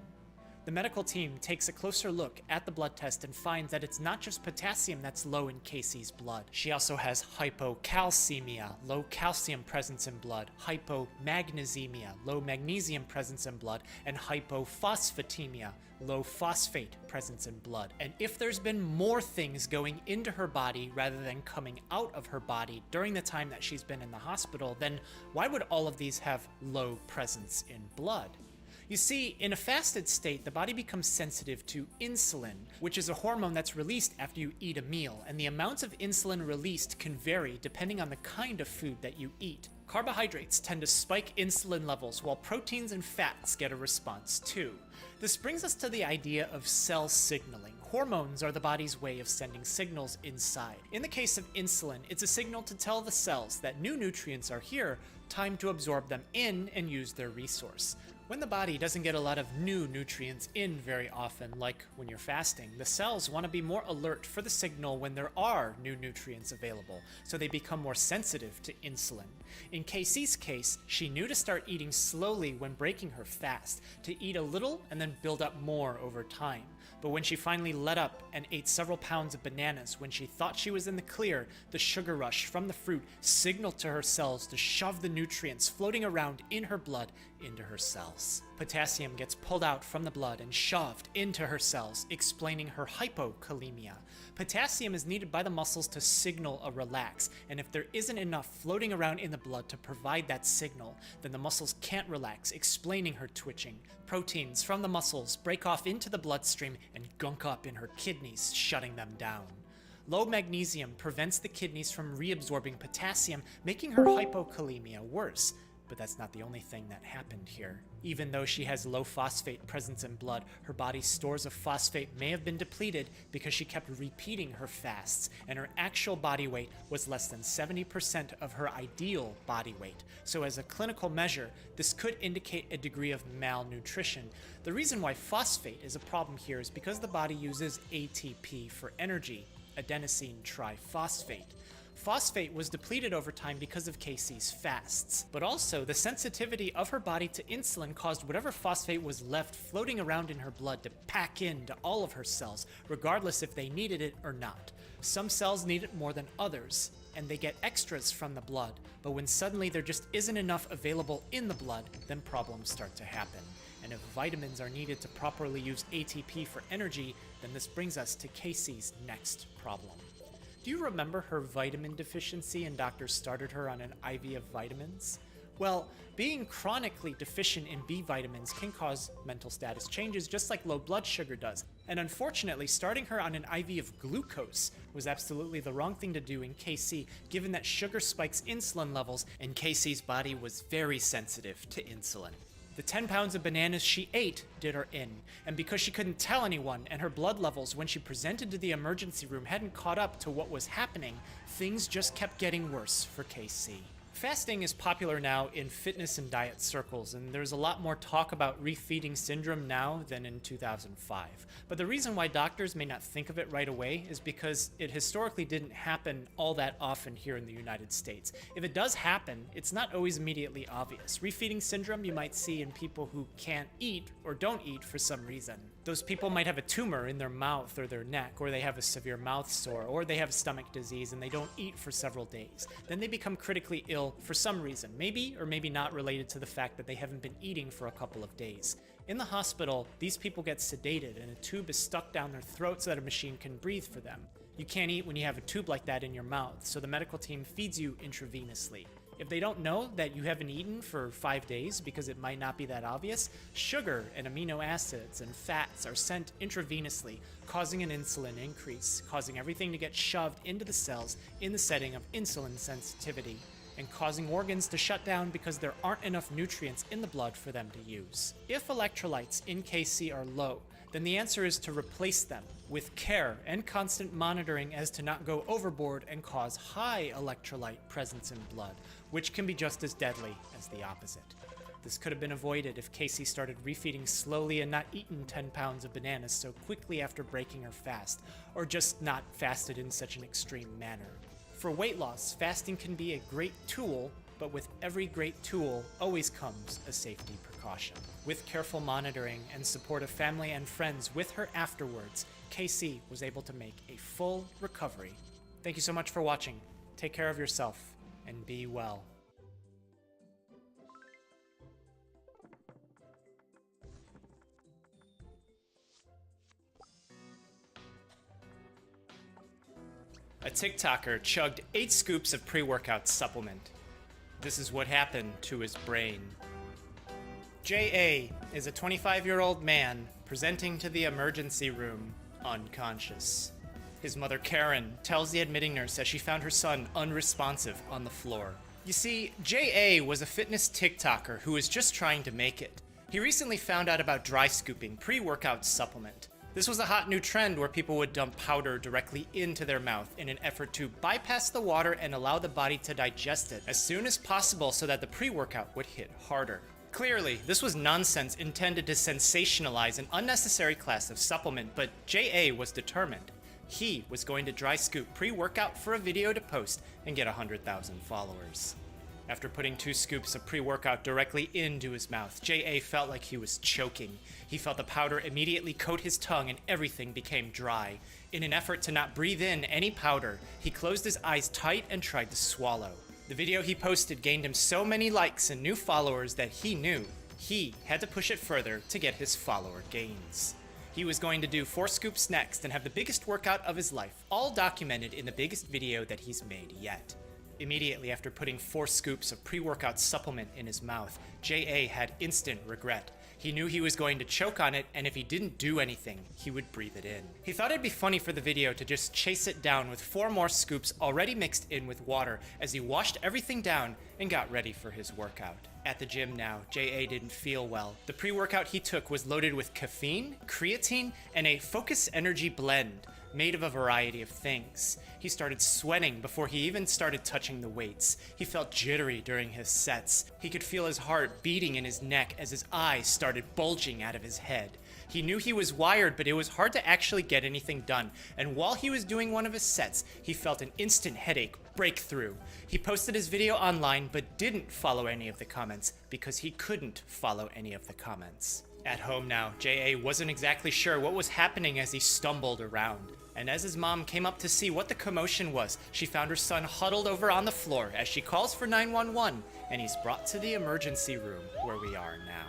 The medical team takes a closer look at the blood test and finds that it's not just potassium that's low in Casey's blood. She also has hypocalcemia, low calcium presence in blood, hypomagnesemia, low magnesium presence in blood, and hypophosphatemia, low phosphate presence in blood. And if there's been more things going into her body rather than coming out of her body during the time that she's been in the hospital, then why would all of these have low presence in blood? You see, in a fasted state, the body becomes sensitive to insulin, which is a hormone that's released after you eat a meal, and the amounts of insulin released can vary depending on the kind of food that you eat. Carbohydrates tend to spike insulin levels, while proteins and fats get a response too. This brings us to the idea of cell signaling. Hormones are the body's way of sending signals inside. In the case of insulin, it's a signal to tell the cells that new nutrients are here, time to absorb them in and use their resource. When the body doesn't get a lot of new nutrients in very often, like when you're fasting, the cells want to be more alert for the signal when there are new nutrients available, so they become more sensitive to insulin. In Casey's case, she knew to start eating slowly when breaking her fast, to eat a little and then build up more over time. But when she finally let up and ate several pounds of bananas when she thought she was in the clear, the sugar rush from the fruit signaled to her cells to shove the nutrients floating around in her blood into her cells. Potassium gets pulled out from the blood and shoved into her cells, explaining her hypokalemia. Potassium is needed by the muscles to signal a relax, and if there isn't enough floating around in the blood to provide that signal, then the muscles can't relax, explaining her twitching. Proteins from the muscles break off into the bloodstream and gunk up in her kidneys, shutting them down. Low magnesium prevents the kidneys from reabsorbing potassium, making her hypokalemia worse. But that's not the only thing that happened here. Even though she has low phosphate presence in blood, her body's stores of phosphate may have been depleted because she kept repeating her fasts, and her actual body weight was less than 70% of her ideal body weight. So as a clinical measure, this could indicate a degree of malnutrition. The reason why phosphate is a problem here is because the body uses ATP for energy, adenosine triphosphate. Phosphate was depleted over time because of Casey's fasts, but also the sensitivity of her body to insulin caused whatever phosphate was left floating around in her blood to pack into all of her cells, regardless if they needed it or not. Some cells need it more than others, and they get extras from the blood, but when suddenly there just isn't enough available in the blood, then problems start to happen. And if vitamins are needed to properly use ATP for energy, then this brings us to Casey's next problem. Do you remember her vitamin deficiency and doctors started her on an IV of vitamins? Well, being chronically deficient in B vitamins can cause mental status changes just like low blood sugar does. And unfortunately, starting her on an IV of glucose was absolutely the wrong thing to do in Casey, given that sugar spikes insulin levels and Casey's body was very sensitive to insulin. The 10 pounds of bananas she ate did her in, and because she couldn't tell anyone and her blood levels when she presented to the emergency room hadn't caught up to what was happening, things just kept getting worse for Casey. Fasting is popular now in fitness and diet circles, and there's a lot more talk about refeeding syndrome now than in 2005. But the reason why doctors may not think of it right away is because it historically didn't happen all that often here in the United States. If it does happen, it's not always immediately obvious. Refeeding syndrome you might see in people who can't eat or don't eat for some reason. Those people might have a tumor in their mouth or their neck, or they have a severe mouth sore, or they have stomach disease and they don't eat for several days. Then they become critically ill for some reason, maybe or maybe not related to the fact that they haven't been eating for a couple of days. In the hospital, these people get sedated and a tube is stuck down their throat so that a machine can breathe for them. You can't eat when you have a tube like that in your mouth, so the medical team feeds you intravenously. If they don't know that you haven't eaten for 5 days because it might not be that obvious, sugar and amino acids and fats are sent intravenously, causing an insulin increase, causing everything to get shoved into the cells in the setting of insulin sensitivity, and causing organs to shut down because there aren't enough nutrients in the blood for them to use. If electrolytes in Casey are low, then the answer is to replace them with care and constant monitoring as to not go overboard and cause high electrolyte presence in blood, which can be just as deadly as the opposite. This could have been avoided if Casey started refeeding slowly and not eaten 10 pounds of bananas so quickly after breaking her fast, or just not fasted in such an extreme manner. For weight loss, fasting can be a great tool, but with every great tool always comes a safety precaution. With careful monitoring and support of family and friends with her afterwards, Casey was able to make a full recovery. Thank you so much for watching. Take care of yourself and be well. A TikToker chugged 8 scoops of pre-workout supplement. This is what happened to his brain. J.A. is a 25-year-old man presenting to the emergency room unconscious. His mother, Karen, tells the admitting nurse that she found her son unresponsive on the floor. You see, J.A. was a fitness TikToker who was just trying to make it. He recently found out about dry scooping pre-workout supplement. This was a hot new trend where people would dump powder directly into their mouth in an effort to bypass the water and allow the body to digest it as soon as possible so that the pre-workout would hit harder. Clearly, this was nonsense intended to sensationalize an unnecessary class of supplement, but JA was determined. He was going to dry scoop pre-workout for a video to post and get 100,000 followers. After putting 2 scoops of pre-workout directly into his mouth, JA felt like he was choking. He felt the powder immediately coat his tongue and everything became dry. In an effort to not breathe in any powder, he closed his eyes tight and tried to swallow. The video he posted gained him so many likes and new followers that he knew he had to push it further to get his follower gains. He was going to do 4 scoops next and have the biggest workout of his life, all documented in the biggest video that he's made yet. Immediately after putting 4 scoops of pre-workout supplement in his mouth, JA had instant regret. He knew he was going to choke on it, and if he didn't do anything, he would breathe it in. He thought it'd be funny for the video to just chase it down with 4 more scoops already mixed in with water as he washed everything down and got ready for his workout. At the gym now, JA didn't feel well. The pre-workout he took was loaded with caffeine, creatine, and a Focus Energy blend made of a variety of things. He started sweating before he even started touching the weights. He felt jittery during his sets. He could feel his heart beating in his neck as his eyes started bulging out of his head. He knew he was wired, but it was hard to actually get anything done. And while he was doing one of his sets, he felt an instant headache break through. He posted his video online, but didn't follow any of the comments because he couldn't follow any of the comments. At home now, JA wasn't exactly sure what was happening as he stumbled around. And as his mom came up to see what the commotion was, she found her son huddled over on the floor as she calls for 911, and he's brought to the emergency room where we are now.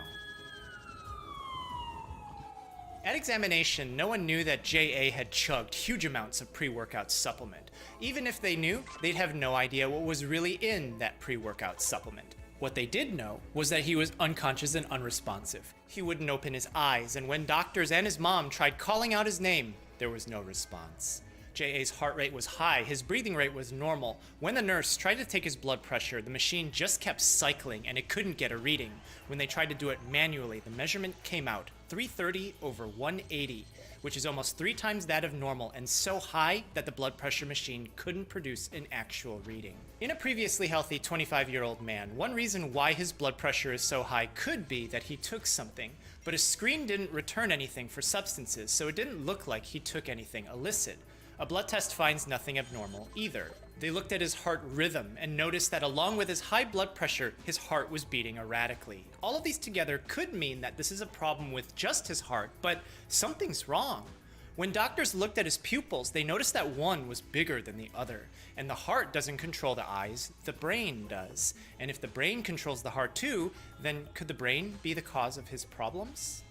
At examination, no one knew that JA had chugged huge amounts of pre-workout supplement. Even if they knew, they'd have no idea what was really in that pre-workout supplement. What they did know was that he was unconscious and unresponsive. He wouldn't open his eyes, and when doctors and his mom tried calling out his name, there was no response. JA's heart rate was high, his breathing rate was normal. When the nurse tried to take his blood pressure, the machine just kept cycling and it couldn't get a reading. When they tried to do it manually, the measurement came out 330/180, which is almost 3 times that of normal and so high that the blood pressure machine couldn't produce an actual reading. In a previously healthy 25-year-old man, one reason why his blood pressure is so high could be that he took something, but his screen didn't return anything for substances, so it didn't look like he took anything illicit. A blood test finds nothing abnormal either. They looked at his heart rhythm and noticed that along with his high blood pressure, his heart was beating erratically. All of these together could mean that this is a problem with just his heart, but something's wrong. When doctors looked at his pupils, they noticed that one was bigger than the other. And the heart doesn't control the eyes, the brain does. And if the brain controls the heart too, then could the brain be the cause of his problems?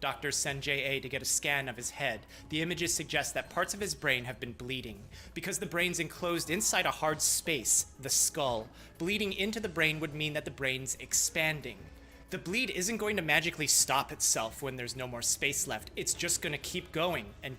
Doctors send JA to get a scan of his head. The images suggest that parts of his brain have been bleeding. Because the brain's enclosed inside a hard space, the skull, bleeding into the brain would mean that the brain's expanding. The bleed isn't going to magically stop itself when there's no more space left. It's just going to keep going and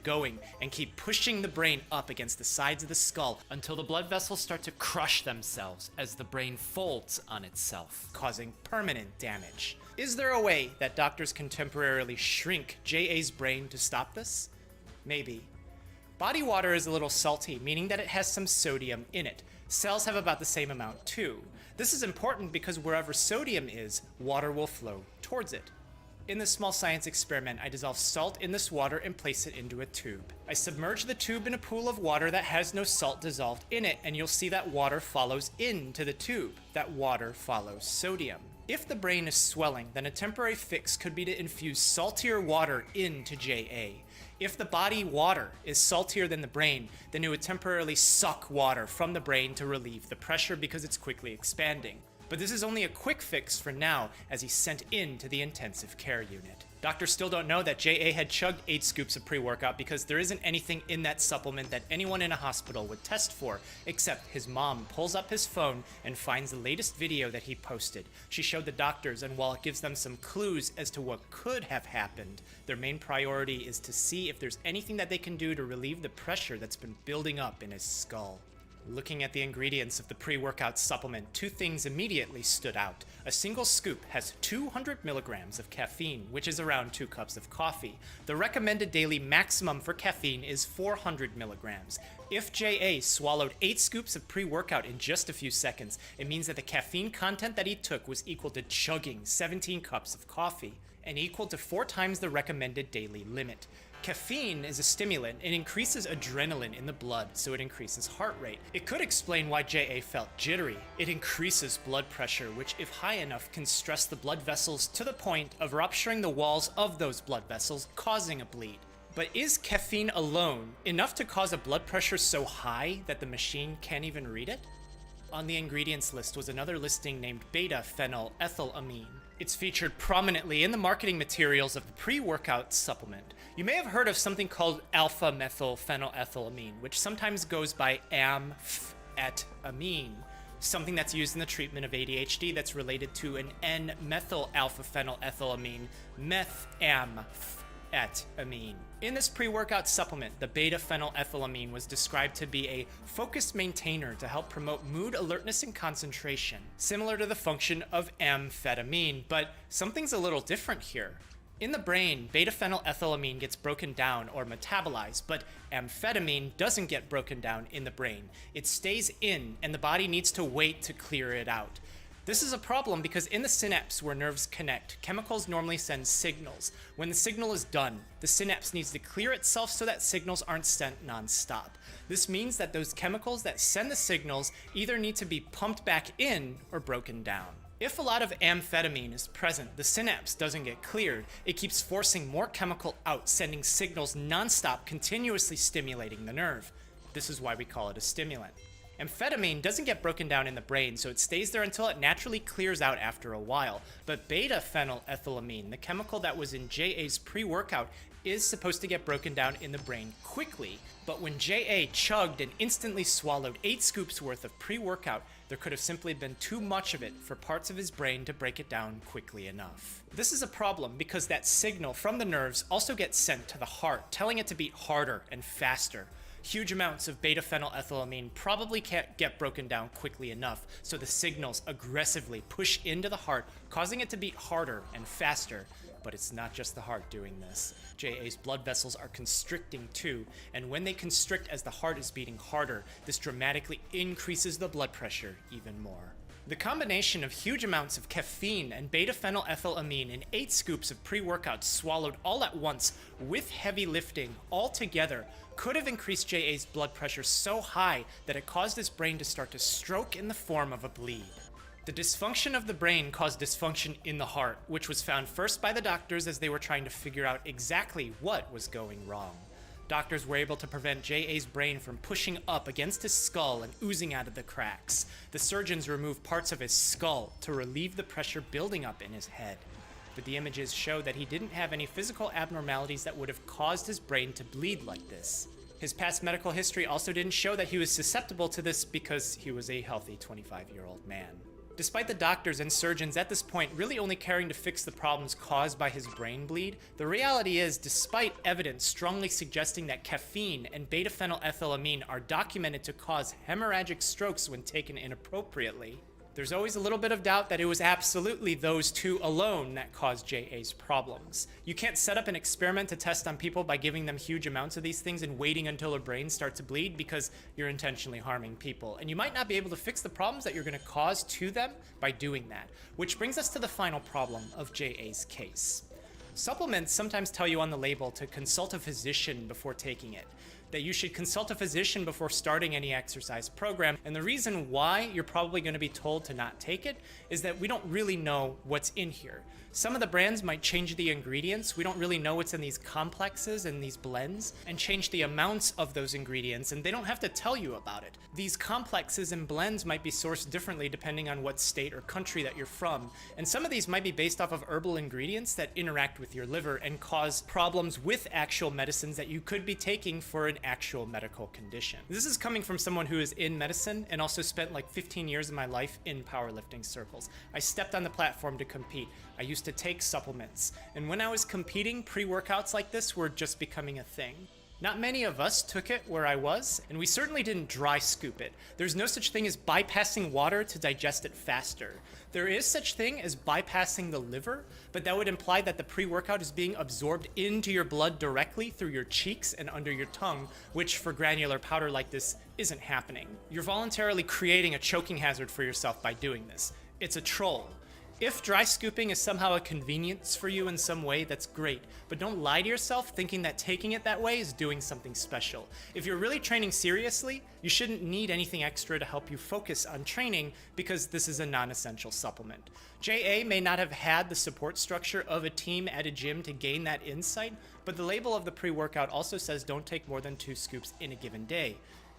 keep pushing the brain up against the sides of the skull until the blood vessels start to crush themselves as the brain folds on itself, causing permanent damage. Is there a way that doctors can temporarily shrink JA's brain to stop this? Maybe. Body water is a little salty, meaning that it has some sodium in it. Cells have about the same amount too. This is important because wherever sodium is, water will flow towards it. In this small science experiment, I dissolve salt in this water and place it into a tube. I submerge the tube in a pool of water that has no salt dissolved in it, and you'll see that water follows into the tube. That water follows sodium. If the brain is swelling, then a temporary fix could be to infuse saltier water into JA. If the body water is saltier than the brain, then it would temporarily suck water from the brain to relieve the pressure because it's quickly expanding. But this is only a quick fix for now, as he's sent into the intensive care unit. Doctors still don't know that JA had chugged 8 scoops of pre-workout because there isn't anything in that supplement that anyone in a hospital would test for, except his mom pulls up his phone and finds the latest video that he posted. She showed the doctors, and while it gives them some clues as to what could have happened, their main priority is to see if there's anything that they can do to relieve the pressure that's been building up in his skull. Looking at the ingredients of the pre-workout supplement, 2 things immediately stood out. A single scoop has 200 milligrams of caffeine, which is around 2 cups of coffee. The recommended daily maximum for caffeine is 400 milligrams. If JA swallowed 8 scoops of pre-workout in just a few seconds, it means that the caffeine content that he took was equal to chugging 17 cups of coffee, and equal to 4 times the recommended daily limit. Caffeine is a stimulant. It increases adrenaline in the blood, so it increases heart rate. It could explain why JA felt jittery. It increases blood pressure, which if high enough can stress the blood vessels to the point of rupturing the walls of those blood vessels, causing a bleed. But is caffeine alone enough to cause a blood pressure so high that the machine can't even read it? On the ingredients list was another listing named beta-phenylethylamine. It's featured prominently in the marketing materials of the pre-workout supplement. You may have heard of something called alpha-methylphenylethylamine, which sometimes goes by amphetamine, something that's used in the treatment of ADHD that's related to an N-methyl-alpha-phenylethylamine, methamphetamine. In this pre-workout supplement, the beta-phenylethylamine was described to be a focused maintainer to help promote mood, alertness, and concentration, similar to the function of amphetamine, but something's a little different here. In the brain, beta-phenylethylamine gets broken down or metabolized, but amphetamine doesn't get broken down in the brain. It stays in, and the body needs to wait to clear it out. This is a problem because in the synapse where nerves connect, chemicals normally send signals. When the signal is done, the synapse needs to clear itself so that signals aren't sent non-stop. This means that those chemicals that send the signals either need to be pumped back in or broken down. If a lot of amphetamine is present, the synapse doesn't get cleared. It keeps forcing more chemical out, sending signals non-stop, continuously stimulating the nerve. This is why we call it a stimulant. Amphetamine doesn't get broken down in the brain, so it stays there until it naturally clears out after a while. But beta-phenylethylamine, the chemical that was in JA's pre-workout, is supposed to get broken down in the brain quickly. But when JA chugged and instantly swallowed 8 scoops worth of pre-workout, there could have simply been too much of it for parts of his brain to break it down quickly enough. This is a problem because that signal from the nerves also gets sent to the heart, telling it to beat harder and faster. Huge amounts of beta-phenylethylamine probably can't get broken down quickly enough, so the signals aggressively push into the heart, causing it to beat harder and faster. But it's not just the heart doing this. JA's blood vessels are constricting too, and when they constrict as the heart is beating harder, this dramatically increases the blood pressure even more. The combination of huge amounts of caffeine and beta-phenylethylamine in 8 scoops of pre-workouts swallowed all at once with heavy lifting all together could have increased JA's blood pressure so high that it caused his brain to start to stroke in the form of a bleed. The dysfunction of the brain caused dysfunction in the heart, which was found first by the doctors as they were trying to figure out exactly what was going wrong. Doctors were able to prevent JA's brain from pushing up against his skull and oozing out of the cracks. The surgeons removed parts of his skull to relieve the pressure building up in his head. But the images showed that he didn't have any physical abnormalities that would have caused his brain to bleed like this. His past medical history also didn't show that he was susceptible to this because he was a healthy 25-year-old man. Despite the doctors and surgeons at this point really only caring to fix the problems caused by his brain bleed, the reality is, despite evidence strongly suggesting that caffeine and beta-phenylethylamine are documented to cause hemorrhagic strokes when taken inappropriately, there's always a little bit of doubt that it was absolutely those two alone that caused JA's problems. You can't set up an experiment to test on people by giving them huge amounts of these things and waiting until their brains start to bleed because you're intentionally harming people. And you might not be able to fix the problems that you're going to cause to them by doing that. Which brings us to the final problem of JA's case. Supplements sometimes tell you on the label to consult a physician before taking it, that you should consult a physician before starting any exercise program. And the reason why you're probably going to be told to not take it is that we don't really know what's in here. Some of the brands might change the ingredients. We don't really know what's in these complexes and these blends and change the amounts of those ingredients, and they don't have to tell you about it. These complexes and blends might be sourced differently depending on what state or country that you're from. And some of these might be based off of herbal ingredients that interact with your liver and cause problems with actual medicines that you could be taking for an actual medical condition. This is coming from someone who is in medicine and also spent like 15 years of my life in powerlifting circles. I stepped on the platform to compete. I used to take supplements, and when I was competing, pre-workouts like this were just becoming a thing. Not many of us took it where I was, and we certainly didn't dry scoop it. There's no such thing as bypassing water to digest it faster. There is such thing as bypassing the liver, but that would imply that the pre-workout is being absorbed into your blood directly through your cheeks and under your tongue, which for granular powder like this isn't happening. You're voluntarily creating a choking hazard for yourself by doing this. It's a troll. If dry scooping is somehow a convenience for you in some way, that's great, but don't lie to yourself thinking that taking it that way is doing something special. If you're really training seriously, you shouldn't need anything extra to help you focus on training because this is a non-essential supplement. JA may not have had the support structure of a team at a gym to gain that insight, but the label of the pre-workout also says don't take more than 2 scoops in a given day.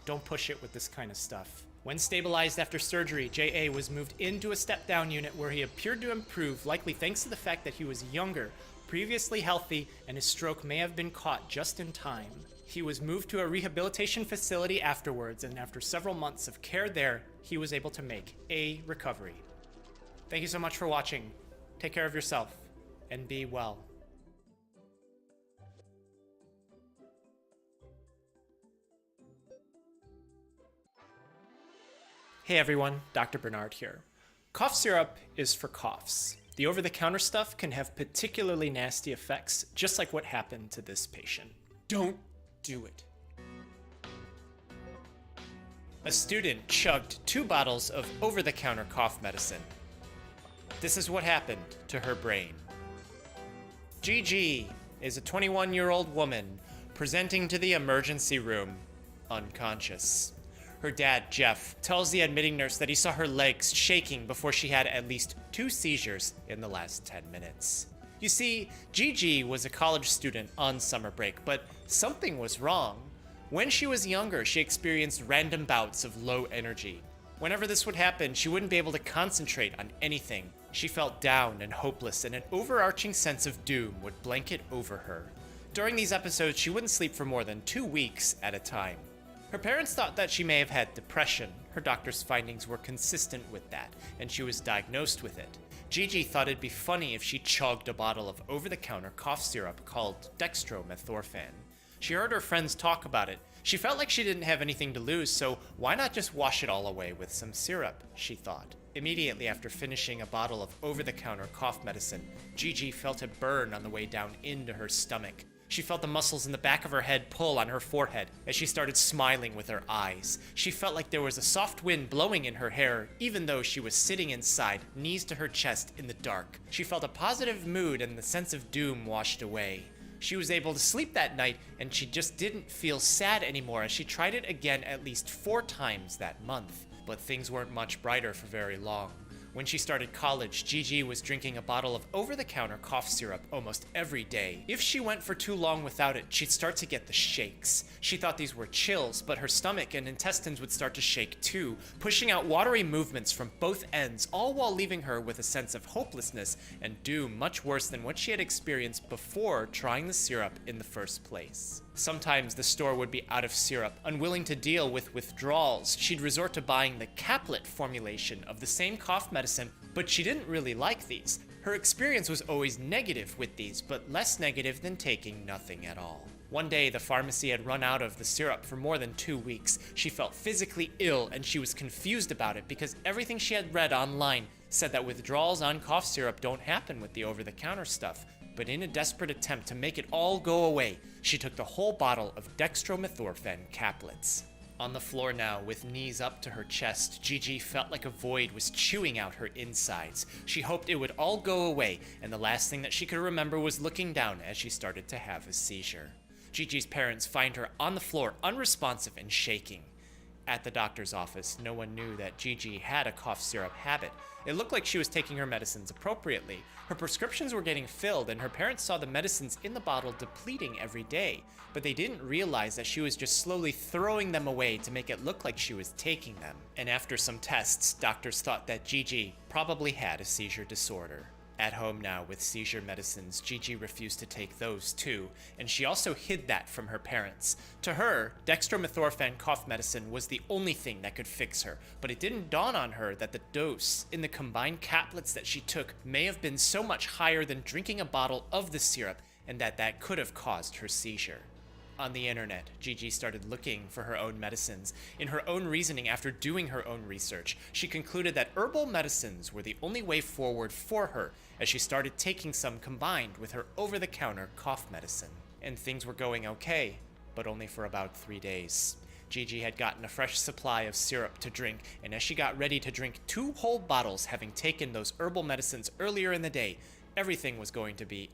Don't push it with this kind of stuff. When stabilized after surgery, JA was moved into a step-down unit where he appeared to improve, likely thanks to the fact that he was younger, previously healthy, and his stroke may have been caught just in time. He was moved to a rehabilitation facility afterwards, and after several months of care there, he was able to make a recovery. Thank you so much for watching. Take care of yourself, and be well. Hey everyone, Dr. Bernard here. Cough syrup is for coughs. The over-the-counter stuff can have particularly nasty effects, just like what happened to this patient. Don't do it. A student chugged 2 bottles of over-the-counter cough medicine. This is what happened to her brain. Gigi is a 21-year-old woman presenting to the emergency room unconscious. Her dad, Jeff, tells the admitting nurse that he saw her legs shaking before she had at least 2 seizures in the last 10 minutes. You see, Gigi was a college student on summer break, but something was wrong. When she was younger, she experienced random bouts of low energy. Whenever this would happen, she wouldn't be able to concentrate on anything. She felt down and hopeless, and an overarching sense of doom would blanket over her. During these episodes, she wouldn't sleep for more than 2 weeks at a time. Her parents thought that she may have had depression. Her doctor's findings were consistent with that, and she was diagnosed with it. Gigi thought it'd be funny if she chugged a bottle of over-the-counter cough syrup called dextromethorphan. She heard her friends talk about it. She felt like she didn't have anything to lose, so why not just wash it all away with some syrup, she thought. Immediately after finishing a bottle of over-the-counter cough medicine, Gigi felt a burn on the way down into her stomach. She felt the muscles in the back of her head pull on her forehead as she started smiling with her eyes. She felt like there was a soft wind blowing in her hair, even though she was sitting inside, knees to her chest in the dark. She felt a positive mood and the sense of doom washed away. She was able to sleep that night, and she just didn't feel sad anymore as she tried it again at least 4 times that month. But things weren't much brighter for very long. When she started college, Gigi was drinking a bottle of over-the-counter cough syrup almost every day. If she went for too long without it, she'd start to get the shakes. She thought these were chills, but her stomach and intestines would start to shake too, pushing out watery movements from both ends, all while leaving her with a sense of hopelessness and doom much worse than what she had experienced before trying the syrup in the first place. Sometimes the store would be out of syrup. Unwilling to deal with withdrawals, she'd resort to buying the caplet formulation of the same cough medicine, but she didn't really like these. Her experience was always negative with these, but less negative than taking nothing at all. One day, the pharmacy had run out of the syrup for more than 2 weeks. She felt physically ill, and she was confused about it because everything she had read online said that withdrawals on cough syrup don't happen with the over-the-counter stuff. But in a desperate attempt to make it all go away, she took the whole bottle of dextromethorphan caplets. On the floor now, with knees up to her chest, Gigi felt like a void was chewing out her insides. She hoped it would all go away, and the last thing that she could remember was looking down as she started to have a seizure. Gigi's parents find her on the floor, unresponsive and shaking. At the doctor's office, no one knew that Gigi had a cough syrup habit. It looked like she was taking her medicines appropriately. Her prescriptions were getting filled, and her parents saw the medicines in the bottle depleting every day, but they didn't realize that she was just slowly throwing them away to make it look like she was taking them. And after some tests, doctors thought that Gigi probably had a seizure disorder. At home now with seizure medicines, Gigi refused to take those too, and she also hid that from her parents. To her, dextromethorphan cough medicine was the only thing that could fix her, but it didn't dawn on her that the dose in the combined caplets that she took may have been so much higher than drinking a bottle of the syrup, and that could have caused her seizure. On the internet, Gigi started looking for her own medicines. In her own reasoning, after doing her own research, she concluded that herbal medicines were the only way forward for her, as she started taking some combined with her over-the-counter cough medicine. And things were going okay, but only for about 3 days. Gigi had gotten a fresh supply of syrup to drink, and as she got ready to drink 2 whole bottles, having taken those herbal medicines earlier in the day, everything was going to be